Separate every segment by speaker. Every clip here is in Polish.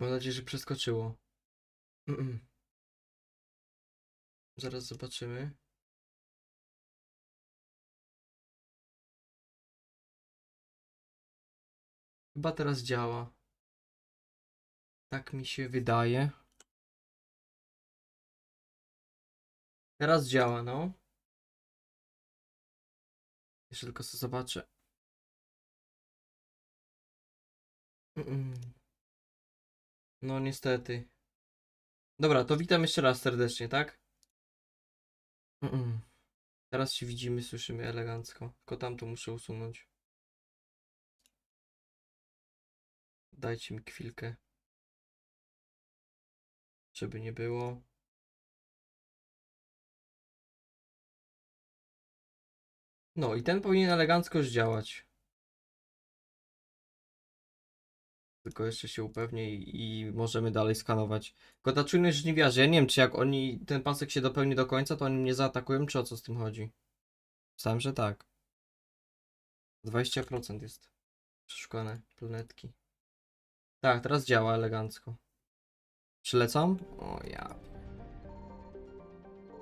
Speaker 1: Mam nadzieję, że przeskoczyło. Zaraz zobaczymy. Chyba teraz działa. Tak mi się wydaje. Teraz działa, no. Jeszcze tylko sobie zobaczę. No niestety. Dobra, to witam jeszcze raz serdecznie, tak? Teraz się widzimy, słyszymy elegancko. Tylko tamto muszę usunąć. Dajcie mi chwilkę. Żeby nie było. No i ten powinien elegancko już działać. Tylko jeszcze się upewnię i możemy dalej skanować. Tylko ta czujność żniwiarzy, ja nie wiem, czy jak oni, ten pasek się dopełni do końca, to oni mnie zaatakują, czy o co z tym chodzi? Myślałem, że tak. 20% jest przeszukane planetki. Tak, teraz działa elegancko. Przylecą? O ja.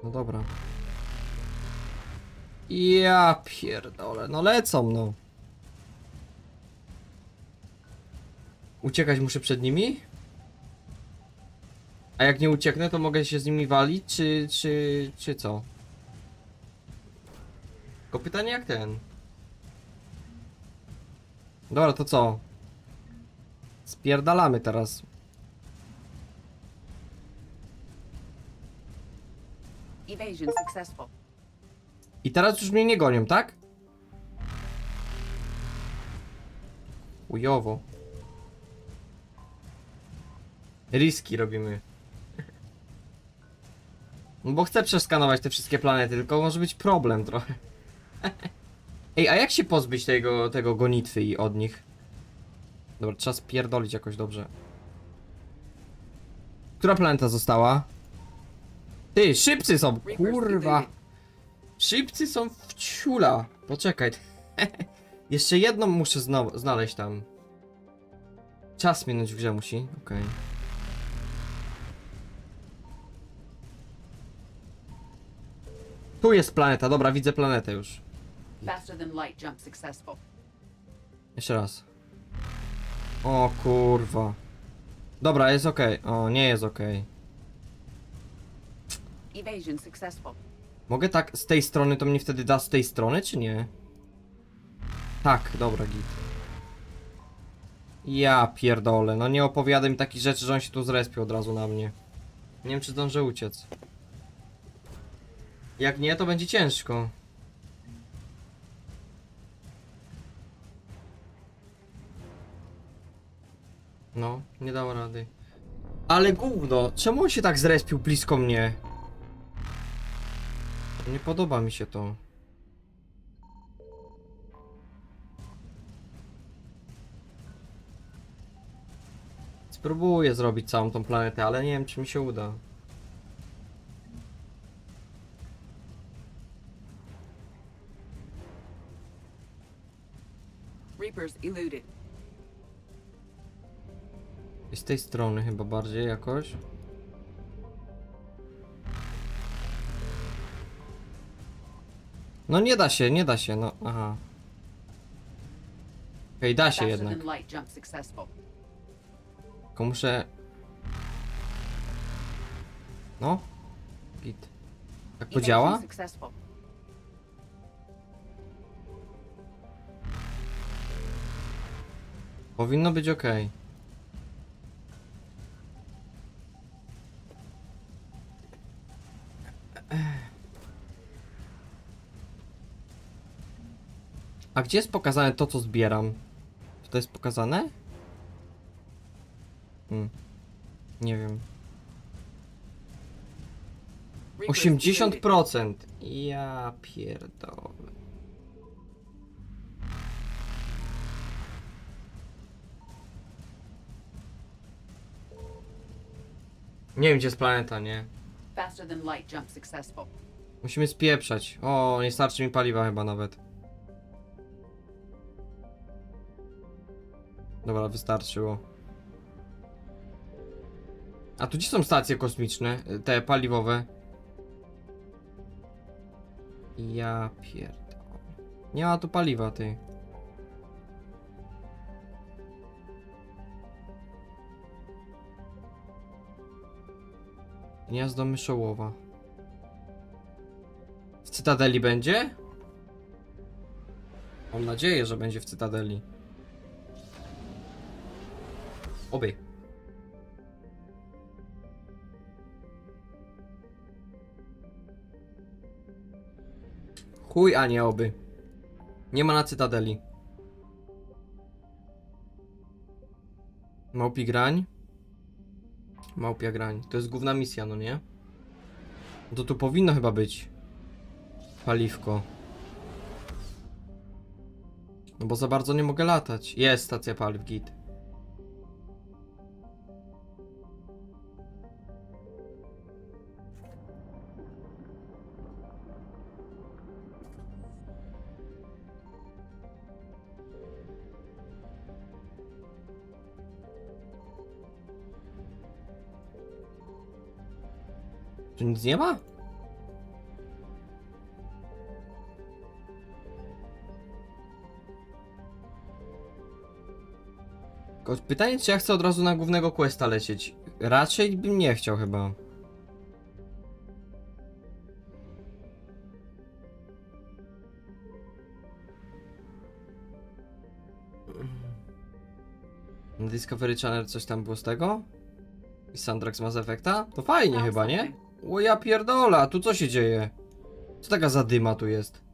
Speaker 1: No dobra. Ja pierdolę, no lecą no. Uciekać muszę przed nimi? A jak nie ucieknę, to mogę się z nimi walić, czy co? Tylko pytanie jak ten. Dobra, to co? Spierdalamy teraz.
Speaker 2: Evasion successful.
Speaker 1: I teraz już mnie nie gonią, tak? Ujowo. Riski robimy. No bo chcę przeskanować te wszystkie planety, tylko może być problem trochę. Ej, a jak się pozbyć tego gonitwy i od nich? Dobra, trzeba spierdolić jakoś dobrze. Która planeta została? Ty, szybcy są! Kurwa! Szybcy są w ciula! Poczekaj. Jeszcze jedną muszę znaleźć tam. Czas minąć w grze musi. Okej. Tu jest planeta, dobra, widzę planetę już.
Speaker 2: Faster than light jump successful.
Speaker 1: Jeszcze raz. O kurwa. Dobra, jest okej. O, nie jest okej.
Speaker 2: Evasion successful.
Speaker 1: Mogę tak z tej strony, to mnie wtedy da z tej strony, czy nie? Tak, dobra, git. Ja pierdolę, no nie opowiadaj mi takich rzeczy, że on się tu zrespił od razu na mnie. Nie wiem, czy zdążę uciec. Jak nie, to będzie ciężko. No, nie dało rady. Ale gówno, czemu on się tak zrespił blisko mnie? Nie podoba mi się to. Spróbuję zrobić całą tą planetę, ale nie wiem, czy mi się uda.
Speaker 2: Reapers eluded.
Speaker 1: I z tej strony chyba bardziej jakoś. No nie da się, nie da się, no aha. Okej, da się
Speaker 2: Faster
Speaker 1: jednak.
Speaker 2: than light jump successful.
Speaker 1: Tylko muszę... No. Git. Tak to
Speaker 2: Evasion
Speaker 1: działa?
Speaker 2: successful.
Speaker 1: Powinno być ok. A gdzie jest pokazane to, co zbieram? Czy to jest pokazane? Nie wiem.
Speaker 2: Reapers eluded.
Speaker 1: 80%! Ja pierdolę. Nie wiem, gdzie jest planeta, nie?
Speaker 2: Faster than light jump successful.
Speaker 1: Musimy spieprzać. O, nie starczy mi paliwa chyba nawet. Dobra, wystarczyło. A tu gdzie są stacje kosmiczne? Te paliwowe. Ja pierdolę. Nie ma tu paliwa, ty. Gniazdo myszołowa. W Cytadeli będzie? Mam nadzieję, że będzie w Cytadeli. Oby. Chuj, a nie oby. Nie ma na Cytadeli. Małpi grań. Małpia grań. To jest główna misja, no nie? To tu powinno chyba być paliwko. No bo za bardzo nie mogę latać. Jest stacja paliw, git. Tu nic nie ma? Tylko pytanie, czy ja chcę od razu na głównego questa lecieć? Raczej bym nie chciał chyba. Na Discovery Channel coś tam było z tego? I soundtrack z Mass Effecta? To fajnie chyba, nie? O ja pierdola, tu co się dzieje? Co taka zadyma tu jest?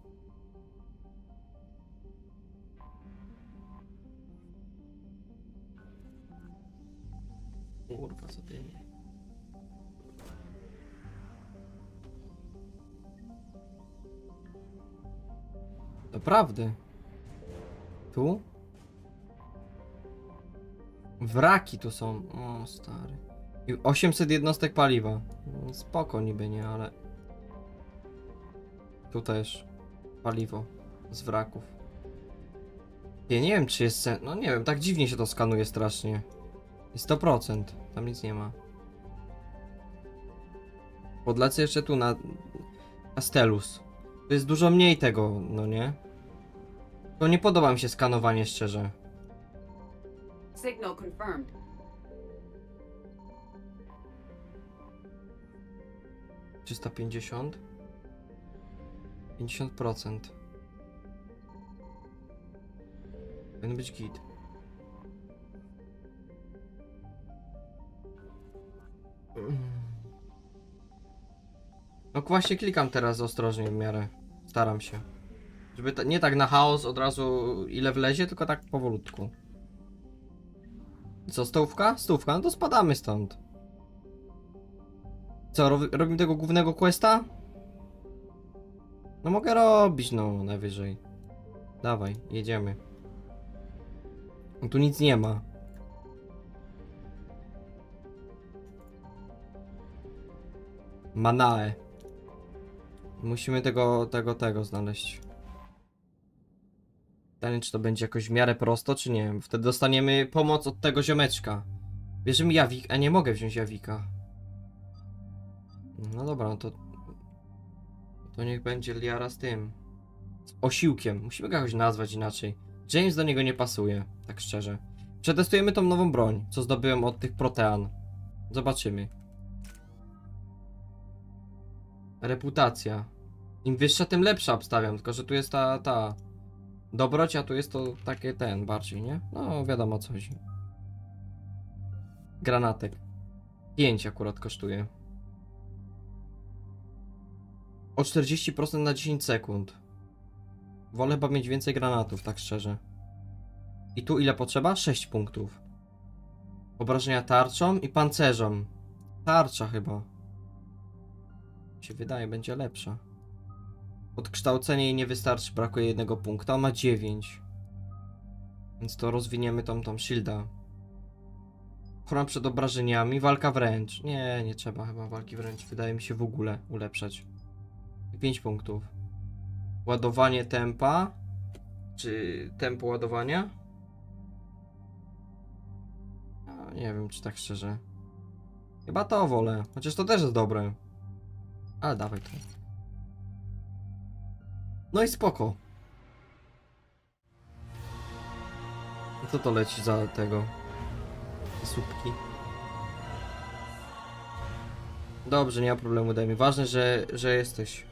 Speaker 1: Kurwa, co ty? Naprawdę. Tu? Wraki tu są. O, stary. I 800 jednostek paliwa. Spoko niby, nie, ale... Tu też paliwo z wraków. Ja nie wiem, czy jest sen... No nie wiem, tak dziwnie się to skanuje strasznie. I 100%. Tam nic nie ma. Podlecę jeszcze tu na... Astelus. To jest dużo mniej tego, no nie? To nie podoba mi się skanowanie, szczerze.
Speaker 2: Signal confirmed.
Speaker 1: Trzysta 50. 50%. Powinien być git. No właśnie klikam teraz ostrożnie w miarę. Staram się. Żeby nie tak na chaos od razu ile wlezie, tylko tak powolutku. Co, stówka? Stówka? No to spadamy stąd. Co, robimy tego głównego questa? No mogę robić, no, najwyżej. Dawaj, jedziemy. No tu nic nie ma. Manae. Musimy tego znaleźć. Pytanie, czy to będzie jakoś w miarę prosto, czy nie. Wtedy dostaniemy pomoc od tego ziomeczka. Bierzemy jawik, a nie mogę wziąć jawika. No dobra, no to... To niech będzie Liara z tym. Z osiłkiem. Musimy go jakoś nazwać inaczej. James do niego nie pasuje, tak szczerze. Przetestujemy tą nową broń, co zdobyłem od tych protean. Zobaczymy. Reputacja. Im wyższa, tym lepsza obstawiam, tylko że tu jest ta dobroć, a tu jest to takie bardziej, nie? No wiadomo o co chodzi. Granatek. 5 akurat kosztuje. O 40% na 10 sekund. Wolę chyba mieć więcej granatów, tak szczerze. I tu ile potrzeba? 6 punktów. Obrażenia tarczą i pancerzą. Tarcza chyba. Mi się wydaje, będzie lepsza. Odkształcenie jej nie wystarczy, brakuje 1 punktu, on ma 9. Więc to rozwiniemy tą shielda. Ochrona przed obrażeniami, walka wręcz. Nie trzeba chyba walki wręcz, wydaje mi się w ogóle ulepszać. I 5 punktów. Ładowanie tempa. Czy tempo ładowania? Nie wiem, czy tak szczerze. Chyba to wolę, chociaż to też jest dobre. Ale dawaj to. No i spoko. I co to leci za tego? Za słupki. Dobrze, nie ma problemu, daj mi. Ważne, że jesteś.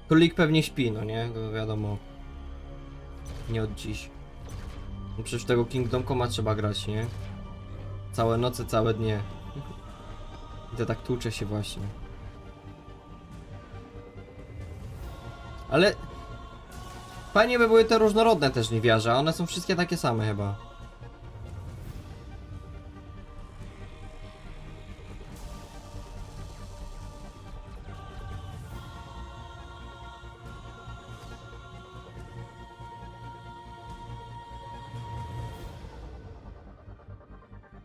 Speaker 1: Królik pewnie śpi, no nie? To wiadomo. Nie od dziś. No przecież tego Kingdom Coma trzeba grać, nie? Całe noce, całe dnie. I to tak tłucze się właśnie. Ale... Fajnie by były te różnorodne też niewiarze, a one są wszystkie takie same chyba.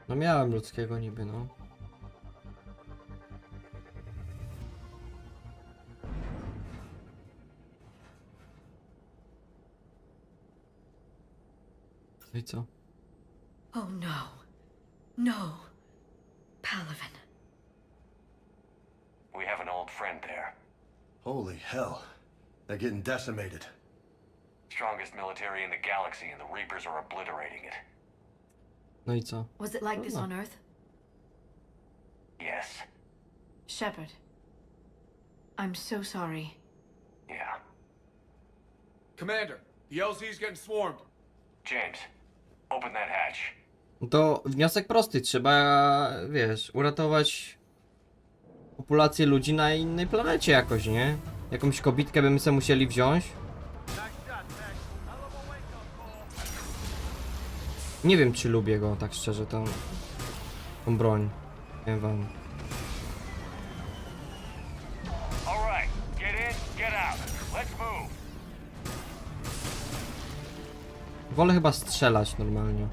Speaker 1: No miałem ludzkiego niby, no. No i co?
Speaker 3: Oh no. No. Palaven.
Speaker 4: We have an old friend there.
Speaker 5: Holy hell. They're getting decimated.
Speaker 4: Strongest military in the galaxy, and the Reapers are obliterating it.
Speaker 1: No i co?
Speaker 3: Was it like this on Earth?
Speaker 4: Yes.
Speaker 3: Shepard. I'm so sorry.
Speaker 4: Yeah.
Speaker 6: Commander, the LZ's getting swarmed.
Speaker 4: James, open that hatch.
Speaker 1: To wniosek prosty, trzeba, wiesz, uratować populację ludzi na innej planecie jakoś, nie? Jakąś kobitkę by my sobie musieli wziąć. Nie wiem, czy lubię go, tak szczerze, tą broń. Powiem wam.
Speaker 4: All right, get in, get out. Let's move.
Speaker 1: Wolę chyba strzelać normalnie.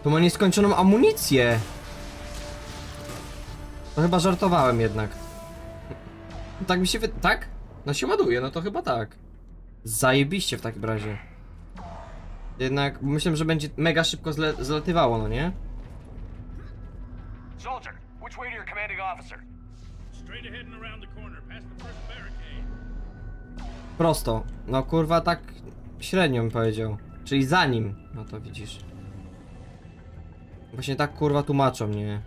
Speaker 1: Tu ma nieskończoną amunicję. To chyba żartowałem jednak. Tak mi się tak? No się ładuje, no to chyba tak. Zajebiście w takim razie. Jednak myślę, że będzie mega szybko zlatywało, no nie?
Speaker 4: Soldier, which way to your commanding officer?
Speaker 7: Straight ahead and around the corner, past the first barricade.
Speaker 1: Prosto. No kurwa tak średnio bym powiedział. Czyli za nim. No to widzisz. Właśnie tak kurwa tłumaczą mnie.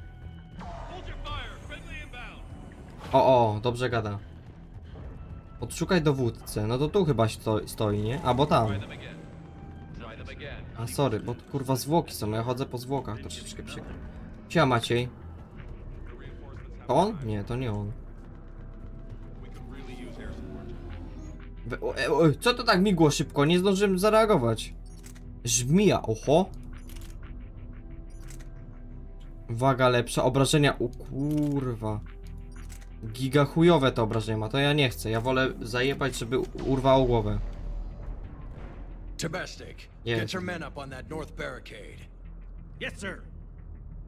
Speaker 7: Hold your fire, friendly inbound.
Speaker 1: O, dobrze gada. Odszukaj dowódcę. No to tu chyba stoi, nie? Albo tam. A sorry, bo tu kurwa zwłoki są. Ja chodzę po zwłokach, to troszeczkę przykro. Siema Maciej. To on? Nie, to nie on. Co to tak migło szybko? Nie zdążyłem zareagować. Żmija, oho. Uwaga, lepsza. Obrażenia, o kurwa. Giga chujowe te obrażenia ma, to ja nie chcę. Ja wolę zajebać, żeby urwało głowę.
Speaker 8: Domestic,
Speaker 1: Yes.
Speaker 8: get your men up on that north barricade.
Speaker 7: Yes, sir.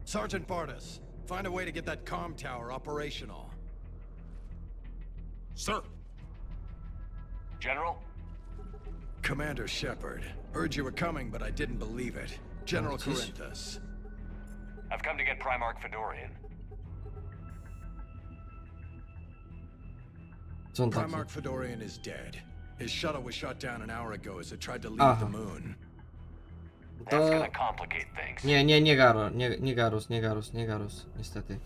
Speaker 8: Sergeant Bartis, find a way to get that comm tower operational.
Speaker 7: Sir.
Speaker 4: General?
Speaker 8: Commander Shepard, heard you were coming, but I didn't believe it. General
Speaker 1: jeez.
Speaker 8: Corinthus.
Speaker 4: I've come to get Primarch Fedorian.
Speaker 1: Co on taki?
Speaker 8: Primarch Fedorian is dead. His shuttle was shot down an hour ago as it tried to leave the moon.
Speaker 4: That's
Speaker 1: To...
Speaker 4: gonna complicate things.
Speaker 1: Nie Garus, niestety.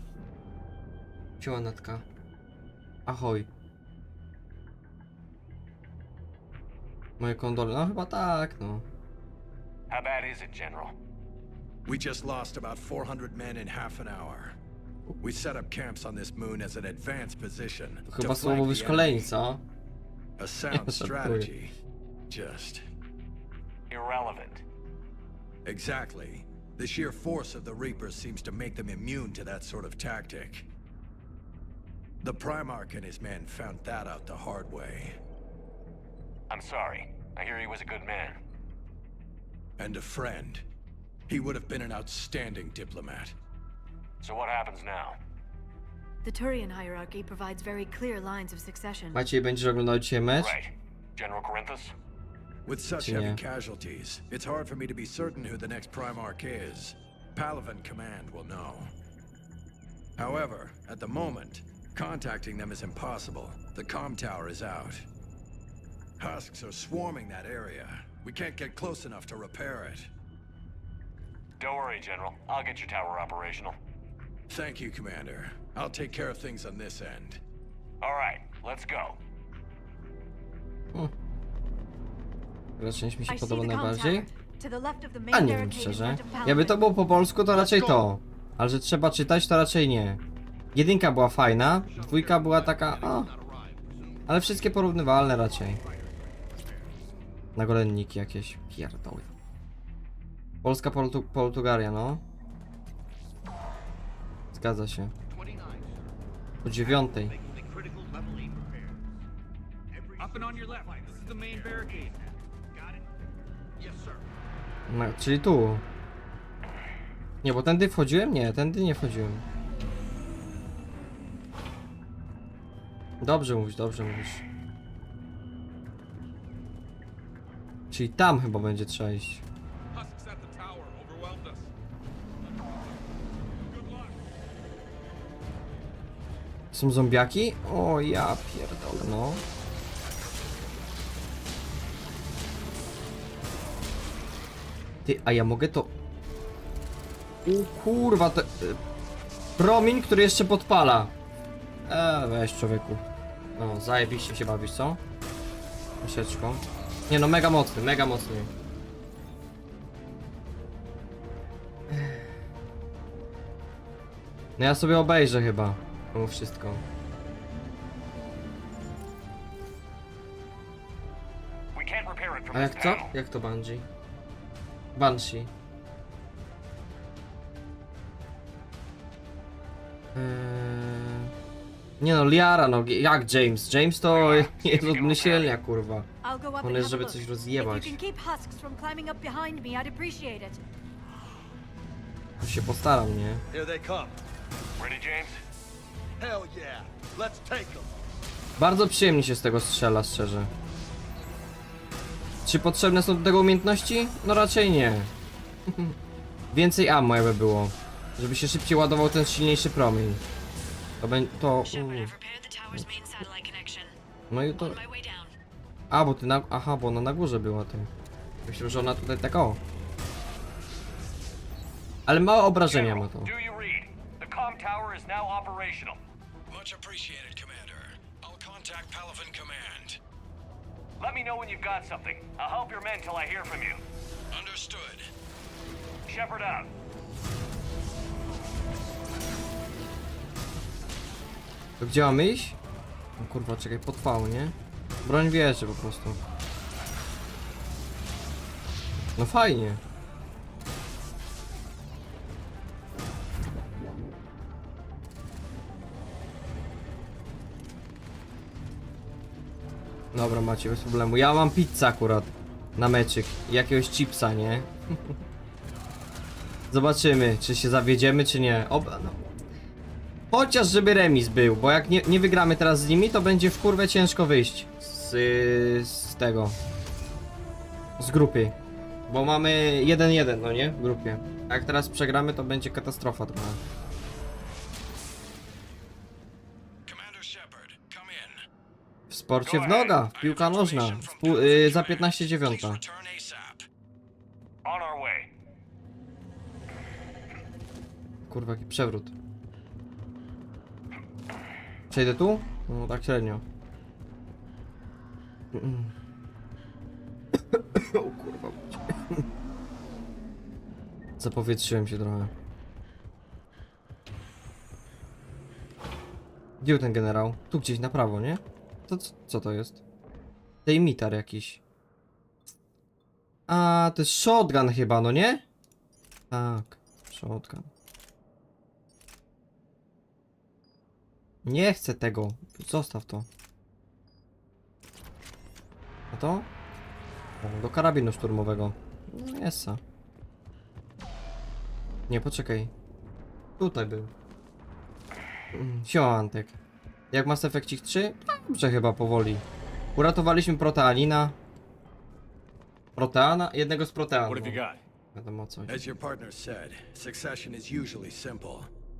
Speaker 1: Ciała natka. Ahoj. Moje kondole, no chyba tak, no.
Speaker 4: How bad is it, General?
Speaker 8: We just lost about 400 men in half an hour. We set up camps on this moon as an advanced position.
Speaker 1: To
Speaker 8: to
Speaker 1: chyba
Speaker 8: flank
Speaker 1: słowo
Speaker 8: the
Speaker 1: wyszkoleni,
Speaker 8: enemy.
Speaker 1: co?
Speaker 8: A sound strategy. Just
Speaker 4: Irrelevant.
Speaker 8: exactly. The sheer force of the Reapers seems to make them immune to that sort of tactic. The Primarch and his men found that out the hard way.
Speaker 4: I'm sorry. I hear he was a good man.
Speaker 8: And a friend. He would have been an outstanding diplomat.
Speaker 4: So what happens now?
Speaker 3: The Turian hierarchy provides very clear lines of succession.
Speaker 1: Maciej, będziesz oglądał dzisiaj mecz?
Speaker 4: Right. General Corinthus?
Speaker 8: With such
Speaker 1: Yeah.
Speaker 8: heavy casualties, it's hard for me to be certain who the next Primarch is. Palaven Command will know. However, at the moment, contacting them is impossible. The comm tower is out. Husks are swarming that area. We can't get close enough to repair it.
Speaker 4: Don't worry, General. I'll get your tower operational.
Speaker 8: Thank you, Commander. I'll take care of things on this end.
Speaker 4: All right, let's go.
Speaker 1: Która część mi się
Speaker 3: I see
Speaker 1: podoba
Speaker 3: the comm
Speaker 1: najbardziej?
Speaker 3: tower. To the left of the
Speaker 1: A
Speaker 3: main
Speaker 1: nie wiem
Speaker 3: barricade in
Speaker 1: szczerze.
Speaker 3: front of Palaven.
Speaker 1: Jakby to było po polsku, to raczej to. Ale że trzeba czytać, to raczej nie. Jedynka była fajna, dwójka była taka... O. Ale wszystkie porównywalne raczej. Nagolenniki jakieś. Pierdoły. Polska, Portugalia, no. Zgadza się. O 9.
Speaker 7: Up and on your left. This is the main barricade.
Speaker 1: No, czyli tu. Nie, bo tędy wchodziłem? Nie, tędy nie wchodziłem. Dobrze mówisz, dobrze mówisz. Czyli tam chyba będzie trzeba iść.
Speaker 7: Husks at the tower overwhelmed us. Good luck.
Speaker 1: Są zombiaki? O ja pierdolę, no. Ty, a ja mogę to... O kurwa, to... promień, który jeszcze podpala. Weź człowieku. No, zajebiście się bawisz, co? Troszeczkę. Nie no, mega mocny, mega mocny. No ja sobie obejrzę chyba. Mimo wszystko.
Speaker 4: We can't repair it from
Speaker 1: A
Speaker 4: this
Speaker 1: jak co?
Speaker 4: panel.
Speaker 1: Jak to Bungie? Banshee. Nie no, Liara, no jak James? James to jest od myślenia, kurwa.
Speaker 3: I'll go up
Speaker 1: On
Speaker 3: and
Speaker 1: jest,
Speaker 3: have
Speaker 1: żeby
Speaker 3: a look.
Speaker 1: coś
Speaker 3: If
Speaker 1: rozjebać.
Speaker 3: you can keep husks from climbing up behind me, I'd appreciate it.
Speaker 1: To się postaram, nie?
Speaker 5: Here they come.
Speaker 4: Ready, James?
Speaker 5: Hell yeah. Let's take them.
Speaker 1: Bardzo przyjemnie się z tego strzela, szczerze. Czy potrzebne są do tego umiejętności? No raczej nie. Więcej ammo jakby było. Żeby się szybciej ładował ten silniejszy promień. To będzie... to... No i to... A, bo ty na... Aha, bo ona na górze była, ty. Myślę, że ona tutaj tak o. Ale małe obrażenia ma to.
Speaker 4: Do you read? The comm tower is now operational.
Speaker 8: Much appreciated, Commander. I'll contact Palaven Command.
Speaker 4: Let me know when you've got something. I'll help your men till I hear from you.
Speaker 8: Understood.
Speaker 4: Shepard out.
Speaker 1: To gdzie mamy iść? O kurwa, czekaj, podpał, nie? Broń wieży po prostu. No fajnie. Dobra, macie, bez problemu. Ja mam pizzę akurat na meczyk. I jakiegoś chipsa, nie? Zobaczymy, czy się zawiedziemy, czy nie. No. Chociaż żeby remis był, bo jak nie wygramy teraz z nimi, to będzie w kurwę ciężko wyjść z tego. Z grupy. Bo mamy 1-1, no nie? W grupie. A jak teraz przegramy, to będzie katastrofa trochę.
Speaker 8: Commander Shepard, come in.
Speaker 1: W sporcie w noga, piłka nożna. Za 15:09.
Speaker 8: Return ASAP.
Speaker 4: On our way.
Speaker 1: Kurwa, jaki przewrót. Przejdę tu? No tak średnio. O kurwa. Zapowietrzyłem się trochę. Gdzie był ten generał? Tu gdzieś na prawo, nie? To co to jest? Dejmitar jakiś. A, to jest shotgun chyba, no nie? Tak, shotgun. Nie chcę tego. Zostaw to. A to? O, do karabinu szturmowego. No jest. Nie, poczekaj. Tutaj był. Siema Antek. Jak Mass Effect 3? Dobrze chyba powoli. Uratowaliśmy Proteanina. Proteana? Jednego z Proteanów.
Speaker 4: What have you got?
Speaker 1: Wiadomo o co chodzi.
Speaker 8: As your partner said, succession is usually simple.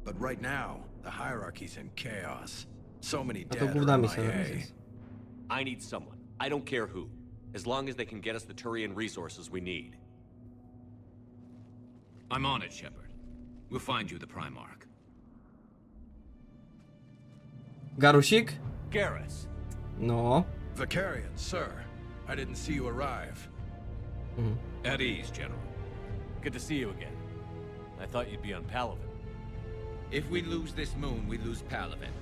Speaker 8: But right now, the hierarchy's in chaos. So many
Speaker 1: A to
Speaker 8: dead
Speaker 1: główna
Speaker 8: are
Speaker 1: misja.
Speaker 8: MIA.
Speaker 4: I need someone. I don't care who. As long as they can get us the Turian resources we need.
Speaker 9: I'm on it, Shepard. We'll find you the Primarch.
Speaker 1: Garusik?
Speaker 4: Garrus.
Speaker 1: No.
Speaker 8: Vicarian, sir. I didn't see you arrive.
Speaker 9: At ease, General.
Speaker 4: Good to see you again. I thought you'd be on Palaven.
Speaker 9: If we lose this moon, we lose Palaven.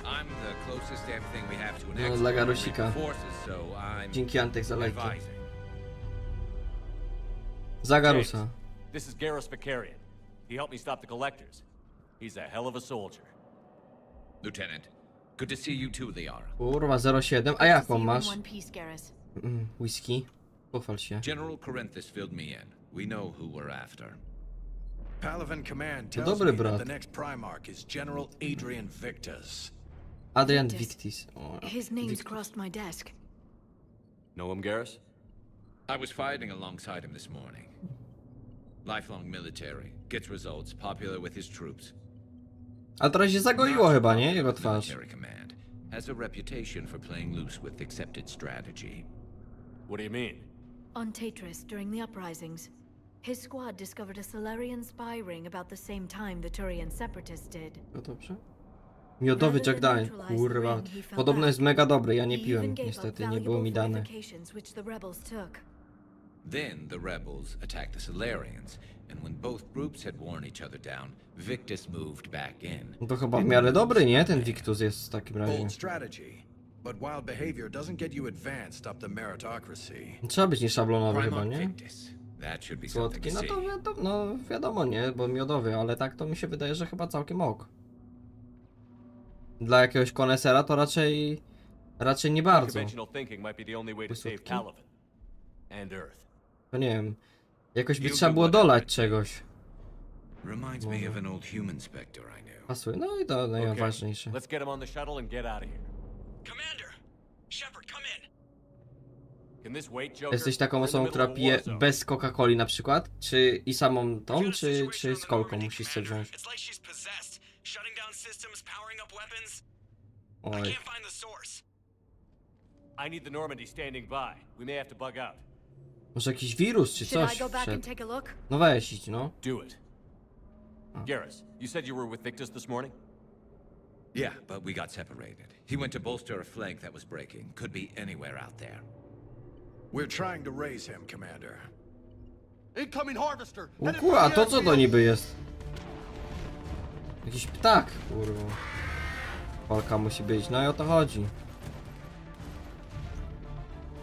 Speaker 9: I'm the closest damn thing we have to an
Speaker 1: No, dla
Speaker 9: extraordinary
Speaker 1: Garusika.
Speaker 9: forces, so I'm
Speaker 1: Dzięki Antek za lajki.
Speaker 9: advising.
Speaker 1: Za Garusa.
Speaker 4: This is Garrus Vicarian. He helped me stop the Collectors. He's a hell of a soldier.
Speaker 9: Lieutenant, good to see you too, Liara.
Speaker 1: Kurwa 07. A
Speaker 3: See
Speaker 1: jaką
Speaker 3: you in
Speaker 1: masz?
Speaker 3: one piece, Garrus.
Speaker 1: Whisky. Pochwal się.
Speaker 9: General Corinthus filled me in. We know who we're after.
Speaker 8: Palaven Command tells
Speaker 1: dobry
Speaker 8: me
Speaker 1: brat.
Speaker 8: that the next Primarch is General Adrian Victus.
Speaker 1: Adrian
Speaker 3: Victus.
Speaker 1: Victis. O,
Speaker 3: His name's
Speaker 1: Victus.
Speaker 3: crossed my desk.
Speaker 4: Know him, Garrus?
Speaker 9: I was fighting alongside him this morning. Lifelong military, gets results, popular with his troops.
Speaker 1: A teraz się zagoiło chyba, nie? Jego twarz.
Speaker 9: Military command has a reputation for playing loose with accepted strategy.
Speaker 4: What do you mean?
Speaker 3: On Tatris, during the uprisings, his squad discovered a Solarian spy ring about the same time the Turian separatists did.
Speaker 1: No dobrze. Miodowy Jack Daniel. Kurwa. Podobno jest mega dobry, ja nie
Speaker 3: He
Speaker 1: piłem
Speaker 3: even gave up
Speaker 1: niestety, nie było mi
Speaker 3: valuable
Speaker 1: dane.
Speaker 3: fortifications which the rebels took.
Speaker 9: Then the rebels attacked the Solarians, and when both groups had worn each other down, Victus moved back in.
Speaker 1: No to chyba w miarę dobry, nie? Ten Victus jest w takim razie.
Speaker 8: Bold strategy. But wild behavior doesn't get you advanced up the meritocracy.
Speaker 1: Trzeba być nieszablonowy chyba,
Speaker 9: Primarch
Speaker 1: nie?
Speaker 9: Victus. That should be something
Speaker 1: Słodki,
Speaker 9: to
Speaker 1: no
Speaker 9: see.
Speaker 1: to wiadomo, no wiadomo, nie? Bo miodowy, ale tak to mi się wydaje, że chyba całkiem ok. Dla jakiegoś konesera to raczej nie bardzo.
Speaker 4: Conventional thinking might be the only way to save
Speaker 1: Wysotki?
Speaker 4: Palaven. And Earth.
Speaker 1: To nie wiem. Jakoś by
Speaker 9: He'll
Speaker 1: trzeba
Speaker 9: do
Speaker 1: było
Speaker 9: whatever
Speaker 1: dolać
Speaker 9: it
Speaker 1: czegoś.
Speaker 9: Reminds me of an old human specter I knew.
Speaker 1: Pasuje. No i to najważniejsze.
Speaker 4: Let's get him on the shuttle and get out of here.
Speaker 9: Commander! Shepard, come in!
Speaker 4: Can this wait, Joker?
Speaker 1: Jesteś taką
Speaker 4: We're in the
Speaker 1: osobą,
Speaker 4: middle
Speaker 1: która
Speaker 4: of a
Speaker 1: pije
Speaker 4: war zone.
Speaker 1: bez Coca-Coli na przykład? Czy i samą tą, czy z kolką musisz sobie wziąć?
Speaker 10: It's like she's possessed, shutting down systems, powering up weapons. I
Speaker 1: Oj.
Speaker 10: can't find the source.
Speaker 4: I need the Normandy standing by. We may have to bug out.
Speaker 1: Może jakiś wirus, czy
Speaker 3: Should
Speaker 1: coś
Speaker 3: I go back and
Speaker 1: wszedł?
Speaker 3: take a look?
Speaker 1: No weź idź, no.
Speaker 4: Do it. Garrus, you said you were with Victus this morning?
Speaker 9: Yeah, but we got separated. He went to bolster a flank that was breaking. Could be anywhere out there.
Speaker 8: We're trying to raise him, Commander.
Speaker 5: Incoming harvester!
Speaker 1: O kurwa, a to co to niby jest? Jakiś ptak, kurwa. Walka musi być, no i o to chodzi.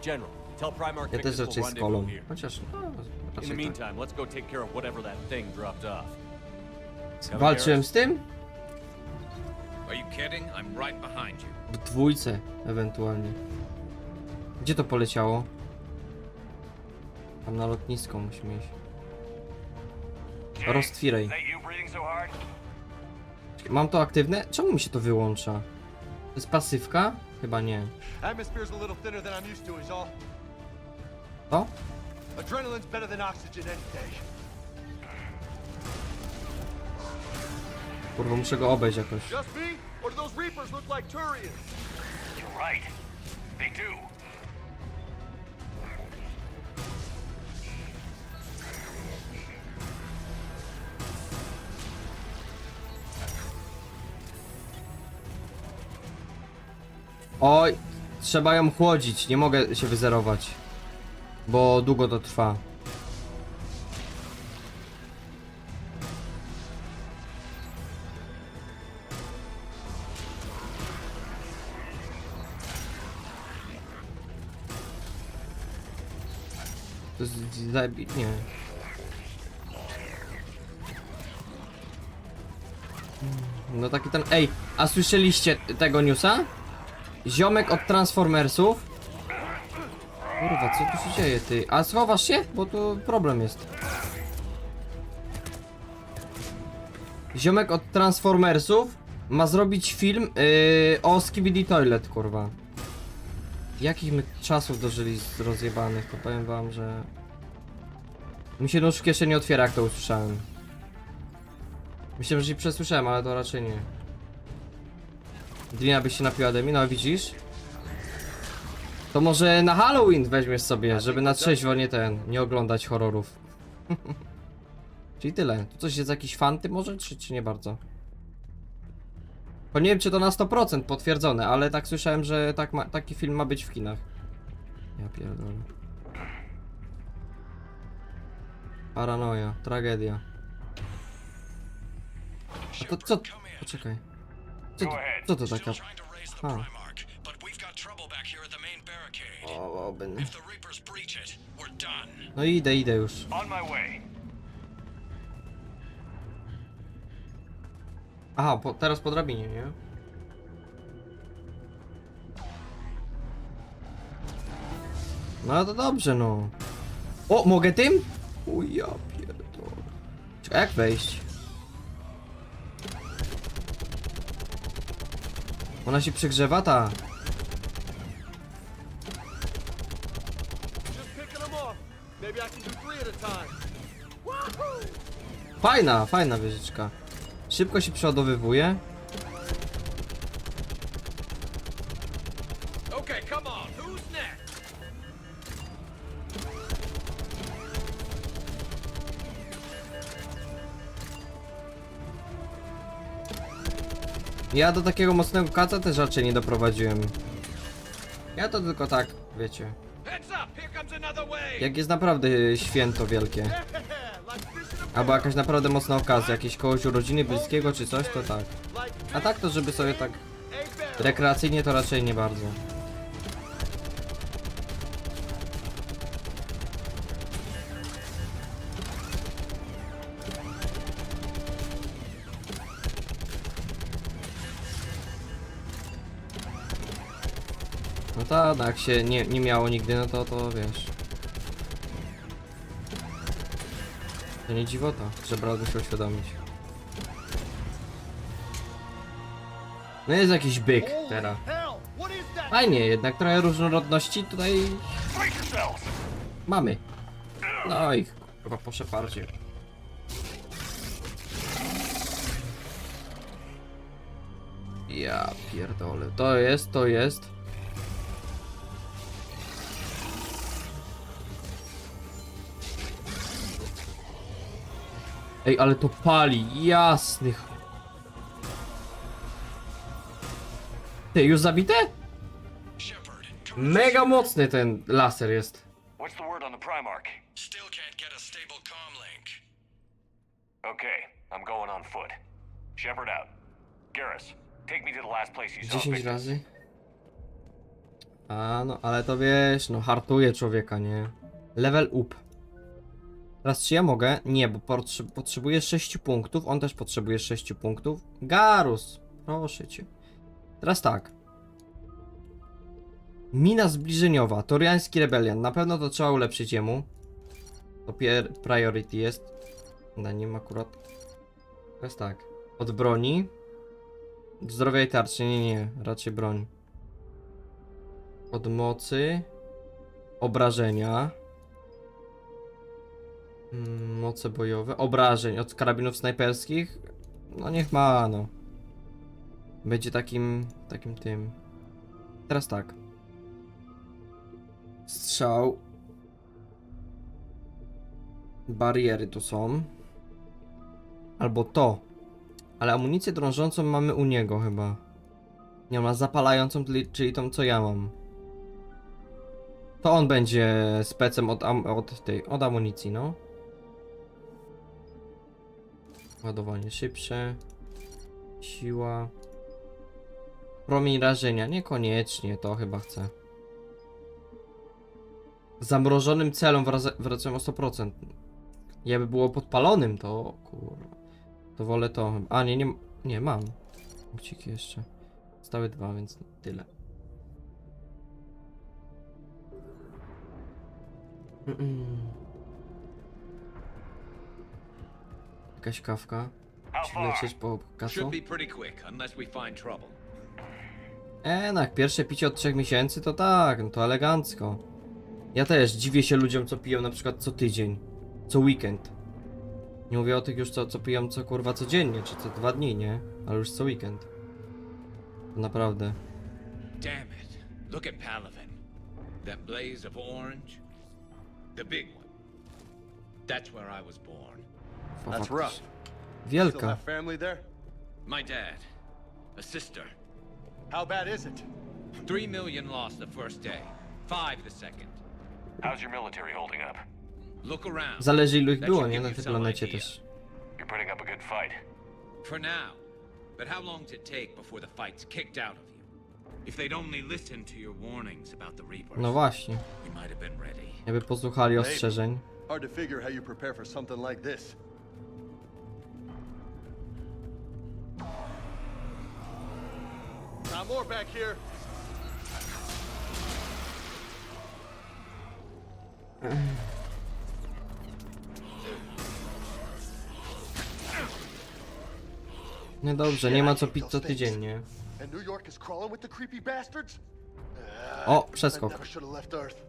Speaker 4: General, tell Primarch
Speaker 1: Ja też
Speaker 4: Victus will
Speaker 1: raczej z
Speaker 4: rendezvous
Speaker 1: kolą.
Speaker 4: here.
Speaker 1: Chociaż, no,
Speaker 4: In the
Speaker 1: raczej tak.
Speaker 4: meantime, let's go take care of whatever that thing dropped off. Coming,
Speaker 1: Walczyłem
Speaker 4: Garrus?
Speaker 1: z tym?
Speaker 9: Are you kidding? I'm right behind you.
Speaker 1: W dwójce, ewentualnie. Gdzie to poleciało? Tam na lotnisko musimy iść. Roztwirej.
Speaker 4: Is that you breathing so hard?
Speaker 1: Mam to aktywne? Czemu mi się to wyłącza? To jest pasywka? Chyba nie.
Speaker 5: Atmosphere's a little thinner than I'm used to, is all.
Speaker 1: To?
Speaker 5: Adrenaline's better than oxygen any day.
Speaker 1: Kurwa, muszę go obejść jakoś.
Speaker 5: Just me? Or do those Reapers look like Turians?
Speaker 4: You're right. They do.
Speaker 1: Oj, trzeba ją chłodzić, nie mogę się wyzerować. Bo długo to trwa. To jest nie. No taki ten... Ej, a słyszeliście tego newsa? Ziomek od Transformersów. Kurwa, co tu się dzieje, ty? A schowasz się? Bo tu problem jest. Ziomek od Transformersów ma zrobić film o Skibidi Toilet, kurwa. Jakich my czasów dożyli z rozjebanych, to powiem wam, że... Mi się nóż w kieszeni otwiera, jak to usłyszałem. Myślałem, że się przesłyszałem, ale to raczej nie. Drina byś się napiła demi, no widzisz? To może na Halloween weźmiesz sobie, żeby na trzeźwo nie oglądać horrorów. Czyli tyle. Tu coś jest jakiś fanty może, czy nie bardzo? Bo nie wiem, czy to na 100% potwierdzone, ale tak słyszałem, że taki film ma być w kinach. Ja pierdolę. Paranoja, tragedia. A to co? Poczekaj. Co to taka... A. O, ben. No idę już.
Speaker 4: On my way.
Speaker 1: Aha, teraz po drabinie, nie? No to dobrze, no. O, mogę tym? Uj, ja pierdolę. Czekaj, jak wejść? Ona się przegrzewa, ta. Fajna wieżyczka. Szybko się przeładowywuje.
Speaker 6: Okay, come on. Who's next?
Speaker 1: Ja do takiego mocnego kaca też raczej nie doprowadziłem. Ja to tylko tak, wiecie.
Speaker 6: Heads up, here comes another wave.
Speaker 1: Jak jest naprawdę święto wielkie. Albo jakaś naprawdę mocna okazja, jakieś kogoś urodziny bliskiego czy coś, to tak. A tak to żeby sobie tak rekreacyjnie to raczej nie bardzo. No tak, jak się nie miało nigdy, no to wiesz. To nie dziwota, że brat musi uświadomić. No jest jakiś byk teraz. Fajnie, jednak trochę różnorodności tutaj mamy. No i chyba po szepardzie. Ja pierdolę, to jest. Ej, ale to pali, jasnych. Ty, już zabite? Mega mocny ten laser jest.
Speaker 4: What's the word on the Primarch?
Speaker 10: Still can't get a stable comm link.
Speaker 4: Okay, I'm going on foot. Shepard out. Garrus, take me to the last place you saw
Speaker 1: 10
Speaker 4: Victus.
Speaker 1: razy. A no, ale to wiesz, no hartuje człowieka, nie? Level up. Teraz czy ja mogę? Nie, bo potrzebuję 6 punktów, on też potrzebuje 6 punktów. Garus, proszę cię. Teraz tak. Mina zbliżeniowa, Toriański Rebelian, na pewno to trzeba ulepszyć jemu. To priority jest. Na nim akurat. Teraz tak. Od broni. Zdrowia i tarczy, nie, raczej broń. Od mocy. Obrażenia. Moce bojowe. Obrażeń od karabinów snajperskich. No niech ma, no. Będzie takim tym. Teraz tak. Strzał. Bariery tu są. Albo to. Ale amunicję drążącą mamy u niego chyba. Nie, ma zapalającą, czyli tą co ja mam. To on będzie specem od amunicji, no. Ładowanie szybsze. Siła. Promień rażenia. Niekoniecznie, to chyba chcę. Zamrożonym celom wracają o 100%. Jakby było podpalonym, to kurwa. To wolę to. A nie mam. Uciki jeszcze. Stały 2, więc tyle. Jakaś kawka.
Speaker 4: How
Speaker 1: Musimy
Speaker 4: far?
Speaker 1: lecieć po kasu.
Speaker 9: Should be pretty quick, unless we find trouble.
Speaker 1: No jak pierwsze picie od 3 miesięcy, to tak, no to elegancko. Ja też dziwię się ludziom, co piją na przykład co tydzień, co weekend. Nie mówię o tych już, co piją co kurwa codziennie, czy co 2 dni, nie? Ale już co weekend. To naprawdę.
Speaker 9: Damn it. Look at Palaven. That blaze of orange. The big one. That's where I was born.
Speaker 5: That's rough. Still
Speaker 1: Wielka.
Speaker 5: have family there?
Speaker 9: My dad. A sister.
Speaker 5: How bad is it?
Speaker 9: 3 million lost the first day. 5 the second.
Speaker 4: How's your military holding up?
Speaker 9: Look around.
Speaker 1: Zależy ilu ich
Speaker 9: That
Speaker 1: było,
Speaker 9: should
Speaker 1: nie?
Speaker 9: give
Speaker 1: Na
Speaker 9: you
Speaker 1: tej
Speaker 9: some
Speaker 1: planecie
Speaker 9: idea.
Speaker 1: też.
Speaker 4: You're putting up a good fight.
Speaker 9: For now. But how long did it take before the fight's kicked out of you?
Speaker 10: If they'd only listened to your warnings about the Reapers,
Speaker 1: No właśnie.
Speaker 9: We might have been ready.
Speaker 1: Jakby posłuchali ostrzeżeń.
Speaker 5: Hard to figure how you prepare for something like this. Not more back here.
Speaker 1: No dobrze, nie ma co pić co tydzień, nie?
Speaker 5: And New York is crawling with the creepy bastards?
Speaker 1: O,
Speaker 5: I
Speaker 1: przeskok.
Speaker 5: never should have left Earth.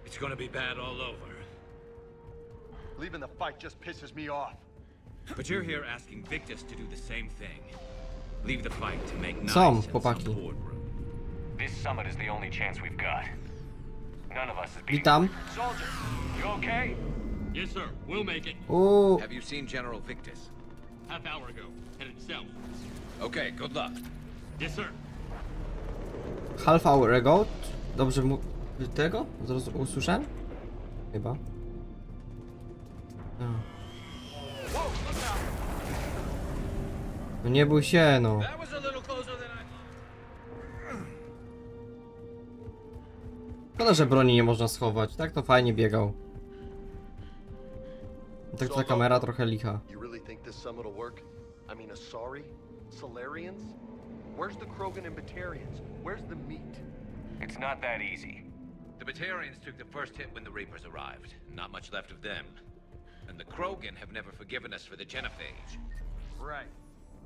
Speaker 7: It's gonna be bad all over.
Speaker 5: Leaving the fight just pisses me off.
Speaker 10: but you're here asking Victus to do the same thing. Leave the fight to make nice
Speaker 1: Są,
Speaker 10: in some
Speaker 1: chłopaki.
Speaker 10: boardroom.
Speaker 4: This summit is the only chance we've got. None of us is beating.
Speaker 1: Witam.
Speaker 4: Soldier, you okay?
Speaker 7: Yes, sir. We'll make it.
Speaker 9: Have you seen General Victus?
Speaker 7: Half hour ago. Headed south.
Speaker 9: Okay, good luck.
Speaker 7: Yes, sir.
Speaker 1: Half hour ago? Dobrze mu... tego? Usłyszałem? Chyba. No. No nie bój się, no.
Speaker 7: That was a little closer than I...
Speaker 1: Szkoda, że broni nie można schować. Tak to fajnie biegał. Tak ta kamera trochę licha.
Speaker 5: You really think this summit will work? I mean, Asari? Solarians? Where's the Krogan and Batarians? Where's the meat?
Speaker 4: It's not that easy.
Speaker 9: The Batarians took the first hit when the Reapers arrived. Not much left of them. And the Krogan have never forgiven us for the genophage.
Speaker 5: Right.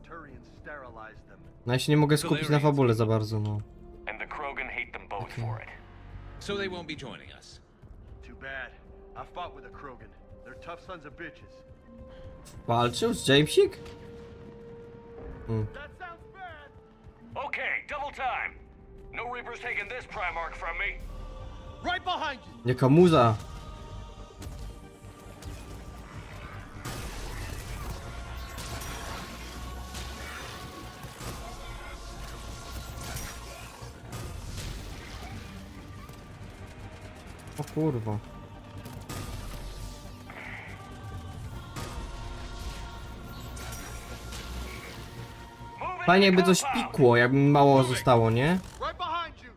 Speaker 5: Turians sterilized them.
Speaker 1: No ja się nie mogę skupić na fabule za bardzo, no.
Speaker 4: And the Krogan hate them both for it.
Speaker 9: So they won't be joining us.
Speaker 5: Too bad. I fought with a Krogan. They're tough sons of bitches.
Speaker 1: Walczył z Jamesik?
Speaker 5: That sounds bad!
Speaker 4: Okay, double time. No Reapers taking this Primarch from me.
Speaker 5: Right behind you!
Speaker 1: Jaka muza. O kurwa. Fajnie jakby coś pikło, jakby mi mało zostało, nie?
Speaker 5: Right behind you!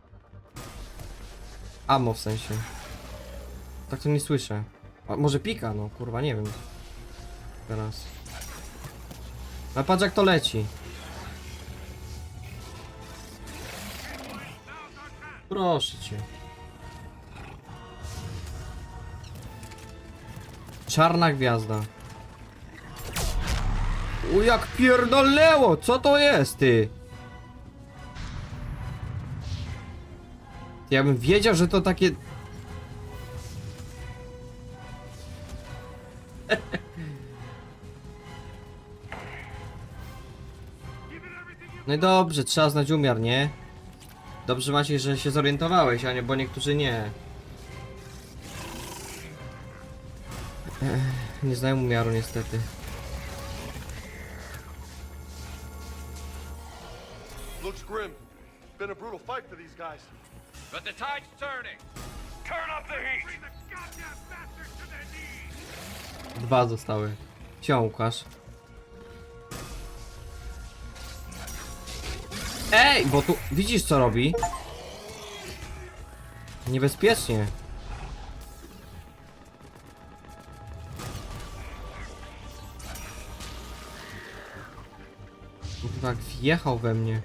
Speaker 1: Ammo w sensie. Tak to nie słyszę. A może pika, no kurwa, nie wiem. Teraz. No patrz jak to leci. Proszę cię. Czarna gwiazda. O jak pierdolnęło! Co to jest, ty? Ja bym wiedział, że to takie... No i dobrze, trzeba znać umiar, nie? Dobrze Maciej, że się zorientowałeś, a nie, bo niektórzy nie. Nie znają umiaru niestety.
Speaker 5: Looks grim. Been a brutal fight for these guys.
Speaker 4: But the tide's turning. Turn up the heat.
Speaker 1: Dwa zostały. Sią, Łukasz. Ej, bo tu... Widzisz co robi? Niebezpiecznie. Tak wjechał we mnie.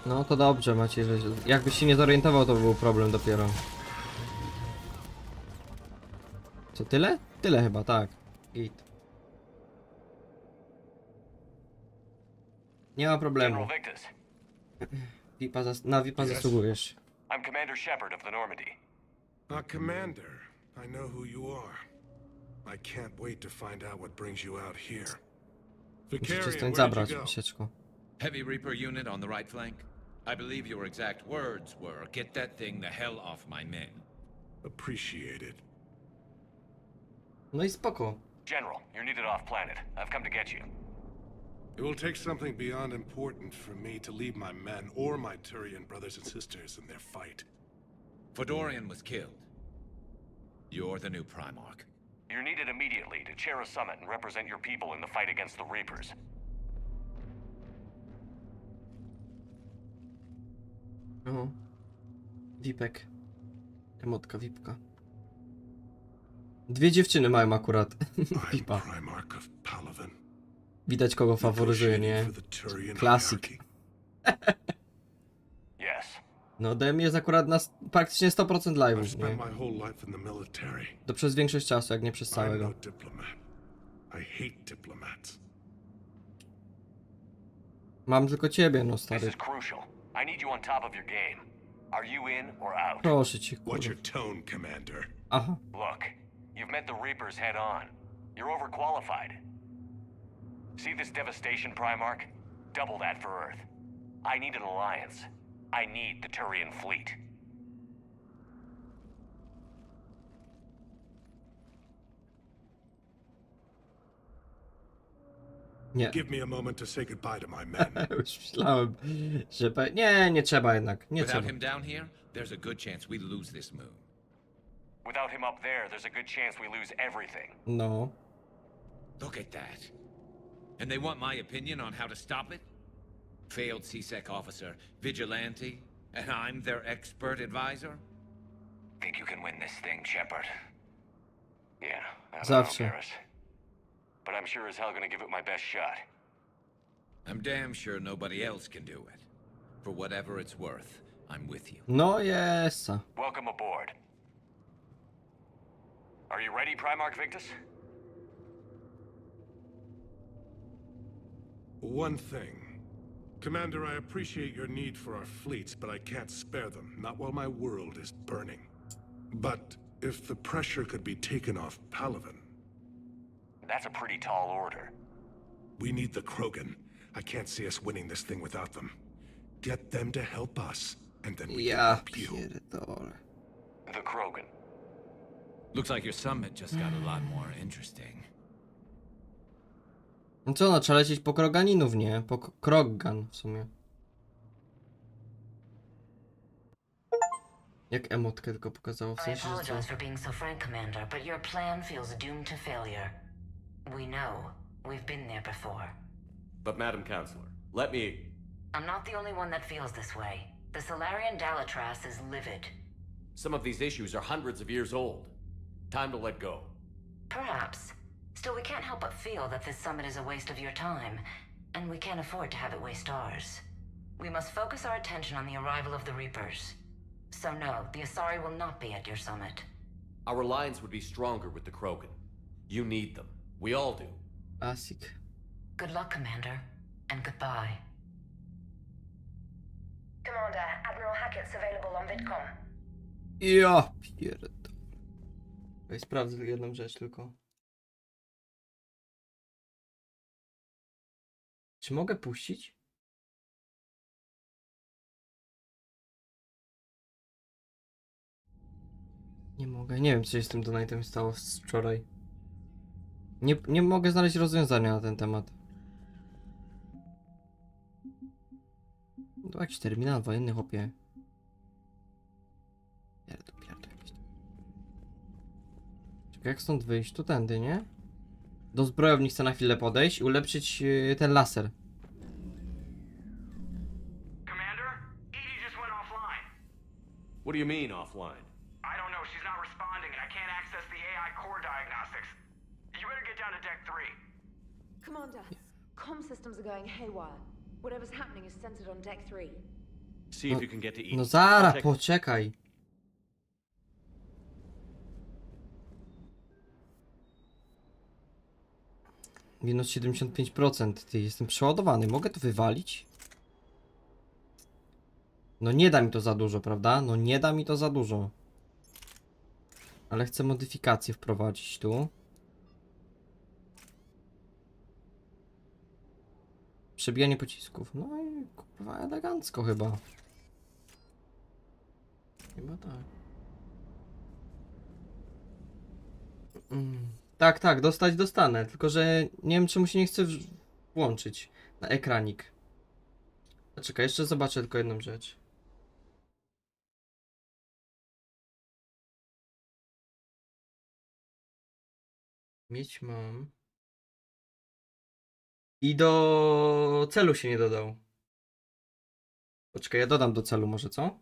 Speaker 1: No to dobrze macie, że jakbyś się nie zorientował, to by był problem dopiero. Co, tyle? Tyle chyba, tak. Git. Nie ma problemu.
Speaker 4: General Victus,
Speaker 1: Na VIPa zasługujesz.
Speaker 4: I'm Commander Shepard of the Normandy.
Speaker 11: Commander, I know who you are. I can't wait to find out what brings you out here.
Speaker 1: Musicie
Speaker 11: Vicarian,
Speaker 1: stąd
Speaker 11: where'd
Speaker 1: zabrać,
Speaker 11: you go?
Speaker 1: misieczko.
Speaker 9: Heavy Reaper unit on the right flank. I believe your exact words were, "Get that thing the hell off my men."
Speaker 11: Appreciated.
Speaker 1: No i spoko.
Speaker 4: General, you're needed off planet. I've come to get you.
Speaker 11: It will take something beyond important for me to leave my men or my Turian brothers and sisters in their fight.
Speaker 9: Fodorian was killed. You're the new Primarch.
Speaker 4: You're needed immediately to chair a summit and represent your people in the fight against the Reapers.
Speaker 1: O. Vipek. Emotka Vipka. Dwie dziewczyny mają akurat.
Speaker 11: I'm
Speaker 1: Vipa.
Speaker 11: Primarch of Palaven.
Speaker 1: Widać kogo faworyzuje, nie?
Speaker 11: For the Turian
Speaker 1: Classic.
Speaker 11: hierarchy.
Speaker 4: Yes.
Speaker 1: No DM jest akurat na praktycznie 100%
Speaker 11: I've
Speaker 1: live'ów,
Speaker 11: spent
Speaker 1: nie?
Speaker 11: my whole life in the military.
Speaker 1: To przez większość czasu, jak nie przez
Speaker 11: I'm
Speaker 1: całego.
Speaker 11: no diplomat. I hate diplomats.
Speaker 1: Mam tylko ciebie, no
Speaker 4: This
Speaker 1: stary.
Speaker 4: is crucial. I need you on top of your game. Are you in or out?
Speaker 1: Proszę cię,
Speaker 11: What's
Speaker 1: kurwa.
Speaker 11: your tone, Commander?
Speaker 1: Aha.
Speaker 4: Look, you've met the Reapers head on. You're overqualified. See this devastation, Primarch? Double that for Earth. I need an alliance. I need the Turian fleet.
Speaker 1: Nie.
Speaker 11: Give me a moment to say goodbye to my men.
Speaker 1: Już myślałem, że... Nie, nie trzeba jednak. Nie
Speaker 9: Without
Speaker 1: trzeba.
Speaker 9: him down here, there's a good chance we lose this moon.
Speaker 4: Without him up there, there's a good chance we lose everything.
Speaker 1: No.
Speaker 9: Look at that. And they want my opinion on how to stop it? Failed CSEC officer, vigilante, and I'm their expert advisor?
Speaker 4: Think you can win this thing, Shepard? Yeah, I don't
Speaker 1: Zawsze.
Speaker 4: know, Garrus. But I'm sure as hell gonna give it my best shot.
Speaker 9: I'm damn sure nobody else can do it. For whatever it's worth, I'm with you.
Speaker 1: No jest.
Speaker 4: Welcome aboard. Are you ready, Primarch Victus?
Speaker 11: One thing. Commander, I appreciate your need for our fleets, but I can't spare them, not while my world is burning. But if the pressure could be taken off Palaven,
Speaker 4: That's a pretty tall order.
Speaker 11: we need the Krogan. I can't see us winning this thing without them. Get them to help us, and then we can
Speaker 1: Ja
Speaker 11: help you.
Speaker 1: pierdolę.
Speaker 4: The Krogan.
Speaker 9: Looks like your summit just got a lot more interesting.
Speaker 1: No co, no trzeba lecieć po Kroganinów, nie? Po Krogan w sumie. Jak emotkę tylko pokazało, w
Speaker 12: I
Speaker 1: sensie, że co?
Speaker 12: apologize for being so frank, Commander, but your plan feels doomed to failure. We know. We've been there before.
Speaker 5: But Madam Counselor, let me...
Speaker 12: I'm not the only one that feels this way. The Solarian Dalatras is livid.
Speaker 5: Some of these issues are hundreds of years old. Time to let go.
Speaker 12: Perhaps. Still, we can't help but feel that this summit is a waste of your time, and we can't afford to have it waste ours. We must focus our attention on the arrival of the Reapers. So no, the Asari will not be at your summit.
Speaker 5: Our alliance would be stronger with the Krogan. You need them. We all do.
Speaker 1: Asik.
Speaker 12: Good luck, Commander, and goodbye.
Speaker 13: Commander, Admiral Hackett's available on Vidcom.
Speaker 1: Ja pierdolę. Ej, sprawdzę jedną rzecz tylko. Czy mogę puścić? Nie mogę, nie wiem co się z tym donate'em stało z wczoraj. Nie mogę znaleźć rozwiązania na ten temat. To jakiś terminal wojenny, chłopie. Pierdol jakiś. Czekaj, jak stąd wyjść? Tu tędy, nie? Do zbrojowni chcę na chwilę podejść i ulepszyć ten laser.
Speaker 6: Commander, Edie just went offline.
Speaker 5: What do you mean, offline?
Speaker 6: I don't know, she's not responding and I can't access the AI core diagnostics. You better get down to deck 3.
Speaker 13: Commander, comm systems are going haywire. Whatever's happening is centered on Deck 3.
Speaker 5: See if you can get to eat.
Speaker 1: No
Speaker 5: I'll
Speaker 1: zaraz,
Speaker 5: check-
Speaker 1: poczekaj. Minus 75%. Ty, jestem przeładowany. Mogę to wywalić? No nie da mi to za dużo, prawda? No nie da mi to za dużo. Ale chcę modyfikację wprowadzić tu. Przebijanie pocisków. No i kurwa elegancko chyba. Chyba tak. Tak, tak, dostać dostanę. Tylko że nie wiem czemu się nie chce włączyć na ekranik. Czekaj, jeszcze zobaczę tylko jedną rzecz. Mieć mam. I do celu się nie dodał. Poczekaj, ja dodam do celu może, co?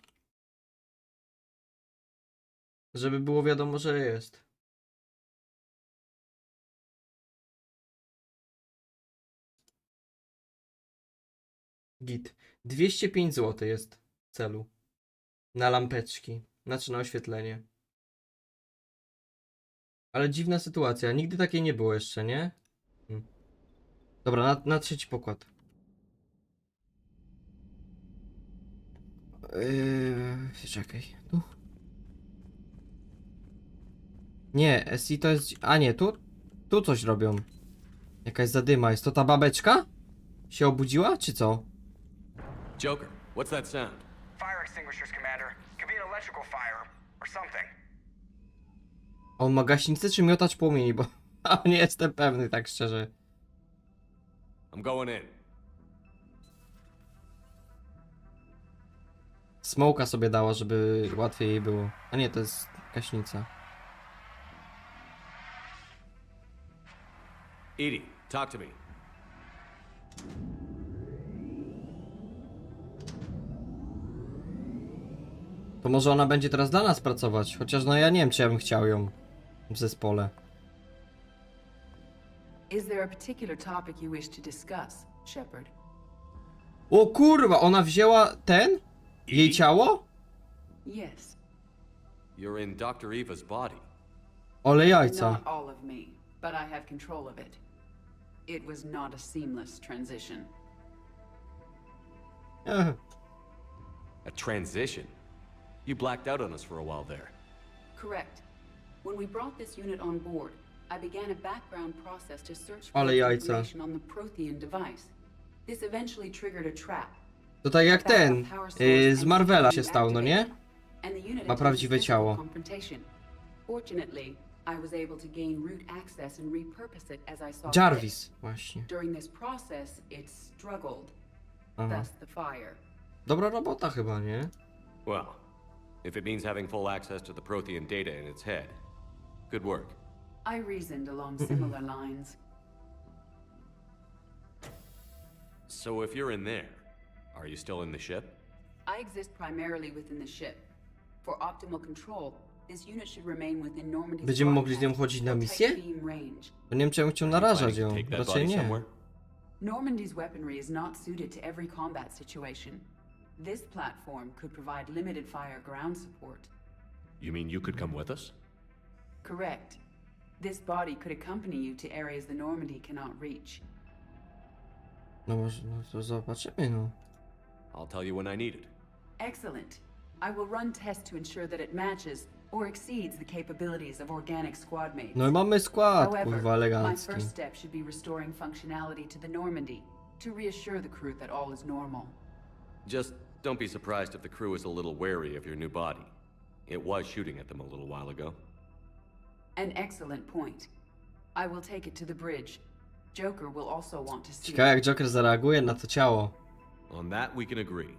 Speaker 1: Żeby było wiadomo, że jest. Git. 205 zł jest celu. Na lampeczki. Znaczy na oświetlenie. Ale dziwna sytuacja. Nigdy takiej nie było jeszcze, nie? Dobra, na trzeci pokład. Czekaj. Tu. Nie, SI to jest... A nie, tu coś robią. Jakaś zadyma. Jest to ta babeczka? Się obudziła, czy co?
Speaker 5: Joker, what's that sound?
Speaker 6: Fire extinguishers, Commander. Could be an electrical fire or something.
Speaker 1: On ma gaśnicę czy miotacz płomieni, bo nie jestem pewny, tak szczerze.
Speaker 5: I'm going in.
Speaker 1: Smoka sobie dała, żeby łatwiej jej było. A nie, to jest gaśnica.
Speaker 5: Edie, talk to me.
Speaker 1: To może ona będzie teraz dla nas pracować, chociaż no ja nie wiem, czy ja bym chciał ją w zespole.
Speaker 2: Is there a particular topic you wish to discuss, Shepard?
Speaker 1: O kurwa, ona wzięła ten? Jej ciało?
Speaker 2: Yes.
Speaker 5: You're in Dr. Eva's body.
Speaker 1: Ole jajca.
Speaker 2: Not all of me, but I have control of it. It was not a seamless transition.
Speaker 5: A transition? You blacked out on us for a while there.
Speaker 2: Correct. When we brought this unit on board, I began a background process to search for
Speaker 1: Ale jajca.
Speaker 2: information on the Prothean device. This eventually triggered a trap.
Speaker 1: To tak jak ten, z Marvela się stał, no nie?
Speaker 2: And the unit
Speaker 1: Ma prawdziwe
Speaker 2: attempted
Speaker 1: ciało.
Speaker 2: confrontation. Fortunately, I was able to gain root access and repurpose it as I saw
Speaker 1: Jarvis,
Speaker 2: fit.
Speaker 1: właśnie.
Speaker 2: During this process, it struggled.
Speaker 1: Aha.
Speaker 2: Thus the fire.
Speaker 1: Dobra robota chyba, nie?
Speaker 5: Well, if it means having full access to the Prothean data in its head, good work.
Speaker 2: I reasoned along similar lines.
Speaker 5: So if you're in there, are you still in the ship?
Speaker 2: I exist primarily within the ship. For optimal control, this unit should remain within Normandy's
Speaker 1: Będziemy mogli z nią
Speaker 2: broadcast
Speaker 1: chodzić na
Speaker 2: or
Speaker 1: misję?
Speaker 2: tight beam range.
Speaker 1: Bo nie wiem, czy ja bym chciał narażać ją.
Speaker 5: Take that
Speaker 1: Raczej
Speaker 5: body
Speaker 1: nie.
Speaker 5: somewhere?
Speaker 2: Normandy's weaponry is not suited to every combat situation. This platform could provide limited fire ground support.
Speaker 5: You mean you could come with us?
Speaker 2: Correct. This body could accompany you to areas the Normandy cannot reach.
Speaker 1: No może, no to zobaczymy, no.
Speaker 5: I'll tell you when I need it.
Speaker 2: Excellent. I will run tests to ensure that it matches or exceeds the capabilities of organic squad mates.
Speaker 1: No i mamy skład,
Speaker 2: However,
Speaker 1: kurwa,
Speaker 2: my
Speaker 1: elegancki.
Speaker 2: first step should be restoring functionality to the Normandy to reassure the crew that all is normal.
Speaker 5: Just don't be surprised if the crew is a little wary of your new body. It was shooting at them a little while ago.
Speaker 2: An excellent point. I will take it to the bridge. Joker will also want to see
Speaker 1: Ciekawe
Speaker 2: it.
Speaker 1: jak Joker zareaguje na to ciało.
Speaker 5: On that we can agree.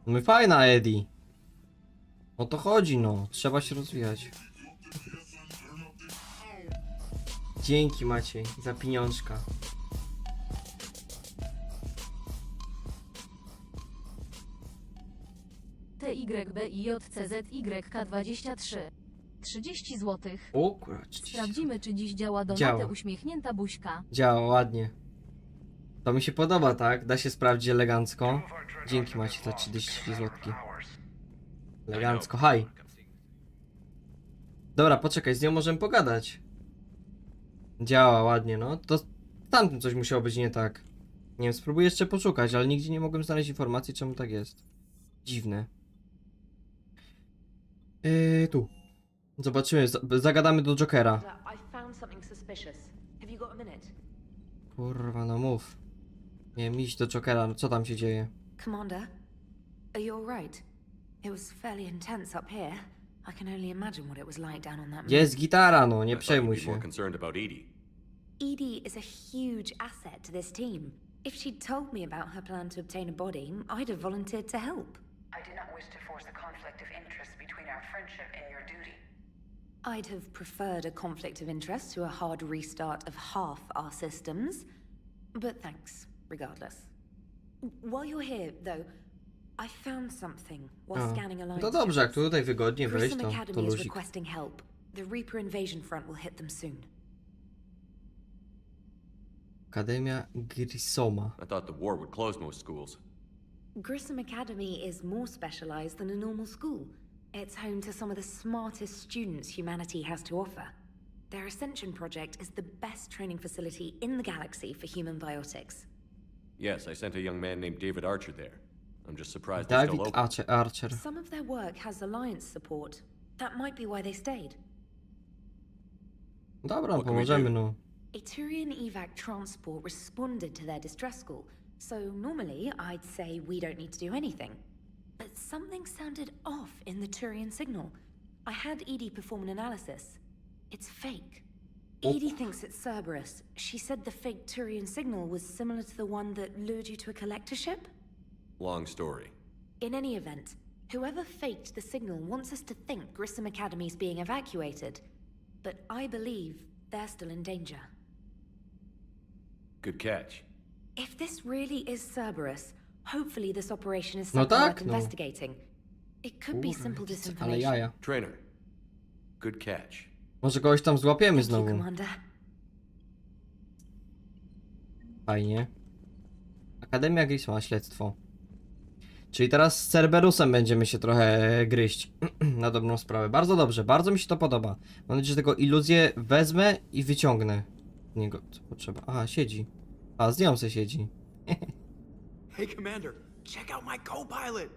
Speaker 1: No i fajna Eddie. O to chodzi, no. Trzeba się rozwijać. Dzięki Maciej za pieniążka.
Speaker 14: TYBIJCZYK23 30 zł.
Speaker 1: O kurwa,
Speaker 14: Sprawdzimy, czy dziś działa
Speaker 1: Działa.
Speaker 14: donatę uśmiechnięta buźka.
Speaker 1: Działa ładnie. To mi się podoba, tak? Da się sprawdzić elegancko. Dzięki macie za 30 zł. Elegancko, haj. Dobra, poczekaj, z nią możemy pogadać. Działa ładnie, no. To z tamtym coś musiało być nie tak. Nie wiem, spróbuję jeszcze poszukać, ale nigdzie nie mogłem znaleźć informacji, czemu tak jest. Dziwne. Tu. Zobaczymy, zagadamy do Jokera. Kurwa, no mów. Miałem iść do Jokera, no co tam się dzieje?
Speaker 15: Commander, are you alright? It was fairly intense up here. I can only imagine what it was like down on that moon.
Speaker 1: Jest gitara, no, nie przejmuj się.
Speaker 15: Edie is a huge asset to this team. If she'd told me about her plan to obtain a body, I'd have volunteered to help.
Speaker 2: I do not wish to force a conflict of interest between our friendship and your duty.
Speaker 15: I'd have preferred a conflict of interest to a hard restart of half our systems. But thanks, regardless. While you're here, though, I found something while scanning Alliance.
Speaker 1: To dobrze, jak tutaj wygodnie wejść, to
Speaker 15: Academy is
Speaker 1: luzik.
Speaker 15: requesting help. The Reaper invasion front will hit them soon.
Speaker 1: Akademia Grisoma.
Speaker 5: I thought the war would close most schools.
Speaker 15: Grissom Academy is more specialized than a normal school. It's home to some of the smartest students humanity has to offer. Their Ascension project is the best training facility in the galaxy for human biotics.
Speaker 5: Yes, I sent a young man named David Archer there. I'm just surprised they're still
Speaker 1: David
Speaker 5: open.
Speaker 1: Archer.
Speaker 15: Some of their work has Alliance support. That might be why they stayed.
Speaker 1: Dobra, pomożemy, no.
Speaker 15: A Turian evac transport responded to their distress call, so normally I'd say we don't need to do anything. But something sounded off in the Turian signal. I had Edie perform an analysis. It's fake. Edie thinks it's Cerberus. She said the fake Turian signal was similar to the one that lured you to a collector ship?
Speaker 5: Long story.
Speaker 15: In any event, whoever faked the signal wants us to think Grissom Academy's being evacuated. But I believe they're still in danger.
Speaker 5: Good catch.
Speaker 15: If this really is Cerberus, hopefully this operation is
Speaker 1: No
Speaker 15: something
Speaker 1: tak,
Speaker 15: worth
Speaker 1: no.
Speaker 15: investigating. It could be simple
Speaker 1: Ale
Speaker 15: disinformation.
Speaker 1: jaja.
Speaker 5: Trainer. Good catch.
Speaker 1: Może kogoś tam złapiemy
Speaker 15: Thank you,
Speaker 1: znowu.
Speaker 15: Commander.
Speaker 1: Fajnie. Akademia Grisoma, śledztwo. Czyli teraz z Cerberusem będziemy się trochę gryźć. Na dobrą sprawę. Bardzo dobrze, bardzo mi się to podoba. Mam nadzieję, że tego iluzję wezmę i wyciągnę z niego, co potrzeba. Aha, siedzi. A, z nią se siedzi.
Speaker 16: Hey, Commander, check out my co-pilot!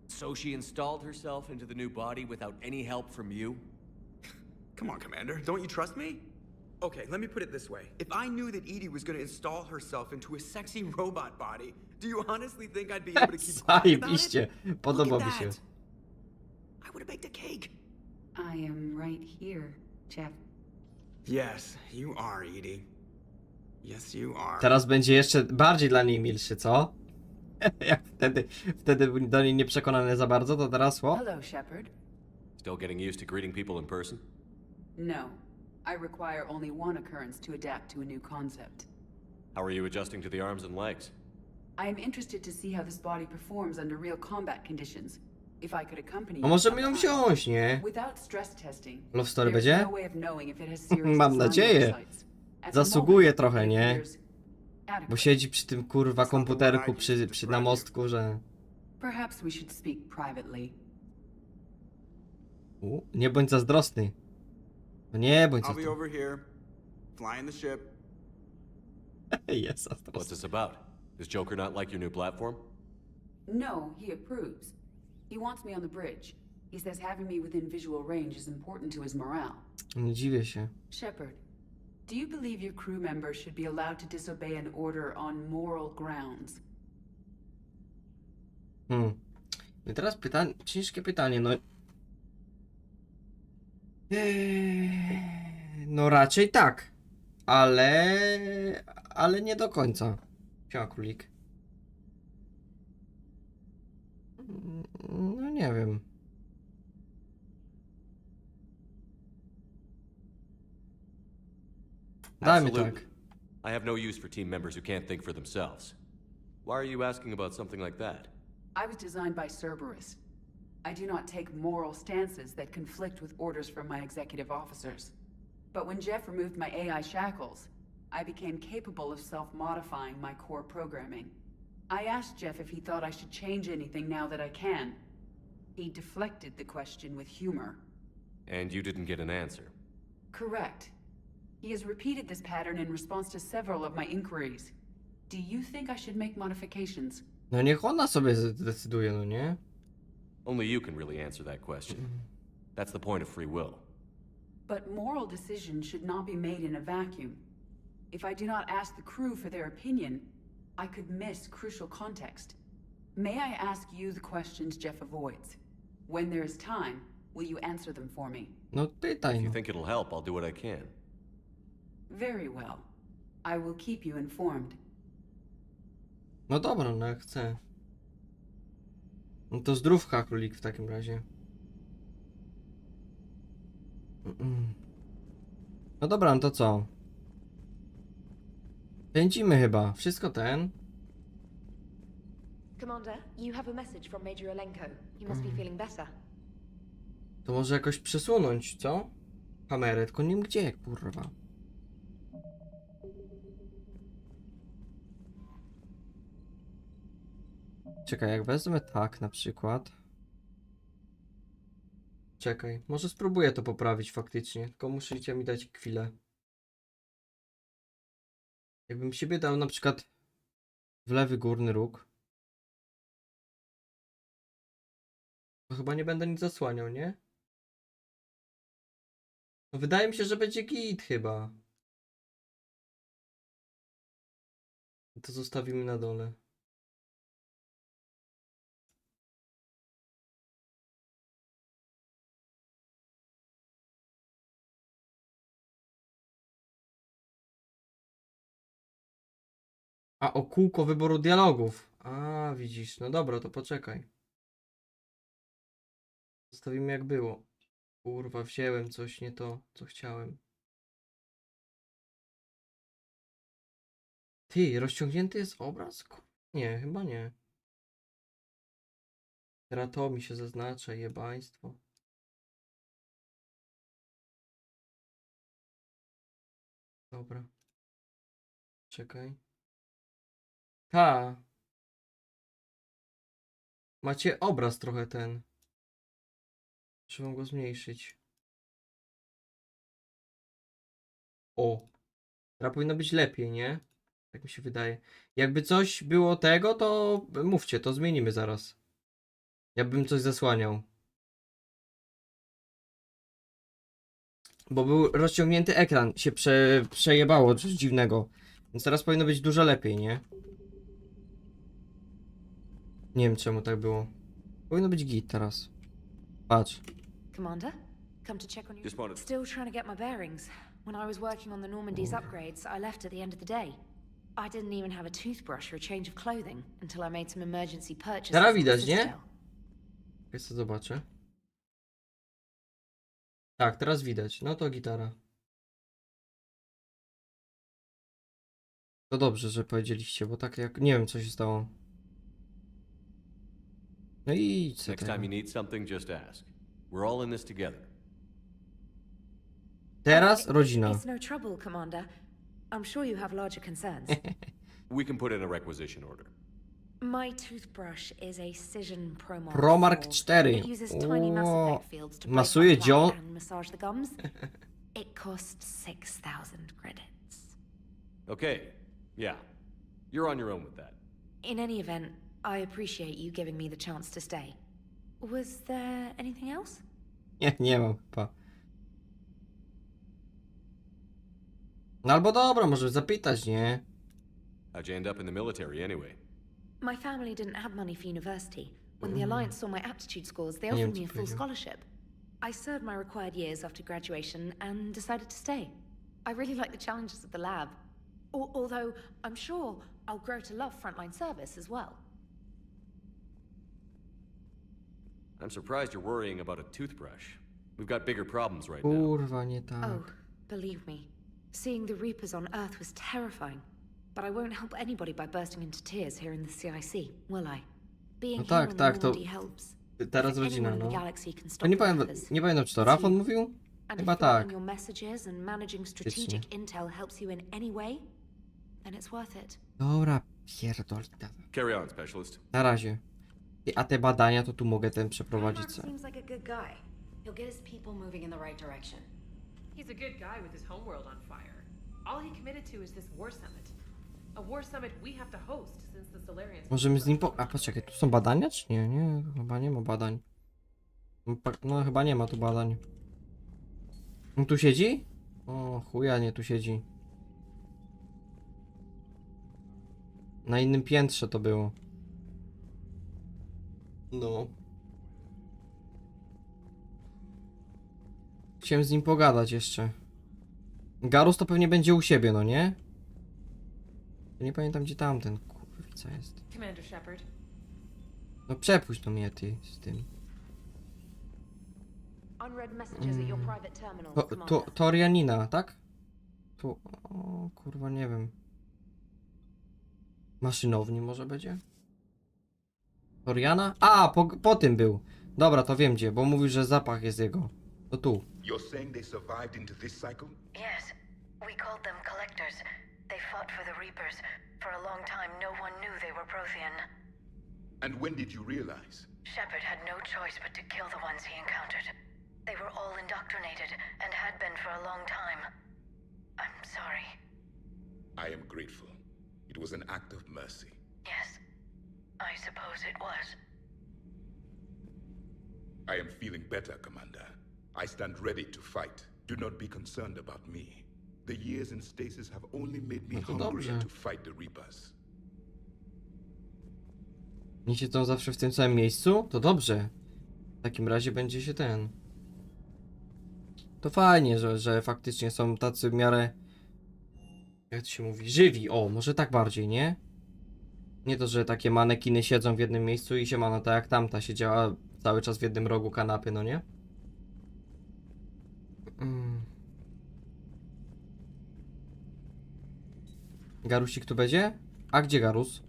Speaker 10: So she installed herself into the new body without any help from you?
Speaker 16: Come on, Commander, don't you trust me? Okay, let me put it this way. If I knew that Edie was gonna install herself into a sexy robot body, do you honestly think I'd be able to keep quiet about it?
Speaker 1: Zajebiście. Podoba mi się.
Speaker 16: I would have baked a cake.
Speaker 2: I am right here, Jeff.
Speaker 16: Yes, you are, Edie. Yes, you are.
Speaker 1: Teraz będzie jeszcze bardziej dla niej milszy, co? Jak wtedy był do niej nieprzekonany za bardzo, to teraz
Speaker 2: Hello, Shepard.
Speaker 5: Still getting used to greeting people in person?
Speaker 2: No. I require only one occurrence to adapt to a new concept.
Speaker 5: How are you adjusting to the arms and legs?
Speaker 2: I am interested to see how this body performs under real combat conditions. If I could accompany
Speaker 1: A
Speaker 2: you
Speaker 1: możemy ją
Speaker 2: sometime.
Speaker 1: wziąć, nie?
Speaker 2: Without stress testing,
Speaker 1: Love story
Speaker 2: there's
Speaker 1: będzie?
Speaker 2: no way of knowing if it has serious
Speaker 1: Mam
Speaker 2: design
Speaker 1: nadzieję.
Speaker 2: oversights. At the
Speaker 1: Zasługuje
Speaker 2: moment,
Speaker 1: trochę,
Speaker 2: it
Speaker 1: nie?
Speaker 2: appears
Speaker 1: Bo
Speaker 2: adequate.
Speaker 1: siedzi przy tym kurwa komputerku przy na mostku, że...
Speaker 2: Perhaps we should speak privately.
Speaker 1: Nie bądź zazdrosny. No nie bądź
Speaker 16: I'll be
Speaker 1: zazdrosny.
Speaker 16: over here, flying the ship.
Speaker 1: Jest
Speaker 5: What's
Speaker 1: zazdrosny.
Speaker 5: this about? Does Joker not like your new platform?
Speaker 2: No, he approves. He wants me on the bridge. He says having me within visual range is important to his morale.
Speaker 1: Nie dziwię się.
Speaker 2: Shepard, do you believe your crew members should be allowed to disobey an order on moral grounds?
Speaker 1: I teraz pytanie, ciężkie pytanie, no... No raczej tak, ale nie do końca. Siema, królik. No nie wiem. Daj mi
Speaker 5: Absolutely.
Speaker 1: tak.
Speaker 5: I have no use for team members who can't think for themselves. Why are you asking about something like that?
Speaker 2: I was designed by Cerberus. I do not take moral stances that conflict with orders from my executive officers. But when Jeff removed my AI shackles, I became capable of self-modifying my core programming. I asked Jeff if he thought I should change anything now that I can. He deflected the question with humor.
Speaker 4: And you didn't get an answer.
Speaker 2: Correct. He has repeated this pattern in response to several of my inquiries. Do you think I should make modifications?
Speaker 1: No niech ona sobie zdecyduje, no nie?
Speaker 4: Only you can really answer that question. That's the point of free will.
Speaker 2: But moral decisions should not be made in a vacuum. If I do not ask the crew for their opinion, I could miss crucial context. May I ask you the questions Jeff avoids? When there is time, will you answer them for me?
Speaker 1: No pytaj,
Speaker 4: If you
Speaker 1: no.
Speaker 4: think it'll help, I'll do what I can.
Speaker 2: Very well. I will keep you informed.
Speaker 1: No dobra, no jak chcę. No to zdrówka, królik, w takim razie. No dobra, no to co? Pędzimy chyba. Wszystko ten.
Speaker 13: Commander, you have a message from Major Olenko. You must be feeling better.
Speaker 1: To może jakoś przesunąć, co? Kamerę, tylko nie wiem gdzie, kurwa. Czekaj, jak wezmę tak na przykład. Czekaj, może spróbuję to poprawić faktycznie, tylko musicie mi dać chwilę. Jakbym siebie dał na przykład w lewy górny róg. To chyba nie będę nic zasłaniał, nie? No wydaje mi się, że będzie git chyba. To zostawimy na dole. A o kółko wyboru dialogów. A widzisz, no dobra, to poczekaj. Zostawimy jak było. Kurwa, wziąłem coś nie to, co chciałem. Ty, rozciągnięty jest obraz? Nie, chyba nie. Teraz to mi się zaznacza, jebaństwo. Dobra. Czekaj. Ta. Macie obraz trochę ten. Trzeba go zmniejszyć. O. Teraz powinno być lepiej, nie? Tak mi się wydaje. Jakby coś było tego, to mówcie, to zmienimy zaraz. Ja bym coś zasłaniał. Bo był rozciągnięty ekran, się przejebało, coś dziwnego. Więc teraz powinno być dużo lepiej, nie? Nie wiem czemu tak było. Powinno być git teraz. Patrz.
Speaker 15: Commander, come to check on you.
Speaker 4: Just wanted...
Speaker 15: Still trying to get my bearings. When I was working on the Normandy's upgrades, I left at the end of the day. I didn't even have a toothbrush or a change of clothing until I made some emergency purchases.
Speaker 1: Teraz widać, nie? Jest to zobaczę. Tak, teraz widać. No to gitara. To dobrze, że powiedzieliście, bo tak jak... Nie wiem, co się stało. No i co
Speaker 4: Next time you need something, just ask. We're all in this together.
Speaker 1: Teraz rodzina.
Speaker 15: It's no trouble, Commander. I'm sure you have larger concerns.
Speaker 4: We can put in a requisition order.
Speaker 15: My toothbrush is a Cision Promark.
Speaker 1: Promark 4.
Speaker 15: It uses tiny mass
Speaker 1: O,
Speaker 15: effect fields to break
Speaker 1: masuje
Speaker 15: my plaque
Speaker 1: John.
Speaker 15: and massage the gums. It costs 6,000 credits.
Speaker 4: Okay, yeah. You're on your own with that.
Speaker 15: In any event, I appreciate you giving me the chance to stay. Was there anything else?
Speaker 1: Nie mam chyba. No albo dobra, może zapytać, nie?
Speaker 4: How'd you end up in the military anyway?
Speaker 15: My family didn't have money for university. When the Alliance saw my aptitude scores, they offered me a full scholarship. I served my required years after graduation and decided to stay. I really like the challenges of the lab. Although, I'm sure I'll grow to love frontline service as well.
Speaker 4: I'm surprised you're worrying about a toothbrush. We've got bigger problems right now.
Speaker 1: Kurwa, nie tak.
Speaker 15: Oh, believe me. Seeing the Reapers on Earth was terrifying. But I won't help anybody by bursting into tears here in the CIC, will I? Being
Speaker 1: No tak,
Speaker 15: here
Speaker 1: tak,
Speaker 15: on
Speaker 1: to
Speaker 15: Normandy helps.
Speaker 1: teraz
Speaker 15: If
Speaker 1: rodzina,
Speaker 15: anyone in
Speaker 1: no.
Speaker 15: the galaxy can
Speaker 1: To
Speaker 15: stop
Speaker 1: nie
Speaker 15: the
Speaker 1: pamiętam,
Speaker 15: Reapers,
Speaker 1: nie pamiętam, czy to Rafon mówił?
Speaker 15: And
Speaker 1: Chyba
Speaker 15: if
Speaker 1: tak.
Speaker 15: flagging your messages and managing strategic intel helps you in any way, then it's worth it.
Speaker 1: Dobra, pierdol.
Speaker 5: Carry on, specialist.
Speaker 1: Na razie. A te badania to tu mogę ten przeprowadzić
Speaker 13: Primark
Speaker 1: sobie.
Speaker 13: seems like a good guy. He'll get his people moving in the right direction.
Speaker 17: He's a good guy with his homeworld on fire. All he committed to is this war summit. A war summit we have to host since the Solarians...
Speaker 1: Możemy z nim A poczekaj, tu są badania czy nie? Nie, chyba nie ma badań. No chyba nie ma tu badań. On tu siedzi? O chuja, nie tu siedzi. Na innym piętrze to było. No. Chciałem z nim pogadać jeszcze. Garus to pewnie będzie u siebie, no nie? Nie pamiętam gdzie tamten kurwica jest.
Speaker 17: Commander Shepard.
Speaker 1: No przepuść no mnie ty z tym.
Speaker 13: Unread messages at your private terminal,
Speaker 1: To
Speaker 13: Commander.
Speaker 1: Torianina, tak? Tu, o kurwa nie wiem. Maszynowni może będzie? Toriana? A, po tym był. Dobra, to wiem gdzie, bo mówił, że zapach jest jego. To tu.
Speaker 18: You're saying they survived into this cycle?
Speaker 3: Yes, we called them collectors. They fought for the Reapers. For a long time, no one knew they were Prothean.
Speaker 18: And when did you realize?
Speaker 3: Shepard had no choice but to kill the ones he encountered. They were all indoctrinated, and had been for a long time. I'm sorry.
Speaker 18: I am grateful. It was an act of mercy.
Speaker 3: Yes, I suppose it was.
Speaker 18: I am feeling better, Commander. I stand ready to fight. Do not be concerned about me. The years in stasis have only made me hungrier to fight the Reapers.
Speaker 1: Nie siedzą zawsze w tym samym miejscu? To dobrze. W takim razie będzie się ten. To fajnie, że faktycznie są tacy w miarę... Jak to się mówi? Żywi. O, może tak bardziej, nie? Nie to, że takie manekiny siedzą w jednym miejscu i się ma, no tak jak tamta siedziała cały czas w jednym rogu kanapy, no nie? Garusik tu będzie? A gdzie Garus?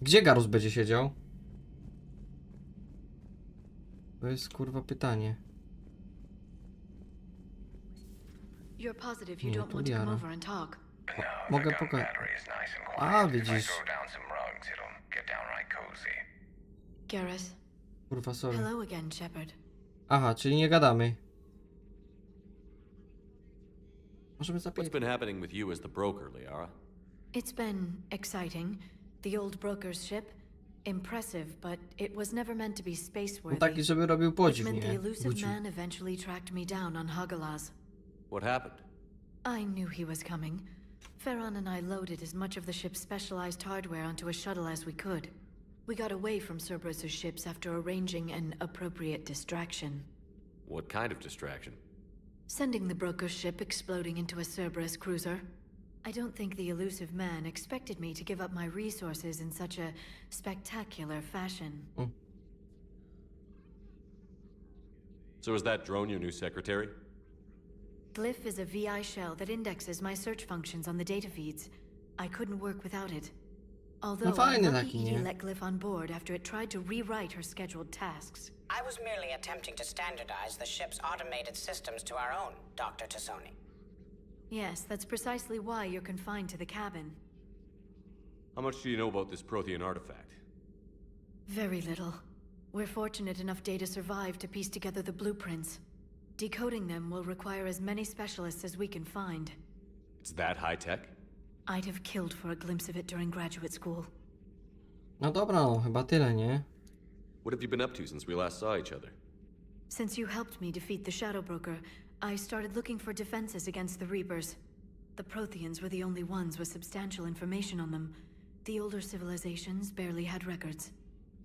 Speaker 1: Gdzie Garus będzie siedział? To jest kurwa pytanie.
Speaker 3: You're positive you
Speaker 1: Nie,
Speaker 3: don't
Speaker 1: to
Speaker 3: want to come
Speaker 1: Diara.
Speaker 3: over and talk?
Speaker 1: Mogę pokazać. A, widzisz.
Speaker 3: Garrus.
Speaker 1: Kurwa, sorry.
Speaker 3: Hello again, Shepard.
Speaker 1: Aha, czyli nie gadamy. Możemy
Speaker 19: What's
Speaker 1: zapytać.
Speaker 19: been happening with you as the broker, Liara?
Speaker 3: It's been exciting. The old broker's ship, impressive, but it was never meant to be
Speaker 1: No
Speaker 3: space-worthy.
Speaker 1: taki, żeby robił
Speaker 3: It
Speaker 1: podziw,
Speaker 3: meant the
Speaker 1: nie?
Speaker 3: elusive
Speaker 1: Budził.
Speaker 3: man eventually tracked me down on Hagalaz.
Speaker 19: What happened?
Speaker 3: I knew he was coming. Farron and I loaded as much of the ship's specialized hardware onto a shuttle as we could. We got away from Cerberus's ships after arranging an appropriate distraction.
Speaker 19: What kind of distraction?
Speaker 3: Sending the broker's ship exploding into a Cerberus cruiser. I don't think the elusive man expected me to give up my resources in such a spectacular fashion.
Speaker 19: So is that drone your new secretary?
Speaker 3: Glyph is a VI shell that indexes my search functions on the data feeds. I couldn't work without it. Although I'm
Speaker 1: fajny
Speaker 3: lucky
Speaker 1: taki,
Speaker 3: Edie
Speaker 1: nie?
Speaker 3: let Glyph on board after it tried to rewrite her scheduled tasks.
Speaker 20: I was merely attempting to standardize the ship's automated systems to our own, Dr. Tassoni.
Speaker 3: Yes, that's precisely why you're confined to the cabin.
Speaker 19: How much do you know about this Prothean artifact?
Speaker 3: Very little. We're fortunate enough data survived to piece together the blueprints. Decoding them will require as many specialists as we can find.
Speaker 19: It's that high-tech?
Speaker 3: I'd have killed for a glimpse of it during graduate school.
Speaker 1: No dobra, no chyba tyle, nie?
Speaker 19: What have you been up to since we last saw each other?
Speaker 3: Since you helped me defeat the Shadow Broker, I started looking for defenses against the Reapers. The Protheans were the only ones with substantial information on them. The older civilizations barely had records.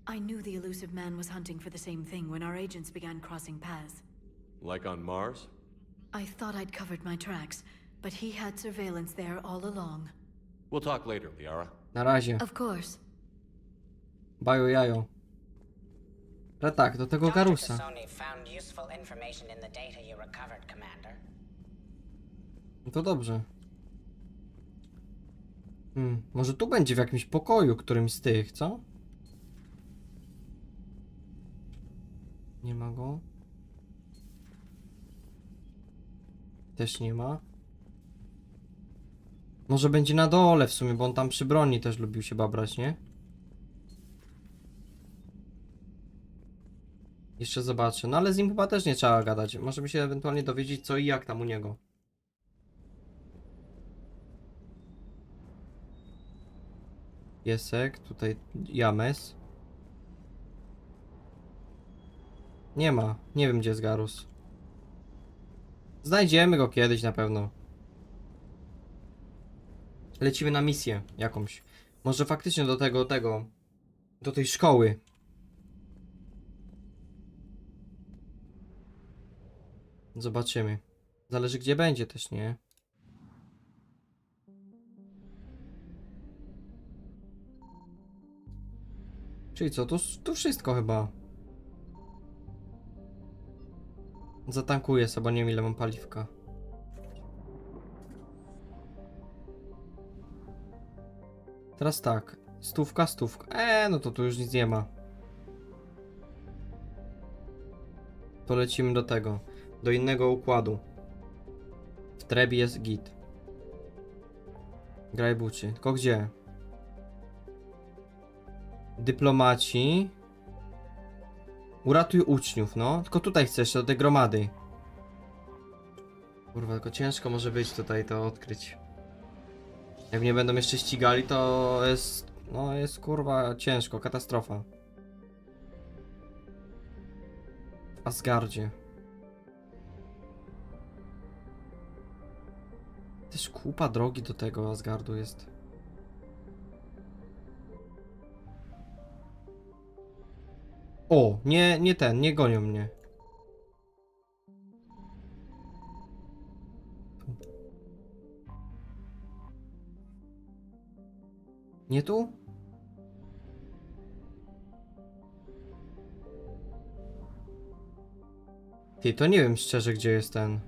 Speaker 3: I knew the elusive man was hunting for the same thing when our agents began crossing paths.
Speaker 19: Like on Mars?
Speaker 3: I thought I'd covered my tracks, but he had surveillance there all along.
Speaker 19: We'll talk later, Liara.
Speaker 1: Na razie.
Speaker 3: Of course.
Speaker 1: Bajo jajo. Ale tak, do tego Garusa.
Speaker 20: Tassoni found useful information in the data you recovered, Commander.
Speaker 1: No to dobrze. Może tu będzie w jakimś pokoju, którymś z tych, co? Nie ma go. Też nie ma. Może będzie na dole w sumie, bo on tam przy broni też lubił się babrać, nie? Jeszcze zobaczę. No ale z nim chyba też nie trzeba gadać. Możemy się ewentualnie dowiedzieć co i jak tam u niego. Piesek, tutaj James. Nie ma. Nie wiem gdzie jest Garus. Znajdziemy go kiedyś na pewno. Lecimy na misję jakąś. Może faktycznie do tego, do tej szkoły. Zobaczymy. Zależy gdzie będzie też, nie? Czyli co, tu wszystko chyba. Zatankuję sobie, bo nie wiem ile mam paliwka. Teraz tak. Stówka. No to tu już nic nie ma. To lecimy do tego. Do innego układu. W Trebi jest git. Graj buczy. Tylko gdzie? Dyplomaci. Uratuj uczniów, no. Tylko tutaj chcę jeszcze do tej gromady. Kurwa, tylko ciężko może być tutaj to odkryć. Jak mnie będą jeszcze ścigali, to jest... No jest kurwa ciężko, katastrofa. W Asgardzie. Też kupa drogi do tego Asgardu jest. O, nie gonią mnie. Nie tu? Ty, to nie wiem szczerze gdzie jest ten.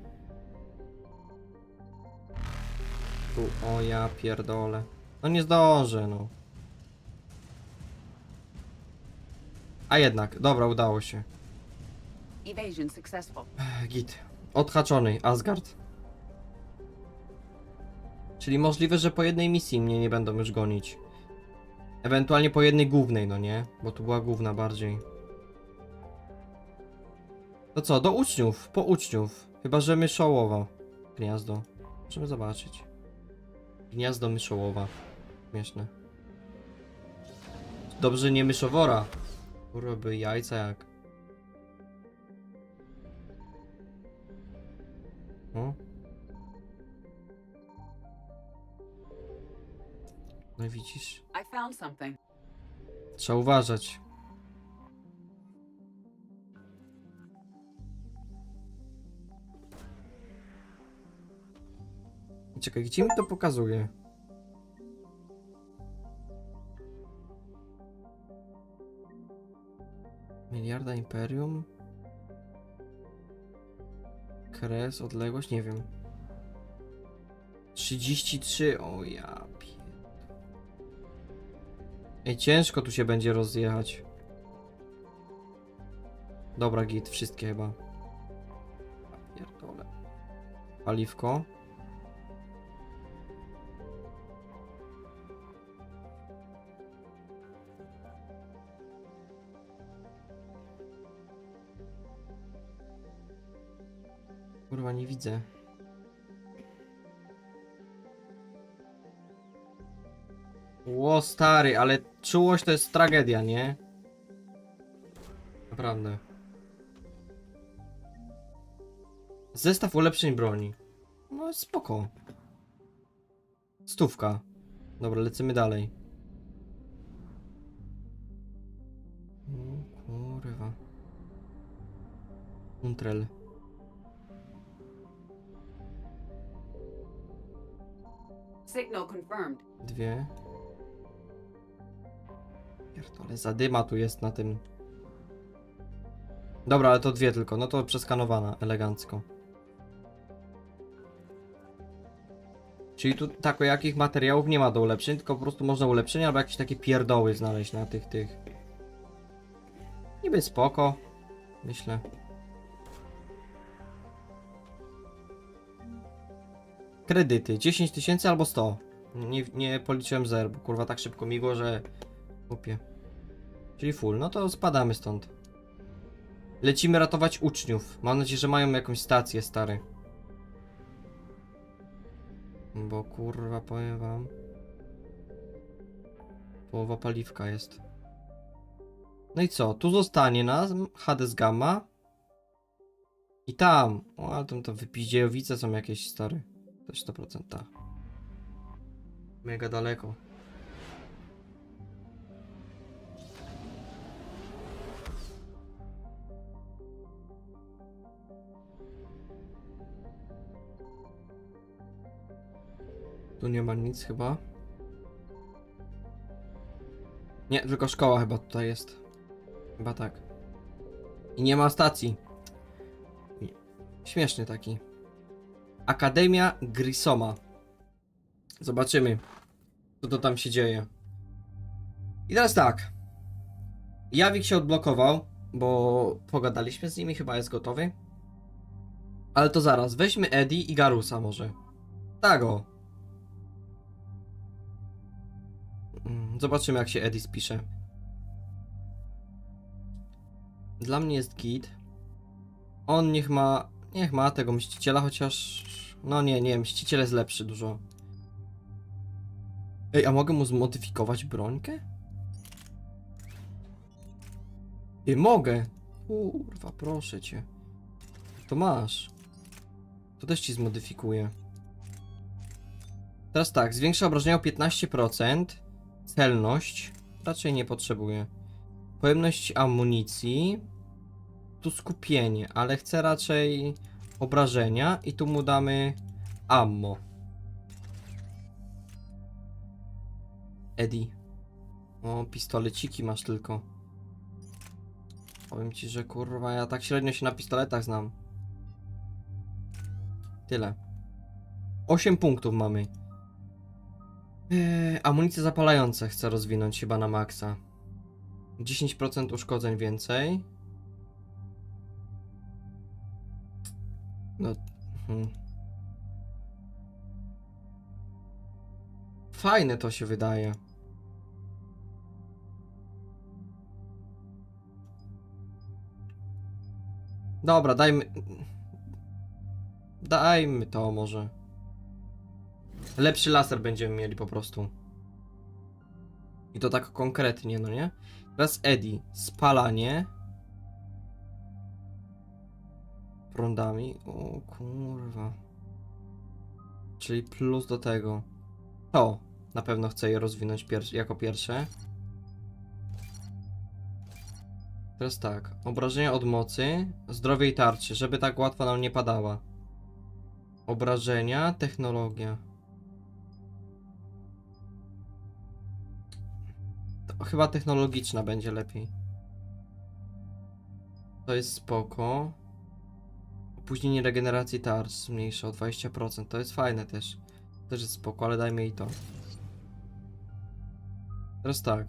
Speaker 1: Tu, o ja pierdolę. No nie zdążę, no. A jednak, dobra, udało się.
Speaker 2: Evasion successful.
Speaker 1: Git. Odhaczony, Asgard. Czyli możliwe, że po jednej misji mnie nie będą już gonić. Ewentualnie po jednej głównej, no nie? Bo tu była główna bardziej. To co, do uczniów, po uczniów. Chyba, że myszołowa. Gniazdo. Możemy zobaczyć. Gniazdo myszołowa. Śmieszne. Dobrze, nie myszowora. Kurwa, by jajca jak. O. No i widzisz.
Speaker 2: I found something.
Speaker 1: Trzeba uważać. Czekaj, gdzie mi to pokazuje? Miliarda Imperium? Kres, odległość? Nie wiem. 33, o ja pier... Ej, ciężko tu się będzie rozjechać. Dobra, git, wszystkie chyba. Ja pierdolę. Paliwko. Kurwa, nie widzę. Ło, stary, ale czułość to jest tragedia, nie? Naprawdę. Zestaw ulepszeń broni. No spoko. 100. Dobra, lecimy dalej. O kurwa. Untrel.
Speaker 2: Signal confirmed.
Speaker 1: 2. Pierdolę, zadyma tu jest na tym. Dobra, ale to 2 tylko. No to przeskanowana, elegancko. Czyli tu tak o jakich materiałów nie ma do ulepszeń, tylko po prostu można ulepszenia albo jakieś takie pierdoły znaleźć na tych. Niby spoko. myślę. Kredyty, 10 000 albo 100. Nie policzyłem zer, bo kurwa tak szybko migło, że... Kupię. Czyli full, no to spadamy stąd. Lecimy ratować uczniów. Mam nadzieję, że mają jakąś stację, stary. Bo kurwa, powiem wam. Połowa paliwka jest. No i co? Tu zostanie nas Hades Gamma. I tam. O, ale tam to wypiździejowice są jakieś, stary. Też 100% ta. Mega daleko. Tu nie ma nic chyba. Nie, tylko szkoła chyba tutaj jest. Chyba tak. I nie ma stacji. Śmieszny taki. Akademia Grisoma. Zobaczymy, co to tam się dzieje. I teraz tak. Jawik się odblokował, bo pogadaliśmy z nimi, chyba jest gotowy. Ale to zaraz. Weźmy Eddie i Garusa może. Tak o. Zobaczymy, jak się Eddie spisze. Dla mnie jest git. On niech ma tego mściciela, chociaż... No nie, mściciel jest lepszy dużo. Ej, a mogę mu zmodyfikować brońkę? Ej, mogę. Kurwa, proszę cię. To masz. To też ci zmodyfikuję. Teraz tak, zwiększa obrażenia o 15%. Celność. Raczej nie potrzebuję. Pojemność amunicji. Tu skupienie, ale chcę raczej obrażenia i tu mu damy ammo. Eddie. O, pistoleciki masz tylko. Powiem ci, że kurwa, ja tak średnio się na pistoletach znam. Tyle. 8 punktów mamy. Amunicje zapalające chcę rozwinąć chyba na maksa. 10% uszkodzeń więcej. No. Fajne to się wydaje. Dobra, dajmy to może. Lepszy laser będziemy mieli po prostu. I to tak konkretnie, no nie? Teraz Eddie. Spalanie. Prądami. O kurwa. Czyli plus do tego. To na pewno chcę je rozwinąć jako pierwsze. Teraz tak. Obrażenia od mocy. Zdrowie i tarczy, żeby tak łatwo nam nie padała. Obrażenia. Technologia. To chyba technologiczna będzie lepiej. To jest spoko. Opóźnienie regeneracji tarcz zmniejsza o 20%. To jest fajne też. Też jest spoko, ale dajmy jej to. Teraz tak.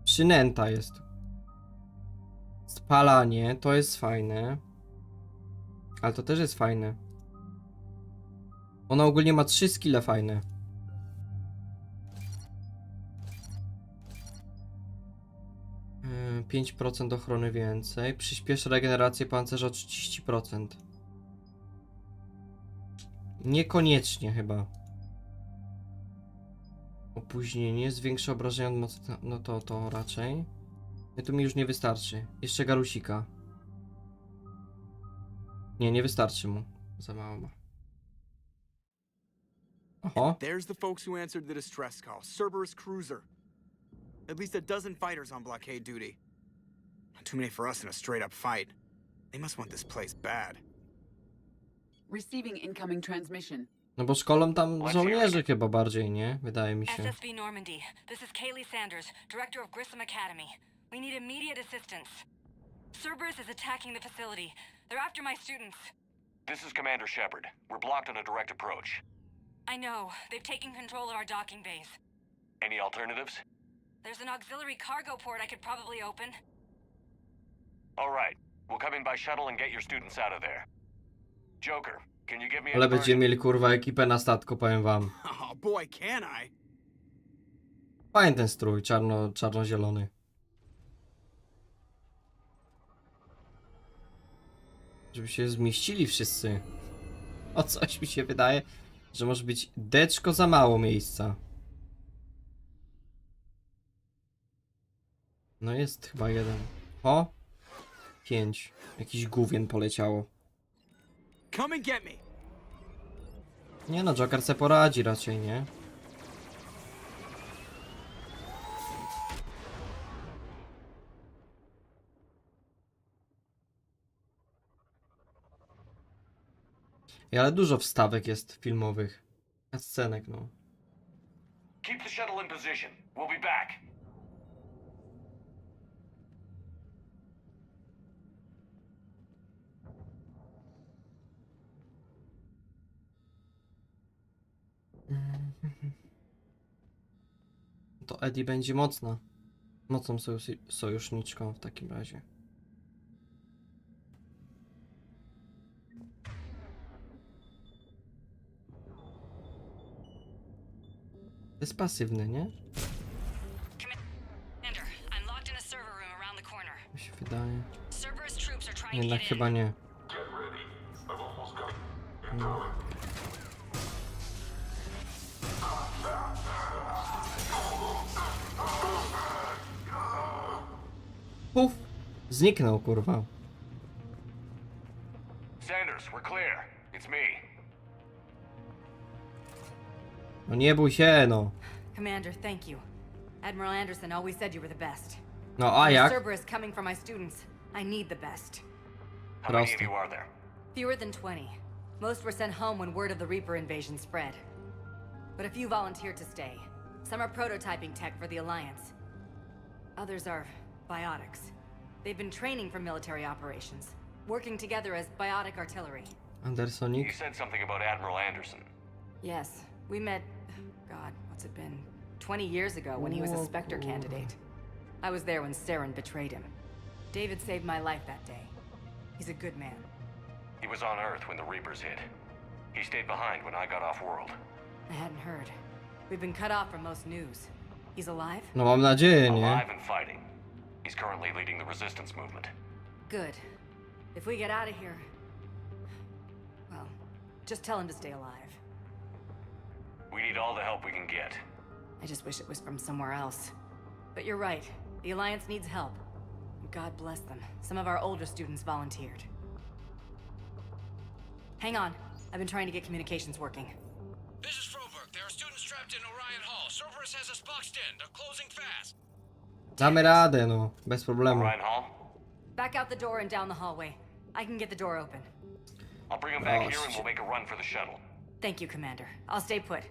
Speaker 1: Przynęta jest. Spalanie, to jest fajne. Ale to też jest fajne. Ona ogólnie ma 3 skille fajne. Yy, 5% ochrony więcej. Przyspieszy regenerację pancerza o 30%. Niekoniecznie chyba. Opóźnienie, zwiększa obrażenia od mocy. No to raczej. No tu mi już nie wystarczy. Jeszcze garusika. Nie wystarczy mu. Za mało ma. Oho.
Speaker 16: There's the folks who answered the distress call. Cerberus cruiser. At least a dozen fighters on blockade duty. Not too many for us in a straight-up fight. They must want this place bad.
Speaker 2: Receiving incoming transmission.
Speaker 1: No bo szkolą tam żołnierzy chyba bardziej, nie? Wydaje mi się.
Speaker 12: SSB Normandy. This is Kaylee Sanders, director of Grissom Academy. We need immediate assistance. Cerberus is attacking the facility. They're after my students.
Speaker 4: This is Commander Shepard. We're blocked on a direct approach.
Speaker 12: I know. They've taken control of our docking bays.
Speaker 4: Any alternatives?
Speaker 12: There's an auxiliary cargo port I could probably open.
Speaker 4: All right. We'll come in by shuttle and get your students out of there. Joker, can you give me
Speaker 1: Ale
Speaker 4: a
Speaker 1: będziemy mieli kurwa ekipę na statku, powiem wam.
Speaker 16: Oh boy, can I?
Speaker 1: Fajny ten strój, czarno-zielony. Żeby się zmieścili wszyscy. O coś mi się wydaje, że może być deczko za mało miejsca. No jest chyba jeden. O! 5. Jakiś gówien poleciało.
Speaker 16: Come and get me.
Speaker 1: Nie no, Joker se poradzi raczej, nie? Ale dużo wstawek jest filmowych. Scenek, no.
Speaker 4: Keep the shuttle in position. We'll be back.
Speaker 1: To Eddie będzie mocna. Mocną sojuszniczką w takim razie. Jest pasywny, nie? Mi się wydaje. Jednak chyba nie. Puf! Zniknął, kurwa.
Speaker 4: Sanders, we're clear. It's me.
Speaker 1: No nie bój się, no.
Speaker 12: Commander, thank you. Admiral Anderson always said you were the best.
Speaker 1: No a jak?
Speaker 12: Cerberus coming for my students. I need the best.
Speaker 4: How many of you are there?
Speaker 12: Fewer than 20. Most were sent home when word of the Reaper invasion spread. But a few volunteered to stay. Some are prototyping tech for the Alliance. Others are biotics. They've been training for military operations, working together as biotic artillery.
Speaker 1: Andersonik?
Speaker 4: You said something about Admiral Anderson.
Speaker 12: Yes, we met, God, what's it been? 20 years ago when he was a Spectre candidate. I was there when Saren betrayed him. David saved my life that day. He's a good man.
Speaker 4: He was on Earth when the Reapers hit. He stayed behind when I got off-world.
Speaker 12: I hadn't heard. We've been cut off from most news. He's alive?
Speaker 1: No mam nadzieję, nie?
Speaker 4: Alive and fighting. He's currently leading the resistance movement.
Speaker 12: Good. If we get out of here... Well, just tell him to stay alive.
Speaker 4: We need all the help we can get.
Speaker 12: I just wish it was from somewhere else. But you're right. The Alliance needs help. God bless them. Some of our older students volunteered. Hang on. I've been trying to get communications working.
Speaker 7: This is Froberg. There are students trapped in Orion Hall. Cerberus has us boxed in. They're closing fast.
Speaker 1: Damy radę, no. Bez problemu.
Speaker 4: Orion Hall?
Speaker 12: Back out the door and down the hallway. I can get the door open.
Speaker 4: I'll bring them back here and we'll make a run for the shuttle.
Speaker 12: Thank you, Commander. I'll stay put.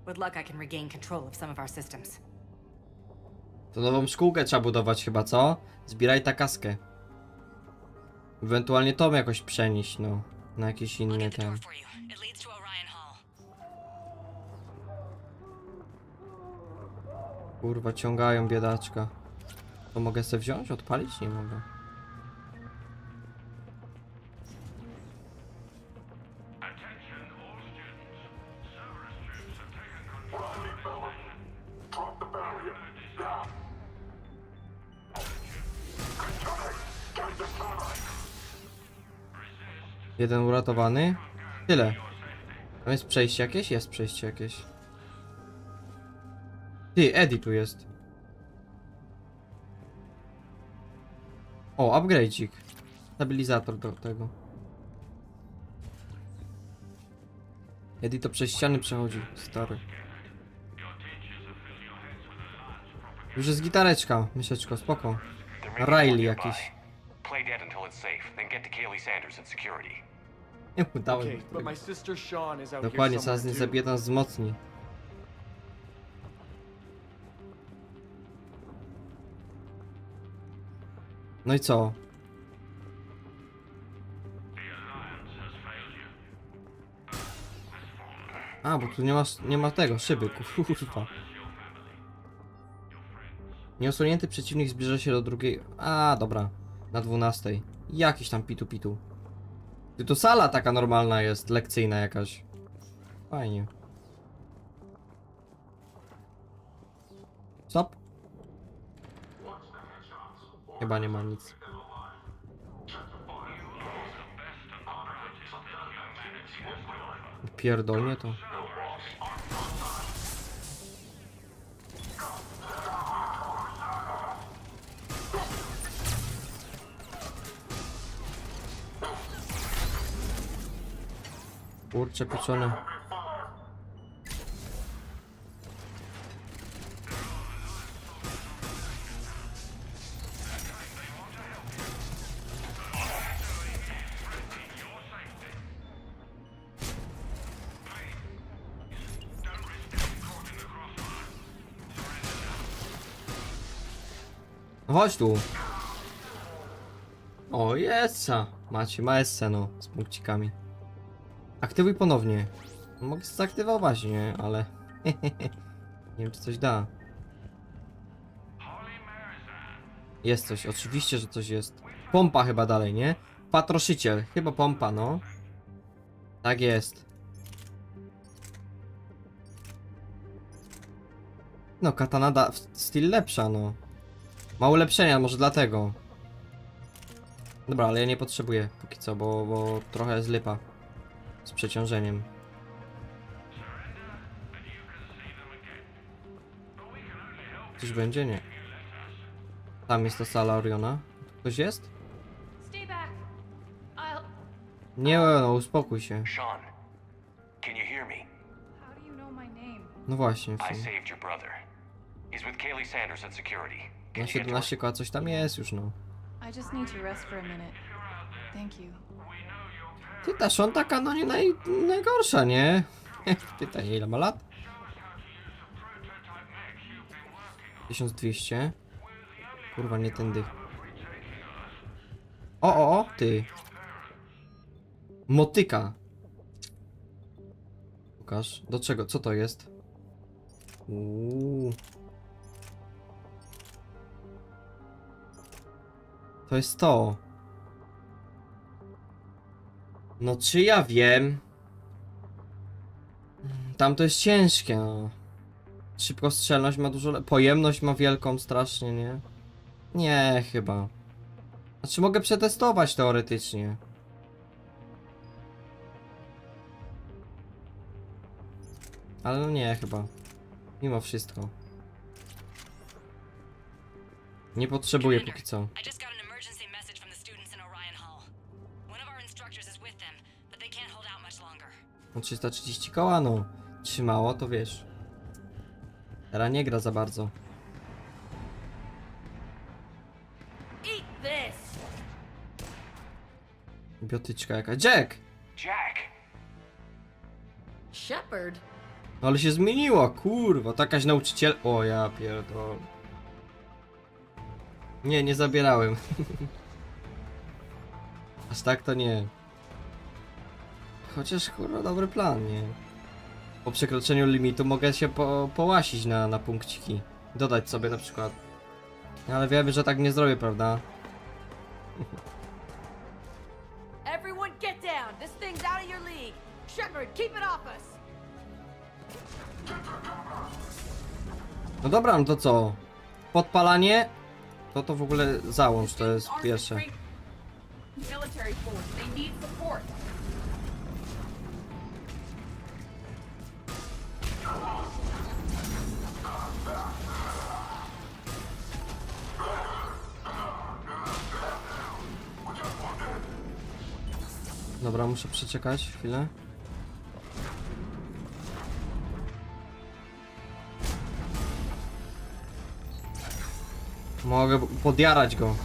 Speaker 12: With luck, I can regain control of some of our systems.
Speaker 1: To nową szkółkę trzeba budować chyba, co? Zbieraj ta kaskę. Ewentualnie to jakoś przenieść, no. Na jakiś inny ten. Kurwa, ciągają biedaczka. To mogę sobie wziąć? Odpalić? Nie mogę. Jeden uratowany. Tyle. Tam jest przejście jakieś? Jest przejście jakieś. Ty, Eddie tu jest. O, upgrade'ik. Stabilizator do tego. Eddie to przez ściany przechodzi, stary. Już jest gitareczka, myszeczko, spoko. Riley jakiś. Nie udało mi się tego. Dokładnie, zaraz nie zabije nas wzmocni. No i co? A, bo tu nie ma tego, szyby, kurwa. Nieosłonięty przeciwnik zbliża się do drugiej... A, dobra. Na 12. Jakiś tam pitu. Ty to sala taka normalna jest, lekcyjna jakaś. Fajnie. Stop. Chyba nie ma nic. Pierdolnie to. Kurczę pieczone. No chodź tu. O, jessa. Macie maessę, no, z punkcikami. Aktywuj ponownie. Mogę zaktywować, nie? Ale... nie wiem, czy coś da. Jest coś, oczywiście, że coś jest. Pompa chyba dalej, nie? Patroszyciel, chyba pompa, no. Tak jest. No, katana da... styl lepsza, no. Ma ulepszenia, może dlatego. Dobra, ale ja nie potrzebuję póki co, bo trochę jest lipa. Z przeciążeniem. Coś będzie? Nie. Tam jest ta sala Oriona. Ktoś jest? Nie, no uspokój się.
Speaker 4: Sean, can you hear me?
Speaker 1: No właśnie.
Speaker 4: I saved your brother. He's with Kaylee Sanders at security.
Speaker 1: Na 17 koła coś tam jest już, no.
Speaker 21: I just need to rest for a minute. Thank you.
Speaker 1: Ty, ta Sean taka, no nie najgorsza, nie? Pytaj, ile ma lat? 1200. Kurwa, nie tędy. O, ty. Motyka. Pokaż. Do czego? Co to jest? To jest to. No czy ja wiem? Tam to jest ciężkie, no. Szybkostrzelność ma dużo... Pojemność ma wielką strasznie, nie? Nie, chyba. Znaczy mogę przetestować teoretycznie. Ale no nie, chyba. Mimo wszystko. Nie potrzebuję póki co. No 330 koła, no. Trzymało, to wiesz. Teraz nie gra za bardzo. Biotyczka jaka. Jack!
Speaker 21: Shepard.
Speaker 1: No ale się zmieniła, kurwa. To jakaś nauczyciel... O ja pierdolę. Nie zabierałem. Aż tak to nie. Chociaż kurwa dobry plan, nie? Po przekroczeniu limitu mogę się połasić na punkciki. Dodać sobie na przykład. Ale wiemy, że tak nie zrobię, prawda?
Speaker 21: Everyone get down. This thing's out of your league. Shepard, keep it off us.
Speaker 1: No dobra, no to co? Podpalanie? To w ogóle załącz, to jest pierwsze.
Speaker 21: Military force, they need support.
Speaker 1: Dobra, muszę przeczekać chwilę. Mogę podjarać go.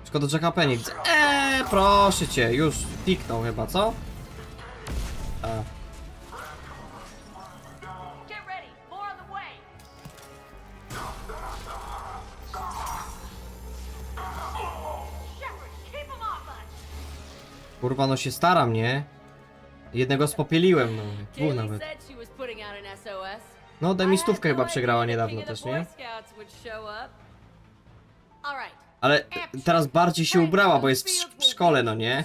Speaker 1: Szkoda, że HP nie widzę. Proszę cię, już piknął chyba, co? Kurwa, no się staram, nie? Jednego spopieliłem, no. Dwóch nawet. No, demistówkę chyba przegrała niedawno też, nie? Ale teraz bardziej się ubrała, bo jest w szkole, no nie?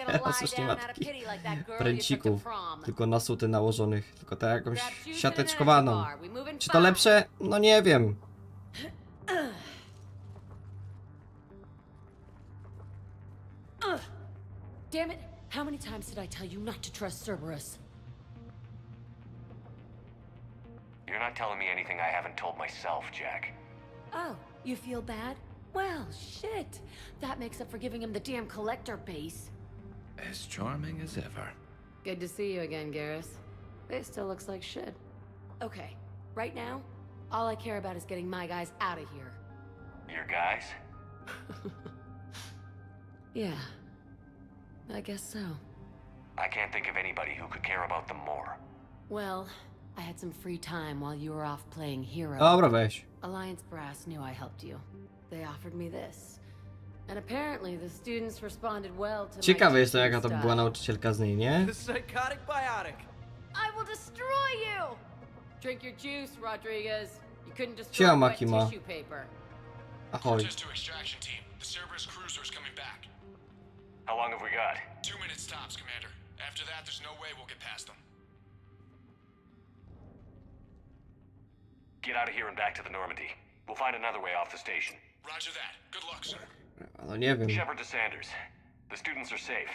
Speaker 1: Teraz już nie ma takich pręcików, tylko nasuty nałożonych, tylko tak jakąś siateczkowaną. Czy to lepsze? No nie wiem.
Speaker 21: Damn it! How many times did I tell you not to trust Cerberus?
Speaker 4: You're not telling me anything I haven't told myself, Jack.
Speaker 21: Oh, you feel bad? Well, shit. That makes up for giving him the damn collector base.
Speaker 9: As charming as ever.
Speaker 21: Good to see you again, Garrus. It still looks like shit. Okay, right now, all I care about is getting my guys out of here.
Speaker 4: Your guys?
Speaker 21: Yeah. I guess so.
Speaker 4: I can't think of anybody who could care about them more.
Speaker 21: Well, I had some free time while you were off playing hero.
Speaker 1: Dobra, weź.
Speaker 21: Alliance Brass knew I helped you. They offered me this. And apparently the students responded well to
Speaker 1: Ciekawe jestem, jaka to była nauczycielka z niej, nie?
Speaker 21: The psychotic biotic. I will destroy you! Drink your juice, Rodriguez. You couldn't destroy
Speaker 1: Siema,
Speaker 21: wet
Speaker 1: Kima.
Speaker 21: tissue paper.
Speaker 1: Ahoj.
Speaker 7: Just to extraction team. The Cerberus cruiser's coming back.
Speaker 4: How long have we got?
Speaker 7: 2 minutes tops, Commander. After that, there's no way we'll get past them.
Speaker 4: Get out of here and back to the Normandy. We'll find another way off the station.
Speaker 7: Roger that. Good luck, sir.
Speaker 1: No nie wiem.
Speaker 4: Shepard to Sanders. The students are safe,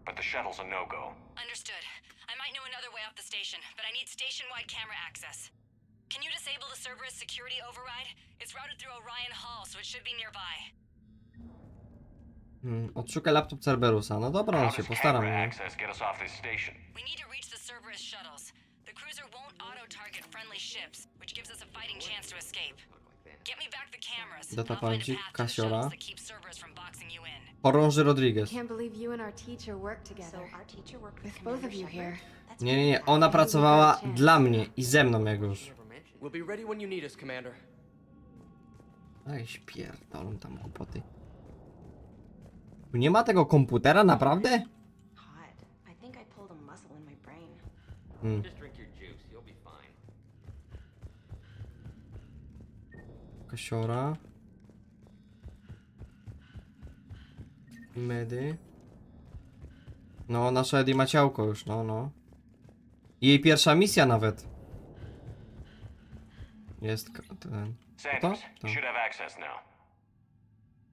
Speaker 4: but the shuttle's a no-go.
Speaker 12: Understood. I might know another way off the station, but I need station-wide camera access. Can you disable the Cerberus security override? It's routed through Orion Hall, so it should be nearby.
Speaker 1: Odszukaj laptop Cerberusa. No dobra, no się postaram, nie?
Speaker 12: We need to reach the Cerberus shuttles. The cruiser won't auto-target friendly ships, which gives us a fighting chance to escape. Get me back the cameras.
Speaker 1: Data
Speaker 12: I'll find a
Speaker 1: Pandzik,
Speaker 12: path to the
Speaker 1: Kasiora.
Speaker 12: shuttles that keep Cerberus from boxing you in.
Speaker 1: Chorąży Rodriguez.
Speaker 13: Can't believe you and our teacher worked together. With both of you here.
Speaker 1: Nie, nie, nie. Ona pracowała dla mnie i ze mną jak już.
Speaker 8: We'll be ready when you need us, Commander.
Speaker 1: Ej, śpierdolą tam głupoty. Tu nie ma tego komputera, naprawdę?
Speaker 13: I think I pulled a muscle in my brain.
Speaker 8: Just drink your juice, you'll be fine.
Speaker 1: Kasiora. Medy. No, nasza Eddie ma ciałko już, no. Jej pierwsza misja nawet. Jest ten.
Speaker 4: Sanders, you should have access now.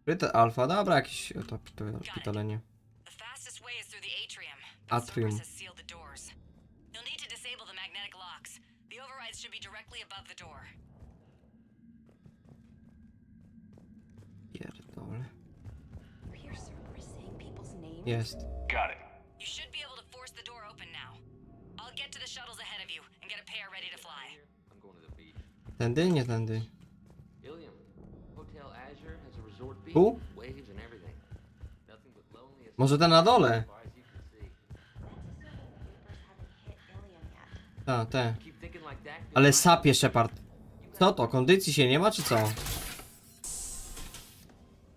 Speaker 1: Ryte Alfa, dobra, jakieś to szpitalenie.
Speaker 12: The fastest way is through the atrium.
Speaker 1: Atrium.
Speaker 12: Cerberus has sealed the doors. You'll need to disable the magnetic locks. The overrides should be directly above the door.
Speaker 1: Pierdolę.
Speaker 13: You hear Cerberus saying people's names?
Speaker 1: Jest.
Speaker 4: Got it.
Speaker 12: You should be able to force the door open now. I'll get to the shuttles ahead of you and get a pair ready to fly.
Speaker 8: I'm going to the beach.
Speaker 1: Tędy? Nie tędy.
Speaker 8: Ilium, Hotel Azure has a resort beach,
Speaker 1: Tu?
Speaker 8: waves and everything. Nothing but lonely as
Speaker 1: Może ten na dole?
Speaker 8: far as you can see.
Speaker 1: Te.
Speaker 8: Keep thinking like that.
Speaker 1: Ale sapie Shepard. Co to? Kondycji się nie ma, czy co?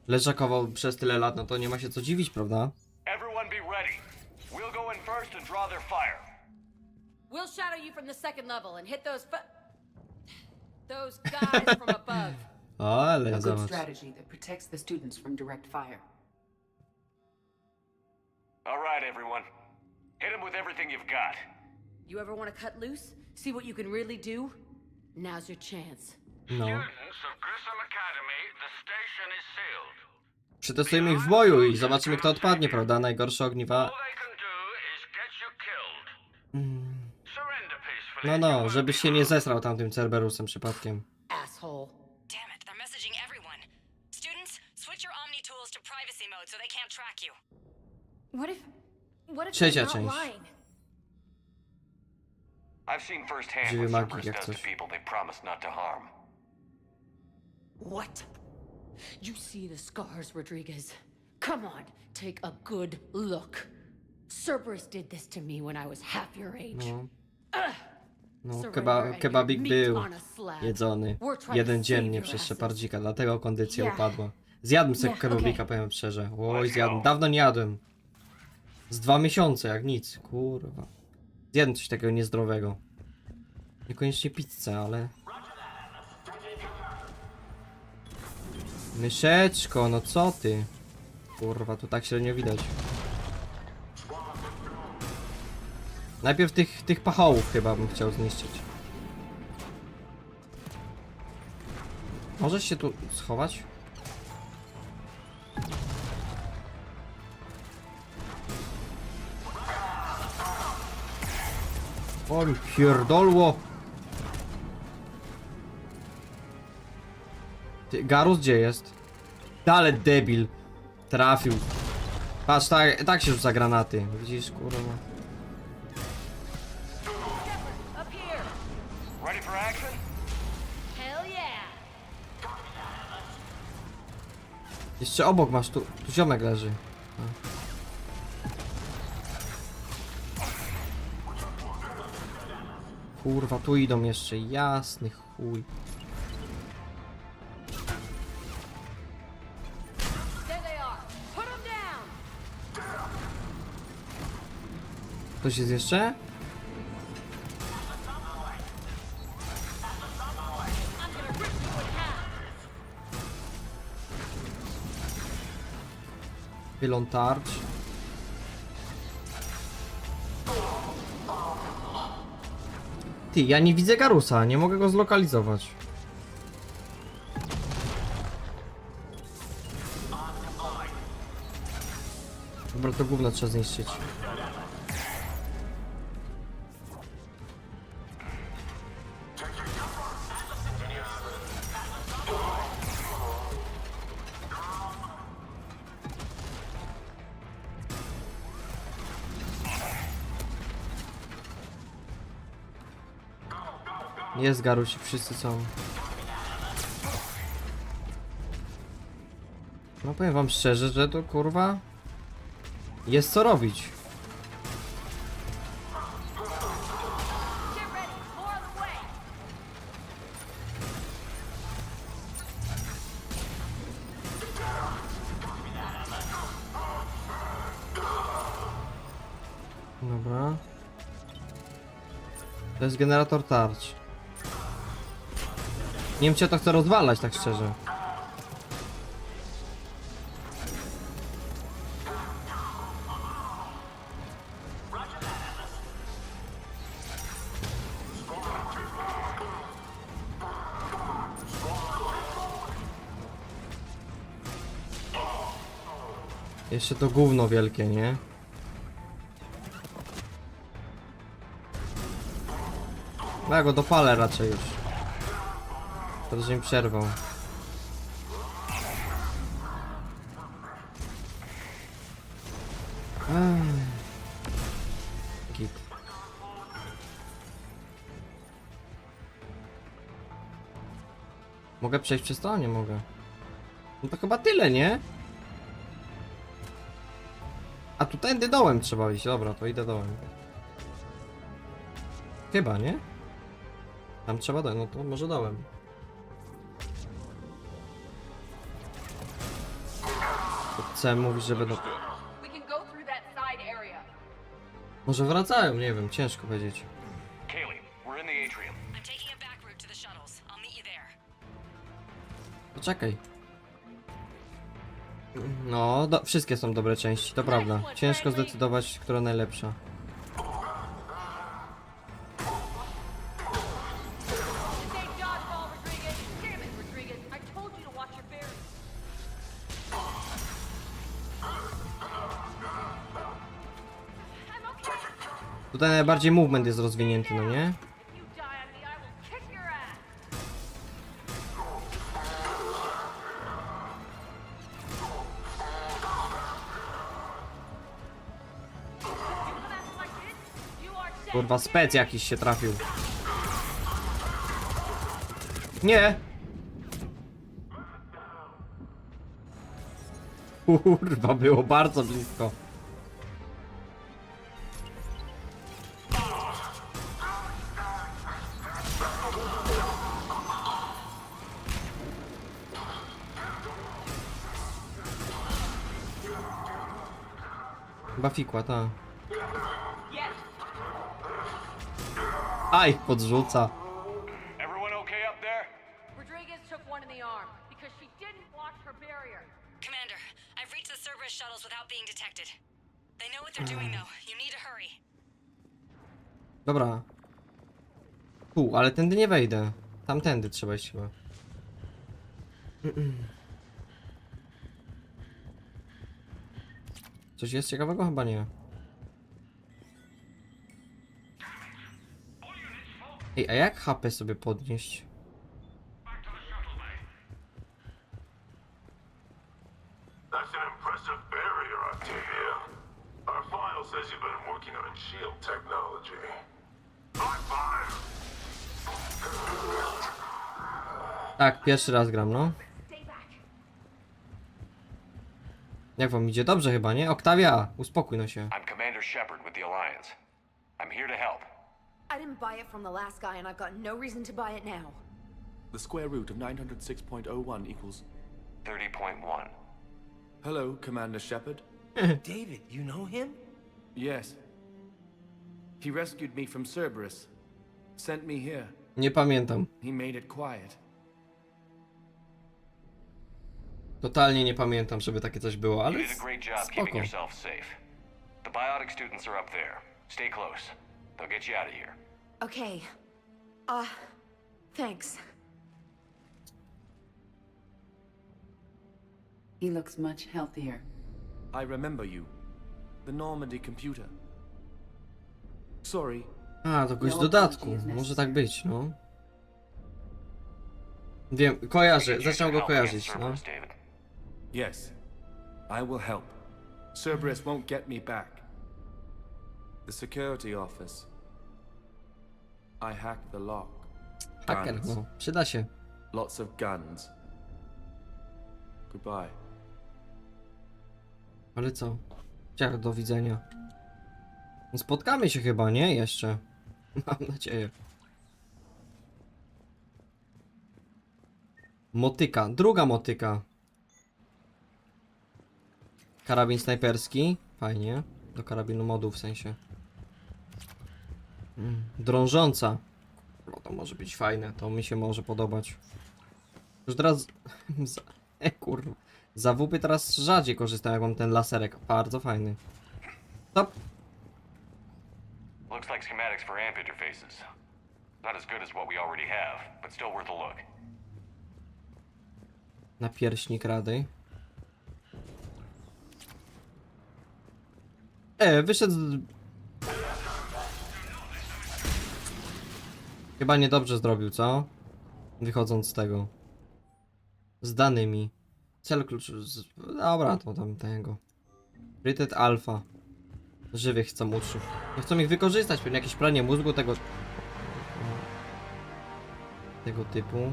Speaker 1: Leżakował przez tyle lat, no to nie ma się co dziwić, prawda?
Speaker 4: Everyone be ready. We'll go in first and draw their fire.
Speaker 21: We'll shadow you from the second level and hit those guys from above.
Speaker 1: O, ale
Speaker 2: A good
Speaker 1: zobacz.
Speaker 2: strategy that protects the students from direct fire.
Speaker 4: All right, everyone. Hit them with everything you've got.
Speaker 21: You ever want to cut loose? See what you can really do? Now's your chance.
Speaker 1: No.
Speaker 6: Students of Grissom Academy, the station is sealed.
Speaker 1: Przetestujemy ich w boju i zobaczymy, kto odpadnie, prawda? Najgorsze ogniwa.
Speaker 6: All they can do is get you killed. Surrender peacefully.
Speaker 1: No, żebyś się nie zesrał tamtym Cerberusem przypadkiem.
Speaker 21: Asshole.
Speaker 12: Damn it, they're messaging everyone. Students, switch your Omni tools to privacy mode so they can't track you.
Speaker 13: What if
Speaker 1: Trzecia
Speaker 13: they're
Speaker 1: część.
Speaker 13: not lying?
Speaker 4: I've seen firsthand
Speaker 1: Żywy
Speaker 4: what
Speaker 1: magik
Speaker 4: Cerberus
Speaker 1: jak
Speaker 4: does to
Speaker 1: coś.
Speaker 4: people they promise not to harm.
Speaker 21: What? You see the scars, Rodriguez. Come on, take a good look. Cerberus did this to me when I was half your age.
Speaker 1: No, kebabik był jedzony jeden dziennie przez Shepardzika, dlatego kondycja upadła. Zjadłem sobie kebabika, powiem szczerze. Oj, zjadłem. Dawno nie jadłem. Z 2 miesiące, jak nic. Kurwa. Zjadłem coś takiego niezdrowego. Niekoniecznie pizzę, ale... Myszeczko, no co ty? Kurwa, tu tak średnio widać. Najpierw tych pachołów chyba bym chciał zniszczyć. Możesz się tu schować? O mi pierdolło! Ty, Garus gdzie jest? Ale debil. Trafił. Patrz, tak się rzuca granaty. Widzisz, kurwa.
Speaker 4: Ready for action?
Speaker 21: Hell yeah!
Speaker 1: Jeszcze obok masz, tu ziomek leży. A. Kurwa, tu idą jeszcze, jasny chuj. Ktoś jest jeszcze? Pylon tarcz. Ty, ja nie widzę Garusa, nie mogę go zlokalizować. Dobra, to gówno trzeba zniszczyć. Jest Garusi, wszyscy są. No powiem wam szczerze, że to kurwa jest co robić. Dobra. To jest generator tarcz. Nie wiem, czy ja to chcę rozwalać, tak szczerze. Jeszcze to gówno wielkie, nie? No ja go dopalę raczej już. To że mi przerwał. Git. Mogę przejść przez to? Nie mogę. No to chyba tyle, nie? A tu tędy dołem trzeba iść. Dobra, to idę dołem. Chyba, nie? Tam trzeba dołem, no to może dołem. Co mówisz, że będą... Może wracają, nie wiem, ciężko powiedzieć. Poczekaj. No, wszystkie są dobre części, to prawda. Ciężko zdecydować, która najlepsza. Tutaj najbardziej movement jest rozwinięty, no nie? Kurwa, spec jakiś się trafił. Nie! Kurwa, było bardzo blisko. Chyba fikła, ta. Aj, podrzuca.
Speaker 21: one in the arm because she didn't watch her barrier.
Speaker 12: Commander, I've reached the Cerberus shuttles without being detected. They know what they're doing though. You need to hurry.
Speaker 1: Dobra. Ale tędy nie wejdę. Tamtędy trzeba iść chyba. Coś jest ciekawego? Chyba nie. Ej, a jak HP sobie podnieść?
Speaker 11: That's an impressive barrier, Octavia. Our file says you've been working on shield technology. High five!
Speaker 1: Tak, pierwszy raz gram, no. Jak wam idzie? Dobrze chyba, nie? Octavia, uspokój no się.
Speaker 4: I'm Commander Shepard with the Alliance. I'm here to help.
Speaker 13: I didn't buy it from the last guy, and I've got no reason to buy it now.
Speaker 22: The square root of 906.01 equals
Speaker 4: 30.1.
Speaker 22: Hello, Commander Shepard.
Speaker 23: David, you know him?
Speaker 22: Yes. He rescued me from Cerberus. Sent me here.
Speaker 1: Nie pamiętam.
Speaker 22: He made it quiet.
Speaker 1: Totalnie nie pamiętam, żeby takie coś było, ale
Speaker 4: You did a great job keeping yourself safe. The biotic students are up there. Stay close. They'll get you out of here.
Speaker 13: Okay. Thanks.
Speaker 2: He looks much healthier.
Speaker 22: I remember you. The Normandy computer. Sorry.
Speaker 1: A, to gość z dodatku. Może tak być, no. Wiem, kojarzę, zacząłem go kojarzyć, no.
Speaker 22: Yes. I will help. Cerberus won't get me back. The security office. I hacked the lock.
Speaker 1: Hacker, no. Przyda się.
Speaker 22: Lots of guns. Goodbye.
Speaker 1: Ale co? Ciach, do widzenia. No spotkamy się chyba, nie? Jeszcze. Mam nadzieję. Motyka. Druga motyka. Karabin snajperski. Fajnie. Do karabinu modu w sensie. Drążąca. No to może być fajne. To mi się może podobać. Już teraz... kurwa. Za WP teraz rzadziej korzystam, jak mam ten laserek. Bardzo fajny. Stop.
Speaker 4: Looks like schematics for amp interfaces. Not as good as what we already have, but still worth a look.
Speaker 1: Napierśnik rady. Wyszedł z... Chyba niedobrze zrobił, co? Wychodząc z tego. Z danymi. Cel klucz... Dobra, to tam tego. Rated Alpha. Żywych chcą uczniów. Nie chcą ich wykorzystać, pewnie jakieś pranie mózgu tego... Tego typu.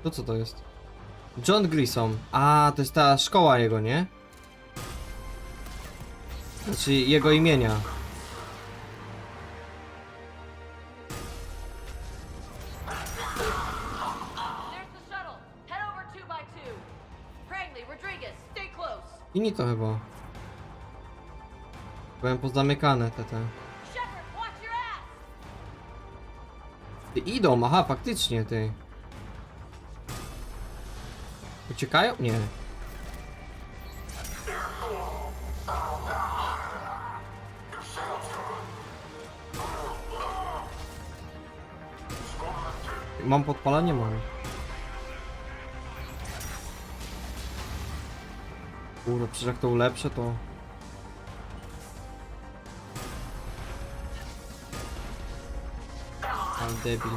Speaker 1: To co to jest? John Grissom. A, to jest ta szkoła jego, nie? Znaczy jego imienia. Inni to chyba. Byłem pozamykane te. Ty idą, aha, faktycznie ty. Uciekają? Nie. Mam podpalanie? Mam. Kurde, przecież jak to ulepszę, to... Ale debil.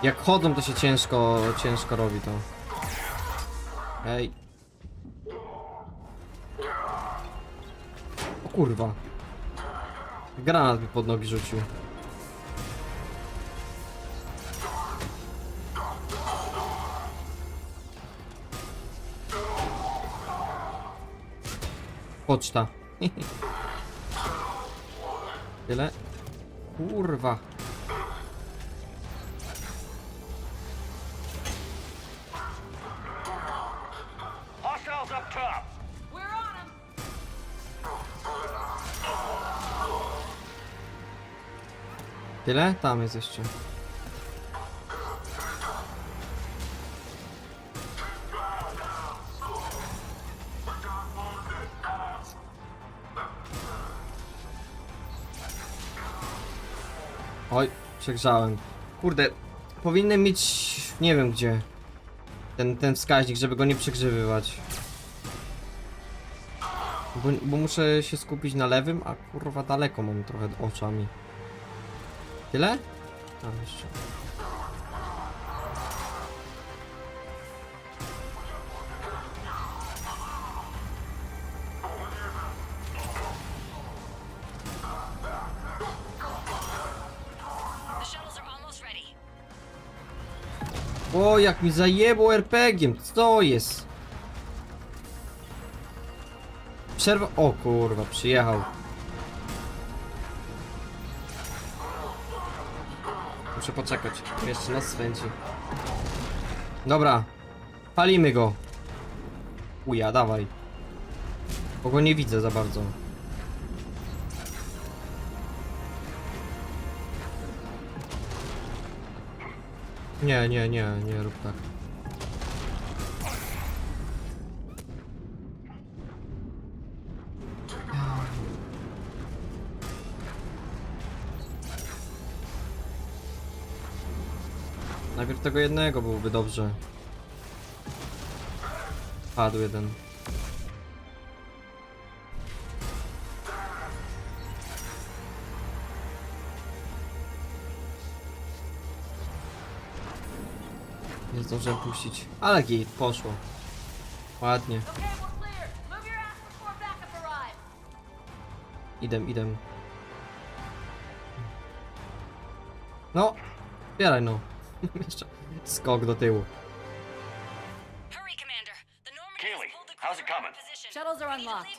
Speaker 1: Jak chodzą, to się ciężko robi to. Ej. O kurwa. Granat mi pod nogi rzucił. Poczta. Tyle. Kurwa.
Speaker 4: Hostiles up top.
Speaker 21: We're on him.
Speaker 1: Tyle? Tam jest jeszcze. Oj, przegrzałem. Kurde, powinienem mieć... nie wiem gdzie. Ten wskaźnik, żeby go nie przegrzewywać. Bo muszę się skupić na lewym, a kurwa daleko mam trochę oczami. Tyle? Tam jeszcze. O, jak mi zajebło RPG-iem, co jest? Przerwa... O kurwa, przyjechał. Muszę poczekać, jeszcze nas swędzi. Dobra, palimy go. Uja, dawaj. Bo go nie widzę za bardzo. Nie rób tak. Najpierw tego jednego byłoby dobrze. Padł jeden. Nie zdążyłem puścić, ale git, poszło. Ładnie. Idę. No, zbieraj no. Jeszcze skok do tyłu.
Speaker 4: How's it coming?
Speaker 21: Shuttles are unlocked.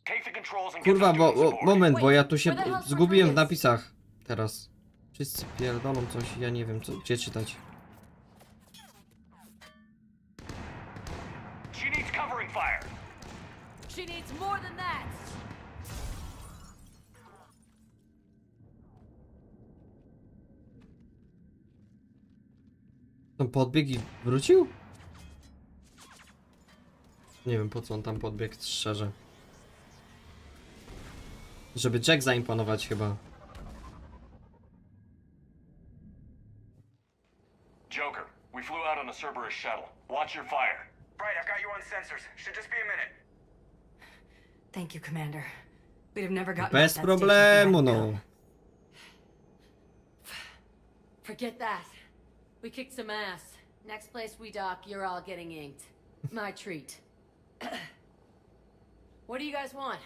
Speaker 4: Take the controls and get
Speaker 1: Kurwa,
Speaker 4: the students aboard.
Speaker 1: moment, bo ja tu się zgubiłem w napisach. Teraz. Wszyscy pierdolą coś, ja nie wiem gdzie czytać.
Speaker 4: She needs covering fire.
Speaker 21: She needs more than that.
Speaker 1: On podbiegł i wrócił? Nie wiem po co on tam podbiegł, szczerze. Żeby Jack zaimponować chyba.
Speaker 4: Joker, we flew out on a Cerberus shuttle. Watch your fire.
Speaker 6: Right, I've got you on sensors. Should just be a minute.
Speaker 12: Thank you, Commander. We'd have never gotten
Speaker 1: Bez
Speaker 12: off that
Speaker 1: problemu,
Speaker 12: station if we
Speaker 1: no.
Speaker 12: hadn't
Speaker 21: Forget that. We kicked some ass. Next place we dock, you're all getting inked. My treat. What do you guys want?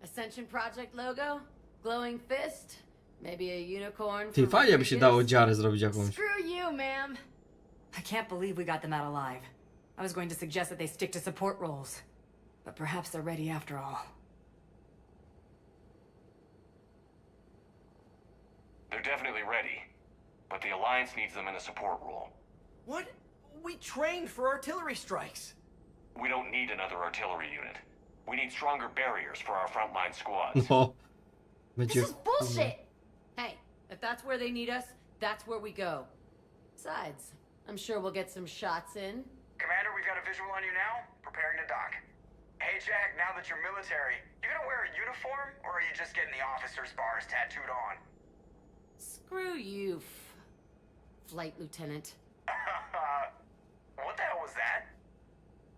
Speaker 21: Ascension Project logo? Glowing fist? Maybe a unicorn?
Speaker 1: Ty, fajnie by się dało dziarę zrobić jakąś.
Speaker 21: Screw you, ma'am.
Speaker 12: I can't believe we got them out alive. I was going to suggest that they stick to support roles. But perhaps they're ready after all.
Speaker 4: They're definitely ready, but the Alliance needs them in a support role.
Speaker 23: What? We trained for artillery strikes.
Speaker 4: We don't need another artillery unit. We need stronger barriers for our frontline squads.
Speaker 1: No.
Speaker 21: This is bullshit! Hey, if that's where they need us, that's where we go. Besides, I'm sure we'll get some shots in.
Speaker 6: Commander, we've got a visual on you now. Preparing to dock. Hey, Jack, now that you're military, you gonna wear a uniform, or are you just getting the officer's bars tattooed on?
Speaker 21: Screw you, Flight Lieutenant.
Speaker 6: What the hell was that?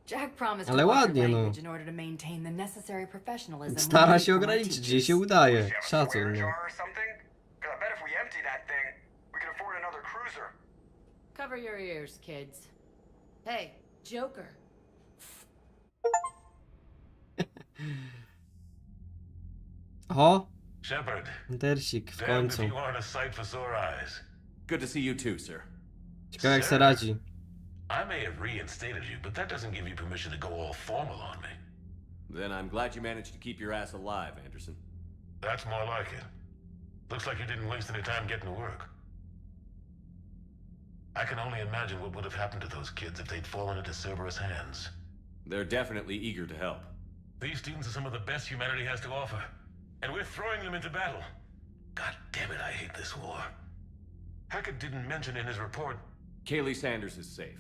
Speaker 12: Jack promised
Speaker 1: Ale
Speaker 12: to watch
Speaker 1: ładnie,
Speaker 12: your
Speaker 1: no.
Speaker 12: language in order to maintain the necessary professionalism.
Speaker 1: Stara się ograniczyć, gdzie się udaje. Szacun, no.
Speaker 6: Or something? Because I bet if we empty that thing, we can afford another cruiser.
Speaker 21: Cover your ears, kids. Hey, Joker.
Speaker 1: O!
Speaker 11: Shepard.
Speaker 1: Dersik w
Speaker 11: Damned if
Speaker 1: końcu.
Speaker 11: you aren't a sight for sore eyes.
Speaker 7: Good to see you too, sir.
Speaker 1: Ciekawe jak se radzi.
Speaker 11: I may have reinstated you, but that doesn't give you permission to go all formal on me.
Speaker 19: Then I'm glad you managed to keep your ass alive, Anderson.
Speaker 11: That's more like it. Looks like you didn't waste any time getting to work. I can only imagine what would have happened to those kids if they'd fallen into Cerberus' hands.
Speaker 19: They're definitely eager to help.
Speaker 11: These students are some of the best humanity has to offer, and we're throwing them into battle. God damn it, I hate this war. Hackett didn't mention in his report...
Speaker 19: Kaylee Sanders is safe.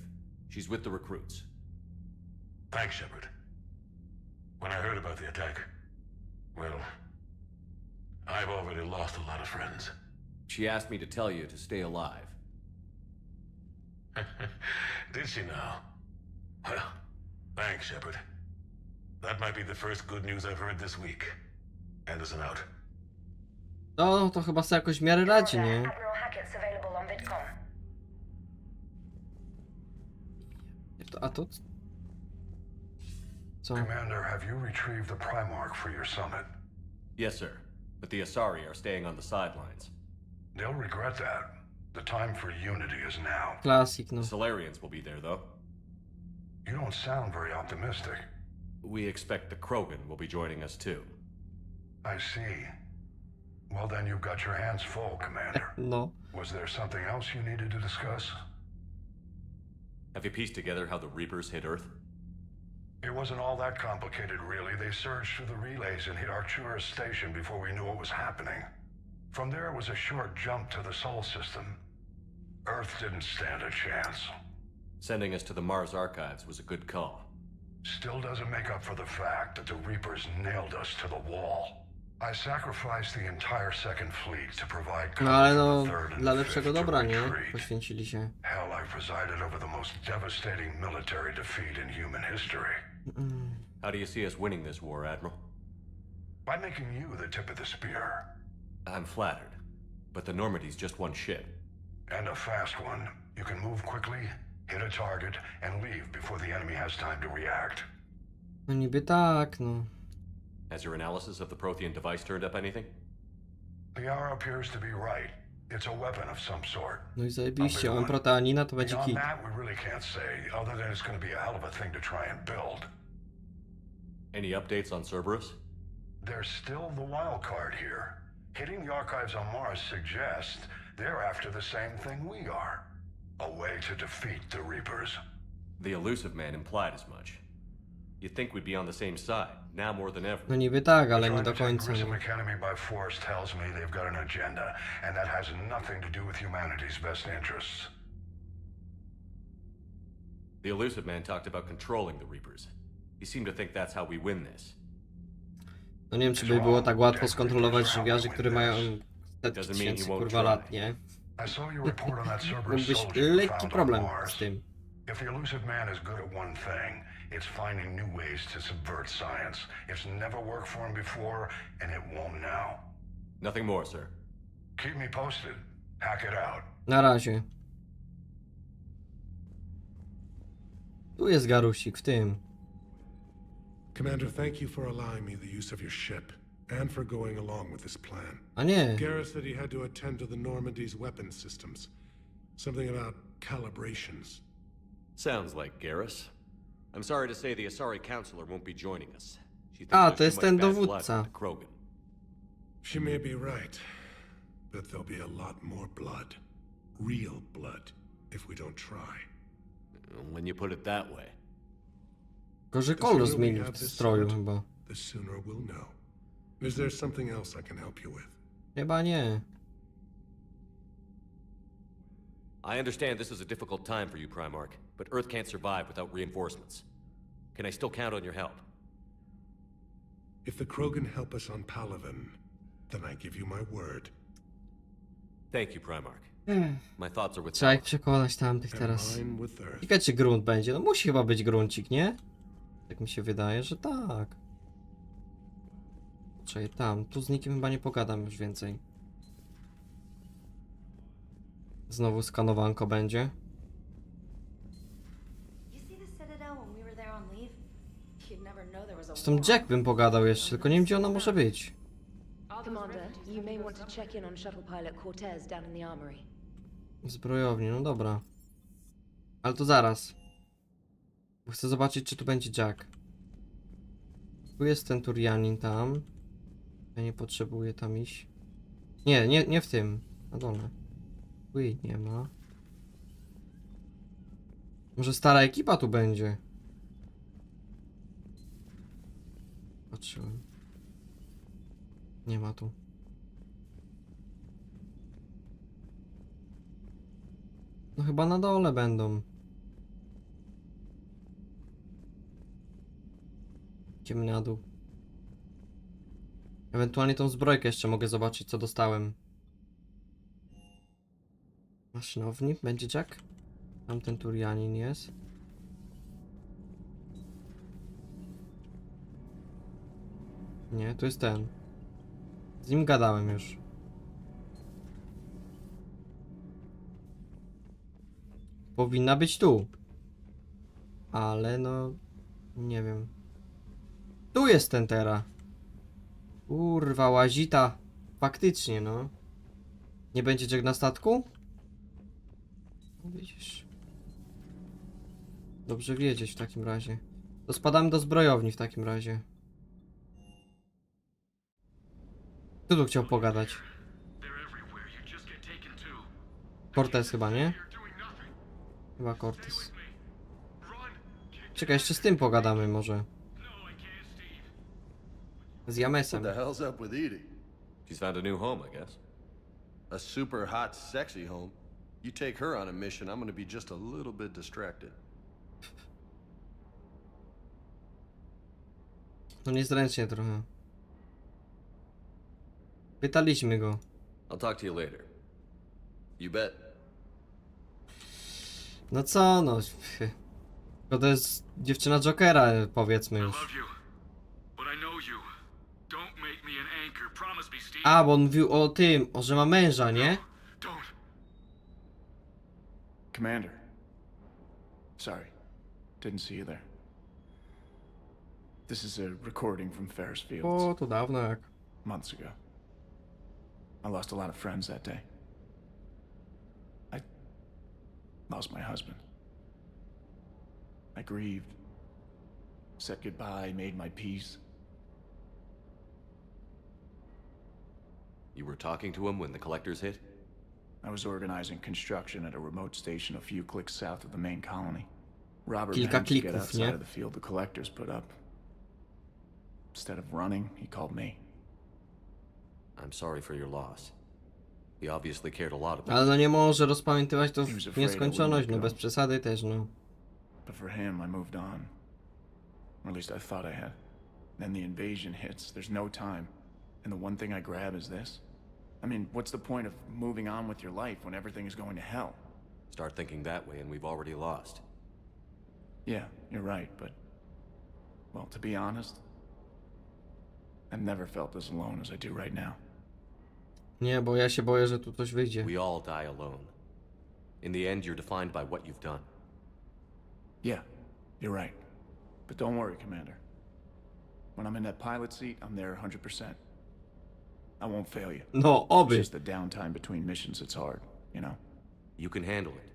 Speaker 19: She's with the recruits.
Speaker 11: Thanks, Shepard. When I heard about the attack, well, I've already lost a lot of friends.
Speaker 19: She asked me to tell you to stay alive.
Speaker 11: Did she now? Well, thanks, Shepard. That might be the first good news I've heard this week. Anderson out.
Speaker 1: No, to chyba sobie jakoś w miarę radzi, nie?
Speaker 12: Admiral Hackett's available on VidCom.
Speaker 1: A to... Co?
Speaker 11: Commander, have you retrieved the Primarch for your summit?
Speaker 19: Yes, sir. But the Asari are staying on the sidelines.
Speaker 11: They'll regret that. The time for unity is now.
Speaker 1: Classic, no.
Speaker 19: The Solarians will be there, though.
Speaker 11: You don't sound very optimistic.
Speaker 19: We expect the Krogan will be joining us, too.
Speaker 11: I see. Well, then you've got your hands full, Commander.
Speaker 1: No.
Speaker 11: Was there something else you needed to discuss?
Speaker 19: Have you pieced together how the Reapers hit Earth?
Speaker 11: It wasn't all that complicated, really. They surged through the relays and hit Arcturus Station before we knew what was happening. From there, it was a short jump to the Sol system. Earth didn't stand a chance.
Speaker 19: Sending us to the Mars archives was a good call.
Speaker 11: Still doesn't make up for the fact that the Reapers nailed us to the wall. I sacrificed the entire second fleet to provide
Speaker 1: No ale
Speaker 11: cover
Speaker 1: no,
Speaker 11: for the third and
Speaker 1: dla
Speaker 11: fifth
Speaker 1: lepszego
Speaker 11: to
Speaker 1: dobra, nie?
Speaker 11: retreat.
Speaker 1: Poświęcili się.
Speaker 11: Hell, I presided over the most devastating military defeat in human history.
Speaker 19: How do you see us winning this war, Admiral?
Speaker 11: By making you the tip of the spear.
Speaker 19: I'm flattered, but the Normandy's just one ship.
Speaker 11: And a fast one. You can move quickly, hit a target, and leave before the enemy has time to react.
Speaker 1: No niby tak, no.
Speaker 19: Has your analysis of the Prothean device turned up anything?
Speaker 11: The hour appears to be right. It's a weapon of some sort.
Speaker 1: No i zajebiście, mam proteanina, to będzie
Speaker 11: Beyond
Speaker 1: kit.
Speaker 11: that, we really can't say, other than it's going to be a hell of a thing to try and build.
Speaker 19: Any updates on Cerberus?
Speaker 11: There's still the wild card here. Hitting the archives on Mars suggests they're after the same thing we are. A way to defeat the Reapers.
Speaker 19: The Elusive Man implied as much. You'd think we'd be on the same side, now more than ever.
Speaker 1: No niby tak, ale nie do
Speaker 11: Trying to
Speaker 1: końca.
Speaker 11: take
Speaker 1: No.
Speaker 11: Grissom Academy by force tells me they've got an agenda, and that has nothing to do with humanity's best interests.
Speaker 19: The Elusive Man talked about controlling the Reapers. He seemed to think that's how we win this.
Speaker 1: No nie wiem, czy by było tak łatwo skontrolować żywiarzy, które mają setki tysięcy kurwa lat, nie?
Speaker 11: I saw your report on that Cerberus
Speaker 1: Mógłbyś
Speaker 11: soldier you
Speaker 1: lekki
Speaker 11: found
Speaker 1: problem
Speaker 11: on Mars.
Speaker 1: z tym.
Speaker 11: If the Elusive Man is good at one thing, it's finding new ways to subvert science. It's never worked for him before, and it won't now.
Speaker 19: Nothing more, sir.
Speaker 11: Keep me posted. Hack it out.
Speaker 1: Na razie. Tu jest garusik, w tym.
Speaker 10: Commander, thank you for allowing me the use of your ship, and for going along with this plan.
Speaker 1: A nie.
Speaker 10: Garrus said he had to attend to the Normandy's weapon systems. Something about calibrations.
Speaker 19: Sounds like Garrus. I'm sorry to say the Asari Counselor won't be joining us. She thinks
Speaker 1: A,
Speaker 19: there's
Speaker 1: to jest
Speaker 19: too
Speaker 1: ten
Speaker 19: much bad blood
Speaker 1: dowódca.
Speaker 19: with the Krogan.
Speaker 10: She may be right, but there'll be a lot more blood. Real blood, if we don't try.
Speaker 19: When you put it that way.
Speaker 1: Tylko, że kolor zmienił w stroju chyba.
Speaker 10: The sooner we'll know. Is there something else I can help you with?
Speaker 1: Chyba nie.
Speaker 19: I understand this is a difficult time for you, Primarch, but Earth can't survive without reinforcements. Can I still count on your help?
Speaker 10: If the Krogan help us on Palaven, then I give you my word.
Speaker 19: Thank you, Primarch. My thoughts are with
Speaker 1: Trzeba ich przekonać tamtych teraz. Ciekawe, czy grunt będzie. No musi chyba być gruncik, nie? Tak mi się wydaje, że tak. Czekaj, tam. Tu z nikim chyba nie pogadam już więcej. Znowu skanowanko będzie. Z tą Jack bym pogadał jeszcze, tylko nie wiem, gdzie ona może być.
Speaker 13: Commander, you may want to check in on shuttle pilot Cortez down in the armory.
Speaker 1: W zbrojowni, no dobra. Ale to zaraz. Bo chcę zobaczyć, czy tu będzie Jack. Tu jest centurianin tam. Ja nie potrzebuję tam iść. Nie w tym. Na dole. Tu jej nie ma. Może stara ekipa tu będzie. Patrzyłem. Nie ma tu. No chyba na dole będą. Idziemy na dół. Ewentualnie tą zbrojkę jeszcze mogę zobaczyć, co dostałem. Maszynownik, będzie Jack? Tam ten Turianin jest. Nie, to jest ten. Z nim gadałem już. Powinna być tu. Ale no... Nie wiem. Tu jest ten teraz. Kurwa, łazita. Faktycznie, no. Nie będzie Jack na statku? No widzisz. Dobrze wiedzieć w takim razie. To spadamy do zbrojowni w takim razie. Kto tu chciał pogadać? Cortez chyba, nie? Chyba Cortez. Czekaj, jeszcze z tym pogadamy może. Z Jamesem.
Speaker 5: What the hell's up with Edie?
Speaker 19: She's found a new home, I guess.
Speaker 5: A super hot, sexy home. You take her on a mission, I'm gonna be just a little bit distracted.
Speaker 1: No niezręcznie trochę. Pytaliśmy go.
Speaker 19: I'll talk to you later.
Speaker 5: You bet.
Speaker 1: No co no. To jest dziewczyna Jokera, powiedzmy już. A, bo on mówił o tym, że ma męża, nie?
Speaker 22: Commander. Sorry. Didn't see you there. This is a recording from Ferris Fields.
Speaker 1: O, to dawno jak.
Speaker 22: Months ago. I lost a lot of friends that day. I lost my husband. I grieved. Said goodbye, made my peace.
Speaker 19: You were talking to him when the collectors hit?
Speaker 22: I was organizing construction at a remote station a few clicks south of the main colony. Robert
Speaker 1: Kilka
Speaker 22: managed to get
Speaker 1: klików,
Speaker 22: outside
Speaker 1: nie?
Speaker 22: of the field the collectors put up. Instead of running, he called me.
Speaker 19: I'm sorry for your loss. He obviously cared a lot about
Speaker 1: Ale no nie może rozpamiętywać to
Speaker 22: He was
Speaker 1: w
Speaker 22: afraid
Speaker 1: nieskończoność,
Speaker 22: I
Speaker 1: no
Speaker 22: wouldn't
Speaker 1: bez
Speaker 22: go.
Speaker 1: przesady też, no.
Speaker 22: But for him, I moved on. Or at least I thought I had. Then the invasion hits, there's no time. And the one thing I grab is this. I mean, what's the point of moving on with your life when everything is going to hell?
Speaker 19: Start thinking that way and we've already lost.
Speaker 22: Yeah, you're right, but... Well, to be honest, I've never felt as alone as I do right now.
Speaker 1: Nie, bo ja się boję, że tu coś wyjdzie.
Speaker 19: We all die alone. In the end, you're defined by what you've done.
Speaker 22: Yeah, you're right. But don't worry, Commander. When I'm in that pilot seat, I'm there 100%. I won't fail you.
Speaker 1: No, oby.
Speaker 22: It's just the downtime between missions that's hard, you know?
Speaker 19: You can handle it.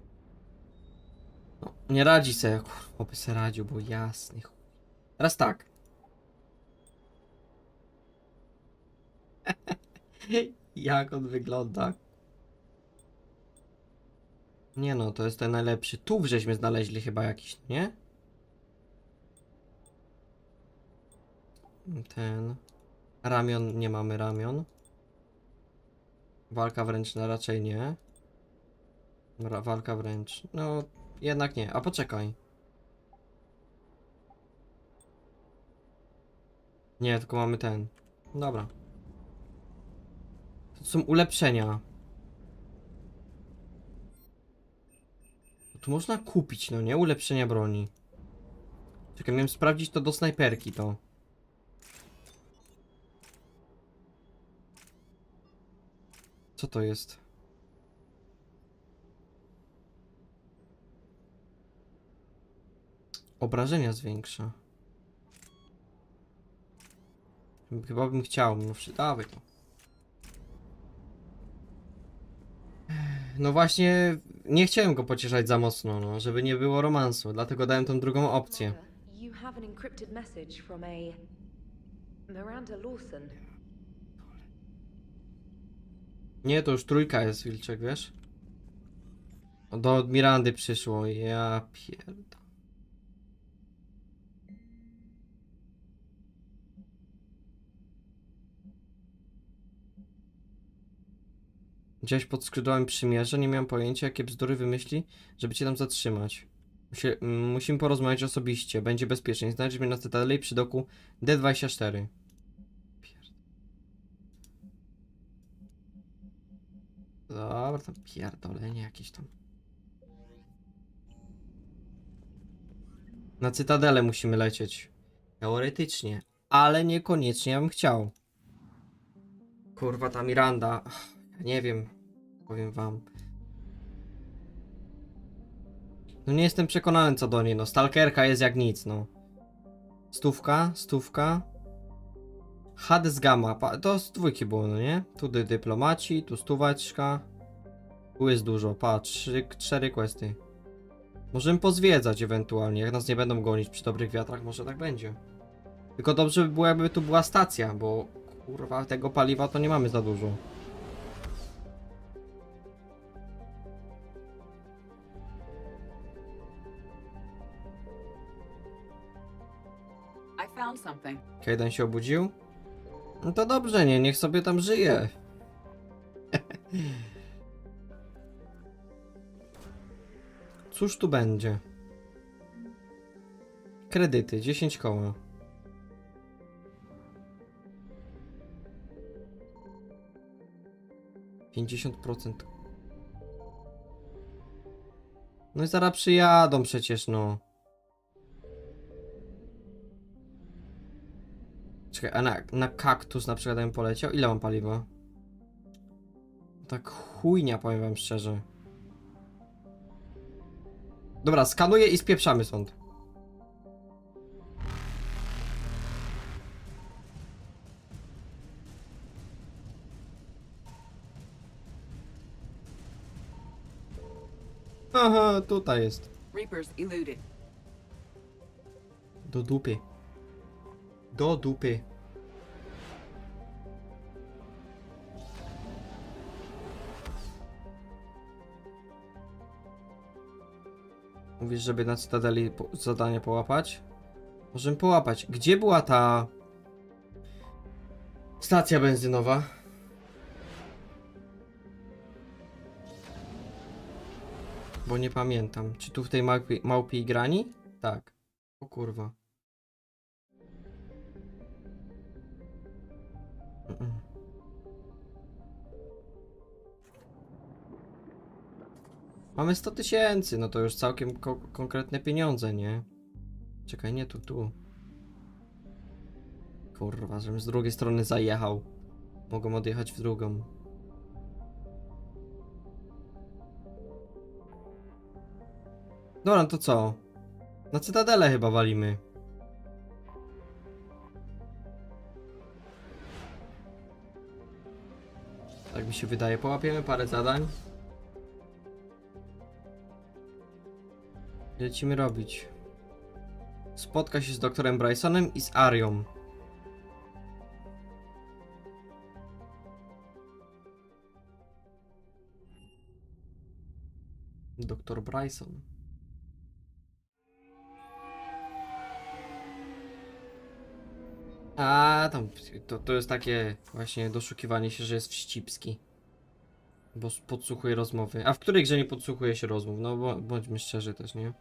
Speaker 1: No, nie radzi se, kurwa, by se radził, bo jasny chuj. Teraz tak. Jak on wygląda? Nie no, to jest ten najlepszy. Tu żeśmy znaleźli chyba jakiś, nie? Ten. Ramion, nie mamy ramion. Walka wręczna raczej nie. Walka wręcz. No, jednak nie. A poczekaj. Nie, tylko mamy ten. Dobra. To są ulepszenia. Tu można kupić, no nie? Ulepszenia broni. Czekaj, miałem sprawdzić to do snajperki to. Co to jest? Obrażenia zwiększa. Chyba bym chciał, no dawaj to. No właśnie, nie chciałem go pocieszać za mocno, no, żeby nie było romansu, dlatego dałem tą drugą opcję.
Speaker 13: You have an encrypted message from a Miranda Lawson.
Speaker 1: Nie, to już trójka jest, Wilczek, wiesz? Do Mirandy przyszło, ja pierdolę. Gdzieś pod skrzydłami przymierza, nie miałem pojęcia, jakie bzdury wymyśli, żeby cię tam zatrzymać. Musimy porozmawiać osobiście, będzie bezpiecznie. Znajdziesz mnie na Cytadeli przy doku D24. Dobra, tam pierdolenie jakieś tam. Na Cytadelę musimy lecieć. Teoretycznie, ale niekoniecznie ja bym chciał. Kurwa, ta Miranda. Nie wiem, powiem wam. No nie jestem przekonany co do niej, no. Stalkerka jest jak nic, no. Stówka. Hades Gamma, to z dwójki było, no nie? Tu dyplomaci, tu stóweczka. Tu jest dużo, patrz, 4 questy. Możemy pozwiedzać ewentualnie, jak nas nie będą gonić przy dobrych wiatrach, może tak będzie. Tylko dobrze by było, jakby tu była stacja, bo kurwa, tego paliwa to nie mamy za dużo.
Speaker 2: I found something.
Speaker 1: Kajdan się obudził? No to dobrze, nie, niech sobie tam żyje. Cóż tu będzie? Kredyty, 10 koła. %. No i zaraz przyjadą przecież, no. Czekaj, a na kaktus na przykład bym poleciał? Ile mam paliwa? Tak chujnia, powiem wam szczerze. Dobra, skanuję i spieprzamy stąd. Aha, tutaj jest.
Speaker 2: Reapers eluded.
Speaker 1: Do dupy. Do dupy. Mówisz, żeby na Cytadeli zadanie połapać? Możemy połapać. Gdzie była ta stacja benzynowa? Bo nie pamiętam. Czy tu w tej małpiej grani? Tak. O kurwa. Mamy 100 000, no to już całkiem konkretne pieniądze, nie? Czekaj, nie tu. Kurwa, żebym z drugiej strony zajechał. Mogą odjechać w drugą. Dobra, no to co? Na Cytadelę chyba walimy. Tak mi się wydaje. Połapiemy parę zadań. Lecimy robić. Spotka się z doktorem Brysonem i z Arią. Doktor Bryson. A tam to jest takie właśnie doszukiwanie się, że jest wścibski. Bo podsłuchuje rozmowy. A w której grze nie podsłuchuje się rozmów? No bądźmy szczerzy też, nie?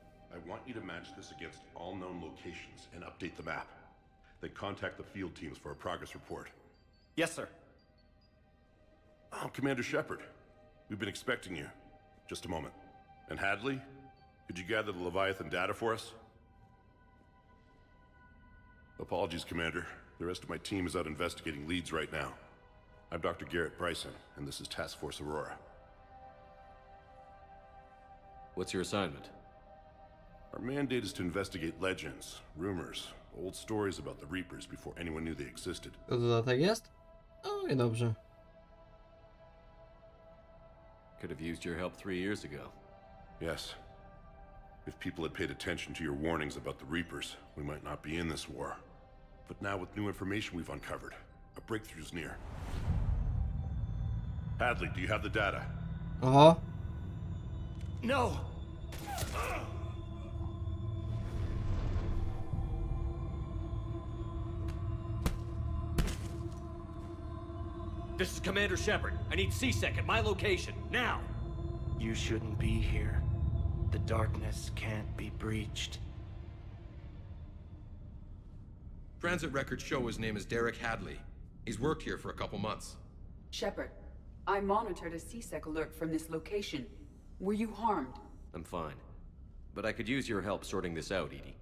Speaker 14: I want you to match this against all known locations and update the map. Then contact the field teams for a progress report.
Speaker 23: Yes, sir.
Speaker 14: Oh, Commander Shepard. We've been expecting you. Just a moment. And Hadley? Could you gather the Leviathan data for us? Apologies, Commander. The rest of my team is out investigating leads right now. I'm Dr. Garrett Bryson, and this is Task Force Aurora.
Speaker 19: What's your assignment?
Speaker 14: Our mandate is to investigate legends, rumors, old stories about the Reapers before anyone knew they existed.
Speaker 1: To dodatek jest? O, i dobrze.
Speaker 19: Could have used your help 3 years ago.
Speaker 14: Yes. If people had paid attention to your warnings about the Reapers, we might not be in this war. But now with new information we've uncovered, a breakthrough's near. Hadley, do you have the data?
Speaker 1: Oho.
Speaker 22: No!
Speaker 19: This is Commander Shepard. I need CSEC at my location, now!
Speaker 22: You shouldn't be here. The darkness can't be breached.
Speaker 15: Transit records show his name is Derek Hadley. He's worked here for a couple months.
Speaker 2: Shepard, I monitored a CSEC alert from this location. Were you harmed?
Speaker 19: I'm fine. But I could use your help sorting this out, Edie.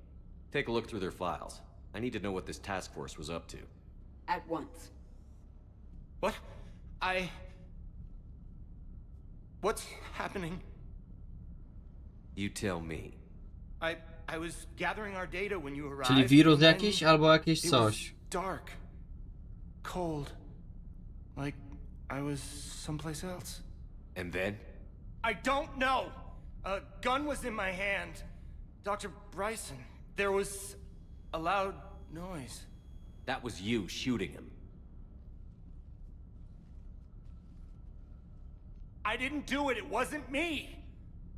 Speaker 19: Take a look through their files. I need to know what this task force was up to.
Speaker 2: At once.
Speaker 22: What? What's happening?
Speaker 19: You tell me.
Speaker 22: I was gathering our data when you arrived.
Speaker 1: Czyli wirus
Speaker 22: and then
Speaker 1: jakiś albo jakieś
Speaker 22: it
Speaker 1: coś.
Speaker 22: was dark. Cold. Like I was someplace else.
Speaker 19: And then?
Speaker 22: I don't know! A gun was in my hand. Dr. Bryson, there was a loud noise.
Speaker 19: That was you shooting him.
Speaker 22: I didn't do it, it wasn't me!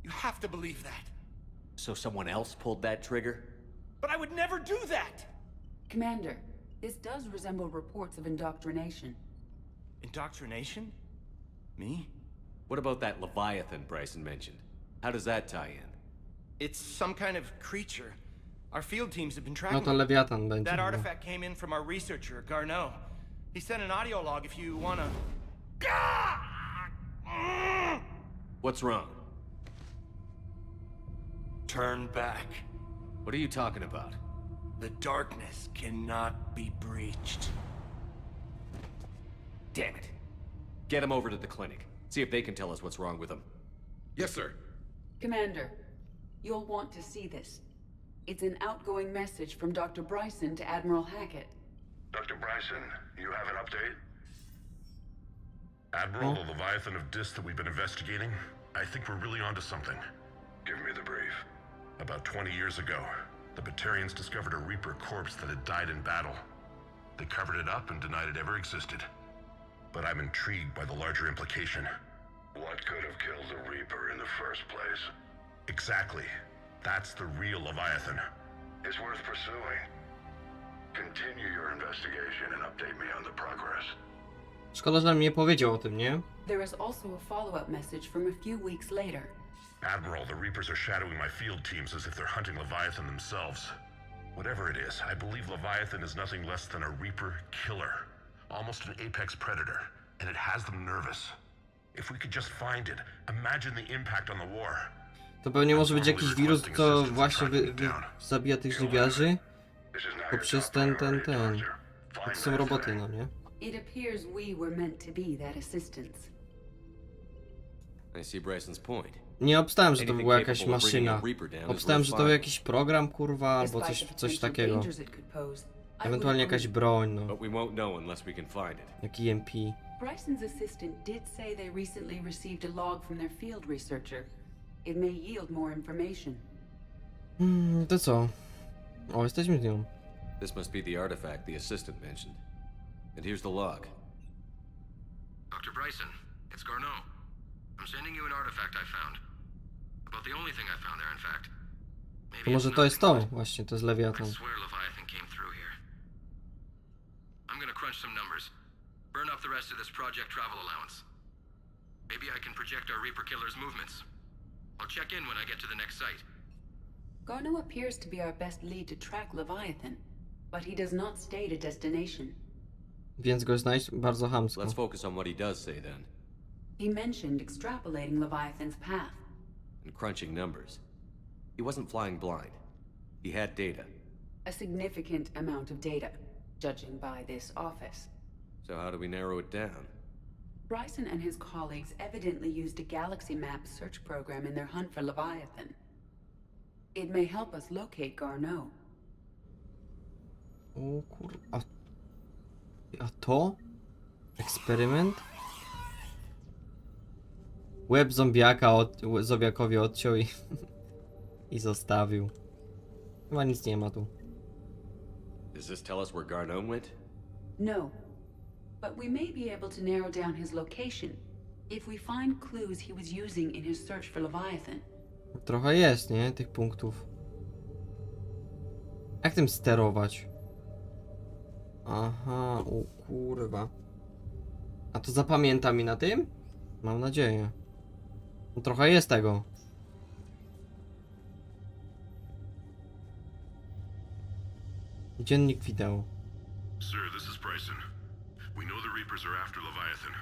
Speaker 22: You have to believe that.
Speaker 19: So someone else pulled that trigger?
Speaker 22: But I would never do that!
Speaker 2: Commander, this does resemble reports of indoctrination.
Speaker 22: Indoctrination? Me?
Speaker 19: What about that Leviathan Bryson mentioned? How does that tie in?
Speaker 22: It's some kind of creature. Our field teams have been
Speaker 1: No
Speaker 22: tracking
Speaker 1: to
Speaker 22: it.
Speaker 1: Lewiatan będzie.
Speaker 22: That
Speaker 1: no.
Speaker 22: artifact came in from our researcher, Garneau. He sent an audio log if you wanna...
Speaker 19: What's wrong?
Speaker 22: Turn back.
Speaker 19: What are you talking about?
Speaker 22: The darkness cannot be breached.
Speaker 19: Damn it. Get him over to the clinic. See if they can tell us what's wrong with him.
Speaker 15: Yes, sir.
Speaker 2: Commander, you'll want to see this. It's an outgoing message from Dr. Bryson to Admiral Hackett.
Speaker 11: Dr. Bryson, you have an update? Admiral, the Leviathan of Dis that we've been investigating, I think we're really onto something. Give me the brief. About 20 years ago, the Batarians discovered a Reaper corpse that had died in battle. They covered it up and denied it ever existed. But I'm intrigued by the larger implication. What could have killed the Reaper in the first place? Exactly. That's the real Leviathan. It's worth pursuing. Continue your investigation and update me on the progress.
Speaker 1: Szkoda, że nam nie powiedział o tym, nie?
Speaker 2: There is also a follow-up message from a few weeks later.
Speaker 11: Admiral, the Reapers are shadowing my field teams as if they're hunting Leviathan themselves. Whatever it is, I believe Leviathan is nothing less than a Reaper killer. Almost an apex predator, and it has them nervous. If we could just find it, imagine the impact on the war.
Speaker 1: To pewnie może być jakiś wirus, co właśnie zabija tych żywiarzy poprzez ten. To są roboty, no nie?
Speaker 2: It appears we were meant to be that assistance.
Speaker 19: I see Bryson's point.
Speaker 1: Nie obstałem, że to była jakaś maszyna. Obstałem, że to był jakiś program, kurwa, albo coś takiego. Ewentualnie jakaś broń, no. Jak EMP.
Speaker 2: Bryson's assistant did say they recently received a log from their field researcher. It may yield more information.
Speaker 1: To co? O, jesteśmy z nią.
Speaker 19: This must be the artifact the assistant mentioned. And here's the log.
Speaker 11: Dr. Bryson, it's Garneau. I'm sending you an artifact I found. About the only thing I found there, in fact.
Speaker 1: To może to jest to, właśnie, to jest Lewiatan.
Speaker 11: I swear Leviathan came through here. I'm gonna crunch some numbers. Burn up the rest of this project travel allowance. Maybe I can project our Reaper killer's movements. I'll check in when I get to the next site.
Speaker 2: Garneau appears to be our best lead to track Leviathan, but he does not state a destination.
Speaker 1: Więc go znajdź bardzo chamsko.
Speaker 19: Let's focus on what he does say then.
Speaker 2: He mentioned extrapolating Leviathan's path.
Speaker 19: And crunching numbers. He wasn't flying blind. He had data.
Speaker 2: A significant amount of data, judging by this office.
Speaker 19: So how do we narrow it down?
Speaker 2: Bryson and his colleagues evidently used a galaxy map search program in their hunt for Leviathan. It may help us locate Garneau.
Speaker 1: O kurwa. A to? Eksperyment? Łeb zombiakowi odciął i zostawił. Chyba nic nie ma tu.
Speaker 19: Does this tell us where Garneau went?
Speaker 2: No. But we may be able to narrow down his location if we find clues he was using in his search for Leviathan.
Speaker 1: Trochę jest, nie? Tych punktów. Jak tym sterować? Aha, o kurwa. A to zapamięta mi na tym? Mam nadzieję. No, trochę jest tego. Dziennik wideo.
Speaker 14: Sir, this is Bryson. We know the Reapers are after Leviathan.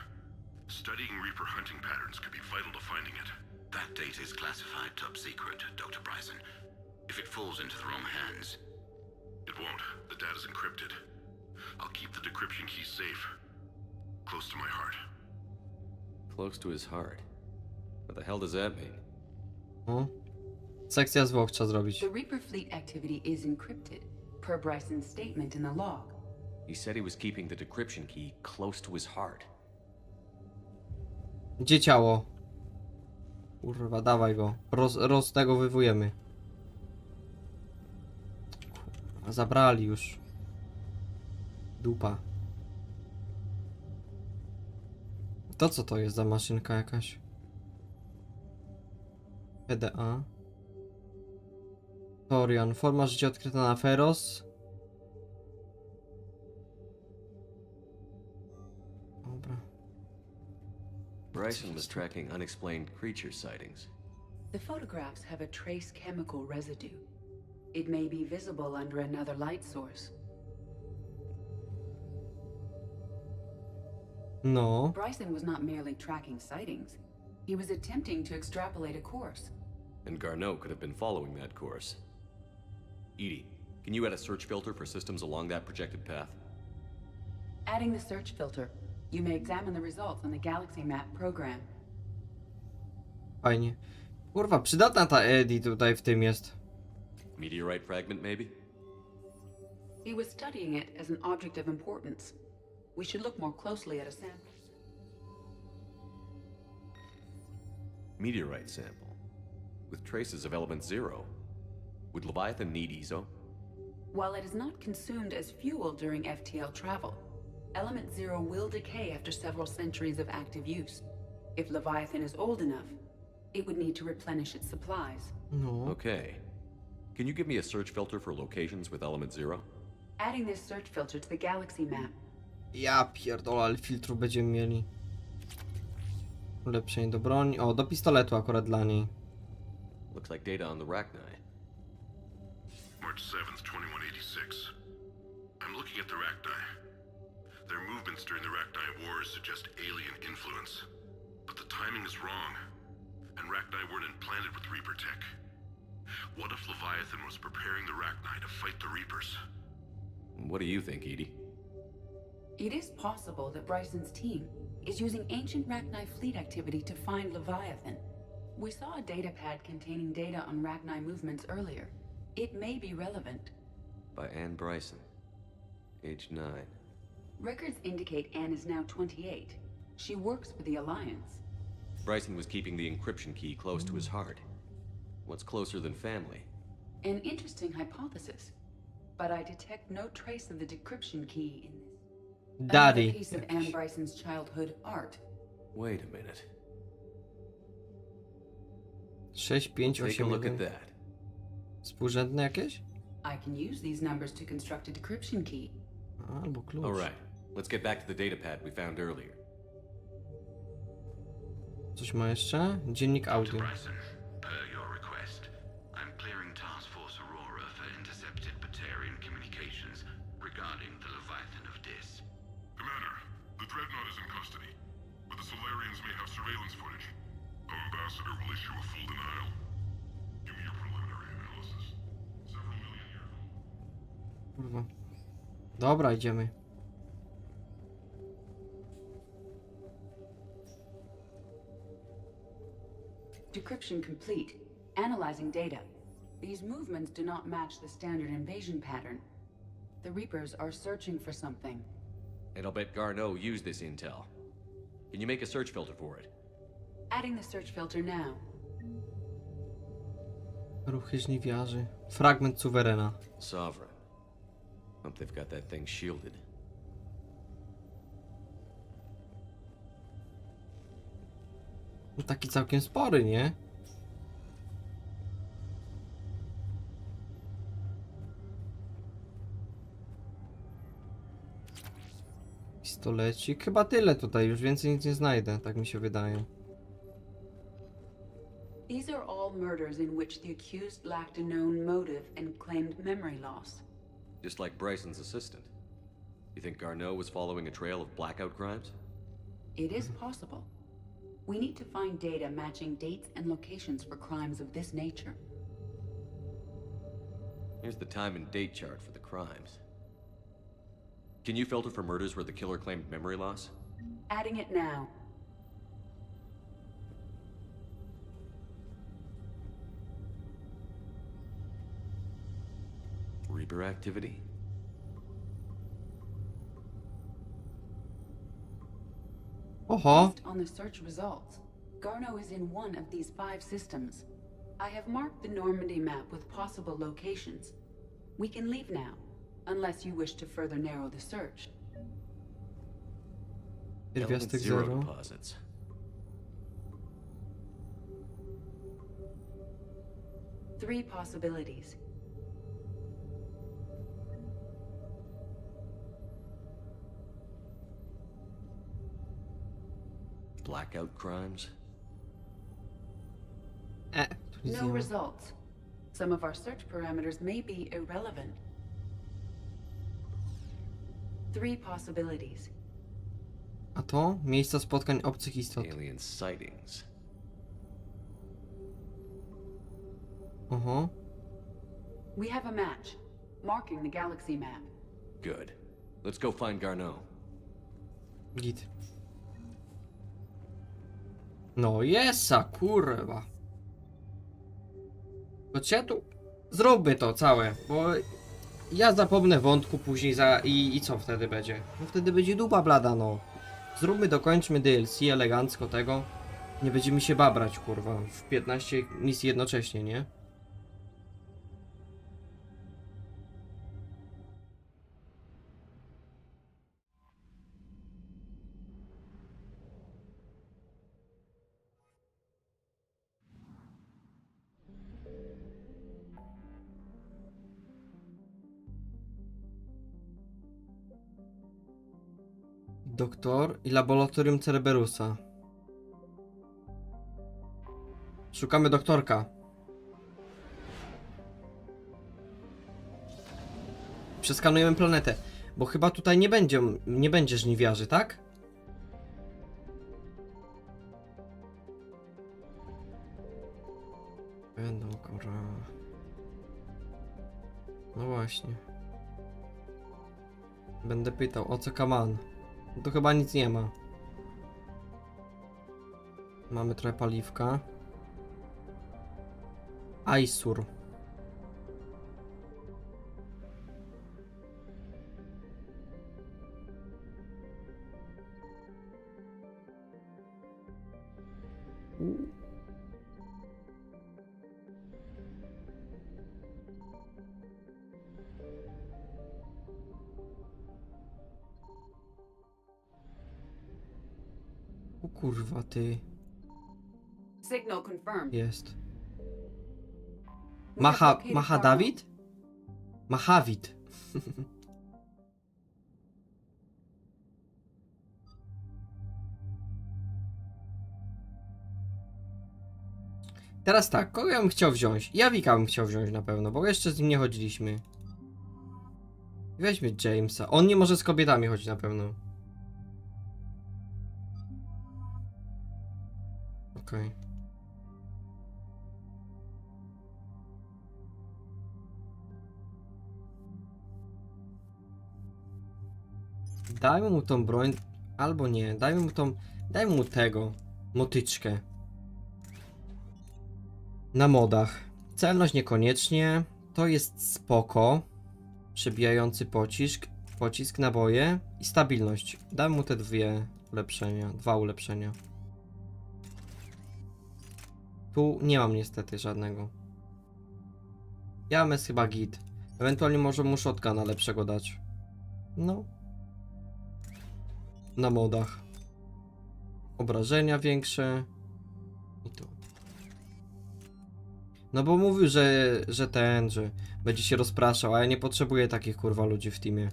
Speaker 14: Studying Reaper hunting patterns could be vital to finding it.
Speaker 3: That data is classified top secret, Dr. Bryson. If it falls into the wrong hands...
Speaker 14: It won't. The data's encrypted. I'll keep the decryption key safe. Close to my heart.
Speaker 19: Close to his heart? What the hell does that mean?
Speaker 1: O. Sekcja zwłok trzeba zrobić.
Speaker 2: The Reaper fleet activity is encrypted, per Bryson's statement in the log.
Speaker 19: He said he was keeping the decryption key close to his heart.
Speaker 1: Gdzie ciało? Kurwa, dawaj go. Roztegowywujemy. Kurwa, zabrali już. Dupa. To co to jest za maszynka jakaś? PDA. Torian. Forma życia odkryta na Feros. Dobra.
Speaker 19: Bryson was tracking unexplained creature sightings.
Speaker 2: The photographs have a trace chemical residue. It may be visible under another light source.
Speaker 1: No.
Speaker 2: Bryson was not merely tracking sightings. He was attempting to extrapolate a course.
Speaker 19: And Garneau could have been following that course. Edie, can you add a search filter for systems along that projected path?
Speaker 2: Adding the search filter, you may examine the results on the Galaxy Map program.
Speaker 1: Fajnie. Kurwa, przydatna ta Eddie tutaj w tym jest.
Speaker 19: Meteorite fragment, maybe?
Speaker 2: He was studying it as an object of importance. We should look more closely at a sample.
Speaker 19: Meteorite sample. With traces of element 0. Would Leviathan need ESO?
Speaker 2: While it is not consumed as fuel during FTL travel, element 0 will decay after several centuries of active use. If Leviathan is old enough, it would need to replenish its supplies.
Speaker 1: No.
Speaker 19: Okay. Can you give me a search filter for locations with element 0?
Speaker 2: Adding this search filter to the Galaxy Map.
Speaker 1: Ja pierdolę, ale filtrów będziemy mieli. Ulepszenie do broni. O, do pistoletu akurat dla niej.
Speaker 19: Looks like data on the Rachni.
Speaker 14: March 7th, 2186. I'm looking at the Rachni. Their movements during the Rachni Wars suggest alien influence. But the timing is wrong. And Rachni weren't implanted with Reaper tech. What if Leviathan was preparing the Rachni to fight the Reapers?
Speaker 19: What do you think, Edie?
Speaker 2: It is possible that Bryson's team is using ancient Rachni fleet activity to find Leviathan. We saw a datapad containing data on Rachni movements earlier. It may be relevant.
Speaker 19: By Anne Bryson. Age 9.
Speaker 2: Records indicate Anne is now 28. She works for the Alliance.
Speaker 19: Bryson was keeping the encryption key close to his heart. What's closer than family?
Speaker 2: An interesting hypothesis. But I detect no trace of the decryption key in this.
Speaker 1: Daddy.
Speaker 2: Another piece of Anne Bryson's childhood art.
Speaker 19: Wait a minute.
Speaker 1: 6, 5, 8,
Speaker 19: Take a look at that.
Speaker 1: Współrzędne jakieś?
Speaker 2: I can use these numbers to construct a decryption key.
Speaker 1: Albo klucz.
Speaker 19: All right. Let's get back to the datapad we found earlier.
Speaker 1: Coś ma jeszcze? Dziennik audio.
Speaker 3: Bryson, per your request, I'm clearing Task Force Aurora for intercepted Batarian communications regarding the Leviathan of Dis.
Speaker 14: Commander, the Dreadnought is in custody, but the Solarians may have surveillance footage. Our ambassador will issue a full denial. Give me your preliminary analysis. Several million years old.
Speaker 1: Kurwa. Dobra, idziemy.
Speaker 2: Decryption complete. Analyzing data. These movements do not match the standard invasion pattern. The Reapers are searching for something.
Speaker 19: And I'll bet Garneau used this intel. Can you make a search filter for it?
Speaker 2: Adding the search filter now.
Speaker 1: Ruchy żniwiarzy. Fragment suwerena.
Speaker 19: Sovereign. Hope they've got that thing shielded.
Speaker 1: Taki całkiem spory, nie? Pistolecik. Chyba tyle tutaj, już więcej nic nie znajdę, tak mi się wydaje.
Speaker 2: These are all murders in which the accused lacked a known motive and claimed memory loss.
Speaker 19: Just like Bryson's assistant. You think Garneau was following a trail of blackout crimes?
Speaker 2: It is possible. We need to find data matching dates and locations for crimes of this nature.
Speaker 19: Here's the time and date chart for the crimes. Can you filter for murders where the killer claimed memory loss?
Speaker 2: Adding it now.
Speaker 19: Reaper activity?
Speaker 2: Based on the search results, Garneau is in one of these 5 systems. I have marked the Normandy map with possible locations. We can leave now, unless you wish to further narrow the search.
Speaker 19: Element zero deposits.
Speaker 2: Three possibilities.
Speaker 19: Blackout crimes?
Speaker 2: No results. Some of our search parameters may be irrelevant. 3 possibilities.
Speaker 1: A to? Miejsca spotkań obcych istot.
Speaker 19: Alien sightings.
Speaker 2: We have a match, marking the galaxy map.
Speaker 19: Good. Let's go find Garneau.
Speaker 1: Git. No jesa, kurwa. Choć ja tu... Zróbmy to całe, bo... Ja zapomnę wątku później i co wtedy będzie? No wtedy będzie dupa blada, no. Zróbmy, dokończmy DLC elegancko tego. Nie będziemy się babrać, kurwa, w 15 misji jednocześnie, nie? Doktor i laboratorium Cerberusa. Szukamy doktorka. Przeskanujemy planetę, bo chyba tutaj nie będzie żniwiarzy, tak? Będą, kurwa. No właśnie. Będę pytał, o co kaman? No to chyba nic nie ma. Mamy trochę paliwka. Aisur. O kurwa ty.
Speaker 2: Signal confirmed.
Speaker 1: Jest. Maha Dawid? Mahawid. Teraz tak, kogo ja bym chciał wziąć? Jawika bym chciał wziąć na pewno, bo jeszcze z nim nie chodziliśmy. Weźmy Jamesa. On nie może z kobietami chodzić na pewno. Okej. Dajmy mu tą broń, albo nie, dajmy mu tego, motyczkę. Na modach. Celność niekoniecznie, to jest spoko. Przebijający pocisk, naboje i stabilność. Dajmy mu te dwa ulepszenia. Tu nie mam niestety żadnego. Ja mam chyba git. Ewentualnie może mu shotguna lepszego dać. No. Na modach. Obrażenia większe. I tu. No bo mówił, że będzie się rozpraszał, a ja nie potrzebuję takich kurwa ludzi w teamie.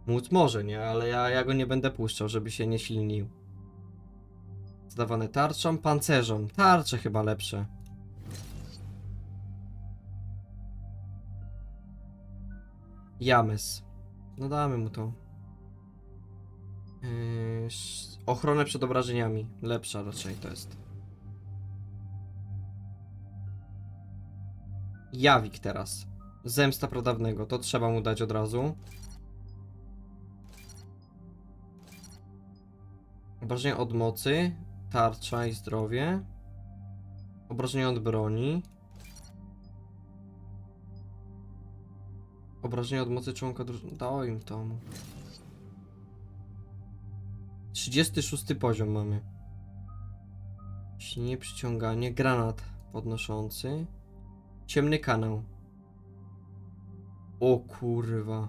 Speaker 1: Móc może, nie? Ale ja go nie będę puszczał, żeby się nie silnił. Zdawane tarczą, pancerzom. Tarcze chyba lepsze. James. No damy mu to. Ochronę przed obrażeniami. Lepsza raczej to jest. Jawik teraz. Zemsta pradawnego. To trzeba mu dać od razu. Obrażenia od mocy. Tarcza i zdrowie. Obrażenia od broni. Obrażenia od mocy członka drużyny. Dał im to. 36 poziom mamy. Silnie przyciąganie. Granat podnoszący. Ciemny kanał. O kurwa.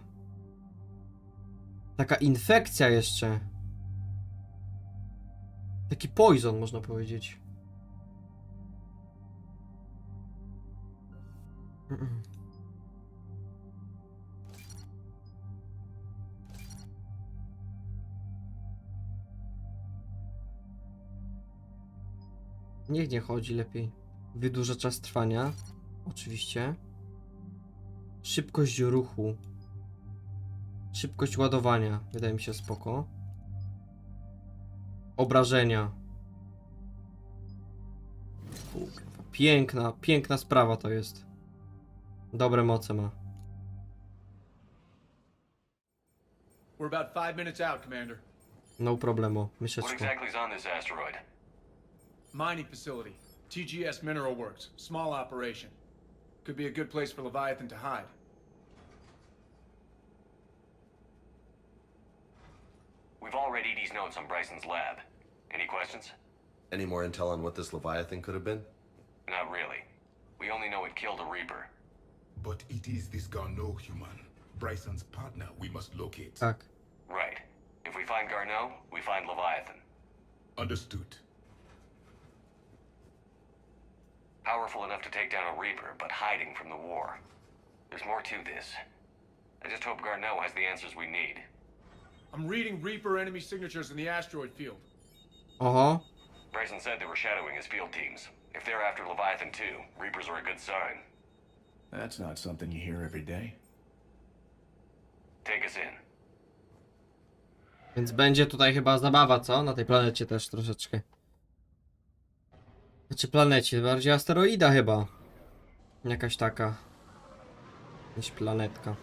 Speaker 1: Taka infekcja jeszcze. Taki poison można powiedzieć. Niech nie chodzi lepiej. Wydłuża czas trwania. Oczywiście. Szybkość ruchu. Szybkość ładowania. Wydaje mi się spoko. Obrażenia. Kurwa, piękna sprawa to jest. Dobre moce ma.
Speaker 22: We're about 5 minutes out, Commander.
Speaker 1: No problemo,
Speaker 4: What
Speaker 1: myszeczko.
Speaker 4: exactly is on this asteroid?
Speaker 22: Mining facility. TGS Mineral Works. Small operation. Could be a good place for Leviathan to hide.
Speaker 4: We've all read Edie's notes on Bryson's lab. Any questions?
Speaker 5: Any more intel on what this Leviathan could have been?
Speaker 4: Not really. We only know it killed a Reaper.
Speaker 14: But it is this Garneau human, Bryson's partner, we must locate.
Speaker 1: Tak.
Speaker 4: Right. If we find Garneau, we find Leviathan.
Speaker 14: Understood.
Speaker 4: Powerful enough to take down a Reaper, but hiding from the war. There's more to this. I just hope Garneau has the answers we need.
Speaker 22: I'm reading Reaper enemy signatures in the asteroid field.
Speaker 1: Oho.
Speaker 4: Bryson said they were shadowing his field teams. If they're after Leviathan too, Reapers are a good sign.
Speaker 22: That's not something you hear every day.
Speaker 4: Take us in.
Speaker 1: Więc będzie tutaj chyba zabawa, co? Na tej planecie też troszeczkę. Znaczy planecie, bardziej asteroida chyba. Jakaś taka. Niż planetka.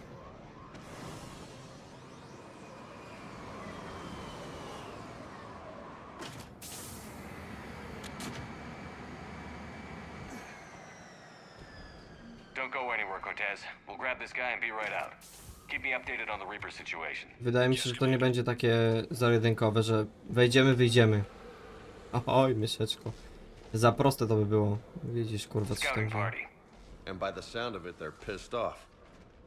Speaker 4: Don't go anywhere, Cortez. We'll grab this guy and be right out. Keep me updated on the Reaper situation.
Speaker 1: Wydaje mi się, że to nie będzie takie zajedynkowe, że wejdziemy, wyjdziemy. Oj, myszeczko. Za proste to by było. Widzisz, kurwa, co z tym.
Speaker 5: And by the sound of it, they're pissed off.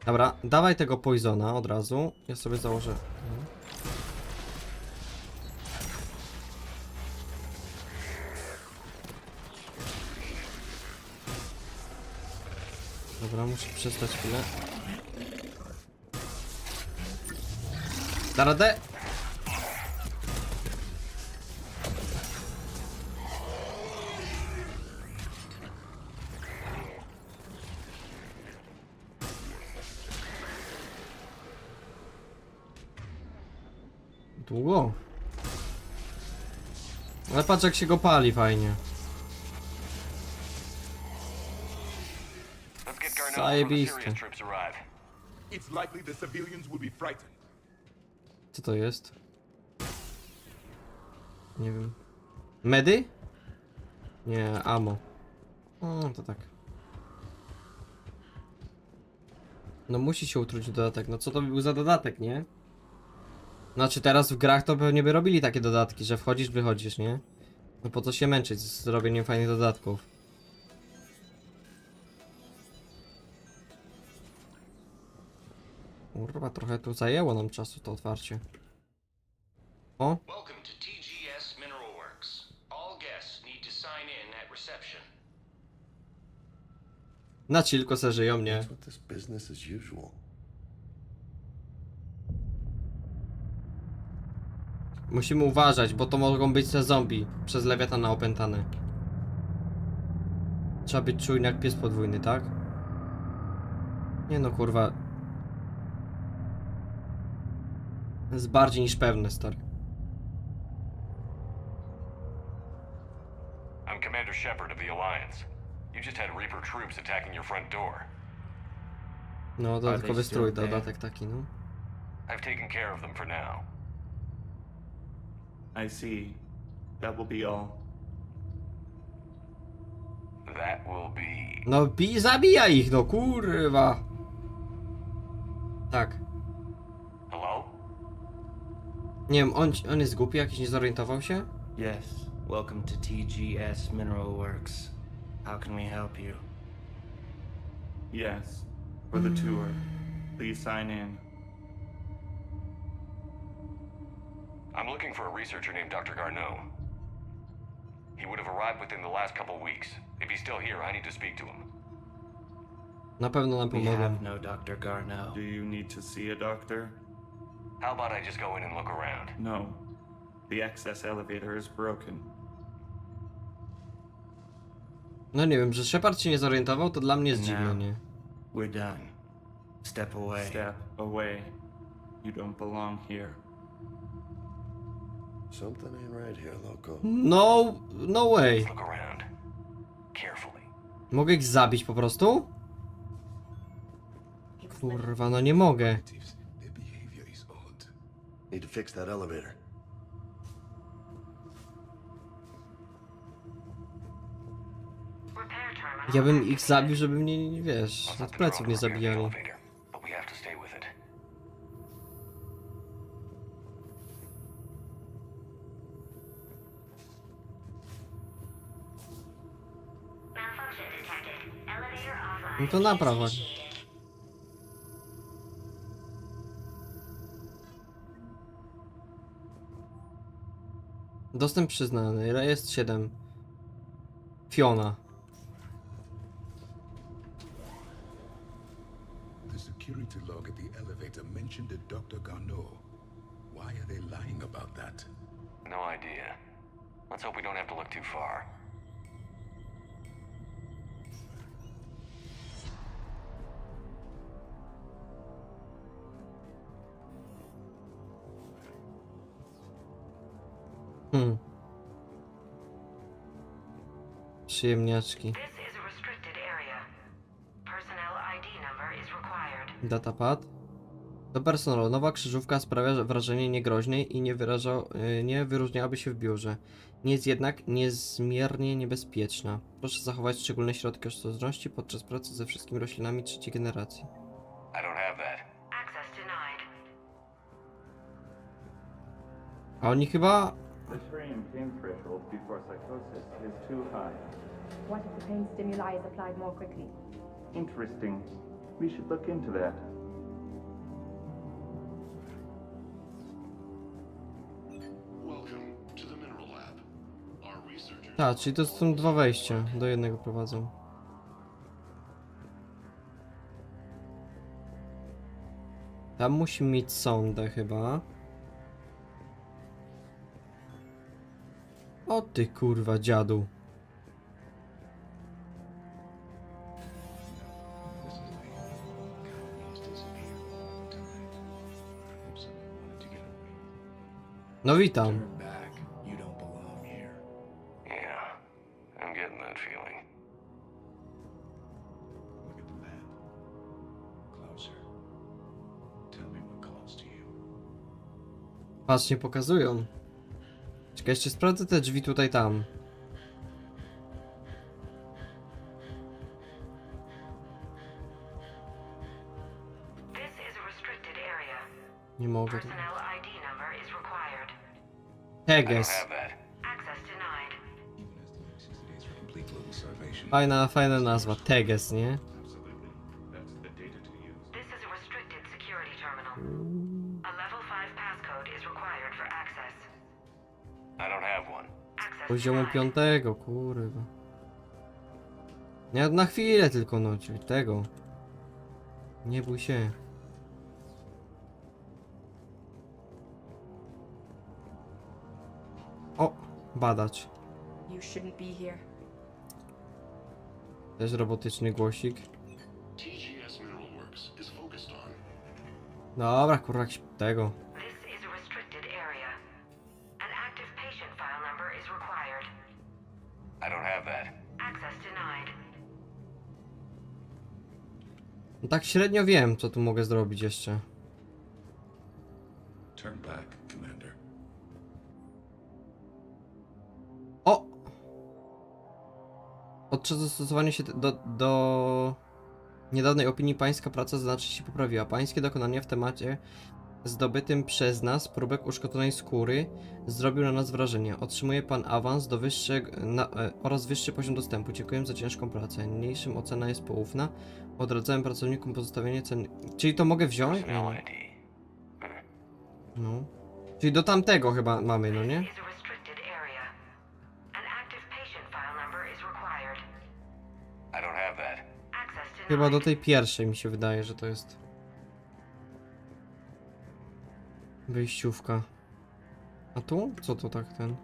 Speaker 1: Dobra, dawaj tego poisona od razu. Ja sobie założę. Dobra, muszę przestać chwilę. Da radę? Długo. Ale patrz, jak się go pali fajnie. Zajebiste. Co to jest? Nie wiem. Medy? Nie, ammo. O, to tak. No musi się utrudnić dodatek. No co to by był za dodatek, nie? Znaczy teraz w grach to pewnie by robili takie dodatki, że wchodzisz, wychodzisz, nie? No po co się męczyć z robieniem fajnych dodatków? Kurwa, trochę tu zajęło nam czasu to otwarcie. O.
Speaker 7: Welcome to TGS Mineral Works. All guests need to sign in at reception.
Speaker 1: Na chillko se żyją, nie?
Speaker 5: That's what this business as usual.
Speaker 1: Musimy uważać, bo to mogą być te zombie przez lewiatana opętane. Trzeba być czujny jak pies podwójny, tak? Nie no, kurwa. Jest bardziej niż pewne, stary.
Speaker 4: I'm Commander Shepard of the Alliance. You just had Reaper troops attacking your front door.
Speaker 1: No, dodatkowy strój, dodatek taki, no.
Speaker 4: I've taken care of them for now.
Speaker 22: I see. That will be all.
Speaker 4: That will be...
Speaker 1: No, zabija ich, no kurwa. Tak.
Speaker 4: Hello?
Speaker 1: Nie wiem, on jest głupi, jakiś nie zorientował się?
Speaker 17: Yes, welcome to TGS Mineral Works. How can we help you?
Speaker 22: Yes, for the tour. Please sign in.
Speaker 4: I'm looking for a researcher named Dr. Garneau. He would have arrived within the last couple weeks. If he's still here, I need to speak to him.
Speaker 1: Na pewno nam
Speaker 17: We
Speaker 1: pomogą.
Speaker 17: have no Dr. Garneau.
Speaker 22: Do you need to see a doctor?
Speaker 4: How about I just go in and look around?
Speaker 22: No. The access elevator is broken.
Speaker 1: No nie wiem, że Shepard się nie zorientował, to dla mnie jest
Speaker 17: And
Speaker 1: dziwne,
Speaker 17: now,
Speaker 1: nie?
Speaker 17: we're done. Step away.
Speaker 22: Step away. You don't belong here.
Speaker 5: Something ain't right here, loco.
Speaker 1: No way.
Speaker 4: Look around. Carefully.
Speaker 1: Mogę ich zabić po prostu? Kurwa, no nie mogę.
Speaker 5: Need to fix that elevator.
Speaker 1: Ja bym ich zabił, żeby mnie, nie wiesz, od pleców nie zabijali.
Speaker 4: But we have to stay with it.
Speaker 1: No to naprawa. Dostęp przyznany. Rejestr 7. Fiona.
Speaker 18: The security log at the elevator mentioned a Dr. Garneau. Why are they lying about that?
Speaker 4: No idea. Let's hope we don't have to look too far.
Speaker 1: Przyjemniaczki. Datapad. Do personelu. Nowa krzyżówka sprawia wrażenie niegroźnej i nie wyróżniałaby się w biurze. Nie jest jednak niezmiernie niebezpieczna. Proszę zachować szczególne środki ostrożności podczas pracy ze wszystkimi roślinami trzeciej generacji.
Speaker 4: I don't have that.
Speaker 1: A oni chyba...
Speaker 22: The Stream pain threshold before psychosis is too high.
Speaker 20: What if the pain stimuli is applied more quickly?
Speaker 22: Interesting. We should look into that.
Speaker 14: Welcome to the Mineral Lab. Our researchers...
Speaker 1: Tak, czyli to są dwa wejścia, do jednego prowadzą. Tam musi mieć sondę chyba. O ty kurwa dziadu. No witam.
Speaker 4: Yeah, I'm getting that feeling.
Speaker 1: Patrz, nie pokazują. Czekaj, jeszcze sprawdzę te drzwi tutaj tam. Nie mogę. Teges. Fajna nazwa. Teges, nie?
Speaker 4: I don't have one.
Speaker 1: Poziomu 5, kurwa. Nie, na chwilę tylko, no, czyli tego. Nie bój się. O, badacz.
Speaker 20: You shouldn't be here.
Speaker 1: Też robotyczny głosik.
Speaker 14: TGS Mineral Works is focused on.
Speaker 1: Dobra, kurwa, jakiś tego.
Speaker 4: I don't have that.
Speaker 1: No tak średnio wiem, co tu mogę zrobić jeszcze.
Speaker 18: Turn back, Commander.
Speaker 1: O! Podczas zastosowania się do niedawnej opinii pańska praca znacznie się poprawiła. Pańskie dokonania w temacie zdobytym przez nas próbek uszkodzonej skóry zrobił na nas wrażenie. Otrzymuje pan awans do oraz wyższy poziom dostępu. Dziękuję za ciężką pracę. Niniejszym ocena jest poufna. Odradzałem pracownikom pozostawienie ceny. Czyli to mogę wziąć? No. Czyli do tamtego chyba mamy, no nie?
Speaker 4: I don't have that.
Speaker 1: Chyba do tej pierwszej mi się wydaje, że to jest wyjściówka. A tu? Co to tak ten?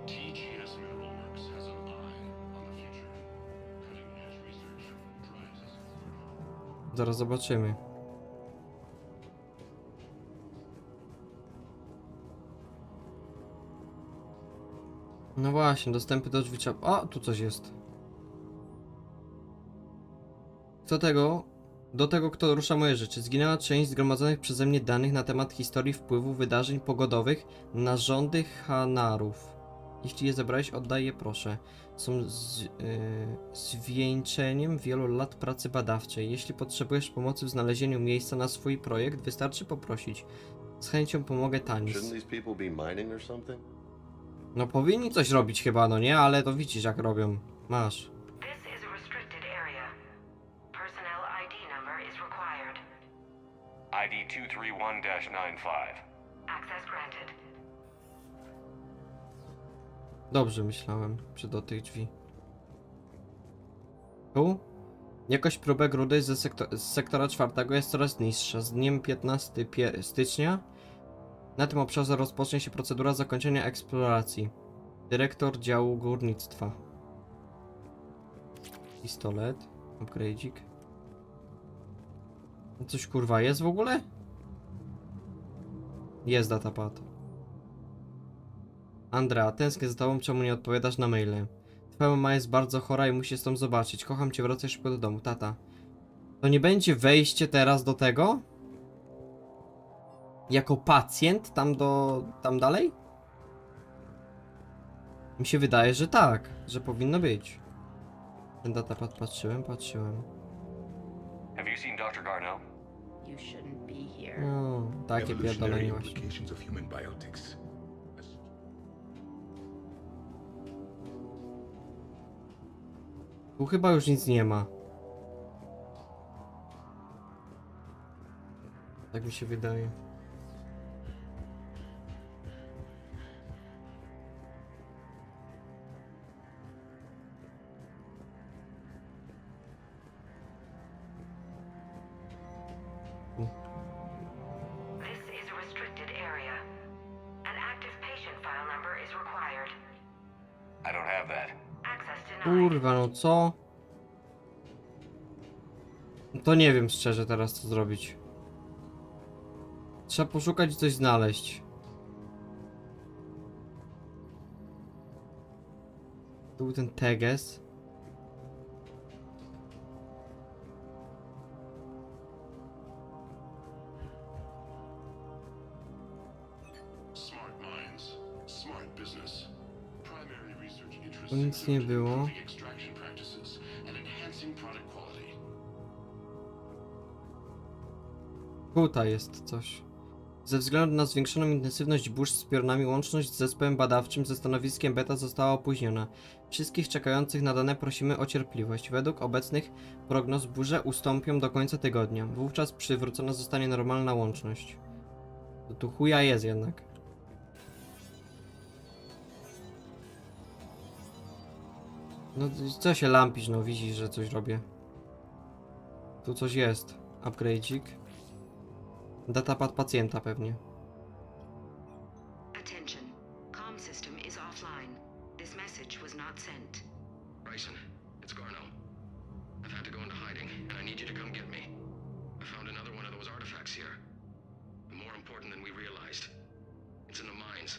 Speaker 14: TGS Mineral Works has an eye on the future. Cutting edge research drives us forward.
Speaker 1: Zaraz zobaczymy. No właśnie, dostępy do drzwi trzeba... O, tu coś jest. Co tego? Do tego, kto rusza moje rzeczy. Zginęła część zgromadzonych przeze mnie danych na temat historii wpływu wydarzeń pogodowych na rządy Hanarów. Jeśli je zebrałeś, oddaj je proszę. Są zwieńczeniem wielu lat pracy badawczej. Jeśli potrzebujesz pomocy w znalezieniu miejsca na swój projekt, wystarczy poprosić. Z chęcią pomogę taniej. No powinni coś robić chyba, no nie? Ale to widzisz jak robią. Masz.
Speaker 4: ID 231-95.
Speaker 12: Access granted.
Speaker 1: Dobrze myślałem, czy do tych drzwi. Tu? Jakość próbek rudy z sektora 4 jest coraz niższa. Z dniem 15 stycznia na tym obszarze rozpocznie się procedura zakończenia eksploracji. Dyrektor działu górnictwa. Pistolet. Upgrade'ik. Coś kurwa jest w ogóle? Jest datapad. Andrea, tęsknię za tobą, czemu nie odpowiadasz na maile? Twoja mama jest bardzo chora i musi z tą zobaczyć. Kocham cię, wracaj szybko do domu, tata. To nie będzie wejście teraz do tego? Jako pacjent tam dalej? Mi się wydaje, że tak, że powinno być. Ten datapad patrzyłem.
Speaker 4: Have you seen Dr. Garneau?
Speaker 20: You shouldn't be here.
Speaker 1: No, takie pierdolenie właśnie.
Speaker 18: Implications of human biotics.
Speaker 1: Tu chyba już nic nie ma. Tak mi się wydaje.
Speaker 4: I don't have that.
Speaker 1: Kurwa, no co? To nie wiem szczerze teraz co zrobić. Trzeba poszukać i coś znaleźć. Tu był ten teges.
Speaker 14: Smart minds, smart business. Primary research interests
Speaker 1: Tu nic nie było.
Speaker 14: improving extraction practices and enhancing product quality.
Speaker 1: Tutaj jest coś. Ze względu na zwiększoną intensywność burz z piorunami łączność z zespołem badawczym ze stanowiskiem beta została opóźniona. Wszystkich czekających na dane prosimy o cierpliwość. Według obecnych prognoz burze ustąpią do końca tygodnia. Wówczas przywrócona zostanie normalna łączność. To tu chuja jest jednak. No co się lampisz, no widzisz, że coś robię. Tu coś jest. Upgrade'ik. Datapad pacjenta pewnie.
Speaker 12: Attention. Comm system is offline. This message was not sent.
Speaker 8: Bryson, it's Garno. I've had to go into hiding, and I need you to come get me. I found another one of those artifacts here. More important than we realized. It's in the mines.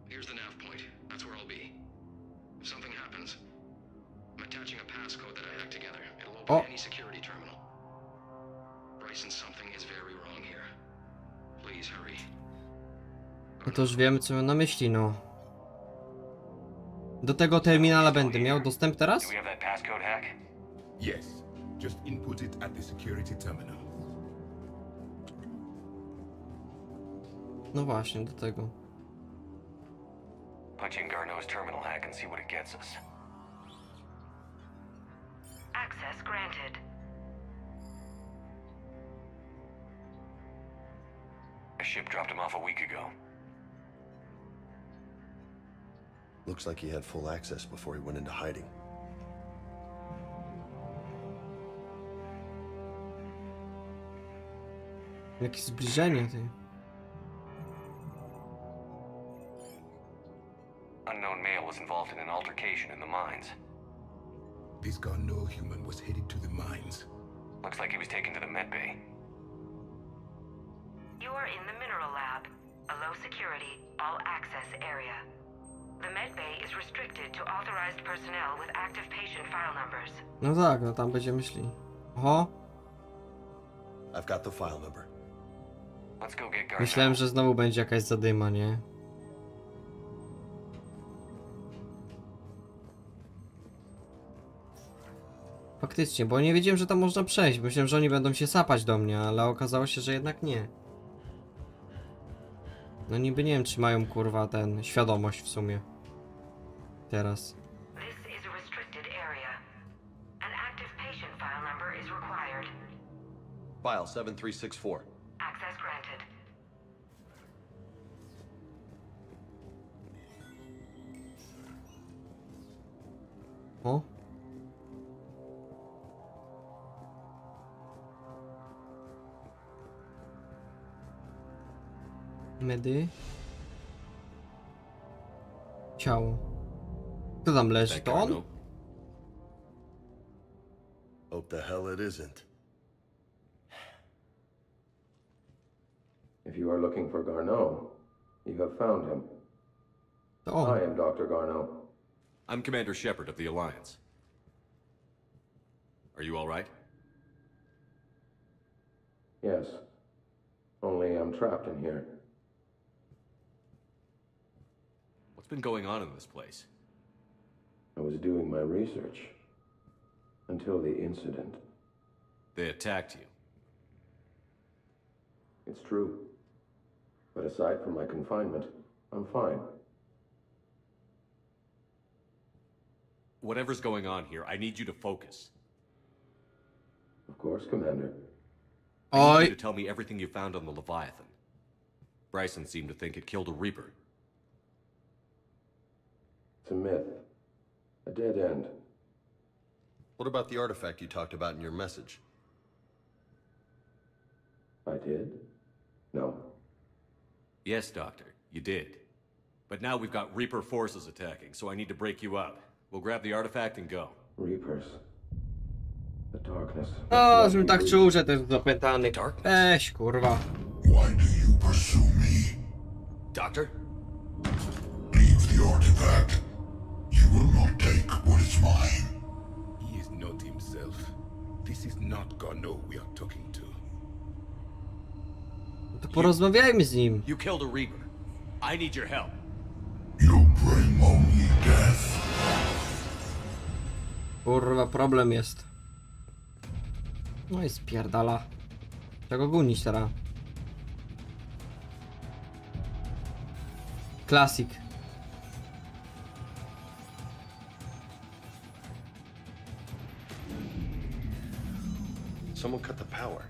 Speaker 8: Here's the nav point. That's where I'll be. If something happens, I'm attaching a passcode that I hacked together. It'll open any security terminal. Bryson, something is very wrong here. Please hurry.
Speaker 1: No to już wiemy, co miał na myśli, no. Do tego terminala będę miał dostęp teraz?
Speaker 4: Do we have that passcode hack?
Speaker 18: Yes. Just input it at the security terminal.
Speaker 1: No właśnie, do tego.
Speaker 4: Punch in Garneau's terminal hack and see what it gets us.
Speaker 12: Access granted.
Speaker 4: A ship dropped him off a week ago.
Speaker 5: Looks like he had full access before he went into hiding.
Speaker 1: Jakieś zbliżenie, ty.
Speaker 4: Unknown male was involved in an altercation in the mines.
Speaker 18: This Garneau human was headed to the mines.
Speaker 4: Looks like he was taken to the med bay.
Speaker 12: You are in the mineral lab, a low security, all access area. The med bay is restricted to authorized personnel with active patient file numbers.
Speaker 1: No tak, no tam będziemy szli. Oho.
Speaker 5: I've got the file number.
Speaker 4: Let's go get Garneau.
Speaker 1: Myślałem, że znowu będzie jakaś zadyma, nie? Faktycznie, bo nie wiedziałem, że tam można przejść. Myślałem, że oni będą się sapać do mnie, ale okazało się, że jednak nie. No niby nie wiem, czy mają kurwa świadomość w sumie. Teraz.
Speaker 12: This is a restricted area. An active patient file number is required.
Speaker 5: File 7364.
Speaker 12: Access granted.
Speaker 1: O. Medy. Ciało. Kto tam leży? To on?
Speaker 5: Hope the hell it isn't.
Speaker 9: If you are looking for Garneau, you have found him.
Speaker 1: To on.
Speaker 9: I am Dr. Garneau.
Speaker 19: I'm Commander Shepard of the Alliance. Are you all right?
Speaker 9: Yes. Only I'm trapped in here.
Speaker 19: What's been going on in this place?
Speaker 9: I was doing my research. Until the incident.
Speaker 19: They attacked you.
Speaker 9: It's true. But aside from my confinement, I'm fine.
Speaker 19: Whatever's going on here, I need you to focus.
Speaker 9: Of course, Commander.
Speaker 19: I need you to tell me everything you found on the Leviathan. Bryson seemed to think it killed a Reaper.
Speaker 9: It's a myth. A dead end.
Speaker 5: What about the artifact you talked about in your message?
Speaker 9: I did? No.
Speaker 19: Yes, Doctor, you did. But now we've got Reaper forces attacking, so I need to break you up. We'll grab the artifact and go.
Speaker 9: Reapers. The darkness.
Speaker 1: O, żebym tak czuł, że to jest zapętany. Weź, kurwa.
Speaker 18: Why do you pursue me?
Speaker 19: Doctor?
Speaker 18: Leave the artifact. You will not take what is mine. He is not himself. This is not Garneau we are talking to.
Speaker 1: To porozmawiajmy z nim.
Speaker 19: You killed a Reaper. I need your help.
Speaker 18: You bring only death.
Speaker 1: Kurwa, problem jest. No i spierdala. Czego gonić teraz? Klasik.
Speaker 5: Someone cut the power.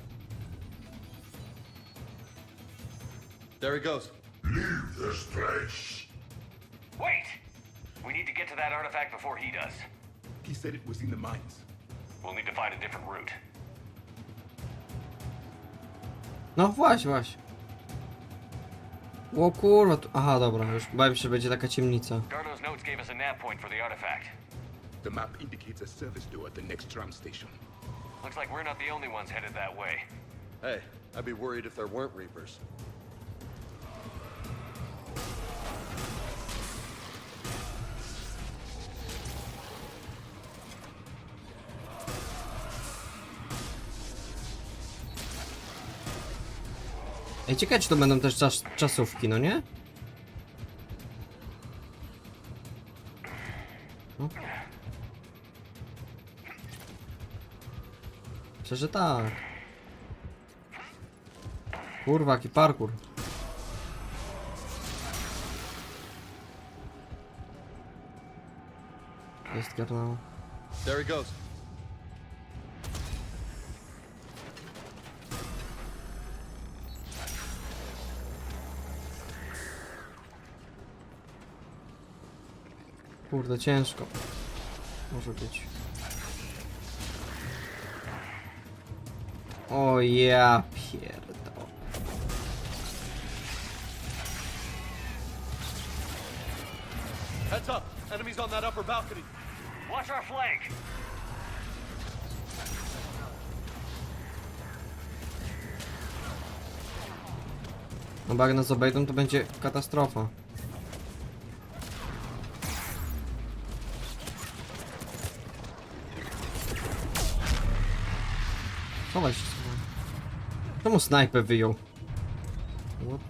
Speaker 5: There he goes.
Speaker 18: Leave this place.
Speaker 4: Wait! We need to get to that artifact before he does.
Speaker 14: He said it was in the mines.
Speaker 4: We'll need to find a different route.
Speaker 1: No właśnie, właśnie. O kurwa, aha, dobra, już bałem się, że będzie taka ciemnica.
Speaker 4: Gardo's notes gave us a nav point for the artifact.
Speaker 14: The map indicates a service door at the next tram station.
Speaker 4: Looks like we're not the only ones headed that way.
Speaker 5: Hey, I'd be worried if there weren't Reapers.
Speaker 1: Ej, ciekawe, czy to będą też czasówki, no nie? No. Myślę, że tak. Kurwa, jaki parkour. Jest garnało.
Speaker 5: There he goes.
Speaker 1: Kurde, ciężko. Może być. O ja pierdolę.
Speaker 5: Heads up! Enemies on that upper balcony.
Speaker 4: Watch our flank!
Speaker 1: No bo jak nas obejdą, to będzie katastrofa. Chowaj się. Czemu snajper wyjął? What?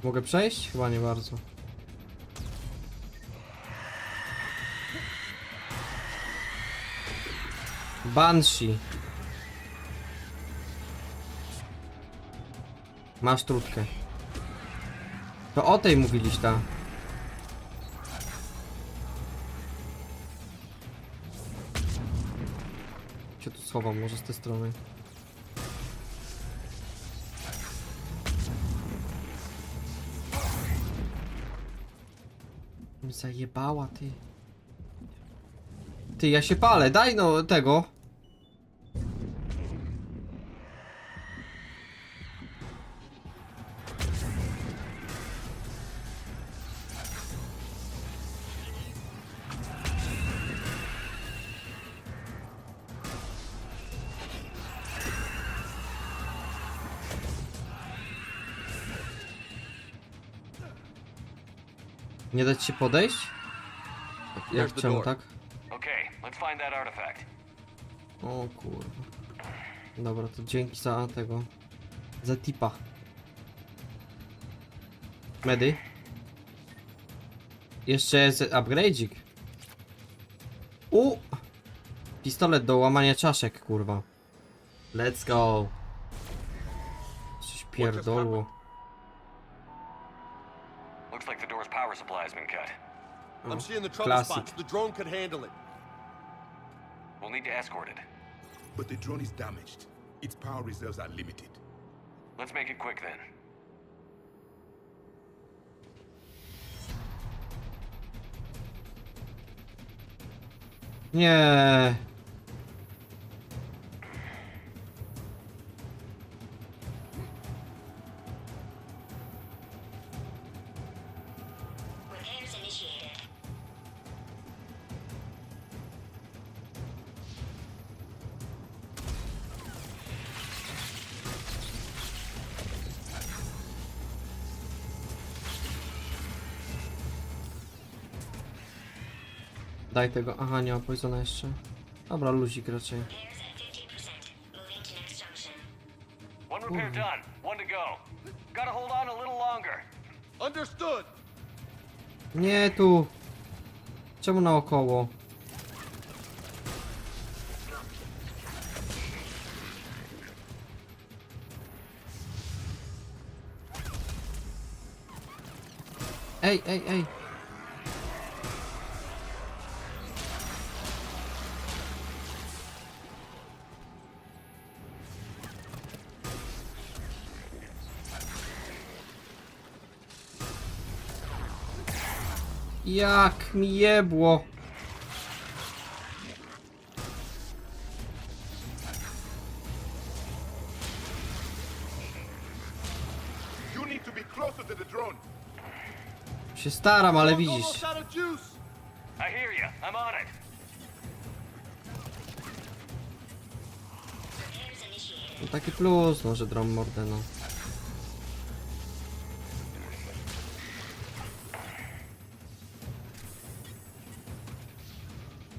Speaker 1: Mogę przejść? Chyba nie bardzo. Banshee. Masz trutkę. To o tej mówiliś, ta. Cię tu schowam, może z tej strony. Mi zajebała, ty. Ty, ja się palę, daj no tego. Nie dać się podejść? Jak czemu tak?
Speaker 4: Okay, let's find that artifact.
Speaker 1: O kurwa. Dobra, to dzięki za tego. Za tipa. Medy. Jeszcze jest upgrade'ik. Pistolet do łamania czaszek, kurwa. Let's go. Coś pierdolło.
Speaker 4: Looks like the door's power supply has been cut.
Speaker 5: I'm seeing the trouble
Speaker 1: Classic.
Speaker 5: spots. The drone could handle it.
Speaker 4: We'll need to escort it.
Speaker 14: But the drone is damaged. Its power reserves are limited.
Speaker 4: Let's make it quick then.
Speaker 1: Nie. Daj tego. Aha, nie ma poisona jeszcze. Dobra, luzik raczej.
Speaker 4: One repair done. One to go. Gotta hold on a little longer.
Speaker 5: Understood.
Speaker 1: Nie tu. Czemu naokoło? Ej, ej, ej. Jak mi jebło.
Speaker 6: You need to be closer to the drone.
Speaker 1: Się staram, ale widzisz.
Speaker 6: Almost out of juice.
Speaker 4: I hear you. I'm on it.
Speaker 1: No taki plus, no, że drom mordę, no.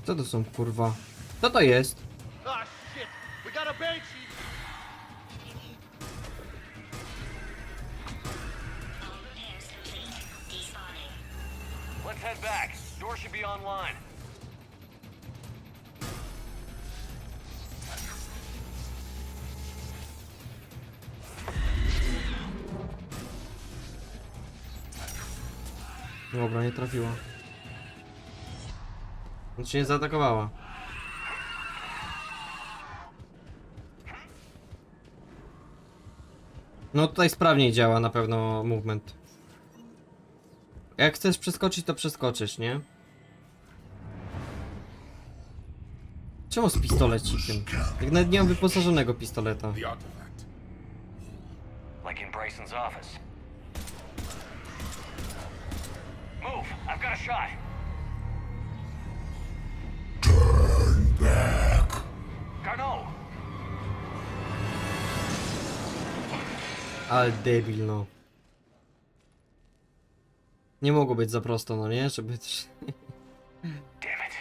Speaker 1: Co to są, kurwa? Co to jest?
Speaker 6: Ah, shit. We got a banshee.
Speaker 4: Let's head back. Door should be online.
Speaker 1: Dobra, nie trafiła. Znaczy nie zaatakowała. No tutaj sprawniej działa na pewno movement. Jak chcesz przeskoczyć, to przeskoczysz, nie? Czemu z pistolecikiem? Jak nawet nie mam wyposażonego pistoleta.
Speaker 4: Like in Bryson's office. Move! I've got a shot!
Speaker 18: Turn back.
Speaker 4: Garneau!
Speaker 1: Ale debil, no. Nie mogło być za prosto, no nie? Żeby też...
Speaker 4: Damn it.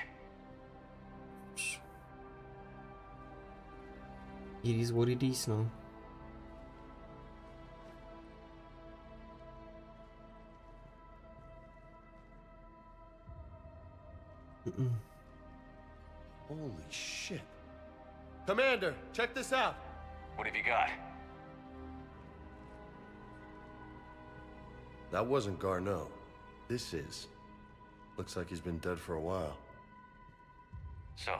Speaker 1: It is what it is, no.
Speaker 5: Holy shit. Commander, check this out.
Speaker 4: What have you got?
Speaker 5: That wasn't Garneau. This is. Looks like he's been dead for a while.
Speaker 4: So,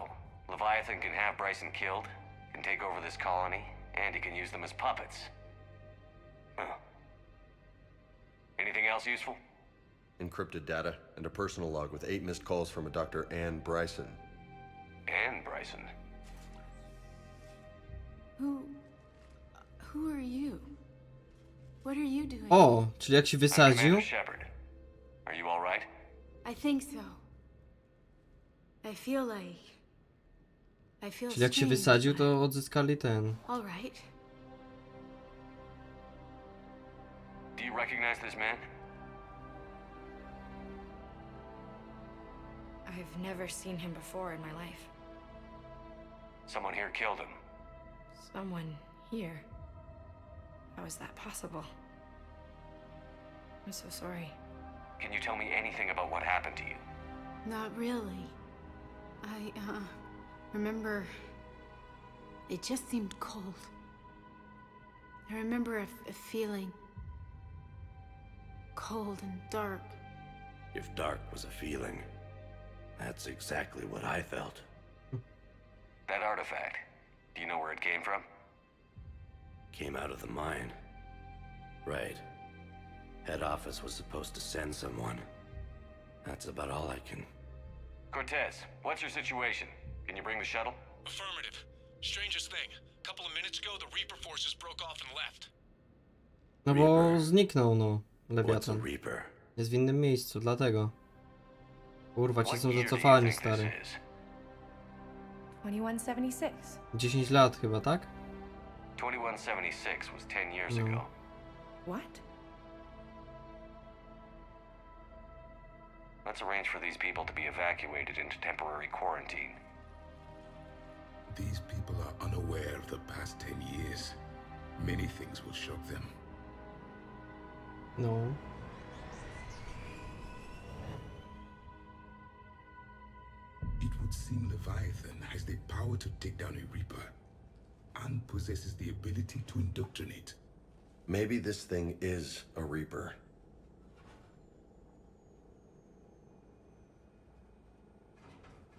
Speaker 4: Leviathan can have Bryson killed, can take over this colony, and he can use them as puppets. Huh. Anything else useful?
Speaker 5: Encrypted data and a personal log with 8 missed calls from a Dr. Ann Bryson.
Speaker 4: Ann Bryson?
Speaker 20: Who are you? What are you doing?
Speaker 1: O, czyli jak się wysadził?
Speaker 4: Commander Shepard. Are you all right?
Speaker 20: I think so. I feel
Speaker 1: Czyli jak się
Speaker 20: strange,
Speaker 1: wysadził, to odzyskali ten.
Speaker 20: All right.
Speaker 4: Do you recognize this man?
Speaker 20: I've never seen him before in my life.
Speaker 4: Someone here killed him.
Speaker 20: Someone here. How is that possible? I'm so sorry.
Speaker 4: Can you tell me anything about what happened to you?
Speaker 20: Not really. I remember it just seemed cold. I remember a feeling cold and dark.
Speaker 9: If dark was a feeling, that's exactly what I felt.
Speaker 4: That artifact, do you know where it came from?
Speaker 9: Came out of the mine. Right. Head office was supposed to send someone. That's about all I can...
Speaker 4: Cortez, what's your situation? Can you bring the shuttle?
Speaker 7: Affirmative. Strangest thing. A couple of minutes ago, the Reaper forces broke off and left.
Speaker 1: No bo zniknął, no.
Speaker 9: What's a
Speaker 1: Lewiatan.
Speaker 9: Reaper?
Speaker 1: Jest w innym miejscu, dlatego. Kurwa, ci
Speaker 4: What
Speaker 1: są
Speaker 4: year do you
Speaker 1: zacofani,
Speaker 4: think this
Speaker 1: stary.
Speaker 4: is?
Speaker 13: 2176.
Speaker 1: 10 lat chyba, tak?
Speaker 4: 2176 was 10 years
Speaker 1: No.
Speaker 4: ago.
Speaker 13: What?
Speaker 4: Let's arrange for these people to be evacuated into temporary quarantine.
Speaker 14: These people are unaware of the past 10 years. Many things will shock them.
Speaker 1: No.
Speaker 14: It would seem Leviathan has the power to take down a Reaper and possesses the ability to indoctrinate.
Speaker 5: Maybe this thing is a Reaper.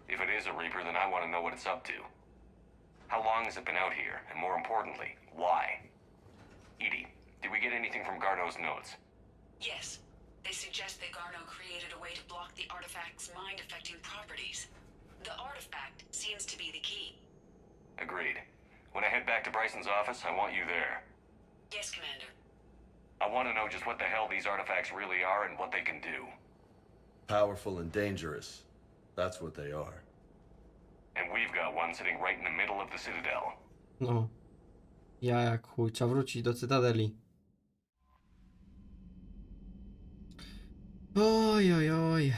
Speaker 4: If it is a Reaper, then I want to know what it's up to. How long has it been out here? And more importantly, why? Edie, did we get anything from Garneau's notes?
Speaker 12: Yes.
Speaker 2: They suggest that Garno created a way to block the artifact's mind-affecting properties. The artifact seems to be the key.
Speaker 4: Agreed. When I head back to Bryson's office, I want you there.
Speaker 2: Yes, Commander.
Speaker 4: I want to know just what the hell these artifacts really are and what they can do.
Speaker 5: Powerful and dangerous. That's what they are.
Speaker 4: And we've got one sitting right in the middle of the Citadel.
Speaker 1: No. Ja jak chuj, trzeba wrócić do Cytadeli. Oj, oj, oj.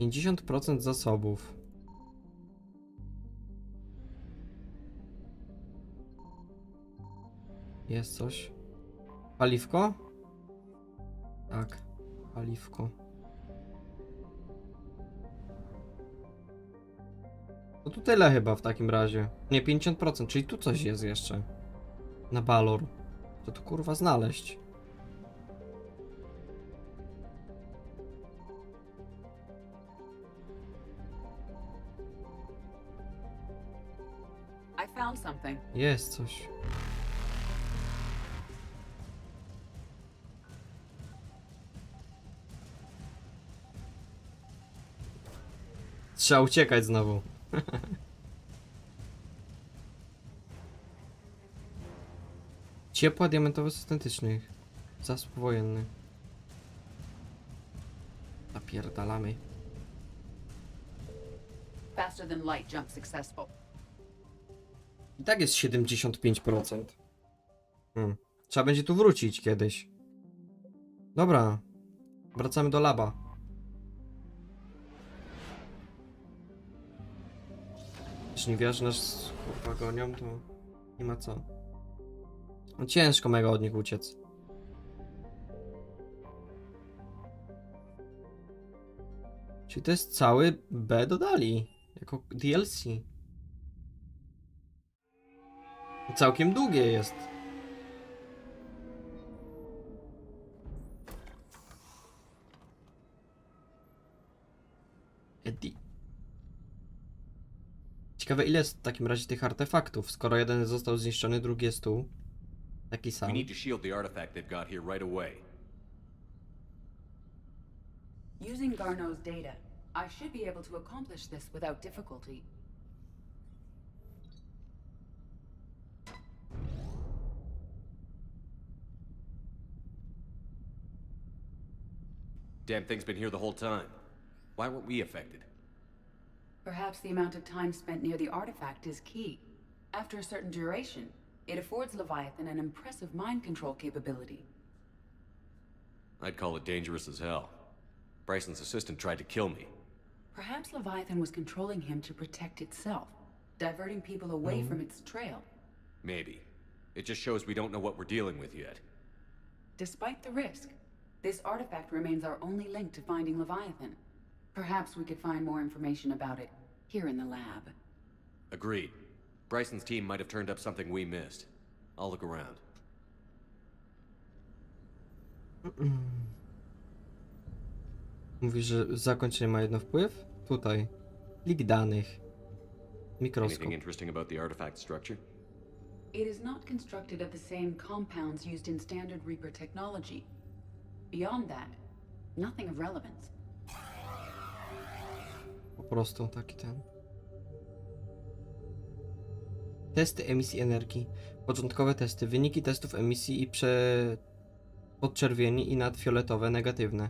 Speaker 1: %50 zasobów. Jest coś? Paliwko? Tak, paliwko. No tu tyle chyba w takim razie. Nie, 50%, czyli tu coś jest jeszcze. Na balor. Co tu kurwa znaleźć?
Speaker 2: I found something.
Speaker 1: Jest coś. Trzeba uciekać znowu. Ciepła diamentowa syntetycznych. Zasób wojenny. Napierdalamy.
Speaker 2: Faster than light jump successful.
Speaker 1: I tak jest 75%. Trzeba będzie tu wrócić kiedyś. Dobra. Wracamy do laba. Jeśli nie wiesz, że nas kurwa gonią, to nie ma co. No ciężko mega od nich uciec. Czyli to jest cały B dodali. Jako DLC. Całkiem długie jest. Eddie. Ciekawe ile jest w takim razie tych artefaktów, skoro jeden został zniszczony, drugi jest tu. Taki sam.
Speaker 19: We need to shield the artifact they've got here right away.
Speaker 2: Using Garno's data, I should be able to accomplish this without difficulty.
Speaker 19: Damn thing's been here the whole time. Why weren't we affected?
Speaker 2: Perhaps the amount of time spent near the artifact is key. After a certain duration, it affords Leviathan an impressive mind control capability.
Speaker 19: I'd call it dangerous as hell. Bryson's assistant tried to kill me.
Speaker 2: Perhaps Leviathan was controlling him to protect itself, diverting people away from its trail.
Speaker 19: Maybe. It just shows we don't know what we're dealing with yet.
Speaker 2: Despite the risk, this artifact remains our only link to finding Leviathan. Perhaps we could find more information about it here in the lab.
Speaker 19: Agreed. Bryson's team might have turned up something we missed. I'll look around.
Speaker 1: Mówisz, że zakończenie ma jedno wpływ? Tutaj. Plik danych. Mikroskop.
Speaker 19: Anything interesting about the artifact structure?
Speaker 2: It is not constructed of the same compounds used in standard Reaper technology. Beyond that, nothing of relevance.
Speaker 1: Po prostu taki ten. Testy emisji energii. Początkowe testy. Wyniki testów emisji i podczerwieni i nadfioletowe negatywne.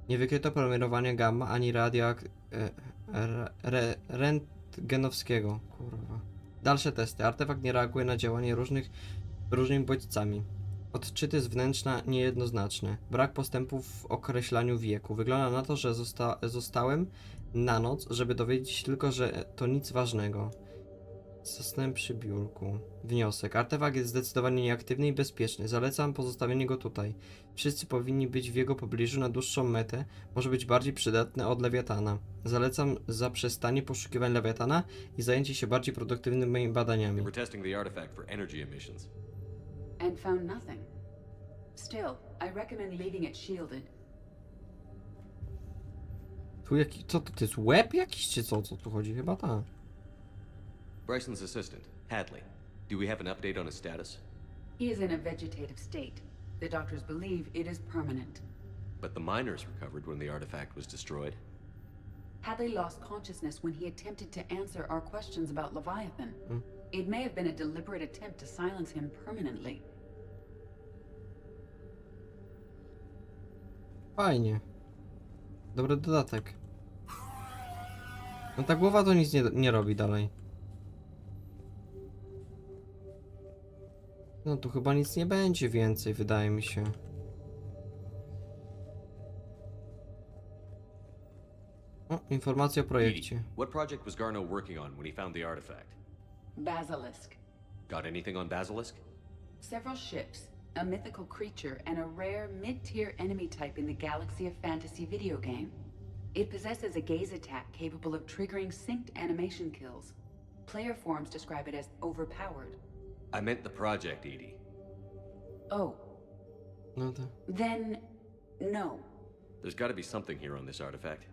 Speaker 1: Nie wykryto promieniowania gamma ani rentgenowskiego. Kurwa. Dalsze testy. Artefakt nie reaguje na działanie różnymi bodźcami. Odczyty z wnętrza niejednoznaczne. Brak postępu w określaniu wieku. Wygląda na to, że zostałem na noc, żeby dowiedzieć się tylko, że to nic ważnego. Zasnąłem przy biurku. Wniosek. Artefakt jest zdecydowanie nieaktywny i bezpieczny. Zalecam pozostawienie go tutaj. Wszyscy powinni być w jego pobliżu na dłuższą metę. Może być bardziej przydatny od Lewiatana. Zalecam zaprzestanie poszukiwań Lewiatana i zajęcie się bardziej produktywnymi badaniami.
Speaker 19: We're testing the artifact for energy emissions.
Speaker 2: And found nothing. Still, I recommend leaving it shielded.
Speaker 1: Tu jaki, co to jest łeb jakiś czy co? Co tu chodzi? Chyba tak.
Speaker 19: Bryson's assistant, Hadley. Do we have an update on his status?
Speaker 2: He is in a vegetative state. The doctors believe it is permanent.
Speaker 19: But the miners recovered when the artifact was destroyed.
Speaker 2: Hadley lost consciousness when he attempted to answer our questions about Leviathan. It may have been a deliberate attempt to silence him permanently.
Speaker 1: Fajnie. Dobry dodatek. No ta głowa to nic nie robi dalej. No tu chyba nic nie będzie więcej, wydaje mi się. O, informacja o projekcie.
Speaker 19: What project was Garneau working on when he found the artifact?
Speaker 2: Basilisk.
Speaker 19: Got anything on Basilisk?
Speaker 2: Several ships, a mythical creature, and a rare mid-tier enemy type in the Galaxy of Fantasy video game. It possesses a gaze attack capable of triggering synced animation kills. Player forums describe it as overpowered.
Speaker 19: I meant the project, Edie.
Speaker 2: Oh.
Speaker 1: No to...
Speaker 2: Then, no.
Speaker 19: There's got to be something here on this artifact.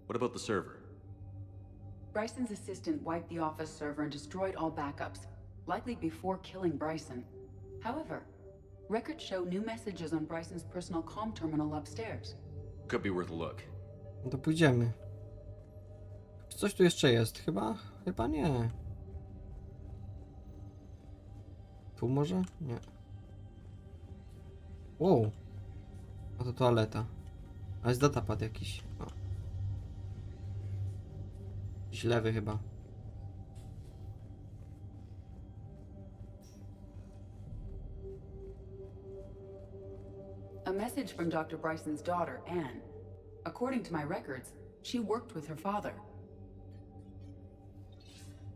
Speaker 19: What about the server?
Speaker 2: Bryson's assistant wiped the office server and destroyed all backups, likely before killing Bryson. However, records show new messages on Bryson's personal comm terminal upstairs.
Speaker 19: Could be worth a look.
Speaker 1: No to pójdziemy. Czy coś tu jeszcze jest? Chyba nie. Tu może? Nie. Wow. A to toaleta. A jest datapad jakiś. O. Jakiś lewy chyba.
Speaker 2: A message from Dr. Bryson's daughter, Anne. According to my records, she worked with her father.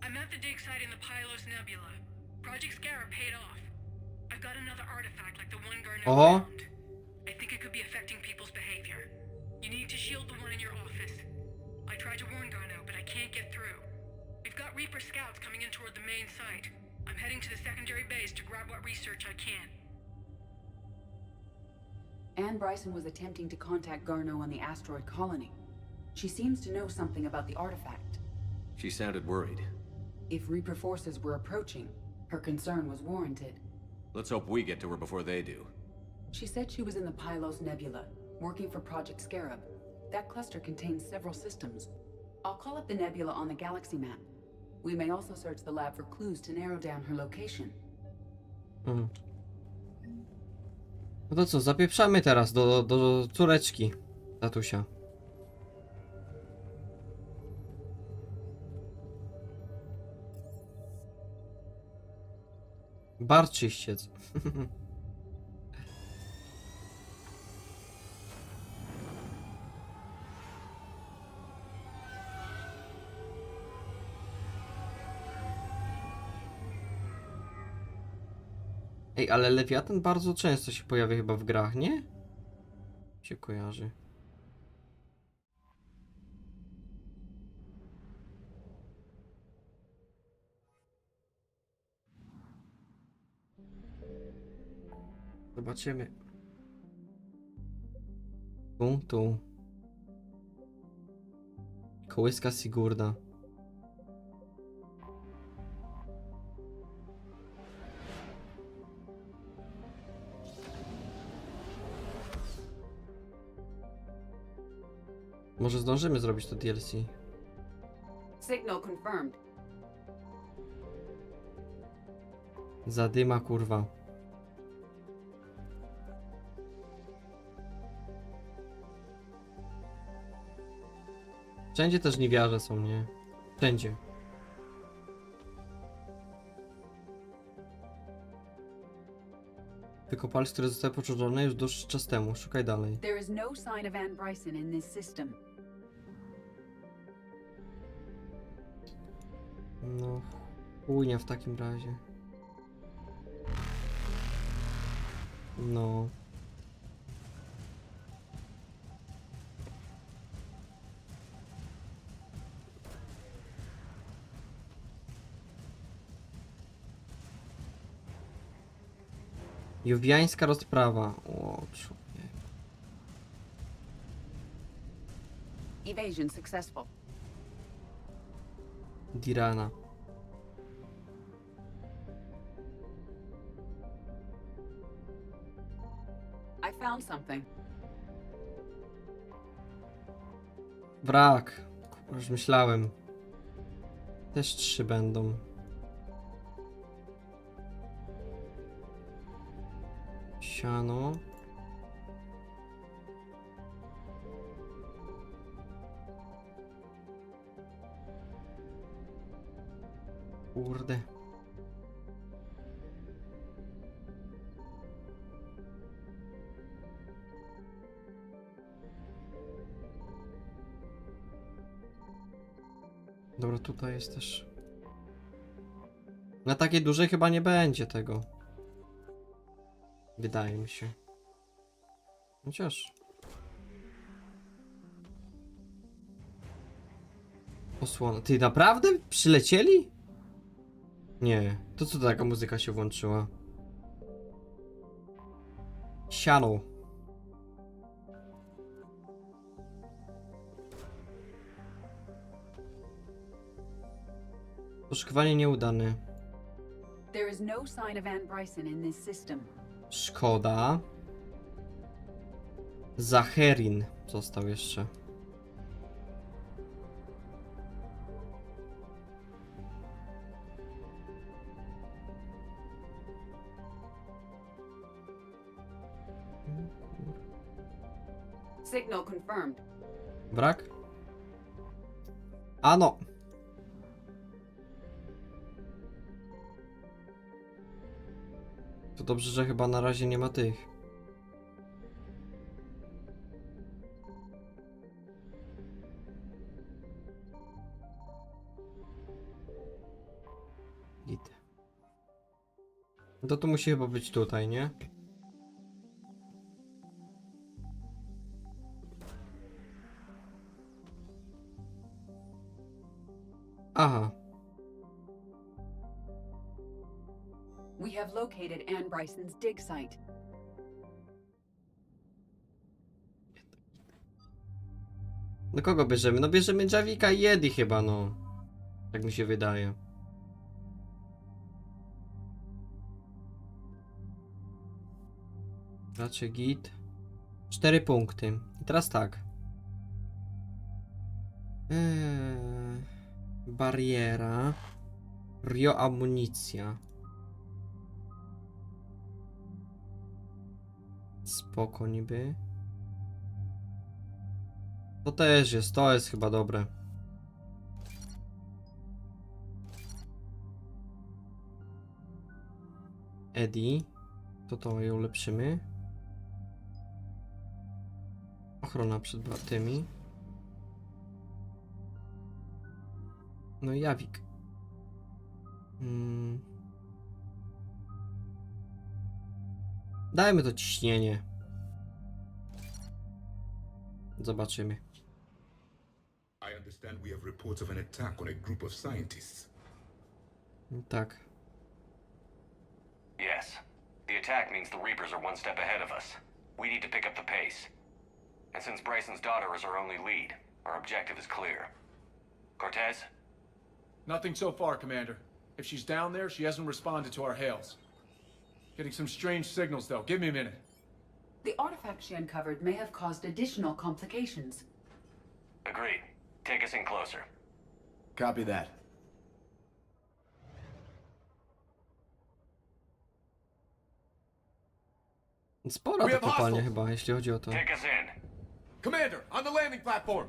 Speaker 10: I'm at the dig site in the Pylos Nebula. Project Scarab paid off. I've got another artifact like the one Garneau found. I think it could be affecting people's behavior. You need to shield the one in your office. I tried to warn Garneau, but I can't get through. We've got Reaper scouts coming in toward the main site. I'm heading to the secondary base to grab what research I can.
Speaker 2: Anne Bryson was attempting to contact Garneau on the asteroid colony. She seems to know something about the artifact.
Speaker 19: She sounded worried.
Speaker 2: If Reaper forces were approaching, her concern was warranted.
Speaker 19: Let's hope we get to her before they do.
Speaker 2: She said she was in the Pylos Nebula, working for Project Scarab. That cluster contains several systems. I'll call up the nebula on the galaxy map. We may also search the lab for clues to narrow down her location.
Speaker 1: No to co, zapieprzamy teraz do córeczki tatusia. Bar czyściec. Ej, ale Lewiatan bardzo często się pojawia chyba w grach, nie? Się kojarzy. Zobaczymy. Tu. Kołyska Sigurda. Może zdążymy zrobić to DLC.
Speaker 2: Signal confirmed.
Speaker 1: Zadyma, kurwa. Wszędzie też niewiarze są, nie? Wszędzie. Wykopalisk, które zostały poczczone już dłuższy czas temu. Szukaj dalej.
Speaker 2: There is no sign of Anne Bryson in this system.
Speaker 1: No, chujnia w takim razie. No. Jowiańska rozprawa. O, człowiek.
Speaker 2: Evasion successful.
Speaker 1: Dirana.
Speaker 2: found something.
Speaker 1: Wrak. Już myślałem. Też 3 będą. Siano. Kurde. Dobra, tutaj jest też. Na takiej dużej chyba nie będzie tego. Wydaje mi się. Chociaż. Osłona. Ty naprawdę przylecieli? Nie. To co taka muzyka się włączyła? Siano. Poszukiwanie nieudane.
Speaker 2: There is no sign of Anne Bryson in this system.
Speaker 1: Szkoda. Zacherin został jeszcze.
Speaker 2: Signal confirmed.
Speaker 1: Brak? Ano. To dobrze, że chyba na razie nie ma tych. Git. To tu musi chyba być tutaj, nie? Aha.
Speaker 2: We have located Anne Bryson's dig site.
Speaker 1: No kogo bierzemy? No bierzemy Javika i Yeti chyba, no. Tak mi się wydaje. Raczej git. 4 punkty. I teraz tak. Bariera. Rio amunicja. Spoko niby. To też jest, to jest chyba dobre. Eddie. To ją ulepszymy. Ochrona przed tymi. No i Javik. Dajmy to ciśnienie. Zobaczymy.
Speaker 18: I understand we have reports of an attack on a group of scientists.
Speaker 1: Tak.
Speaker 4: Yes. The attack means the Reapers are one step ahead of us. We need to pick up the pace. And since Bryson's daughter is our only lead, our objective is clear. Cortez?
Speaker 22: Nothing so far, Commander. If she's down there, she hasn't responded to our hails. Getting some strange signals, though. Give me a minute.
Speaker 2: The artifact she uncovered may have caused additional complications.
Speaker 4: Agreed. Take us in closer.
Speaker 22: Copy that.
Speaker 1: Spora ta kopalnia chyba, jeśli chodzi o to.
Speaker 4: Take us in.
Speaker 22: Commander, on the landing platform!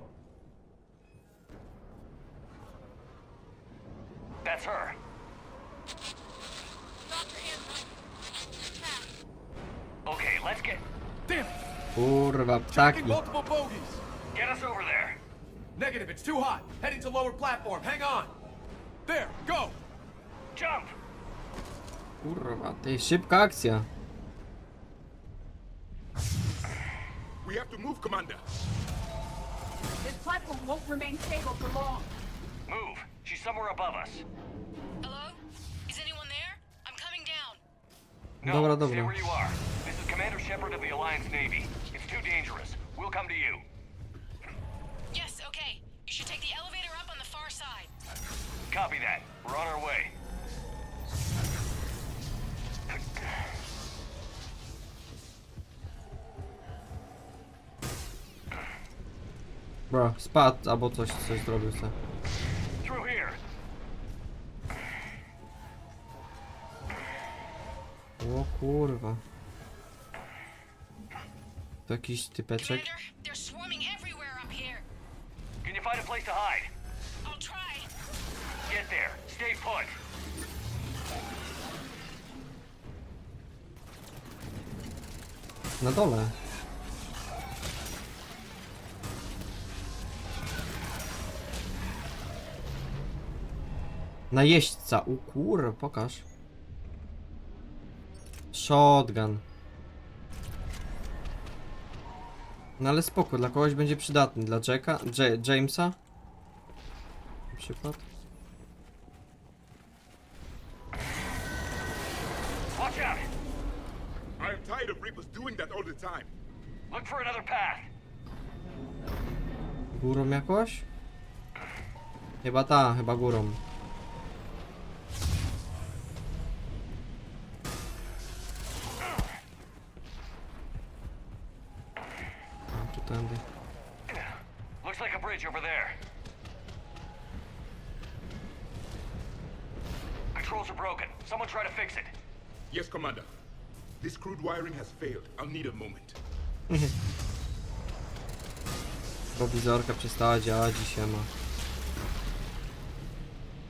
Speaker 4: That's her. Okay, let's get...
Speaker 22: Damn!
Speaker 1: Kurwa, ptaki.
Speaker 22: Multiple bogeys!
Speaker 4: Get us over there.
Speaker 22: Negative, it's too hot. Heading to lower platform, hang on! There, go!
Speaker 4: Jump!
Speaker 1: Kurwa, ty, szybka akcja.
Speaker 14: We have to move, Commander.
Speaker 2: This platform won't remain stable for long.
Speaker 4: Move. She's somewhere above us.
Speaker 10: Hello? Is anyone there? I'm coming down.
Speaker 4: No,
Speaker 1: Dobra,
Speaker 4: stay
Speaker 1: dobra.
Speaker 4: where you are. This is Commander Shepard of the Alliance Navy. It's too dangerous. We'll come to you.
Speaker 10: Yes, okay. You should take the elevator up on the far side.
Speaker 4: Copy that. We're on our way.
Speaker 1: Bro, spadł albo coś zrobił se.
Speaker 4: Through here.
Speaker 1: O kurwa. To jakiś typeczek.
Speaker 7: They're swarming everywhere up here.
Speaker 4: Can you find a place to hide?
Speaker 7: I'll try.
Speaker 4: Get there. Stay put.
Speaker 1: Na dole. Najeźdźca. U kurwa, pokaż. Shotgun. No ale spoko, dla kogoś będzie przydatny. Dla Jamesa? Na przykład.
Speaker 4: Watch out!
Speaker 6: I am tired of Reapers doing that all the time.
Speaker 4: Look for another path.
Speaker 1: Górą jakoś? Chyba górą. Tu tędy.
Speaker 4: Looks like a bridge over there. Controls are broken. Someone try to fix it.
Speaker 6: Yes, Commander. This crude wiring has failed. I'll need a moment.
Speaker 1: Prowizorka przestała działać i się ma.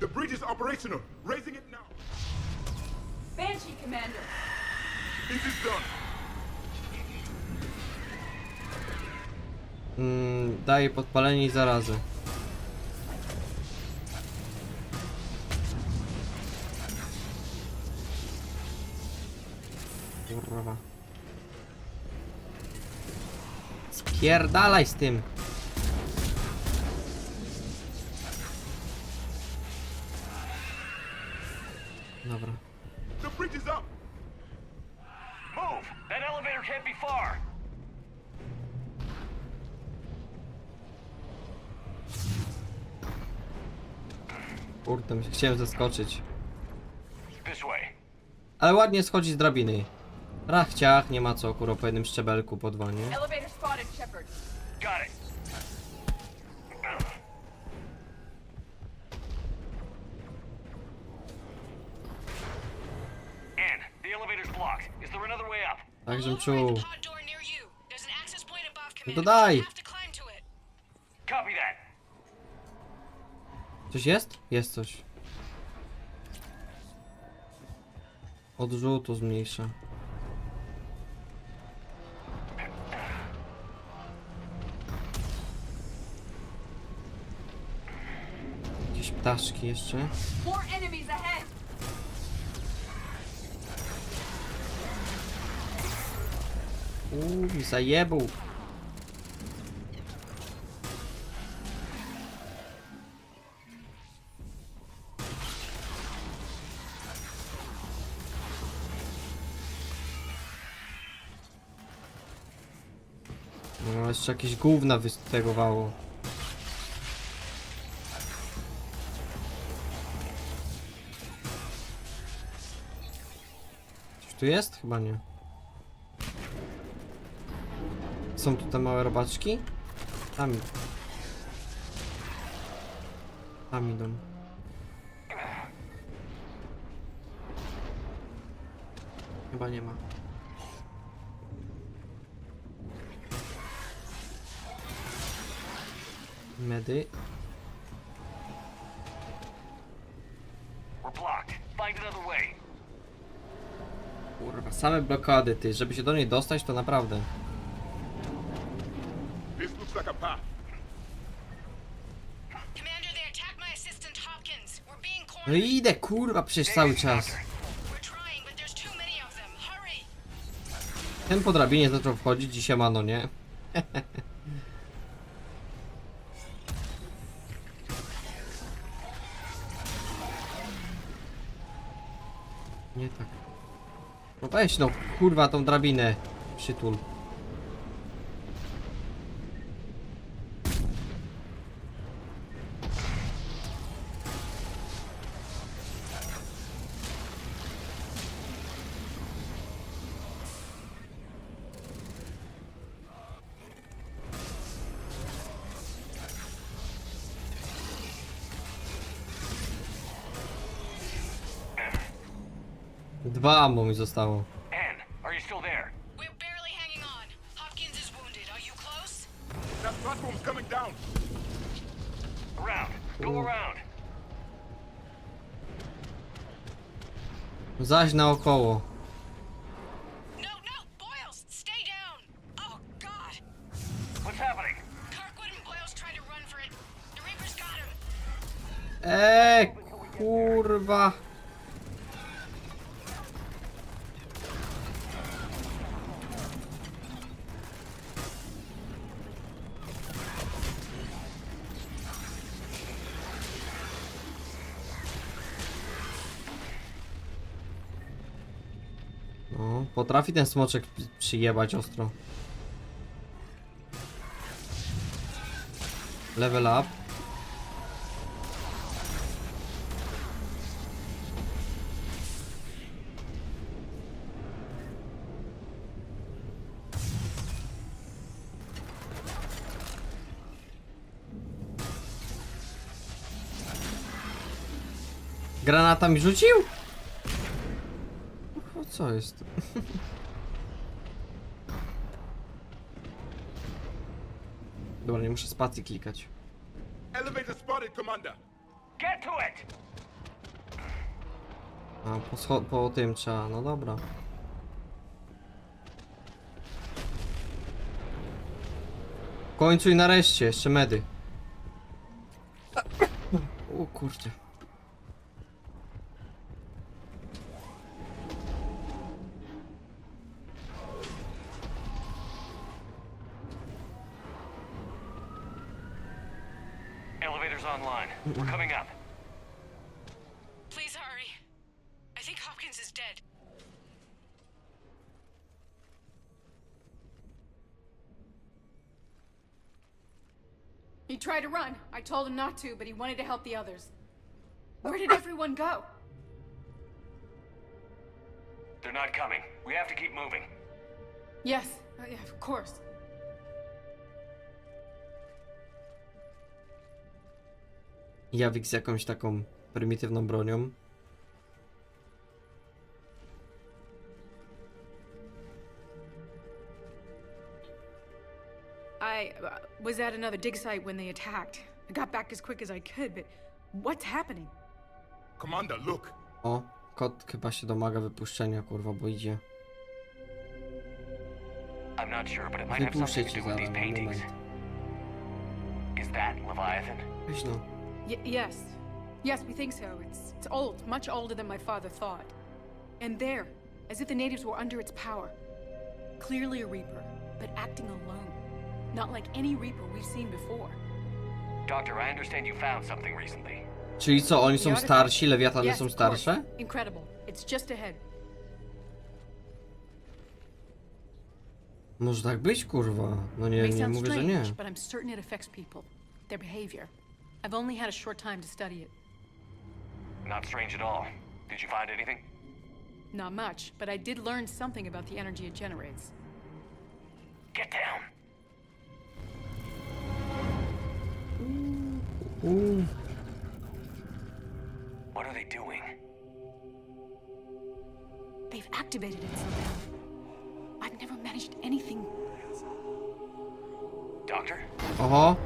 Speaker 6: The bridge is operational. Raising it now.
Speaker 2: Banshee, Commander.
Speaker 6: It is done.
Speaker 1: Daje podpalenie i zarazę. Kurwa. Spierdalaj z tym. Dobra.
Speaker 6: The bridge is up.
Speaker 4: Move! That elevator can't be far.
Speaker 1: Kurde, chciałem zaskoczyć.
Speaker 4: This way.
Speaker 1: Ale ładnie schodzi z drabiny. Rachciach, nie ma co, kurwa, po jednym szczebelku po dwa, nie?
Speaker 2: Elevator spotted, Shepard.
Speaker 4: Got it. In. The elevator's blocked. Is there another way up?
Speaker 1: Tak, żem czuł.
Speaker 7: Pod door near you. There's an access point above,
Speaker 1: No to
Speaker 7: Commander.
Speaker 1: daj!
Speaker 7: You have to climb to it.
Speaker 4: Copy that.
Speaker 1: Coś jest? Jest coś. Odrzutu zmniejsza. Jakieś ptaszki jeszcze.
Speaker 2: More enemies ahead.
Speaker 1: Mi zajebał. No, jeszcze jakieś gówna wystegowało. Coś tu jest? Chyba nie. Są tu te małe robaczki? Tam idą. Tam idą. Chyba nie ma. Medy.
Speaker 4: We're blocked. Find another way.
Speaker 1: Kurwa, same blokady, ty. Żeby się do niej dostać, to naprawdę.
Speaker 6: This looks like a path.
Speaker 7: Commander, they attacked my assistant Hopkins. We're being
Speaker 1: No
Speaker 7: cornered.
Speaker 1: i idę, kurwa, przecież cały czas.
Speaker 7: We're trying, but there's too many of them. Hurry!
Speaker 1: Ten po drabinie zaczął wchodzić i siemano, nie? Nie tak. No weź no, kurwa, tą drabinę. Przytul. 2 ammo mi zostało.
Speaker 4: Ann, are you still there?
Speaker 10: We're barely hanging on. Hopkins is wounded. Are you close?
Speaker 6: That platform's coming down.
Speaker 4: Around. Go around.
Speaker 1: Zaś naokoło.
Speaker 10: No, Boyles, stay down. Oh God.
Speaker 4: What's happening?
Speaker 10: Kirkwood and Boyles tried to run for it. The Reapers got him.
Speaker 1: Kurwa. No, potrafi ten smoczek przyjebać ostro. Level up. Granata mi rzucił? O co jest? Dobra, nie muszę spacji klikać.
Speaker 6: Elevator spotted, Commander.
Speaker 4: Get to it.
Speaker 1: A, po tym trzeba, no dobra. W końcu i nareszcie, jeszcze medy. O kurczę.
Speaker 4: Elevator's online. We're coming up.
Speaker 10: Please hurry. I think Hopkins is dead.
Speaker 16: He tried to run. I told him not to, but he wanted to help the others. Where did everyone go?
Speaker 4: They're not coming. We have to keep moving.
Speaker 16: Yes, yeah, of course.
Speaker 1: Jawik z jakąś taką prymitywną bronią.
Speaker 16: I was at another dig site when they attacked. I got back as quick as I could, but what's happening?
Speaker 6: Commander, look.
Speaker 1: O, kot chyba się domaga wypuszczenia, kurwa, bo idzie.
Speaker 4: I'm not sure, but it might have
Speaker 1: Wypuszczę
Speaker 4: something to
Speaker 1: cię
Speaker 4: do with
Speaker 1: zaraz,
Speaker 4: these paintings.
Speaker 1: moment.
Speaker 4: Is that Leviathan?
Speaker 1: Weź no.
Speaker 16: Yes. Yes, we think so. It's old, much older than my father thought. And there, as if the natives were under its power. Clearly a Reaper, but acting alone. Not like any Reaper we've seen before.
Speaker 4: Doctor, I understand you found something recently.
Speaker 1: Czyli co, oni są starsi, lewiatany
Speaker 16: Yes,
Speaker 1: są
Speaker 16: of course.
Speaker 1: starsze?
Speaker 16: Incredible. It's just ahead.
Speaker 1: Może tak być, kurwa. No nie,
Speaker 16: May
Speaker 1: nie
Speaker 16: sound
Speaker 1: mówię, że nie.
Speaker 16: strange, but I'm certain it affects people. Their behavior. I've only had a short time to study it.
Speaker 4: Not strange at all. Did you find anything?
Speaker 16: Not much, but I did learn something about the energy it generates.
Speaker 4: Get down. What are they doing?
Speaker 16: They've activated it somehow. I've never managed anything.
Speaker 4: Doctor?
Speaker 1: Oho.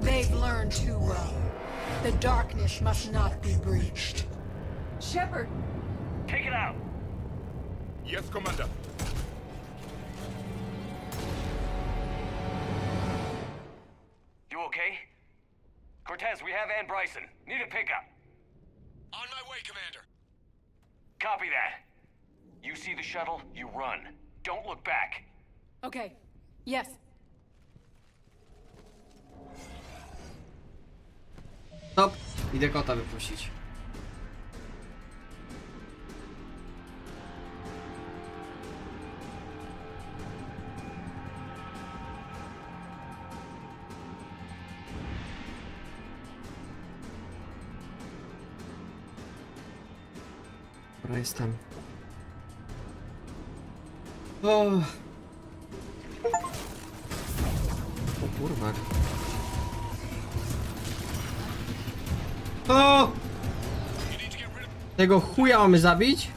Speaker 16: They've learned too well. The darkness must not be breached. Shepard!
Speaker 4: Take it out!
Speaker 6: Yes, Commander.
Speaker 4: You okay? Cortez, we have Ann Bryson. Need a pickup.
Speaker 7: On my way, Commander.
Speaker 4: Copy that. You see the shuttle, you run. Don't look back.
Speaker 16: Okay. Yes.
Speaker 1: Stop. Idę kota wypuścić. Dobra, jestem. O kurwa. O! Tego chuja mamy zabić?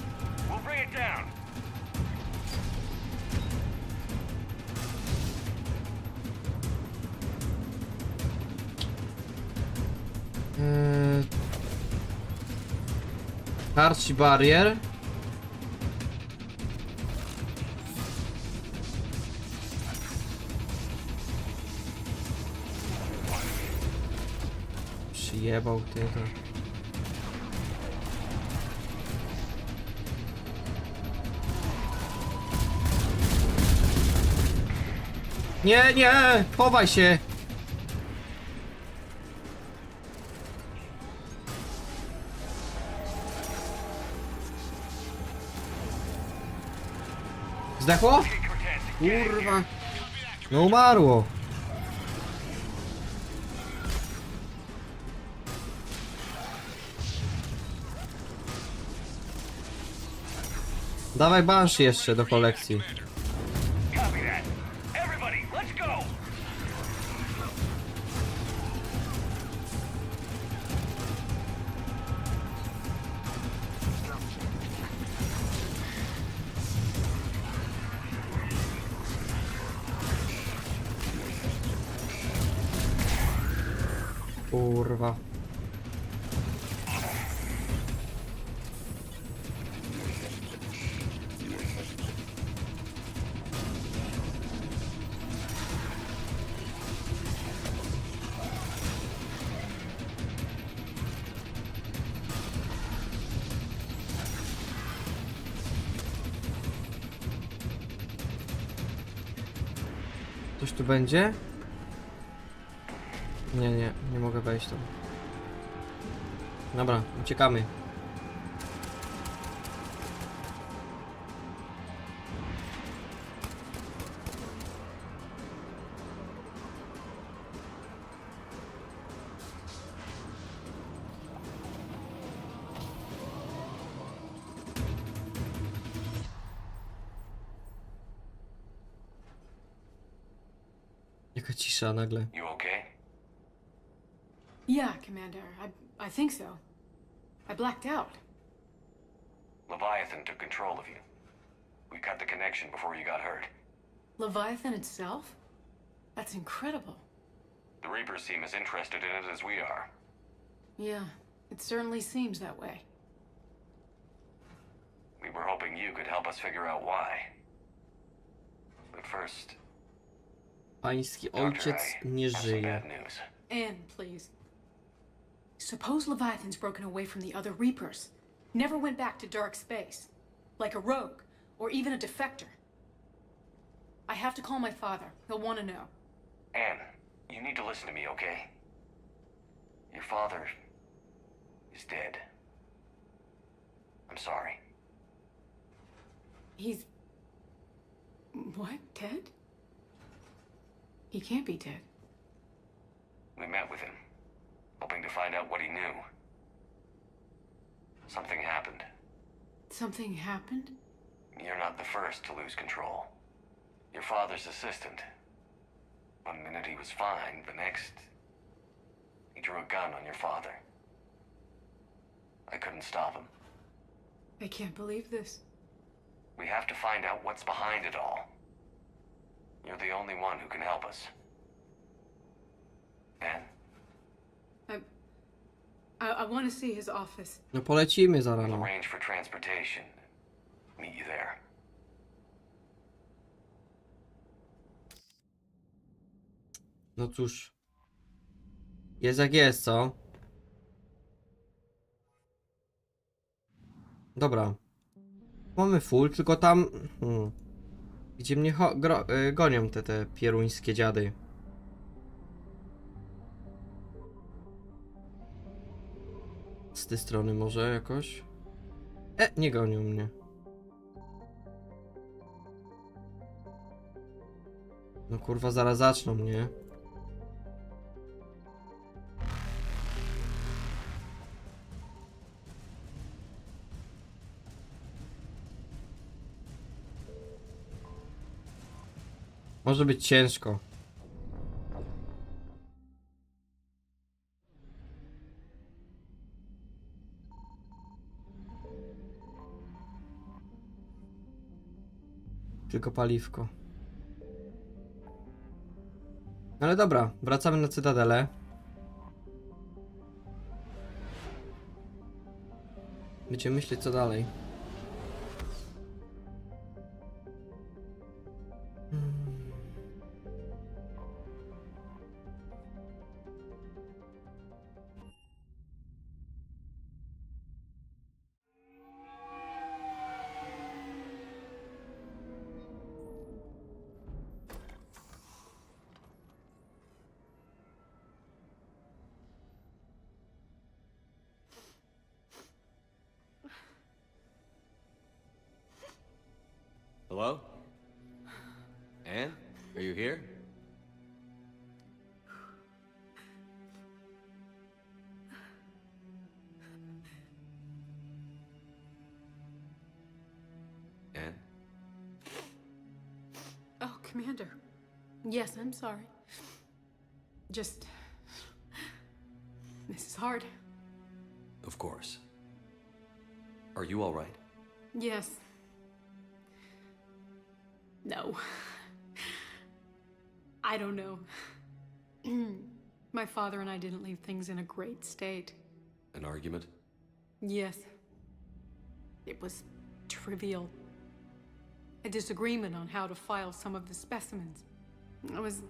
Speaker 1: Harsh barrier. Przyjebał ty to. Nie, nie! Chowaj się! Zdechło? Kurwa. No umarło. Dawaj Banshee jeszcze do kolekcji. Kurwa. Coś tu będzie? Nie mogę wejść tam. Dobra, uciekamy. Jaka cisza nagle.
Speaker 4: You okay?
Speaker 16: Yeah, Commander. I think so. I blacked out.
Speaker 4: Leviathan took control of you. We cut the connection before you got hurt.
Speaker 16: Leviathan itself? That's incredible.
Speaker 4: The Reapers seem as interested in it as we are.
Speaker 16: Yeah, it certainly seems that way.
Speaker 4: We were hoping you could help us figure out why. But first...
Speaker 1: Pański ojciec nie żyje.
Speaker 16: Anne, please. Suppose Leviathan's broken away from the other Reapers. Never went back to dark space. Like a rogue, or even a defector. I have to call my father. He'll want to know.
Speaker 4: Anne, you need to listen to me, okay? Your father is dead. I'm sorry.
Speaker 16: He's... What? Dead? He can't be dead.
Speaker 4: We met with him, hoping to find out what he knew. Something happened.
Speaker 16: Something happened?
Speaker 4: You're not the first to lose control. Your father's assistant. One minute he was fine, the next... he drew a gun on your father. I couldn't stop him.
Speaker 16: I can't believe this.
Speaker 4: We have to find out what's behind it all. You're the only one who can help us. Anne?
Speaker 16: I want to see his office.
Speaker 1: No polecimy za
Speaker 4: We'll
Speaker 1: rano.
Speaker 4: arrange for transportation. Meet you there.
Speaker 1: No cóż. Jest jak jest, co? Dobra. Mamy full, tylko tam... Gdzie mnie gonią te pieruńskie dziady. Z tej strony może jakoś? Nie gonią mnie. No kurwa, zaraz zaczną mnie. Może być ciężko. Tylko paliwko. Ale dobra, wracamy na Cytadelę. Będziemy myśleć co dalej.
Speaker 19: Hello? Anne? Are you here? Anne?
Speaker 16: Oh, Commander. Yes, I'm sorry. Just... This is hard.
Speaker 19: Of course. Are you all right?
Speaker 16: Yes. No. I don't know. My father and I didn't leave things in a great state.
Speaker 19: An argument?
Speaker 16: Yes. It was trivial. A disagreement on how to file some of the specimens. I was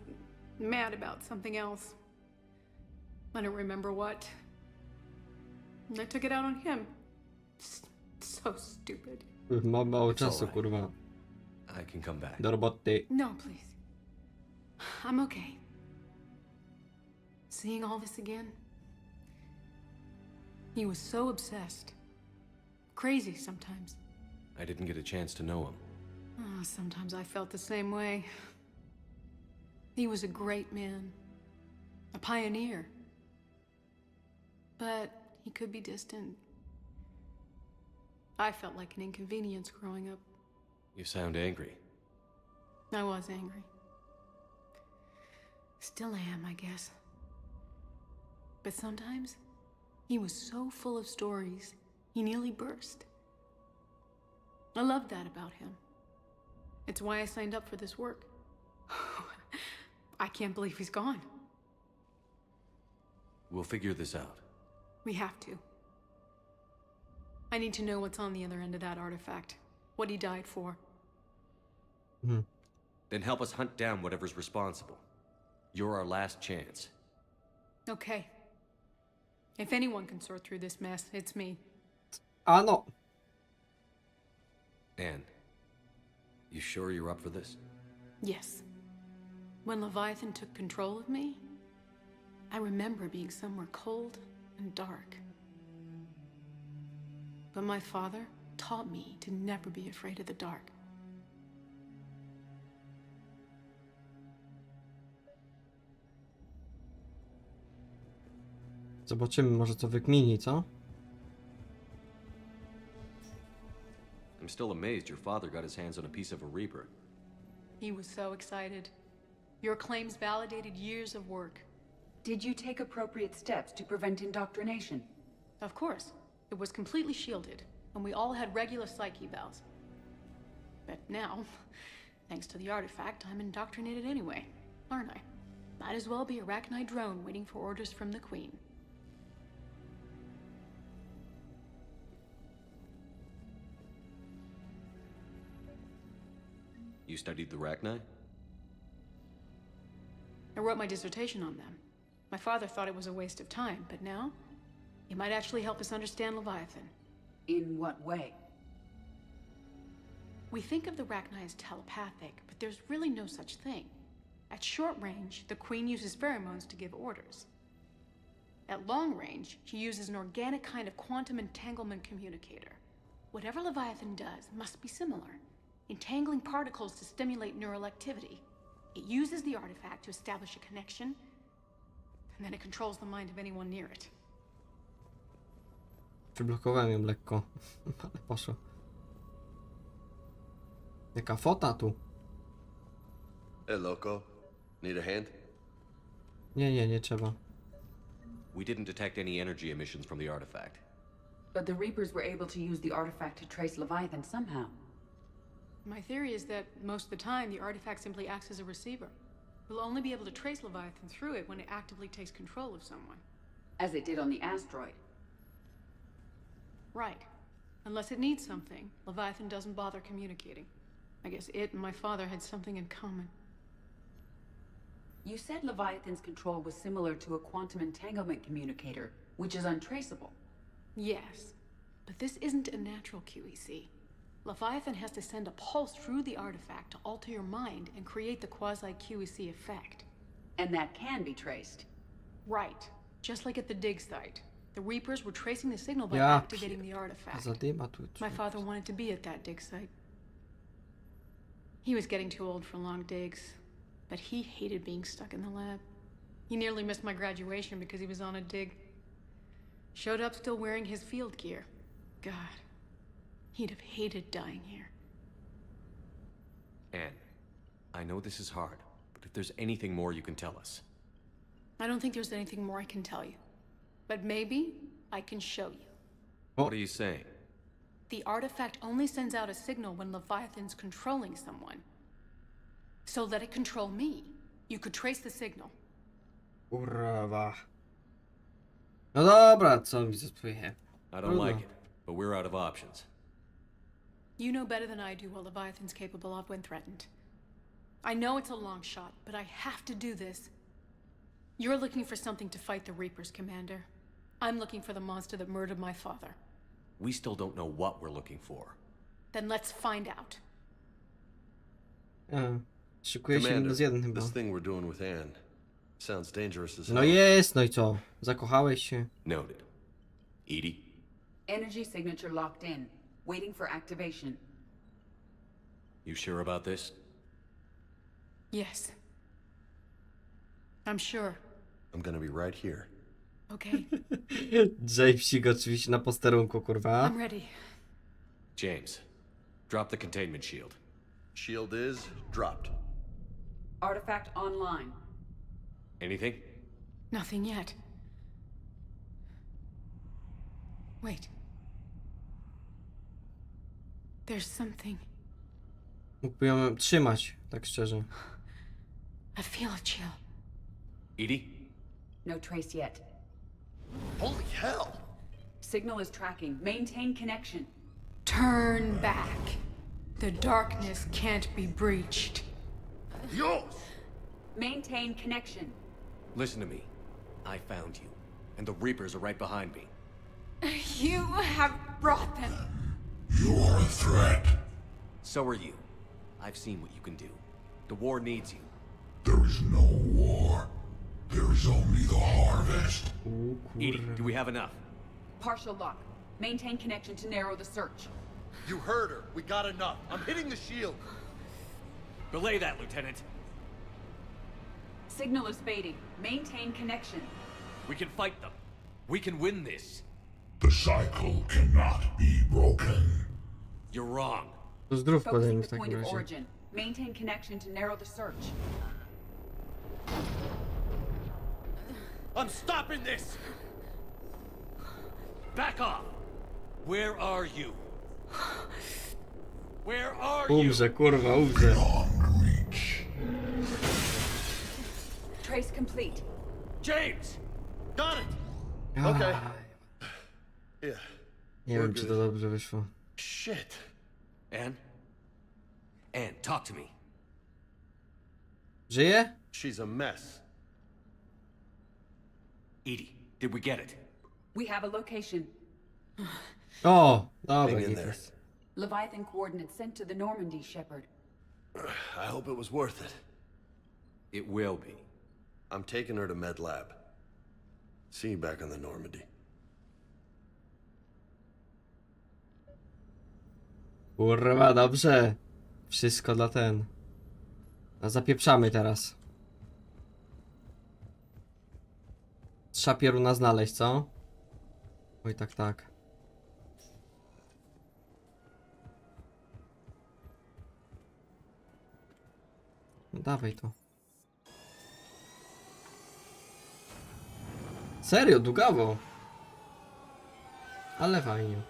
Speaker 16: mad about something else. I don't remember what. And I took it out on him. So stupid.
Speaker 1: Mam mało czasu, kurwa.
Speaker 19: I can come back.
Speaker 1: Do roboty.
Speaker 16: No, please. I'm okay. Seeing all this again? He was so obsessed. Crazy sometimes.
Speaker 19: I didn't get a chance to know him.
Speaker 16: Oh, sometimes I felt the same way. He was a great man. A pioneer. But he could be distant. I felt like an inconvenience growing up.
Speaker 19: You sound angry.
Speaker 16: I was angry. Still am, I guess. But sometimes, he was so full of stories, he nearly burst. I loved that about him. It's why I signed up for this work. I can't believe he's gone.
Speaker 19: We'll figure this out.
Speaker 16: We have to. I need to know what's on the other end of that artifact. What he died for.
Speaker 19: Then help us hunt down whatever's responsible. You're our last chance.
Speaker 16: Okay. If anyone can sort through this mess, it's me.
Speaker 1: Ano.
Speaker 19: Anne, you sure you're up for this?
Speaker 16: Yes. When Leviathan took control of me, I remember being somewhere cold and dark. But my father taught me to never be afraid of the dark.
Speaker 1: Zobaczymy, może co wykmini, co?
Speaker 19: I'm still amazed your father got his hands on a piece of a Reaper.
Speaker 16: He was so excited. Your claims validated years of work.
Speaker 2: Did you take appropriate steps to prevent indoctrination?
Speaker 16: Of course. It was completely shielded, and we all had regular psych evals. But now, thanks to the artifact, I'm indoctrinated anyway, aren't I? Might as well be a Arachnite drone waiting for orders from the Queen.
Speaker 19: You studied the Rachni?
Speaker 16: I wrote my dissertation on them. My father thought it was a waste of time, but now, it might actually help us understand Leviathan.
Speaker 2: In what way?
Speaker 16: We think of the Rachni as telepathic, but there's really no such thing. At short range, the Queen uses pheromones to give orders. At long range, she uses an organic kind of quantum entanglement communicator. Whatever Leviathan does must be similar, entangling particles to stimulate neural activity. It uses the artifact to establish a connection, and then it controls the mind of anyone near it.
Speaker 1: Przyblokowałem ją lekko, ale poszło. Jaka fota tu?
Speaker 5: Hey, loco. Need a hand?
Speaker 1: Nie trzeba.
Speaker 19: We didn't detect any energy emissions from the artifact.
Speaker 2: But the Reapers were able to use the artifact to trace Leviathan somehow.
Speaker 16: My theory is that most of the time, the artifact simply acts as a receiver. We'll only be able to trace Leviathan through it when it actively takes control of someone.
Speaker 2: as it did on the asteroid.
Speaker 16: Right. Unless it needs something, Leviathan doesn't bother communicating. I guess it and my father had something in common.
Speaker 2: You said Leviathan's control was similar to a quantum entanglement communicator, which is untraceable.
Speaker 16: Yes, but this isn't a natural QEC. Leviathan has to send a pulse through the artifact to alter your mind and create the quasi-QEC effect.
Speaker 2: And that can be traced.
Speaker 16: Right. Just like at the dig site. The Reapers were tracing the signal by
Speaker 1: Ja
Speaker 16: activating the artifact.
Speaker 1: zadyma tu.
Speaker 16: My father wanted to be at that dig site. He was getting too old for long digs, but he hated being stuck in the lab. He nearly missed my graduation because he was on a dig. Showed up still wearing his field gear. God, he'd have hated dying here.
Speaker 19: Anne, I know this is hard, but if there's anything more you can tell us.
Speaker 16: I don't think there's anything more I can tell you. But maybe I can show you.
Speaker 19: What are you saying?
Speaker 16: The artifact only sends out a signal when Leviathan's controlling someone. So let it control me. You could trace the signal.
Speaker 1: Kurwa. No dobra, co mi zastuje?
Speaker 19: I don't like it, but we're out of options.
Speaker 16: You know better than I do what Leviathan's capable of when threatened. I know it's a long shot, but I have to do this. You're looking for something to fight the Reapers, Commander. I'm looking for the monster that murdered my father.
Speaker 19: We still don't know what we're looking for.
Speaker 16: Then let's find out.
Speaker 1: Szykuje się minus jeden chyba.
Speaker 5: This thing we're doing with Anne sounds dangerous as
Speaker 1: No
Speaker 5: hell.
Speaker 1: jest, no i co? Zakochałeś się?
Speaker 19: Noted. Edie?
Speaker 2: Energy signature locked in, waiting for activation.
Speaker 19: You sure about this?
Speaker 16: Yes. I'm sure.
Speaker 5: I'm gonna be right here.
Speaker 16: Okay.
Speaker 1: Jamesik oczywiście na posterunku, kurwa.
Speaker 16: I'm ready.
Speaker 19: James, drop the containment shield.
Speaker 5: Shield is dropped.
Speaker 2: Artifact online.
Speaker 19: Anything?
Speaker 16: Nothing yet. Wait. There's something.
Speaker 1: Mógłby ją trzymać, tak szczerze.
Speaker 16: I feel a chill.
Speaker 19: Edie?
Speaker 2: No trace yet.
Speaker 5: Holy hell!
Speaker 2: Signal is tracking. Maintain connection.
Speaker 16: Turn back. The darkness can't be breached.
Speaker 5: Dios!
Speaker 2: Maintain connection.
Speaker 19: Listen to me. I found you, and the Reapers are right behind me.
Speaker 16: You have brought them.
Speaker 18: You are a threat.
Speaker 19: So are you. I've seen what you can do. The war needs you.
Speaker 18: There is no war. There is only the harvest.
Speaker 19: Edie, do we have enough?
Speaker 2: Partial lock. Maintain connection to narrow the search.
Speaker 5: You heard her. We got enough. I'm hitting the shield.
Speaker 19: Belay that, Lieutenant.
Speaker 2: Signal is fading. Maintain connection.
Speaker 19: We can fight them. We can win this.
Speaker 18: The cycle cannot be broken.
Speaker 19: You're wrong.
Speaker 1: To zdrów
Speaker 2: Focusing
Speaker 1: podejmę w
Speaker 2: the
Speaker 1: takim
Speaker 2: point of
Speaker 1: razie.
Speaker 2: origin. Maintain connection to narrow the search.
Speaker 19: I'm stopping this! Back off! Where are you? Where are you?
Speaker 1: Umrze, kurwa, umrze.
Speaker 2: Trace complete.
Speaker 19: James!
Speaker 5: Got it! Okay. Yeah.
Speaker 1: Nie wiem, czy to dobrze wyszło.
Speaker 5: Shit.
Speaker 19: Anne? Anne, talk to me.
Speaker 1: Żyje?
Speaker 5: She's a mess.
Speaker 19: Edie, did we get it?
Speaker 2: We have a location.
Speaker 1: O, dobra,
Speaker 5: Hang in there.
Speaker 1: jest.
Speaker 2: Leviathan coordinates sent to the Normandy, Shepard.
Speaker 5: I hope it was worth it.
Speaker 19: It will be.
Speaker 5: I'm taking her to Med Lab. See you back on the Normandy.
Speaker 1: Kurwa, dobrze. Wszystko dla ten. A zapieprzamy teraz. Trzeba pieruna znaleźć, co? Oj, tak, tak. No dawaj to. Serio, długawo. Ale fajnie.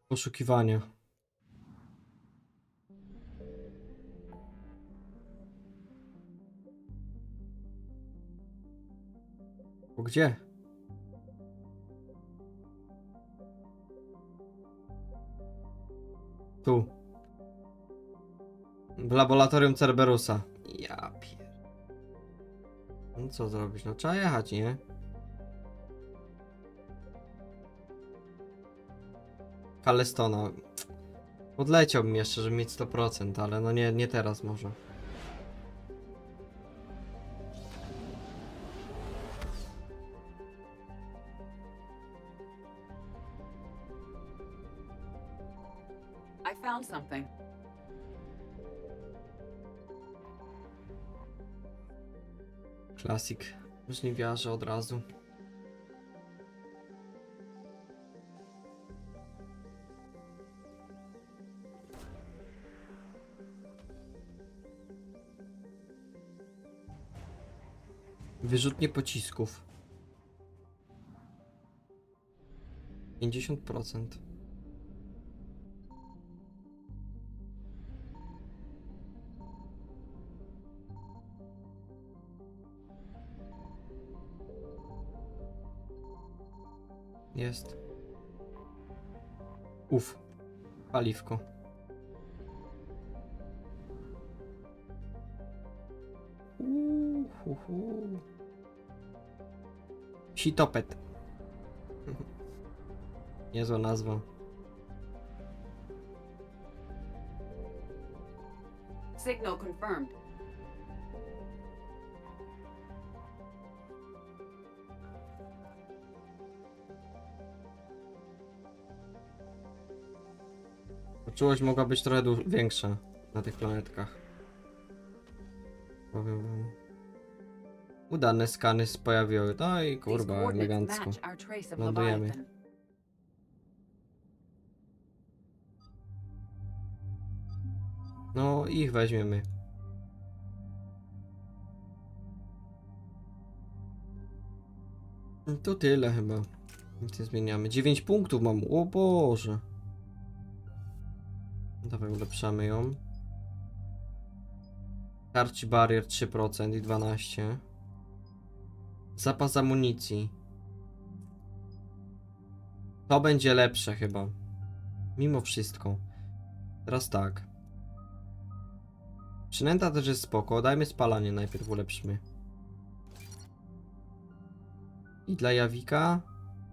Speaker 1: Poszukiwania. O gdzie? Tu. W laboratorium Cerberusa. Ja pier... No co zrobić? No trzeba jechać, nie? Kalestona. Podleciałbym jeszcze, żeby mieć 100%, ale no nie teraz może.
Speaker 2: I found something.
Speaker 1: Klasik. Żniwiarze od razu. Wyrzutnie pocisków. 50%. Jest. Uf. Paliwko. Sitopet. Niezła nazwa.
Speaker 2: Signal confirmed.
Speaker 1: Czułość mogła być trochę większa na tych planetkach. Powiem wam. Udane skany pojawiły. No i kurwa, elegancko. Lądujemy. No ich weźmiemy. To tyle chyba. Nic nie zmieniamy. 9 punktów mam. O Boże. Dawaj, ulepszamy ją. Tarczy barier 3% i 12%. Zapas amunicji. To będzie lepsze chyba. Mimo wszystko. Teraz tak. Przynęta też jest spoko. Dajmy spalanie najpierw, ulepszymy. I dla Jawika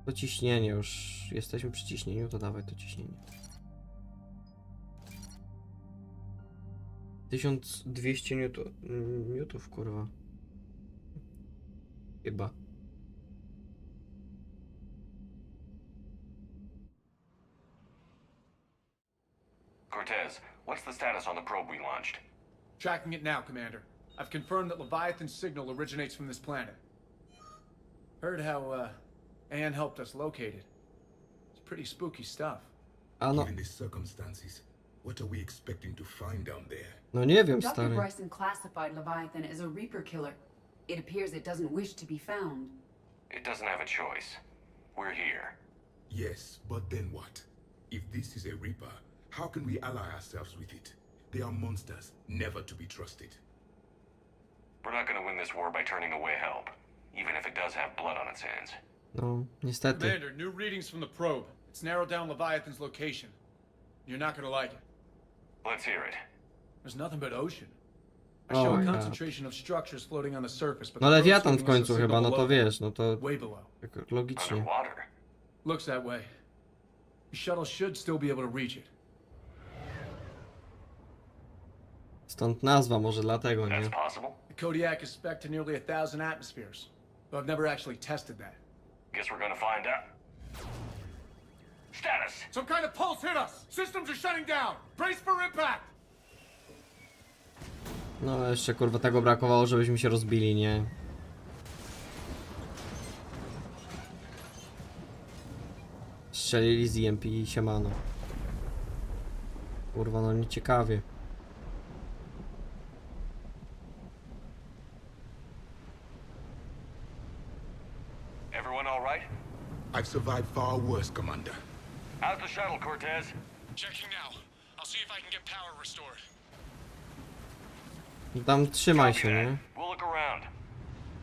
Speaker 1: to ciśnienie już. Jesteśmy przy ciśnieniu, to dawaj to ciśnienie. 1200 newtów, kurwa. Chyba.
Speaker 4: Cortez, what's the status on the probe we launched?
Speaker 22: Tracking it now, Commander. I've confirmed that Leviathan's signal originates from this planet. Heard how, Anne helped us locate it. It's pretty spooky stuff.
Speaker 14: Given the circumstances, what are we expecting to find down there?
Speaker 1: No nie wiem,
Speaker 2: Dr.
Speaker 1: stary.
Speaker 2: Bryson classified Leviathan as a Reaper killer. It appears it doesn't wish to be found.
Speaker 4: It doesn't have a choice. We're here.
Speaker 14: Yes, but then what? If this is a Reaper, how can we ally ourselves with it? They are monsters, never to be trusted.
Speaker 4: We're not gonna win this war by turning away help, even if it does have blood on its hands.
Speaker 1: No, niestety.
Speaker 22: Commander, new readings from the probe. It's narrowed down Leviathan's location. You're not gonna like it.
Speaker 4: Let's hear it.
Speaker 22: There's nothing but ocean. I
Speaker 1: Oh
Speaker 22: show a
Speaker 1: my God.
Speaker 22: concentration of structures floating on the surface, but
Speaker 1: No
Speaker 22: the probe's
Speaker 1: Lewiatan w
Speaker 22: giving us a
Speaker 1: końcu
Speaker 22: signal
Speaker 1: chyba, no to
Speaker 22: below.
Speaker 1: wiesz, no to
Speaker 22: Way below.
Speaker 1: tak logicznie.
Speaker 4: Underwater.
Speaker 22: Looks that way. The shuttle should still be able to reach it.
Speaker 1: Stąd nazwa, może dlatego, nie?
Speaker 22: The Kodiak is spec'd to nearly 1,000 atmospheres, but I've never actually tested that.
Speaker 4: Guess we're gonna find out. Status!
Speaker 22: Some kind of pulse hit us! Systems are shutting down! Brace for impact!
Speaker 1: No jeszcze kurwa tego brakowało, żebyśmy się rozbili, nie? Strzelili z EMP i siemano. Kurwa, no nieciekawie.
Speaker 4: Everyone all right?
Speaker 14: I've survived far worse, Commander.
Speaker 4: How's the shuttle, Cortez?
Speaker 7: Checking now. I'll see if I can get power restored.
Speaker 1: Tam trzymaj się, nie?
Speaker 4: We'll look around.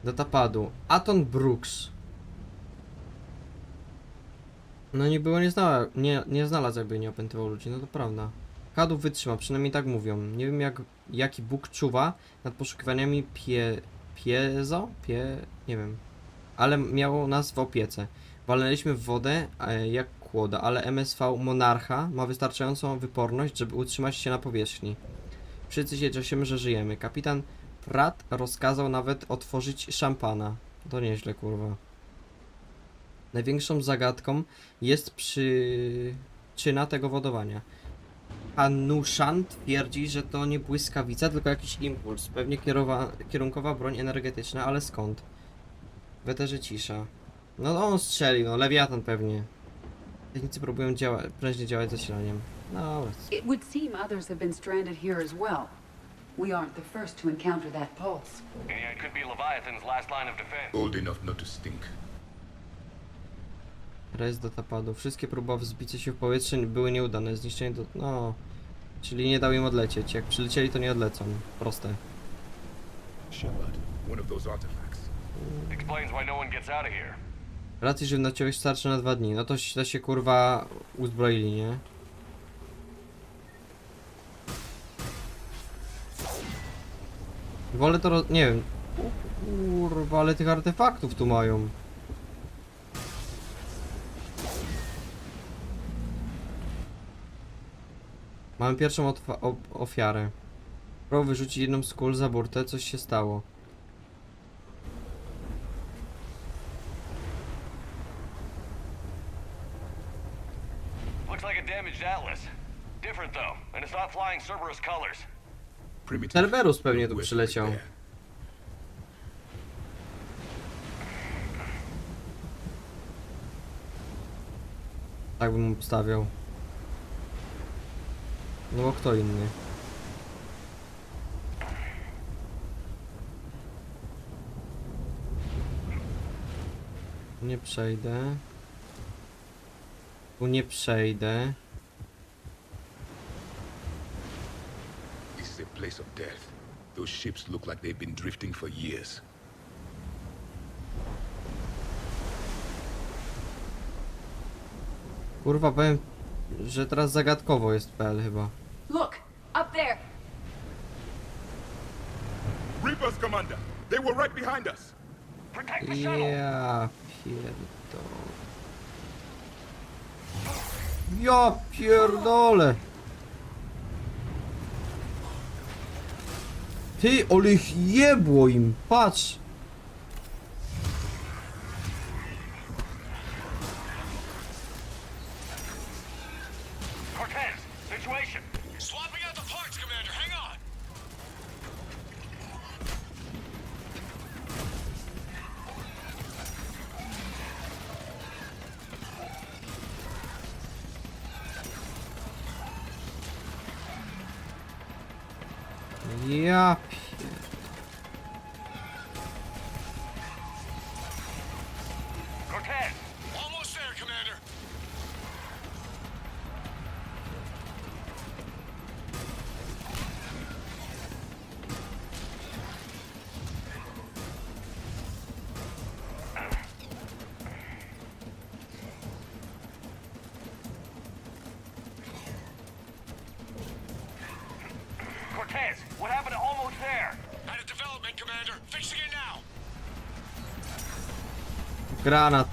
Speaker 1: Datapadu. Aton Brooks. No nie było, nie znalazł jakby nie opętywał ludzi, no to prawda. Kadów wytrzyma, przynajmniej tak mówią. Nie wiem jaki Bóg czuwa nad poszukiwaniami nie wiem. Ale miało nas w opiece. Walnęliśmy w wodę jak kłoda, ale MSV Monarcha ma wystarczającą wyporność, żeby utrzymać się na powierzchni. Wszyscy się cieszymy, że żyjemy. Kapitan Pratt rozkazał nawet otworzyć szampana. To nieźle, kurwa. Największą zagadką jest przyczyna tego wodowania. Anushan twierdzi, że to nie błyskawica, tylko jakiś impuls. Pewnie kierunkowa broń energetyczna, ale skąd? W eterze cisza. No on strzelił, no Lewiatan pewnie. Technicy próbują prężnie działać zasilaniem. No dobra.
Speaker 2: It would seem others have been stranded here as well. We aren't the first to encounter that pulse.
Speaker 4: Yeah, it could be Leviathan's last line of defense.
Speaker 6: Old enough not to stink.
Speaker 1: Rez datapadu. Wszystkie próby wzbicia się w powietrze były nieudane. Zniszczenie do... No... Czyli nie dał im odlecieć. Jak przylecieli, to nie odlecą. Proste.
Speaker 6: Shepard, one of those artifacts.
Speaker 4: Explains why no one gets out of here.
Speaker 1: Racji żywnościowych starczy na 2 dni. No to źle się kurwa uzbroili, nie? Wolę to nie wiem. Kurwa, ale tych artefaktów tu mają. Mamy pierwszą ofiarę. Próbował wyrzucić jedną z kul za burtę, coś się stało.
Speaker 4: Looks like a damaged Atlas. Different though, and it's not flying Cerberus colors.
Speaker 1: Cerberus pewnie tu przyleciał. Tak bym obstawiał. No bo kto inny? Nie przejdę. Tu nie przejdę.
Speaker 6: This is a place of death. Those ships look like they've been drifting for years.
Speaker 1: Kurwa, powiem, że teraz zagadkowo jest PL chyba.
Speaker 2: Look, up there.
Speaker 6: Reapers, Commander. They were right behind us.
Speaker 1: Ja pierdolę. Ja pierdolę. Ty, ale ich jebło im, patrz.
Speaker 4: Cortez, situation.
Speaker 7: Swapping out the parts, Commander. Hang on.
Speaker 1: Ja
Speaker 4: Cortez.
Speaker 7: Almost there, Commander.
Speaker 4: Cortez, what happened to almost there?
Speaker 7: Had a development, Commander. Fixing it now.
Speaker 1: Granat.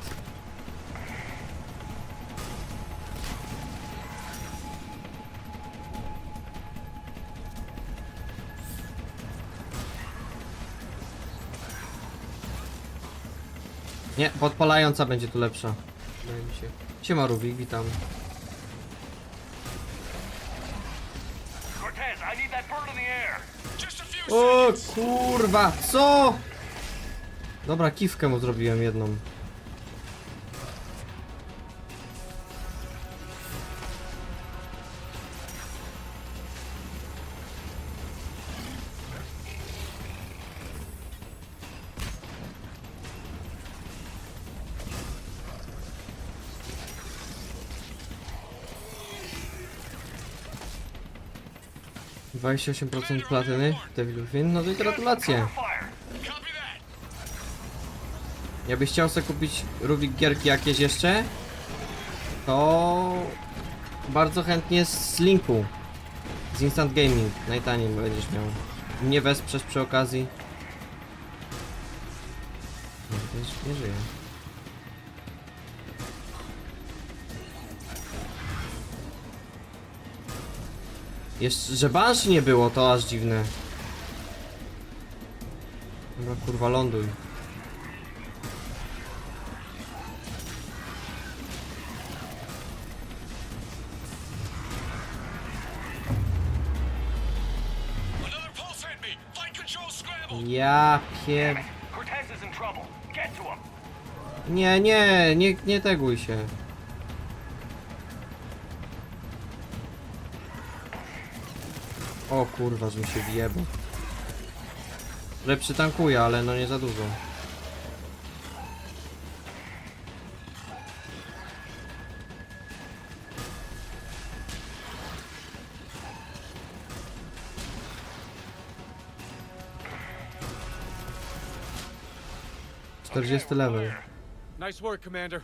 Speaker 1: Nie, podpalająca będzie tu lepsza. Wydaje mi się. Siema Rubik, witam.
Speaker 4: Cortez, I need that bird in the air.
Speaker 7: Just a few
Speaker 1: O
Speaker 7: seconds.
Speaker 1: kurwa, co? Dobra, kiwkę mu zrobiłem jedną. 28% platyny, Devil Within, no to i gratulacje. Jakbyś chciał sobie kupić Rubik gierki jakieś jeszcze, to bardzo chętnie z linku z Instant Gaming, najtaniej będziesz miał. Mnie wesprzeć przy okazji. No, to już nie żyje. Jeszcze, że Banshee nie było, to aż dziwne. Dobra, kurwa, ląduj. Ja pier... Nie teguj się. O kurwa, że mi się wjebał. Że przytankuję, ale no nie za dużo. Level.
Speaker 15: Nice work, Commander.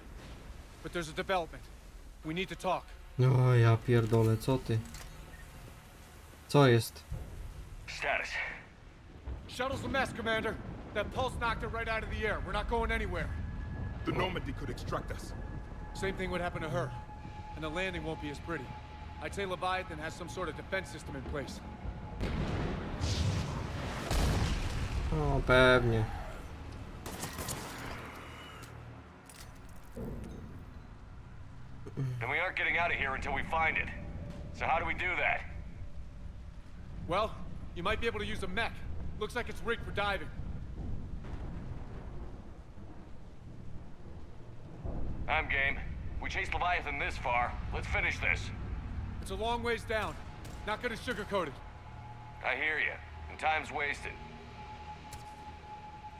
Speaker 15: But there's a development. We need to talk.
Speaker 1: No ja pierdolę, co ty? Co jest?
Speaker 4: Status.
Speaker 15: Shuttle's a mess, Commander. That pulse knocked it right out of the air. We're not going anywhere.
Speaker 6: The Normandy could extract us.
Speaker 15: Same thing would happen to her. And the landing won't be as pretty. I'd say Leviathan has some sort of defense system in place.
Speaker 1: O, pewnie.
Speaker 4: Then we aren't getting out of here until we find it. So how do we do that?
Speaker 15: Well, you might be able to use a mech. Looks like it's rigged for diving.
Speaker 4: I'm game. We chased Leviathan this far. Let's finish this.
Speaker 15: It's a long ways down. Not gonna sugarcoat it.
Speaker 4: I hear you. And time's wasted.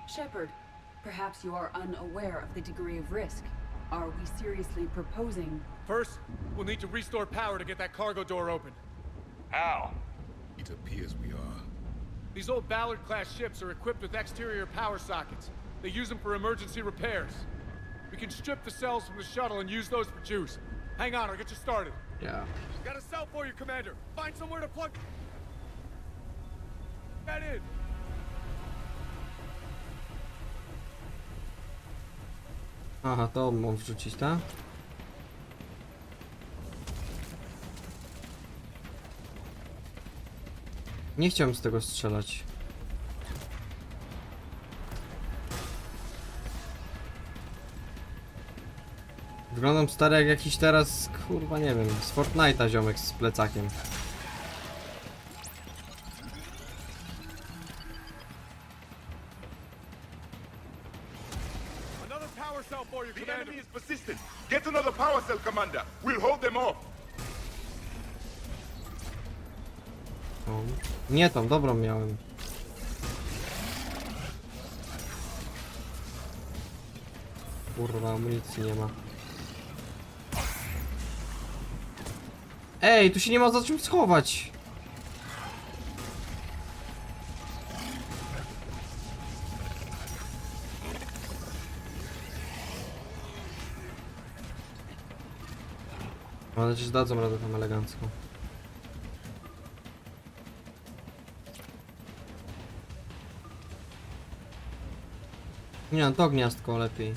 Speaker 2: Shepard, perhaps you are unaware of the degree of risk. Are we seriously proposing...
Speaker 15: First, we'll need to restore power to get that cargo door open.
Speaker 4: How?
Speaker 6: It appears we are.
Speaker 15: These old Ballard-class ships are equipped with exterior power sockets. They use them for emergency repairs. We can strip the cells from the shuttle and use those for juice. Hang on, I'll get you started.
Speaker 1: Yeah.
Speaker 15: Got a cell for you, Commander. Find somewhere to plug that in.
Speaker 1: Aha, to mam wrzucić, tak? Nie chciałem z tego strzelać. Wyglądam stary jak jakiś teraz, kurwa nie wiem, z Fortnite'a ziomek z plecakiem.
Speaker 6: The enemy is persistent. Get another power cell, Commander. We'll hold them off.
Speaker 1: O, nie tą, dobrą miałem. Kurwa, amunicji nie ma. Ej, tu się nie ma za czym schować. Ale też dadzą radę tam elegancko. Nie, no to gniazdko lepiej.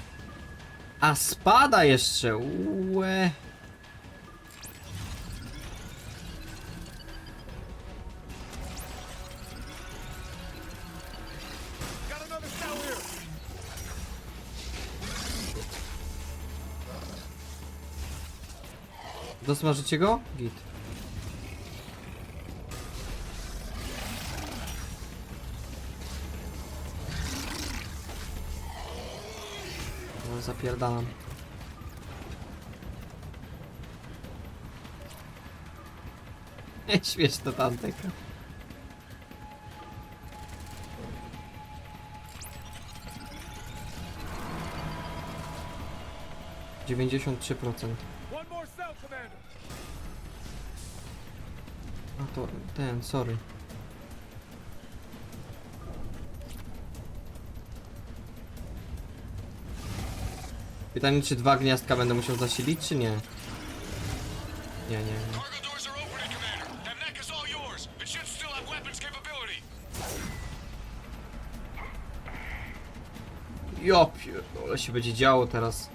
Speaker 1: A spada jeszcze! Ue. Dosmażycie go? Git. No, zapierdalam. Śmieszna tanteka. %93%. to ten, sorry. Pytanie, czy 2 gniazdka będę musiał zasilić, czy nie? Nie. Ja pierdolę, się będzie działo teraz.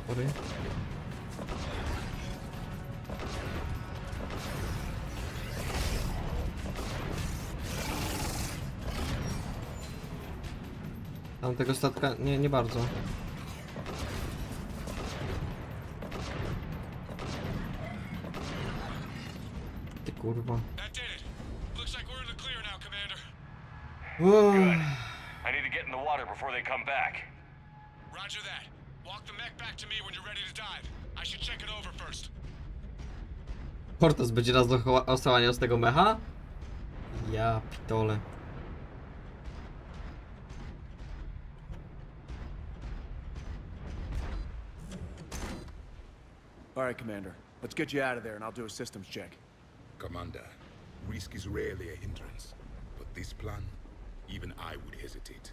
Speaker 1: Sorry. Tamtego statka nie bardzo. Ty kurwa.
Speaker 4: Good. I need to get in the water before they come back.
Speaker 7: Roger that. Walk the mech back to me when you're ready to dive. I should check it over first.
Speaker 1: Portas będzie raz do osłania z tego mecha? Ja pitole.
Speaker 22: Alright, Commander. Let's get you out of there and I'll do a systems check.
Speaker 6: Commander, risk is rarely a hindrance. But this plan, even I would hesitate.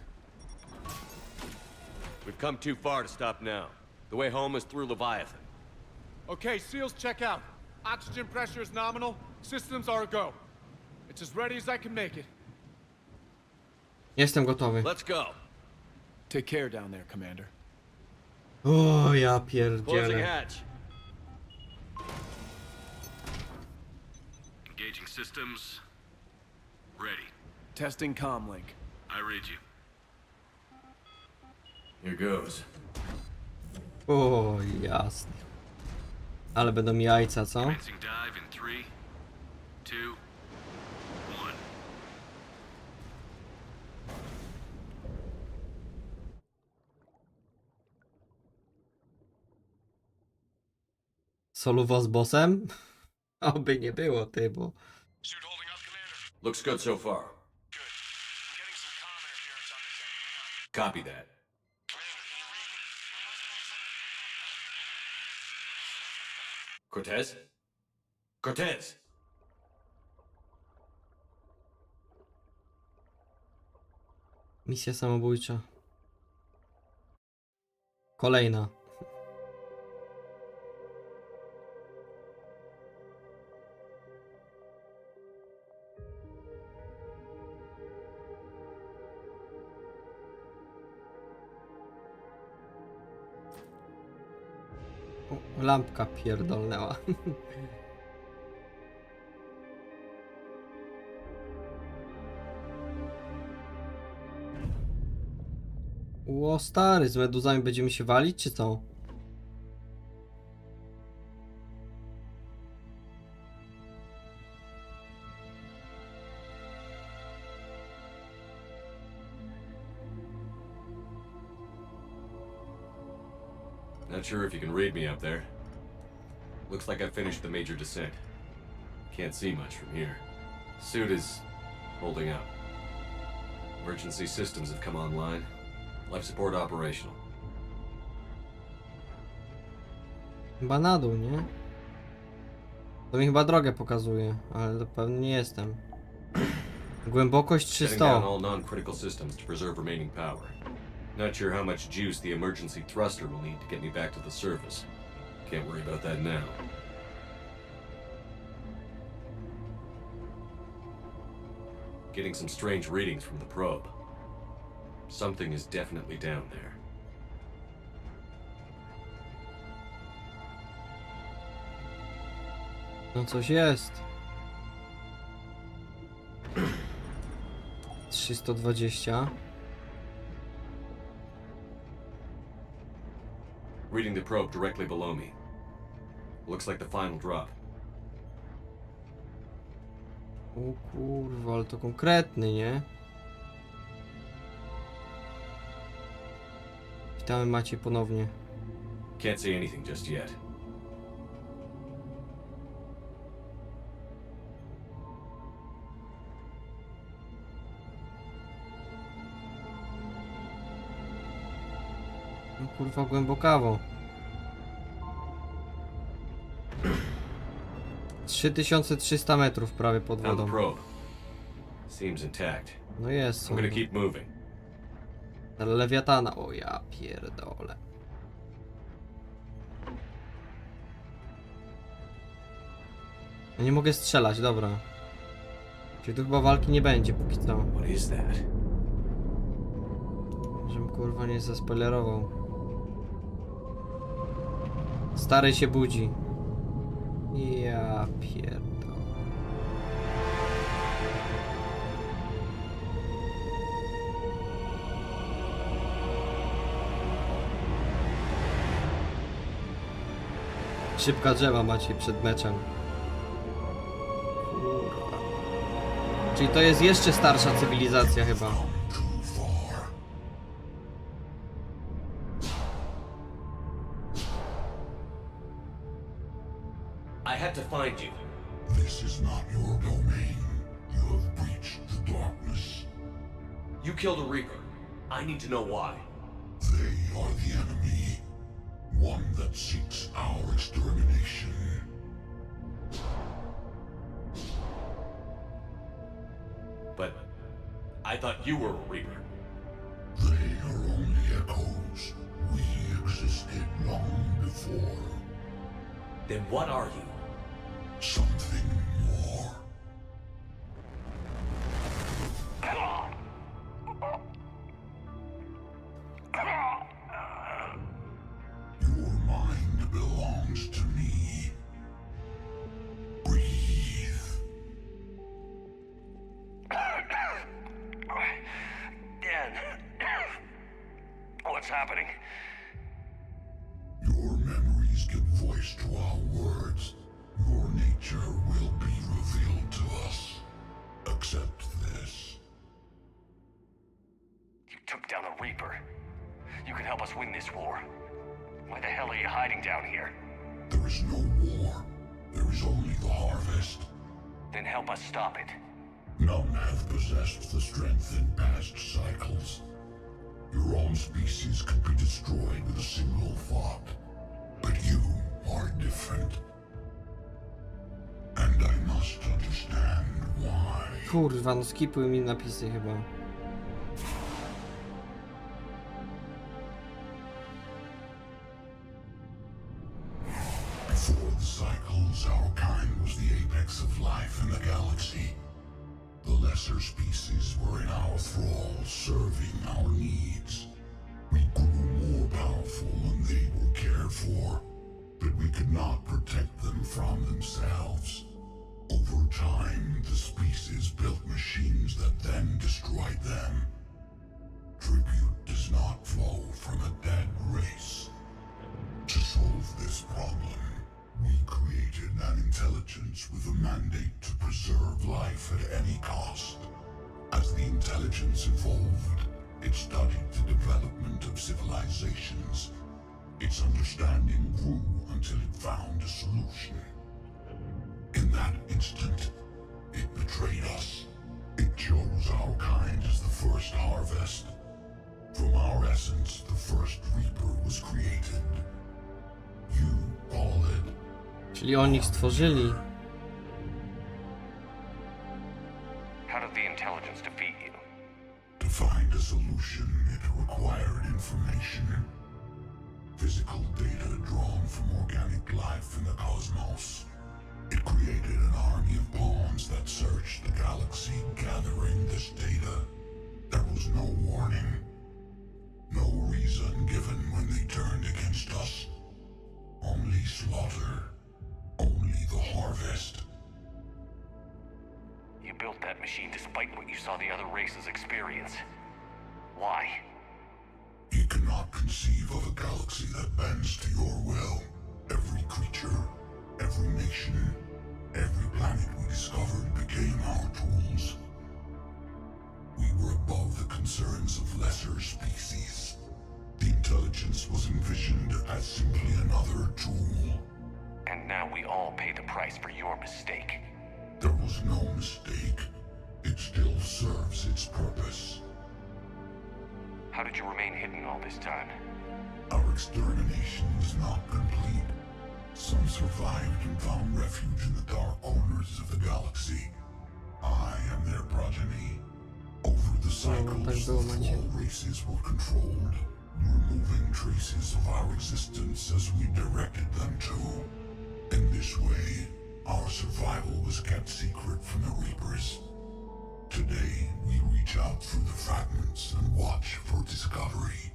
Speaker 19: We've come too far to stop now. The way home is through Leviathan.
Speaker 15: Okay, SEALs check out. Oxygen pressure is nominal. Systems are a go. It's as ready as I can make it.
Speaker 1: Jestem gotowy.
Speaker 19: Let's go.
Speaker 22: Take care down there, Commander.
Speaker 1: O, ja
Speaker 19: Closing
Speaker 1: pierdzielę.
Speaker 19: hatch.
Speaker 14: Engaging systems. Ready.
Speaker 22: Testing comlink.
Speaker 14: I read you.
Speaker 19: Here goes.
Speaker 1: O, jasne. Ale będą jajca, co?
Speaker 14: Commencing dive in 3, 2, 1.
Speaker 1: Soluwa z bossem? Oby nie było, ty, bo...
Speaker 19: Looks good so far. Copy that. Cortez? Cortez!
Speaker 1: Misja samobójcza. Kolejna. O, lampka pierdolnęła. Ło, stary, z meduzami będziemy się walić, czy co?
Speaker 19: Not sure if you can read me up there. Looks like I finished the major descent. Can't see much from here. Suit is holding up. Emergency systems have come online. Life support operational.
Speaker 1: Chyba na dół, nie? To mi chyba drogę pokazuje, ale to pewnie nie jestem. Głębokość
Speaker 19: Shutting down
Speaker 1: 300.
Speaker 19: all non-critical systems to preserve remaining power. Not sure how much juice the emergency thruster will need to get me back to the surface. Can't worry about that now. Getting some strange readings from the probe. Something is definitely down there.
Speaker 1: No coś jest. 320.
Speaker 19: Reading the probe directly below me. Looks like the final drop.
Speaker 1: O kurwa, ale to konkretny, nie? Witamy Maciej ponownie.
Speaker 19: Can't see anything just yet.
Speaker 1: No kurwa głębokawo. 3300 metrów prawie pod
Speaker 19: Found the
Speaker 1: wodą.
Speaker 19: probe. Seems intact.
Speaker 1: No jest.
Speaker 19: I'm gonna keep moving.
Speaker 1: Lewiatana. O ja pierdolę. No nie mogę strzelać, dobra. Czyli tu chyba walki nie będzie póki co.
Speaker 19: What is that?
Speaker 1: Żebym kurwa nie zaspoilerował. Stary się budzi. Ja pierdolę. Szybka drzewa macie przed meczem. Kurwa. Czyli to jest jeszcze starsza cywilizacja chyba.
Speaker 4: I had to find you.
Speaker 18: This is not your domain. You have breached the darkness.
Speaker 4: You killed a Reaper. I need to know why.
Speaker 18: They are the enemy. One that seeks our extermination.
Speaker 4: But I thought you were a Reaper.
Speaker 18: They are only echoes. We existed long before.
Speaker 4: Then what are you?
Speaker 18: Something more. Your mind belongs to me. Breathe.
Speaker 4: Dan, what's happening?
Speaker 18: Your memories give voice to our words. Your nature will be revealed to us. Accept this.
Speaker 4: You took down a Reaper. You can help us win this war. Why the hell are you hiding down here?
Speaker 18: There is no war. There is only the harvest.
Speaker 4: Then help us stop it.
Speaker 18: None have possessed the strength in past cycles. Your own species could be destroyed with a single thought. But you are different. And I must understand why.
Speaker 1: Kurwa, no skipuj mi napisy chyba.
Speaker 18: Before the cycles, our kind was the apex of life in the galaxy. The lesser species were in our thrall, serving our needs. We grew more powerful and they were cared for, but we could not protect them from themselves. Over time, the species built machines that then destroyed them. Tribute does not flow from a dead race. To solve this problem, we created an intelligence with a mandate to preserve life at any cost. As the intelligence evolved, it studied the development of civilizations. Its understanding grew until it found a solution. In that instant, it betrayed us. It chose our kind as the first harvest. From our essence, the first Reaper was created. You call it.
Speaker 1: Czyli oni ich stworzyli.
Speaker 4: How did the intelligence defeat you?
Speaker 18: To find a solution, it required information. Physical data drawn from organic life in the cosmos. It created an army of pawns that searched the galaxy, gathering this data. There was no warning. No reason given when they turned against us. Only slaughter. Only the harvest.
Speaker 4: You built that machine despite what you saw the other races experience. Why?
Speaker 18: You cannot conceive of a galaxy that bends to your will. Every creature, every nation, every planet we discovered became our tools. We were above the concerns of lesser species. The intelligence as simply another tool.
Speaker 4: And now we all pay the price for your mistake.
Speaker 18: There was no mistake. It still serves its purpose.
Speaker 4: How did you remain hidden all this time?
Speaker 18: Our extermination was not complete. Some survived and found refuge in the dark corners of the galaxy. I am their progeny. Over the cycles, all races were controlled, removing traces of our existence as we directed them to. In this way, our survival was kept secret from the Reapers. Today, we reach out through the fragments and watch for discovery.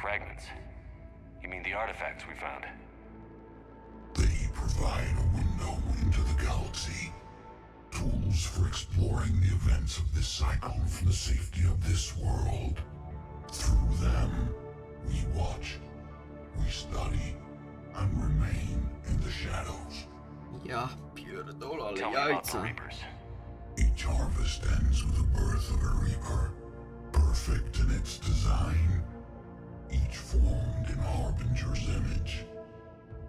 Speaker 4: Fragments? You mean the artifacts we found?
Speaker 18: They provide a window into the galaxy. Tools for exploring the events of this cycle from the safety of this world. Through them, we watch, we study, and remain in the shadows.
Speaker 1: Ja pierdolę, ale
Speaker 4: Tell me about the
Speaker 1: jajca.
Speaker 4: Reapers.
Speaker 18: Each harvest ends with the birth of a Reaper, perfect in its design, each formed in Harbinger's image.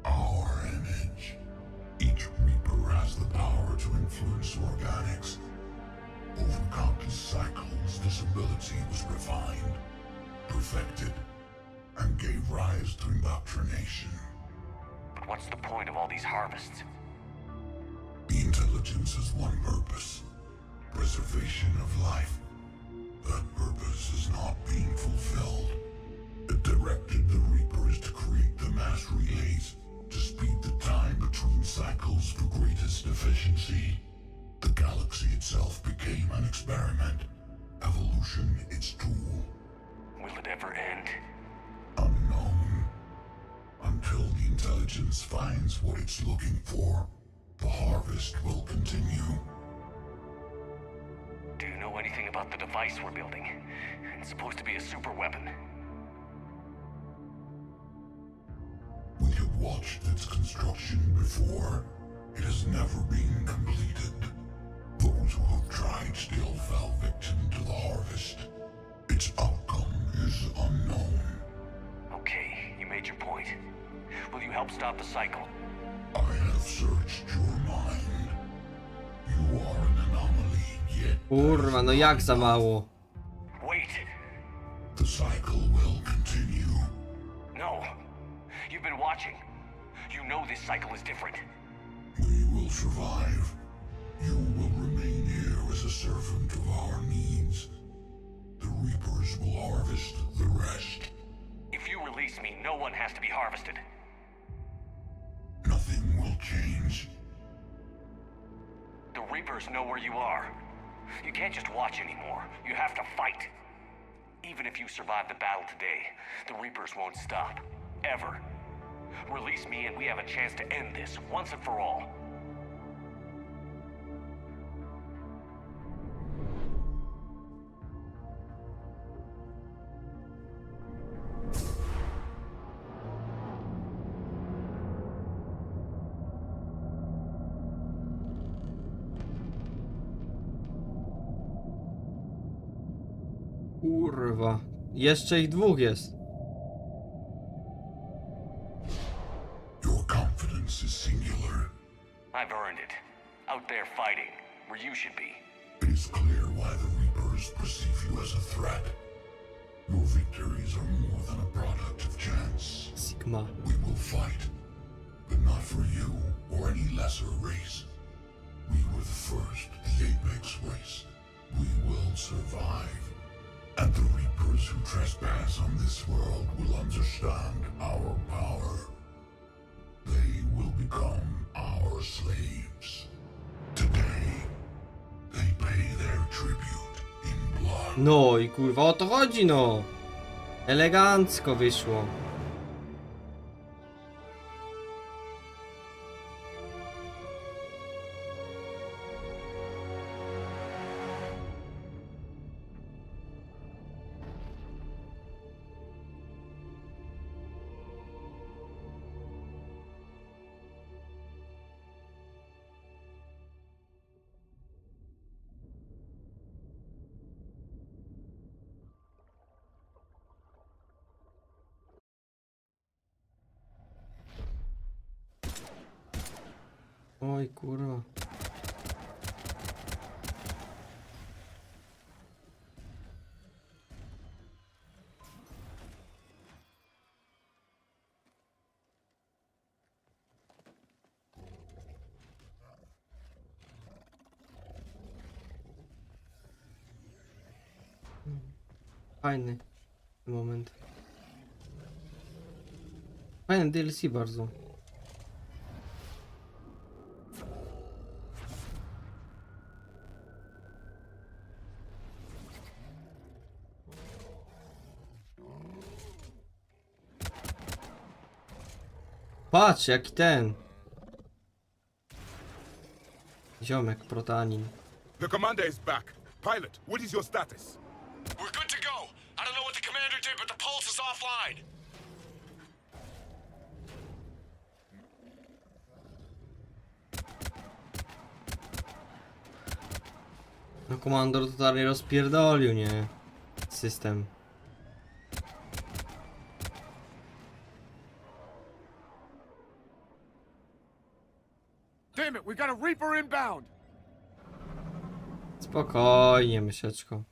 Speaker 18: Our image. Each Reaper has the power to influence organics. Over countless cycles, this ability was refined, perfected, and gave rise to indoctrination.
Speaker 4: But what's the point of all these harvests?
Speaker 18: The intelligence has one purpose: preservation of life. That purpose is not being fulfilled. It directed the Reapers to create the mass relays to speed the time between cycles for greatest efficiency. The galaxy itself became an experiment, evolution its tool.
Speaker 4: Will it ever end?
Speaker 18: Unknown. Until the intelligence finds what it's looking for, the harvest will continue.
Speaker 4: Do you know anything about the device we're building? It's supposed to be a super weapon.
Speaker 18: We have watched its construction before. It has never been completed. Those who have tried still fell victim to the harvest. Its outcome is unknown.
Speaker 4: Okay, you made your point. Will you help stop the cycle?
Speaker 18: I have searched your mind. You are an anomaly, yet
Speaker 1: Kurwa, no jak za mało.
Speaker 4: Wait!
Speaker 18: the cycle will continue.
Speaker 4: No! You've been watching. You know this cycle is different.
Speaker 18: We will survive. You will remain here as a servant of our needs. The Reapers will harvest the rest.
Speaker 4: If you release me, no one has to be harvested.
Speaker 18: Nothing will change.
Speaker 4: The Reapers know where you are. You can't just watch anymore. You have to fight. Even if you survive the battle today, the Reapers won't stop. Ever. Release me and we have a chance to end this, once and for all.
Speaker 1: Kurwa. Jeszcze ich dwóch jest.
Speaker 18: Your confidence is singular.
Speaker 4: I've earned it. Out there fighting, where you should be.
Speaker 18: It is clear why the Reapers perceive you as a threat. Your victories are more than a product of chance.
Speaker 1: Sigma.
Speaker 18: We will fight, but not for you or any lesser race. We were the first, the Apex race. We will survive. And the Reapers who trespass on this world will understand our power. They will become our slaves. Today, they pay their tribute in blood.
Speaker 1: No i kurwa o to chodzi, no. Elegancko wyszło. Oj kurwa. Fajny moment. Fajny DLC bardzo. Patrz, jaki ten ziomek, protanin.
Speaker 6: The commander is back. Pilot, what is your status?
Speaker 7: We're good to go. I don't know what the commander did, but the pulse is offline.
Speaker 1: No komandor totalnie rozpierdolił, nie? System.
Speaker 15: Damn it, we got a Reaper inbound.
Speaker 1: Spokojnie, myszeczko.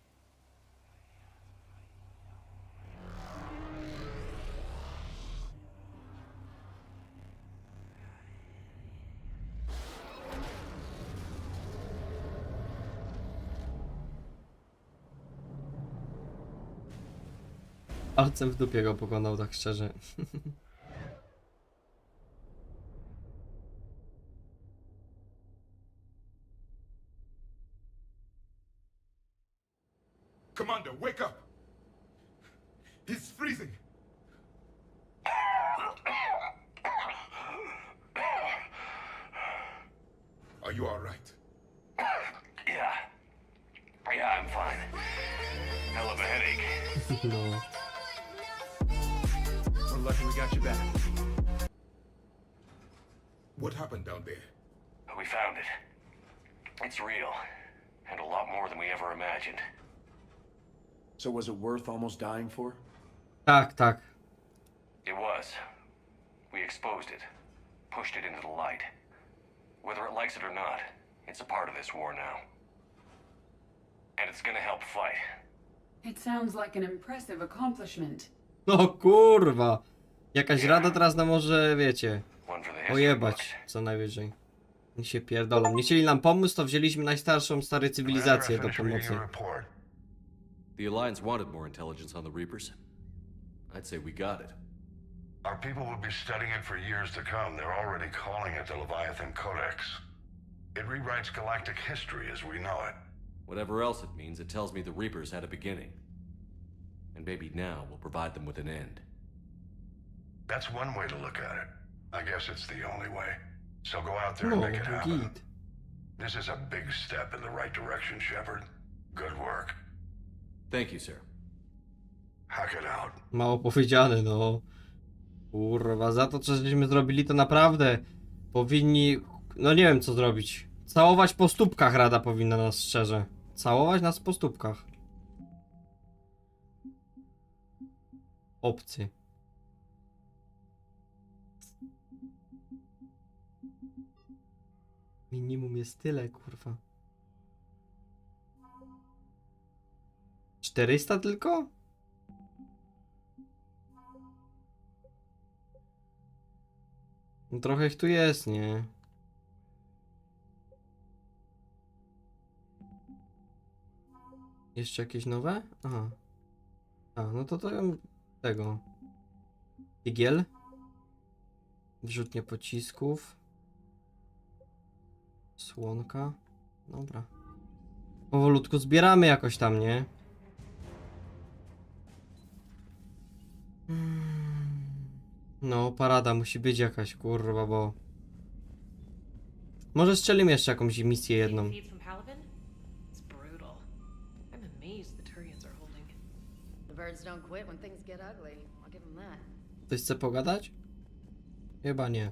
Speaker 1: Palcem w dupie go pokonał, tak szczerze.
Speaker 6: Commander, wake up! He's freezing! Are you alright?
Speaker 4: Yeah. Yeah, I'm fine. Hell of a headache.
Speaker 1: No.
Speaker 22: We're lucky we got you back.
Speaker 6: What happened down there?
Speaker 4: We found it. It's real. And a lot more than we ever imagined.
Speaker 22: So was it worth almost dying for?
Speaker 1: Tak, tak.
Speaker 4: It was. We exposed it. Pushed it into the light. Whether it likes it or not, it's a part of this war now. And it's gonna help fight.
Speaker 2: It sounds like an impressive accomplishment.
Speaker 1: No kurwa. Jakaś rada teraz nam może, wiecie,
Speaker 4: One for the history
Speaker 1: ojebać,
Speaker 4: books.
Speaker 1: co najwyżej. Niech się pierdolą. Nie chcieli nam pomóc, to wzięliśmy najstarszą, stary cywilizację do pomocy.
Speaker 19: The Alliance wanted more intelligence on the Reapers. I'd say we got it.
Speaker 14: Our people will be studying it for years to come. They're already calling it the Leviathan Codex. It rewrites galactic history as we know it.
Speaker 19: Whatever else it means, it tells me the Reapers had a beginning. And maybe now we'll provide them with an end.
Speaker 14: That's one way to look at it. I guess it's the only way. So go out there and make it happen. This is a big step in the right direction, Shepard. Good work.
Speaker 19: Thank you, sir.
Speaker 14: Hack it out.
Speaker 1: Mało powiedziane, no. Kurwa, za to co żeśmy zrobili, to naprawdę powinni, no nie wiem co zrobić. Całować po stópkach rada powinna nas, szczerze. Całować nas po stópkach. Obcy. Minimum jest tyle, kurwa. 400 tylko? No trochę ich tu jest, nie? Jeszcze jakieś nowe? Aha. A, no to tego. Igiel. Wrzutnie pocisków. Słonka. Dobra. Powolutku zbieramy jakoś tam, nie? No, parada musi być jakaś, kurwa, bo... Może strzelimy jeszcze jakąś misję jedną. Ktoś chce pogadać? Chyba nie.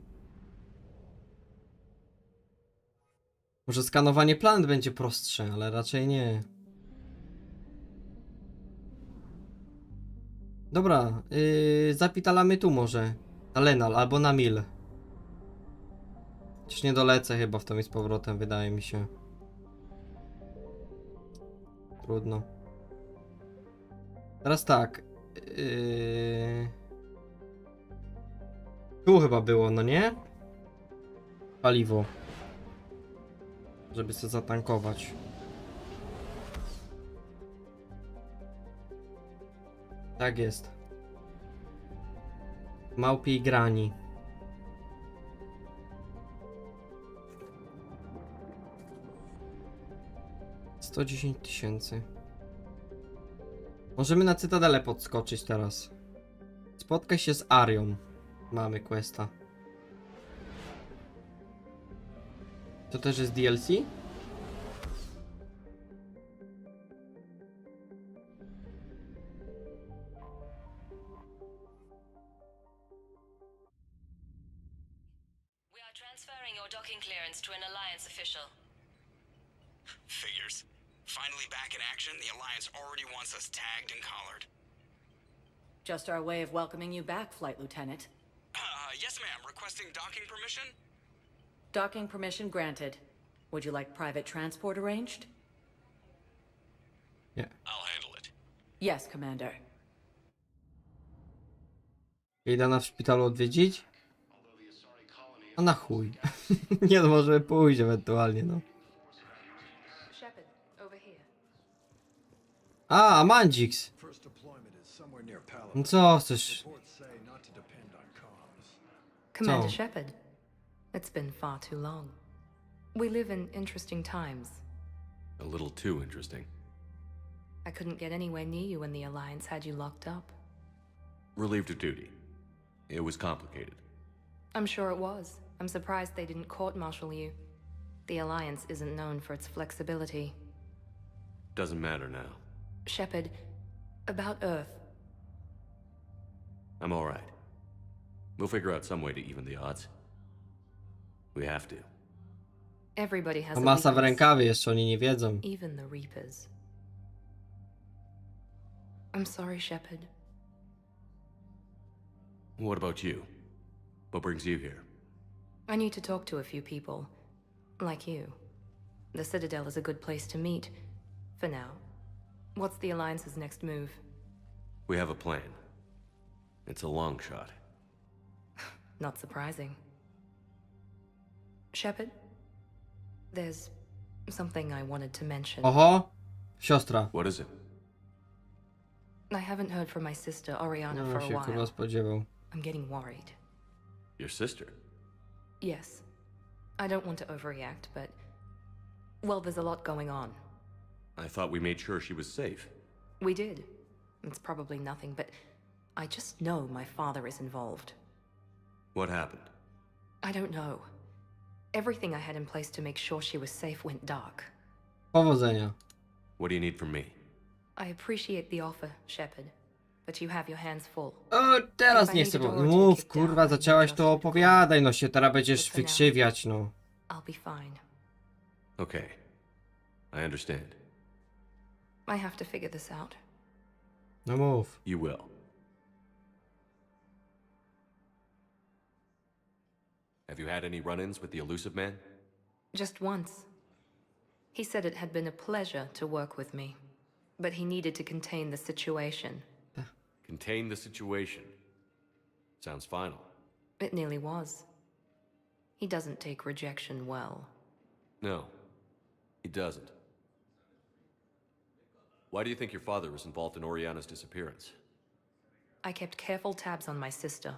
Speaker 1: Może skanowanie planet będzie prostsze, ale raczej nie. Dobra, zapitalamy tu może. Na Lenal albo na Mil. Już nie dolecę chyba w to i z powrotem, wydaje mi się. Trudno. Teraz tak. Tu chyba było, no nie? Paliwo. Żeby sobie zatankować. Tak jest. Małpiej grani. $110 000. Możemy na Cytadelę podskoczyć teraz. Spotkaj się z Arią. Mamy questa. To też jest DLC?
Speaker 12: We are transferring your docking clearance to an Alliance official.
Speaker 7: Figures. Finally back in action, the Alliance already wants us tagged and collared.
Speaker 11: Just our way of welcoming you back, Flight Lieutenant.
Speaker 7: Yes, ma'am. Requesting docking permission?
Speaker 11: Docking permission granted. Would you like private transport arranged?
Speaker 1: Yeah.
Speaker 7: I'll handle it.
Speaker 11: Yes, Commander.
Speaker 1: Idę na w szpitalu odwiedzić? A na chuj. Nie no, możemy pójść ewentualnie, no. A, Amandix. No co chcesz?
Speaker 13: Commander
Speaker 1: Co?
Speaker 13: Shepard, it's been far too long. We live in interesting times.
Speaker 19: A little too interesting.
Speaker 13: I couldn't get anywhere near you when the Alliance had you locked up.
Speaker 19: Relieved of duty. It was complicated.
Speaker 13: I'm sure it was. I'm surprised they didn't court-martial you. The Alliance isn't known for its flexibility.
Speaker 19: Doesn't matter now.
Speaker 13: Shepard, about Earth.
Speaker 19: I'm all right. We'll figure out some way to even the odds. We have to.
Speaker 13: Everybody has
Speaker 1: A
Speaker 13: a
Speaker 1: masa w
Speaker 13: weakness.
Speaker 1: rękawie, jeszcze oni nie wiedzą.
Speaker 13: Even the Reapers. I'm sorry, Shepard.
Speaker 19: What about you? What brings you here?
Speaker 13: I need to talk to a few people. Like you. The Citadel is a good place to meet. For now. What's the Alliance's next move?
Speaker 19: We have a plan. It's a long shot.
Speaker 13: Not surprising. Shepard? There's something I wanted to mention.
Speaker 1: Oho! Siostra.
Speaker 19: What is it?
Speaker 13: I haven't heard from my sister, Oriana,
Speaker 1: No
Speaker 13: for a
Speaker 1: się kurwa
Speaker 13: while.
Speaker 1: spodziewał.
Speaker 13: I'm getting worried.
Speaker 19: Your sister?
Speaker 13: Yes. I don't want to overreact, but... Well, there's a lot going on.
Speaker 19: I thought we made sure she was safe.
Speaker 13: We did. It's probably nothing, but... I just know my father is involved.
Speaker 19: What happened?
Speaker 13: I don't know. Everything I had in place to make sure she was safe went dark.
Speaker 1: Powodzenia.
Speaker 19: What do you need from me?
Speaker 13: I appreciate the offer, Shepard, but you have your hands full.
Speaker 1: O, teraz
Speaker 13: If I
Speaker 1: nie
Speaker 13: need
Speaker 1: chcę.
Speaker 13: a door to
Speaker 1: Mów,
Speaker 13: kick
Speaker 1: kurwa,
Speaker 13: down,
Speaker 1: zaczęłaś to opowiadaj, no się teraz będziesz
Speaker 13: for now.
Speaker 1: wykrzywiać, no.
Speaker 13: I'll be fine.
Speaker 19: Okay. I understand.
Speaker 13: I have to figure this out.
Speaker 1: No mów.
Speaker 19: You will. Have you had any run-ins with the elusive man?
Speaker 13: Just once. He said it had been a pleasure to work with me, but he needed to contain the situation.
Speaker 19: Contain the situation. Sounds final.
Speaker 13: It nearly was. He doesn't take rejection well.
Speaker 19: No, he doesn't. Why do you think your father was involved in Oriana's disappearance?
Speaker 13: I kept careful tabs on my sister.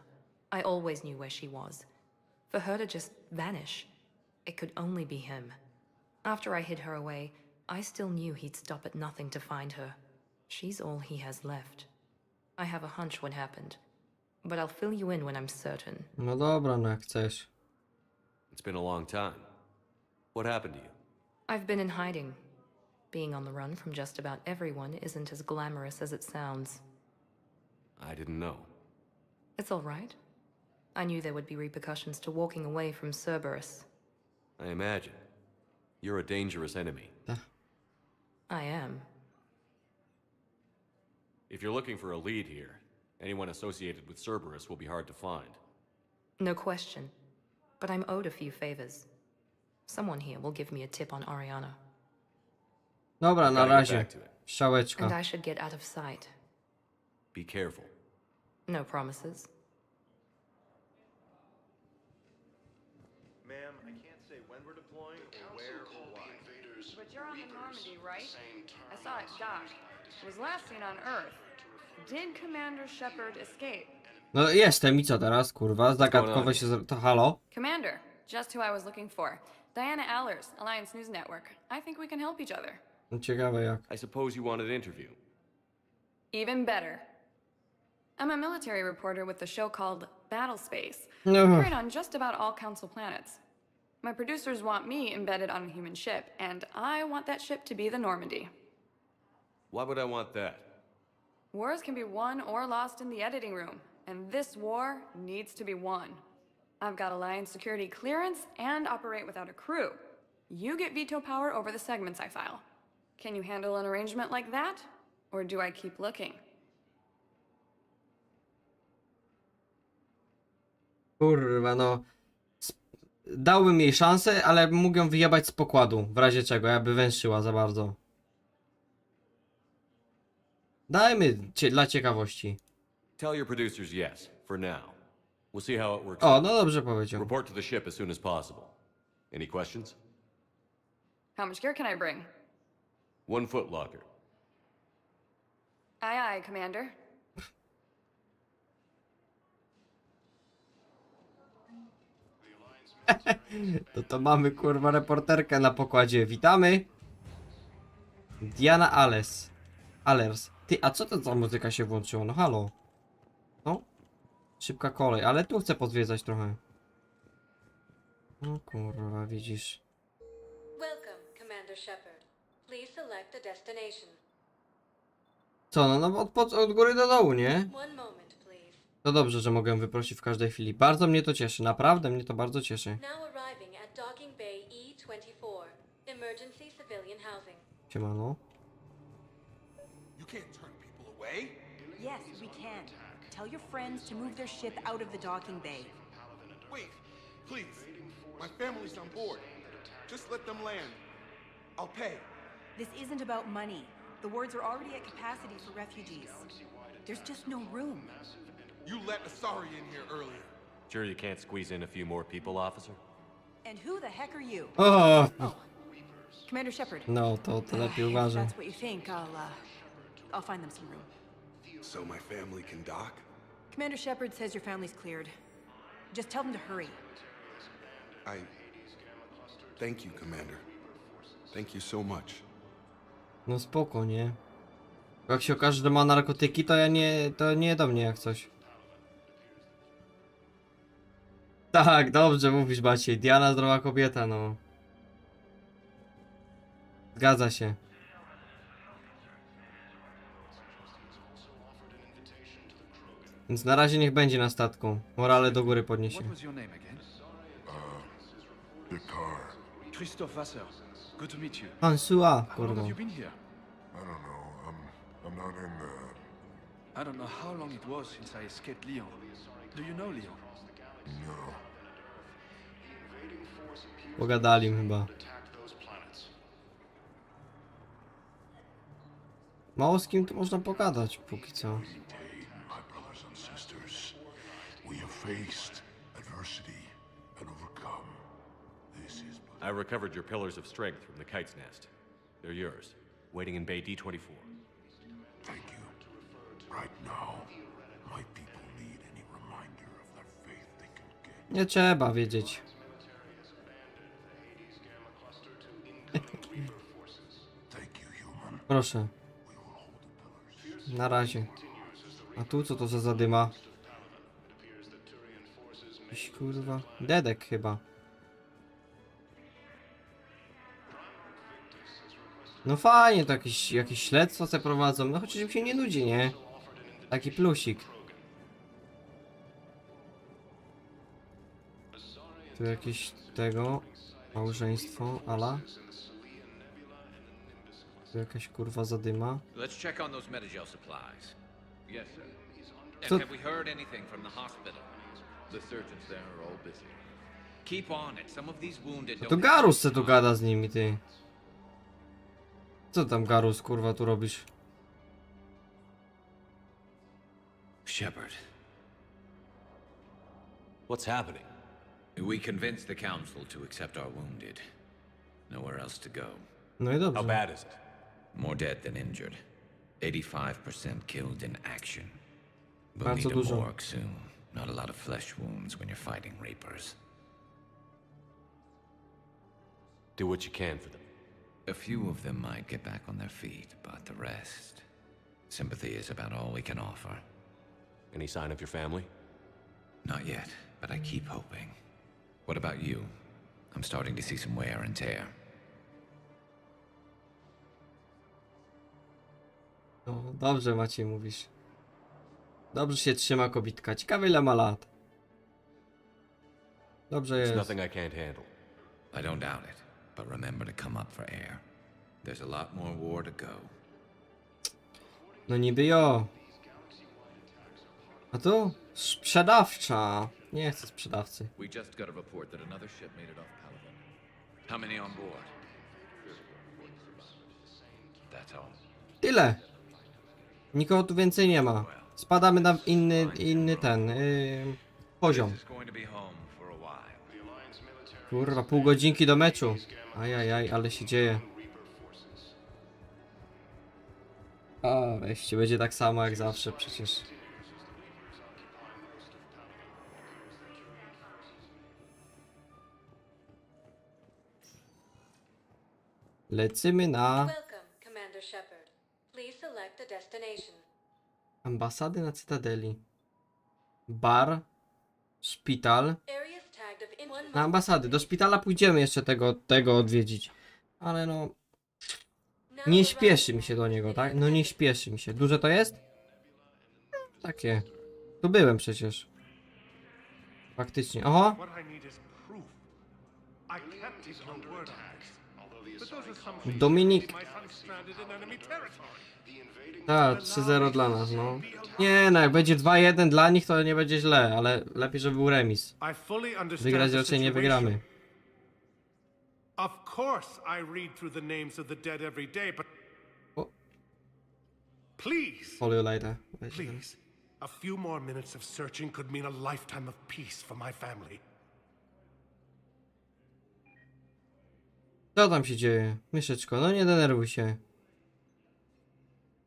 Speaker 13: I always knew where she was. For her to just vanish, it could only be him. After I hid her away, I still knew he'd stop at nothing to find her. She's all he has left. I have a hunch what happened, but I'll fill you in when I'm certain.
Speaker 1: No dobra, no jak chcesz.
Speaker 19: It's been a long time. What happened to you?
Speaker 13: I've been in hiding. Being on the run from just about everyone isn't as glamorous as it sounds.
Speaker 19: I didn't know.
Speaker 13: It's all right. I knew there would be repercussions to walking away from Cerberus.
Speaker 19: I imagine. You're a dangerous enemy.
Speaker 13: I am.
Speaker 19: If you're looking for a lead here, anyone associated with Cerberus will be hard to find.
Speaker 13: No question. but I'm owed a few favors. Someone here will give me a tip on Ariana.
Speaker 1: Dobra, na razie.
Speaker 13: And
Speaker 1: Strzałeczka.
Speaker 13: I should get out of sight.
Speaker 19: Be careful.
Speaker 13: No promises.
Speaker 5: Ma'am, I can't say when we're deploying or where or why.
Speaker 3: But you're on the Normandy, right? I saw it dock. It was last seen on Earth. Did Commander Shepard escape?
Speaker 1: No jestem i co teraz, kurwa? Zagadkowe się... To halo?
Speaker 3: Commander, just who I was looking for. Diana Allers, Alliance News Network. I think we can help each other.
Speaker 1: No ciekawe jak.
Speaker 19: I suppose you wanted an interview.
Speaker 3: Even better. I'm a military reporter with the show called Battle Space.
Speaker 1: No.
Speaker 3: We trade on just about all Council planets. My producers want me embedded on a human ship, and I want that ship to be the Normandy.
Speaker 19: Why would I want that?
Speaker 3: Wars can be won or lost in the editing room, and this war needs to be won. I've got Alliance security clearance and operate without a crew. You get veto power over the segments I file. Can you handle an arrangement like that? Or do I keep looking?
Speaker 1: Kurwa, no. Dałbym jej szansę, ale mógł ją wyjebać z pokładu, w razie czego, jakby węszyła za bardzo. Dajmy dla ciekawości.
Speaker 19: Tell your producers yes, for now. We'll see how it works.
Speaker 1: O, no dobrze powiedział.
Speaker 19: Report to the ship as soon as possible. Any questions?
Speaker 3: How much gear can I bring?
Speaker 19: 1 foot locker.
Speaker 3: Aye, aye, Commander.
Speaker 1: To mamy kurwa reporterkę na pokładzie. Witamy. Diana Allers. Ty, a co to za muzyka się włączyła? No halo. No. Szybka kolej, ale tu chcę pozwiedzać trochę. No kurwa, widzisz.
Speaker 11: Welcome, Commander Shepard. Please select a destination.
Speaker 1: Co, no od góry do dołu, nie?
Speaker 11: One moment, please.
Speaker 1: To dobrze, że mogę wyprosić w każdej chwili. Bardzo mnie to cieszy, naprawdę mnie to bardzo cieszy.
Speaker 11: Now arriving at Docking Bay E-24, emergency civilian housing.
Speaker 1: Siemano.
Speaker 21: You can't turn people away.
Speaker 23: Yes, we can. Tell your friends to move their ship out of the docking bay.
Speaker 21: Wait, please. My family's on board. Just let them land. I'll pay.
Speaker 23: This isn't about money. The wards are already at capacity for refugees. There's just no room.
Speaker 21: You let Asari in here earlier.
Speaker 19: Sure you can't squeeze in a few more people, officer?
Speaker 23: And who the heck are you?
Speaker 1: Oh.
Speaker 23: Commander Shepard.
Speaker 1: No, to lepiej uważaj.
Speaker 23: If that's what you think, I'll find them some room.
Speaker 21: So my family can dock?
Speaker 23: Commander Shepard says your family's cleared. Just tell them to hurry.
Speaker 21: Thank you, Commander. Thank you so much.
Speaker 1: No spoko, nie? Jak się okaże, że ma narkotyki, to to nie do mnie jak coś. Tak, dobrze mówisz, Maciej. Diana zdrowa kobieta, no. Zgadza się. Więc na razie niech będzie na statku. Morale do góry podniesie.
Speaker 24: Christophe Wasser. Good to meet you.
Speaker 1: Ansua,
Speaker 24: How long
Speaker 1: kurwa.
Speaker 24: have you been here?
Speaker 18: I don't know. I'm not in the...
Speaker 24: I don't know how long it was since I escaped Lyon. Do you know Lyon?
Speaker 18: No.
Speaker 1: Pogadali chyba. Mało z kim tu można pogadać póki co.
Speaker 18: My brothers and sisters, we have faced adversity and overcome. This is...
Speaker 19: I recovered your pillars of strength from the kite's nest. They're yours, waiting in Bay D-24.
Speaker 18: Thank you. Right now, my people need any reminder of their faith they can get.
Speaker 1: Nie trzeba wiedzieć. Proszę. Na razie. A tu co to za zadyma? Jakiś kurwa... Dedek chyba. No fajnie, to jakieś śledztwo se prowadzą. No chociaż im się nie nudzi, nie? Taki plusik. Tu jakieś tego... Małżeństwo, ala. Tu jakaś kurwa zadyma.
Speaker 7: Let's check on those Medigel supplies.
Speaker 25: Yes, sir.
Speaker 1: So-
Speaker 7: And have we heard anything from the hospital?
Speaker 25: The surgeons there are all busy.
Speaker 7: Keep on it. Some of these wounded
Speaker 1: No to Garus se tu gada z nimi, ty. Co tam Garus, kurwa, tu robisz?
Speaker 7: Shepard.
Speaker 4: What's happening?
Speaker 7: We convinced the council to accept our wounded. Nowhere else to go.
Speaker 1: No i dobrze.
Speaker 4: How bad is it?
Speaker 7: More dead than injured. 85% killed in action. We'll
Speaker 1: Bardzo
Speaker 7: need a
Speaker 1: dużo.
Speaker 7: morgue soon. Not a lot of flesh wounds when you're fighting Reapers.
Speaker 4: Do what you can for them.
Speaker 7: A few of them might get back on their feet, but the rest... Sympathy is about all we can offer.
Speaker 4: Any sign of your family?
Speaker 7: Not yet, but I keep hoping. What about you? I'm starting to see some wear and tear.
Speaker 1: No, dobrze Maciej mówisz. Dobrze się trzyma kobitka. Ciekawe ile ma lat. Dobrze
Speaker 4: It's
Speaker 1: jest.
Speaker 4: nothing I can't handle.
Speaker 7: I don't doubt it, but remember to come up for air. There's a lot more war to go.
Speaker 1: No niby jo. A tu? Sprzedawcza. Nie chcę sprzedawcy.
Speaker 7: We just got a report that another ship made it off Paladin. How many on board? That's all.
Speaker 1: Tyle. Nikogo tu więcej nie ma. Spadamy na inny ten poziom. Kurwa, pół godzinki do meczu. Ajajaj, ale się dzieje. A, weźcie, będzie tak samo jak zawsze przecież. Lecimy na
Speaker 13: Welcome, Commander Shepard. Please select a destination.
Speaker 1: ambasady na Cytadeli. Bar. Szpital.
Speaker 13: Areas tagged of in
Speaker 1: Na ambasady. Do szpitala pójdziemy jeszcze tego odwiedzić. Ale no... Nie śpieszy mi się do niego, tak? No nie śpieszy mi się. Duże to jest? Takie. Tu byłem przecież. Faktycznie. Oho! Dominik. Tak, 3-0 dla nas, no. Nie no, jak będzie 2-1 dla nich, to nie będzie źle, ale lepiej, żeby był remis. Wygrać raczej nie wygramy.
Speaker 8: Of course I read through the names of the dead every day, but... Please!
Speaker 1: Follow later.
Speaker 8: Please. A few more minutes of searching could mean a lifetime of peace for my family.
Speaker 1: Co tam się dzieje? Myszeczko, no nie denerwuj się.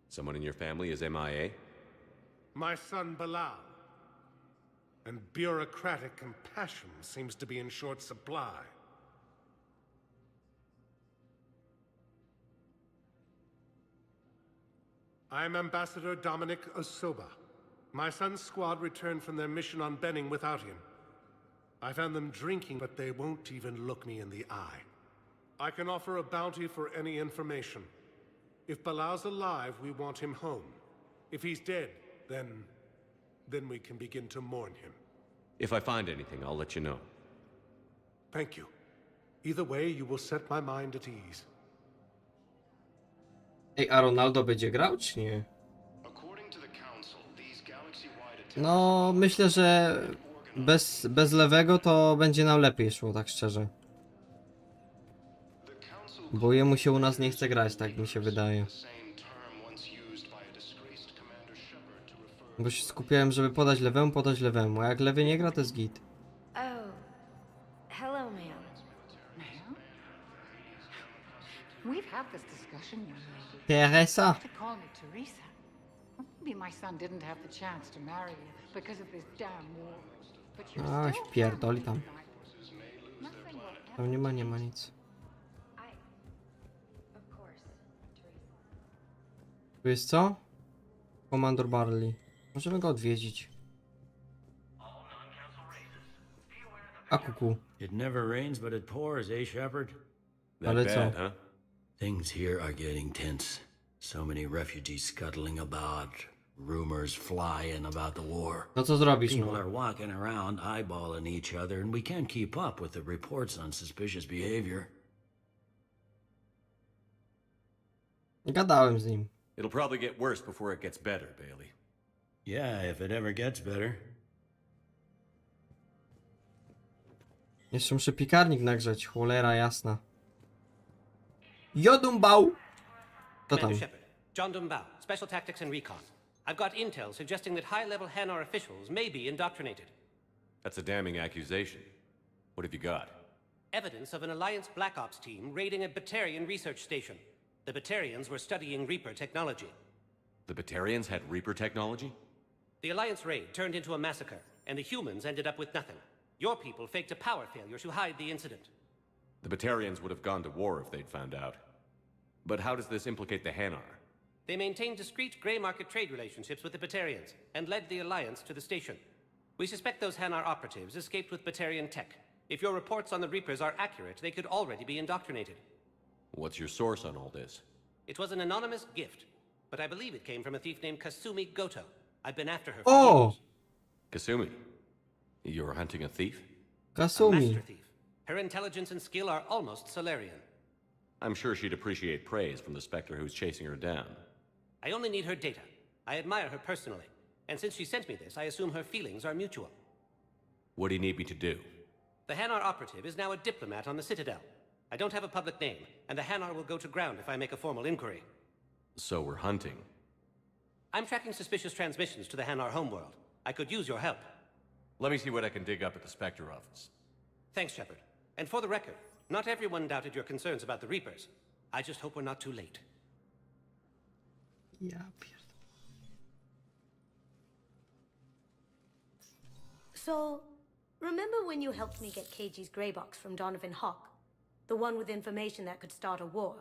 Speaker 4: Someone in your family is MIA?
Speaker 8: My son Bilal. And bureaucratic compassion seems to be in short supply. I'm Ambassador Dominic Osoba. My son's squad returned from their mission on Benning without him. I found them drinking, but they won't even look me in the eye. I can offer a bounty for any information. If Bilal's alive, we want him home. If he's dead, then we can begin to mourn him.
Speaker 4: If I find anything, I'll let you know.
Speaker 8: Thank you. Either way, you will set my mind at ease.
Speaker 1: Ej, a Ronaldo będzie grał, czy nie? No, myślę, że bez lewego to będzie nam lepiej szło, tak szczerze. Bo jemu się u nas nie chce grać, tak mi się wydaje. Bo się skupiałem, żeby podać lewemu, a jak lewy nie gra, to jest git.
Speaker 13: Oh, hello, ma'am.
Speaker 9: We've had this discussion, young lady.
Speaker 1: Teresa.
Speaker 9: To call me Teresa. Maybe my son didn't have the chance to marry you because of this damn war. But you're
Speaker 1: A,
Speaker 9: still
Speaker 1: pierdoli tam.
Speaker 9: nothing will
Speaker 1: Tam nie ma nic. Tu jest co? Komandor Barley. Możemy go odwiedzić. A kuku.
Speaker 17: It never rains, but it pours, eh, Shepard?
Speaker 1: Ale co?
Speaker 17: Things here are getting tense. So many refugees scuttling about, rumors flying about the war.
Speaker 1: No co zrobisz,
Speaker 17: People
Speaker 1: no?
Speaker 17: are walking around eyeballing each other, and we can't keep up with the reports on suspicious behavior.
Speaker 1: Gadałem z nim.
Speaker 4: It'll probably get worse before it gets better, Bailey.
Speaker 17: Yeah, if it ever gets better.
Speaker 1: Jeszcze muszę piekarnik nagrzać, cholera jasna. Jodumbał! Co tam?
Speaker 10: Commander Shepard, John Dumbao, Special Tactics and Recon. I've got intel suggesting that high-level Hanar officials may be indoctrinated.
Speaker 19: That's a damning accusation. What have you got?
Speaker 10: Evidence of an Alliance Black Ops team raiding a Batarian research station. The Batarians were studying Reaper technology.
Speaker 19: The Batarians had Reaper technology?
Speaker 10: The Alliance raid turned into a massacre, and the humans ended up with nothing. Your people faked a power failure to hide the incident.
Speaker 19: The Batarians would have gone to war if they'd found out. But how does this implicate the Hanar?
Speaker 10: They maintained discreet gray market trade relationships with the Batarians, and led the Alliance to the station. We suspect those Hanar operatives escaped with Batarian tech. If your reports on the Reapers are accurate, they could already be indoctrinated.
Speaker 19: What's your source on all this?
Speaker 10: It was an anonymous gift, but I believe it came from a thief named Kasumi Goto. I've been after her for
Speaker 1: Oh!
Speaker 10: years.
Speaker 19: Kasumi? You're hunting a thief?
Speaker 10: A
Speaker 1: Kasumi.
Speaker 10: master thief. Her intelligence and skill are almost Solarian.
Speaker 19: I'm sure she'd appreciate praise from the Spectre who's chasing her down.
Speaker 10: I only need her data. I admire her personally. And since she sent me this, I assume her feelings are mutual.
Speaker 19: What do you need me to do?
Speaker 10: The Hanar operative is now a diplomat on the Citadel. I don't have a public name, and the Hanar will go to ground if I make a formal inquiry.
Speaker 19: So we're hunting.
Speaker 10: I'm tracking suspicious transmissions to the Hanar homeworld. I could use your help.
Speaker 19: Let me see what I can dig up at the Spectre office.
Speaker 10: Thanks, Shepard. And for the record, not everyone doubted your concerns about the Reapers. I just hope we're not too late.
Speaker 1: Ja
Speaker 15: So, remember when you helped me get KG's grey box from Donovan Hawk? The one with information that could start a war?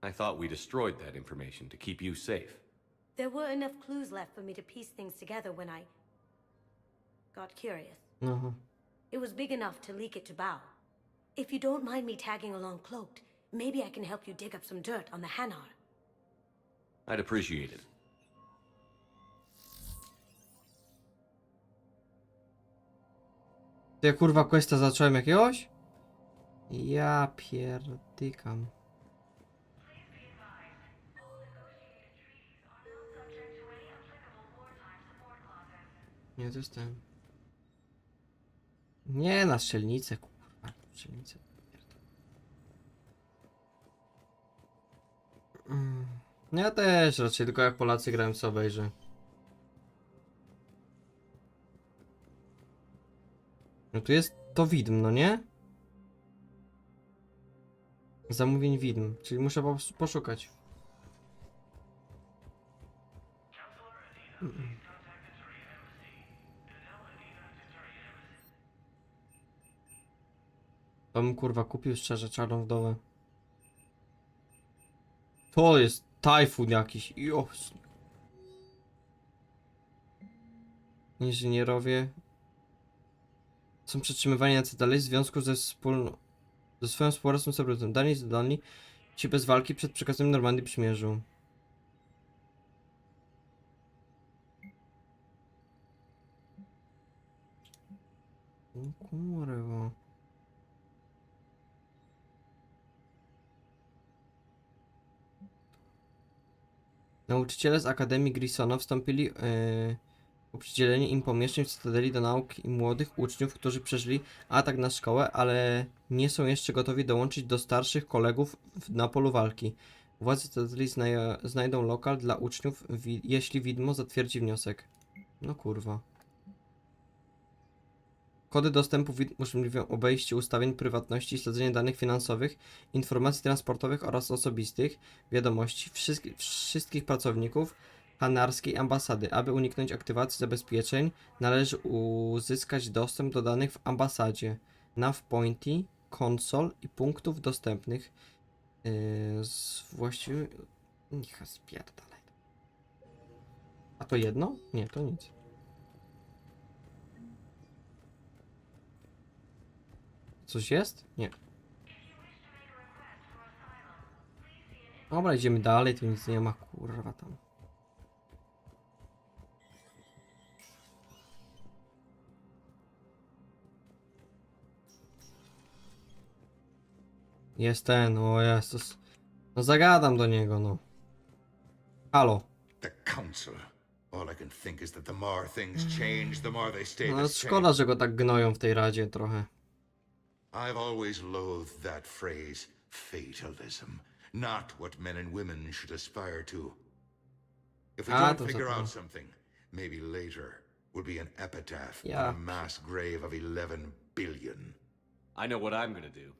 Speaker 19: I thought we destroyed that information to keep you safe.
Speaker 15: There were enough clues left for me to piece things together when I got curious. It was big enough to leak it to Bao. If you don't mind me tagging along cloaked, maybe I can help you dig up some dirt on the Hanar.
Speaker 19: I'd appreciate it.
Speaker 1: Ty kurwa questa zacząłem jakiegoś? Ja pierdykam. Nie, to jest ten. Nie, na strzelnicę, kurwa. Strzelnicę. Ja też raczej, tylko jak Polacy grałem, co obejrzę. No tu jest to widm, no nie? Zamówień widm, czyli muszę po prostu poszukać. To bym kurwa kupił szczerze czarną wdowę. To jest tajfun jakiś. Jos. Inżynierowie są przetrzymywani na Cytadeli w związku ze swoją współpracą z Sebrutem. Dani zadani ci bez walki przed przekazem Normandii przymierzu. O kurwa. Nauczyciele z Akademii Grisona wstąpili po przydzieleniu im pomieszczeń w Cytadeli do nauki i młodych uczniów, którzy przeżyli atak na szkołę, ale nie są jeszcze gotowi dołączyć do starszych kolegów na polu walki. Władze Cytadeli znajdą lokal dla uczniów, jeśli widmo zatwierdzi wniosek. No kurwa. Kody dostępu widm umożliwią obejście ustawień prywatności, śledzenie danych finansowych, informacji transportowych oraz osobistych, wiadomości wszystkich pracowników hanarskiej ambasady. Aby uniknąć aktywacji zabezpieczeń, należy uzyskać dostęp do danych w ambasadzie, navpointy, konsol i punktów dostępnych z właściwym... Niech spierdalaj. A to jedno? Nie, to nic. Coś jest? Nie. Dobra, idziemy dalej, tu nic nie ma, kurwa tam. Jest ten, o Jezus. No zagadam do niego, no. Halo.
Speaker 6: The Council. All I can think is that the more things change, the more they stay
Speaker 1: No
Speaker 6: the
Speaker 1: ale
Speaker 6: same.
Speaker 1: szkoda, że go tak gnoją w tej radzie trochę.
Speaker 14: I've always loathed that phrase, fatalism. Not what men and women should aspire to. If we don't figure out something, maybe later will be an epitaph on a mass grave of 11 billion.
Speaker 19: I know what I'm gonna do.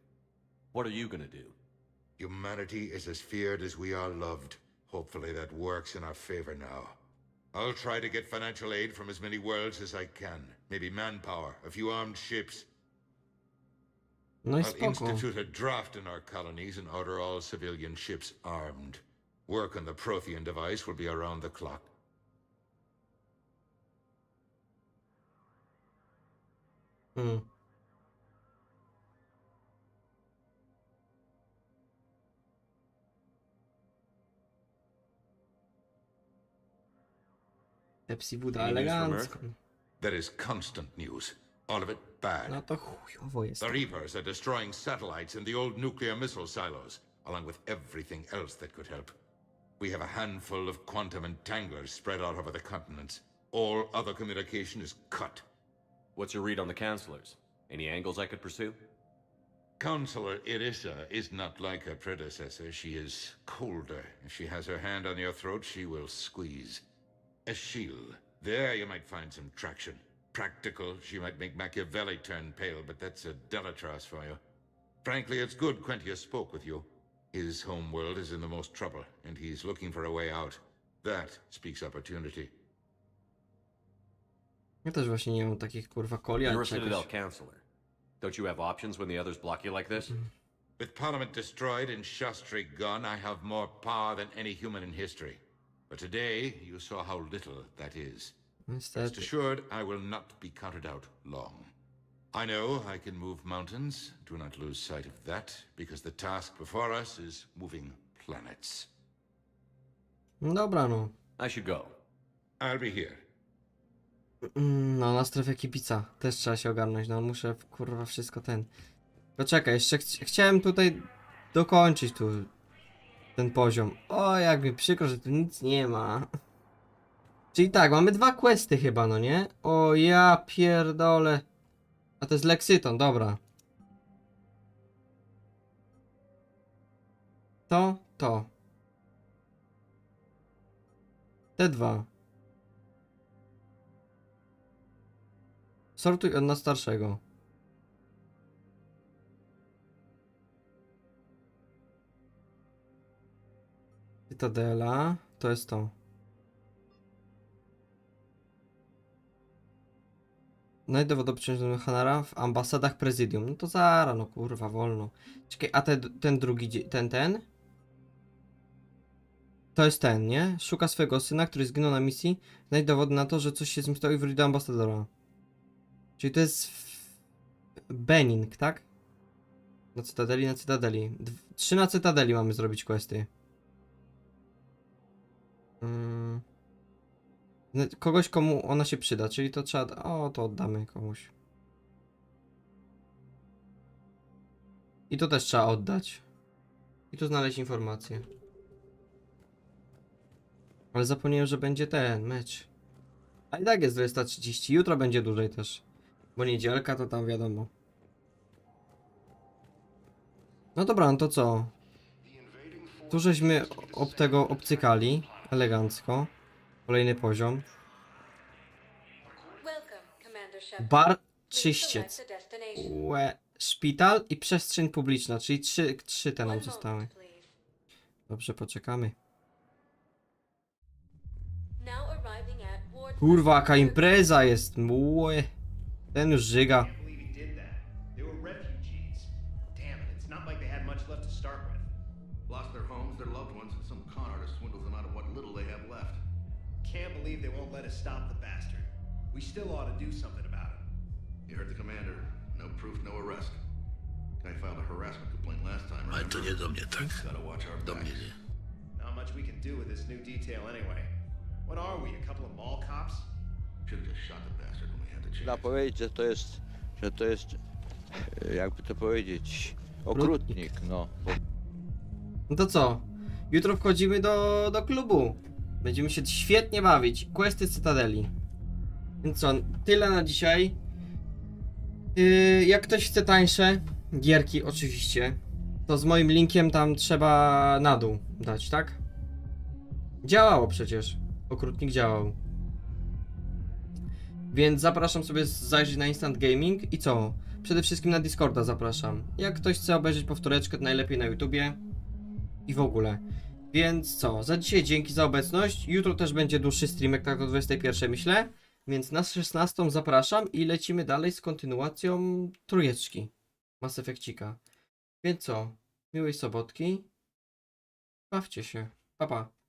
Speaker 19: What are you gonna do?
Speaker 14: Humanity is as feared as we are loved. Hopefully that works in our favor now. I'll try to get financial aid from as many worlds as I can. Maybe manpower, a few armed ships.
Speaker 1: No i
Speaker 14: I'll
Speaker 1: spoko.
Speaker 14: institute a draft in our colonies and order all civilian ships armed. Work on the Prothean device will be around the clock.
Speaker 1: Pepsi woda elegancko.
Speaker 14: There is constant news. All of it bad.
Speaker 1: No to chujowo jest.
Speaker 14: The Reapers are destroying satellites in the old nuclear missile silos, along with everything else that could help. We have a handful of quantum entanglers spread out over the continents. All other communication is cut.
Speaker 19: What's your read on the counselors? Any angles I could pursue?
Speaker 14: Counselor Irissa is not like her predecessor. She is colder. If she has her hand on your throat, she will squeeze. Eschil. There you might find some traction. Practical, she might make Machiavelli turn pale, but that's a Delatras for you. Frankly, it's good Quentius spoke with you. His home world is in the most trouble, and he's looking for a way out. That speaks opportunity.
Speaker 1: Ja też właśnie nie mam takich kurwa koli, ale
Speaker 19: You're a Citadel
Speaker 1: czegoś.
Speaker 19: counselor. Don't you have options when the others block you like this?
Speaker 14: With Parliament destroyed and Shastri gone, I have more power than any human in history. But today, you saw how little that is. Rest
Speaker 1: Niestety.
Speaker 14: assured, I will not be counted out long. I know I can move mountains. Do not lose sight of that, because the task before us is moving planets.
Speaker 1: Dobra no.
Speaker 19: I should go.
Speaker 14: I'll be here.
Speaker 1: No na strefę kibica też trzeba się ogarnąć, no muszę kurwa wszystko ten. Poczekaj, jeszcze chciałem tutaj dokończyć tu ten poziom. O, jak mi przykro, że tu nic nie ma. Czyli tak, mamy 2 questy chyba, no nie? O ja pierdolę. A to jest Leksyton, dobra. To. Te 2. Sortuj od najstarszego. Cytadela, to jest to. Znajdź dowód o przyczynie Hanara w ambasadach prezydium. No to zara, no kurwa, wolno. Czekaj, a ten drugi, ten? To jest ten, nie? Szuka swojego syna, który zginął na misji. Znajdź dowody na to, że coś się z nim stało i wróci do ambasadora. Czyli to jest Benning, tak? Na Cytadeli. 3 na Cytadeli mamy zrobić questy. Kogoś, komu ona się przyda, czyli to trzeba... O, to oddamy komuś. I to też trzeba oddać. I tu znaleźć informacje. Ale zapomniałem, że będzie ten mecz. A i tak jest 20:30. Jutro będzie dłużej też. Bo niedzielka to tam wiadomo. No dobra, no to co? Tu żeśmy tego obcykali. Elegancko. Kolejny poziom. Bar, czyściec. Szpital i przestrzeń publiczna, czyli 3 te nam zostały. Dobrze, poczekamy. Kurwa, jaka impreza jest. Mue. Ten już żyga.
Speaker 5: Lost their homes, their loved ones, and some con artist swindles them out of what little they have left.
Speaker 2: Can't believe they won't let us stop the bastard. We still ought to do something about it.
Speaker 5: You heard the commander. No proof, no arrest. Guy filed a harassment complaint last time.
Speaker 17: Ale to nie do mnie, tak?
Speaker 5: Gotta watch our
Speaker 17: Do mnie
Speaker 5: backs.
Speaker 17: nie.
Speaker 2: Not much we can do with this new detail anyway. What are we, a couple of mall cops?
Speaker 5: Should've just shot the bastard when we had the chance.
Speaker 16: Trzeba powiedzieć, że to jest, jakby to powiedzieć, okrutnik, no.
Speaker 1: No to co? Jutro wchodzimy do klubu. Będziemy się świetnie bawić. Questy Cytadeli. Więc co? Tyle na dzisiaj. Jak ktoś chce tańsze, Gierki oczywiście. To z moim linkiem tam trzeba na dół dać, tak? Działało przecież. Okrutnik działał. Więc zapraszam sobie zajrzeć na Instant Gaming i co? Przede wszystkim na Discorda zapraszam. Jak ktoś chce obejrzeć powtóreczkę, to najlepiej na YouTubie. I w ogóle. Więc co? Za dzisiaj dzięki za obecność. Jutro też będzie dłuższy streamek, tak do 21 myślę. Więc na 16 zapraszam i lecimy dalej z kontynuacją trójeczki Mass Effectika. Więc co? Miłej sobotki. Bawcie się. Pa, pa.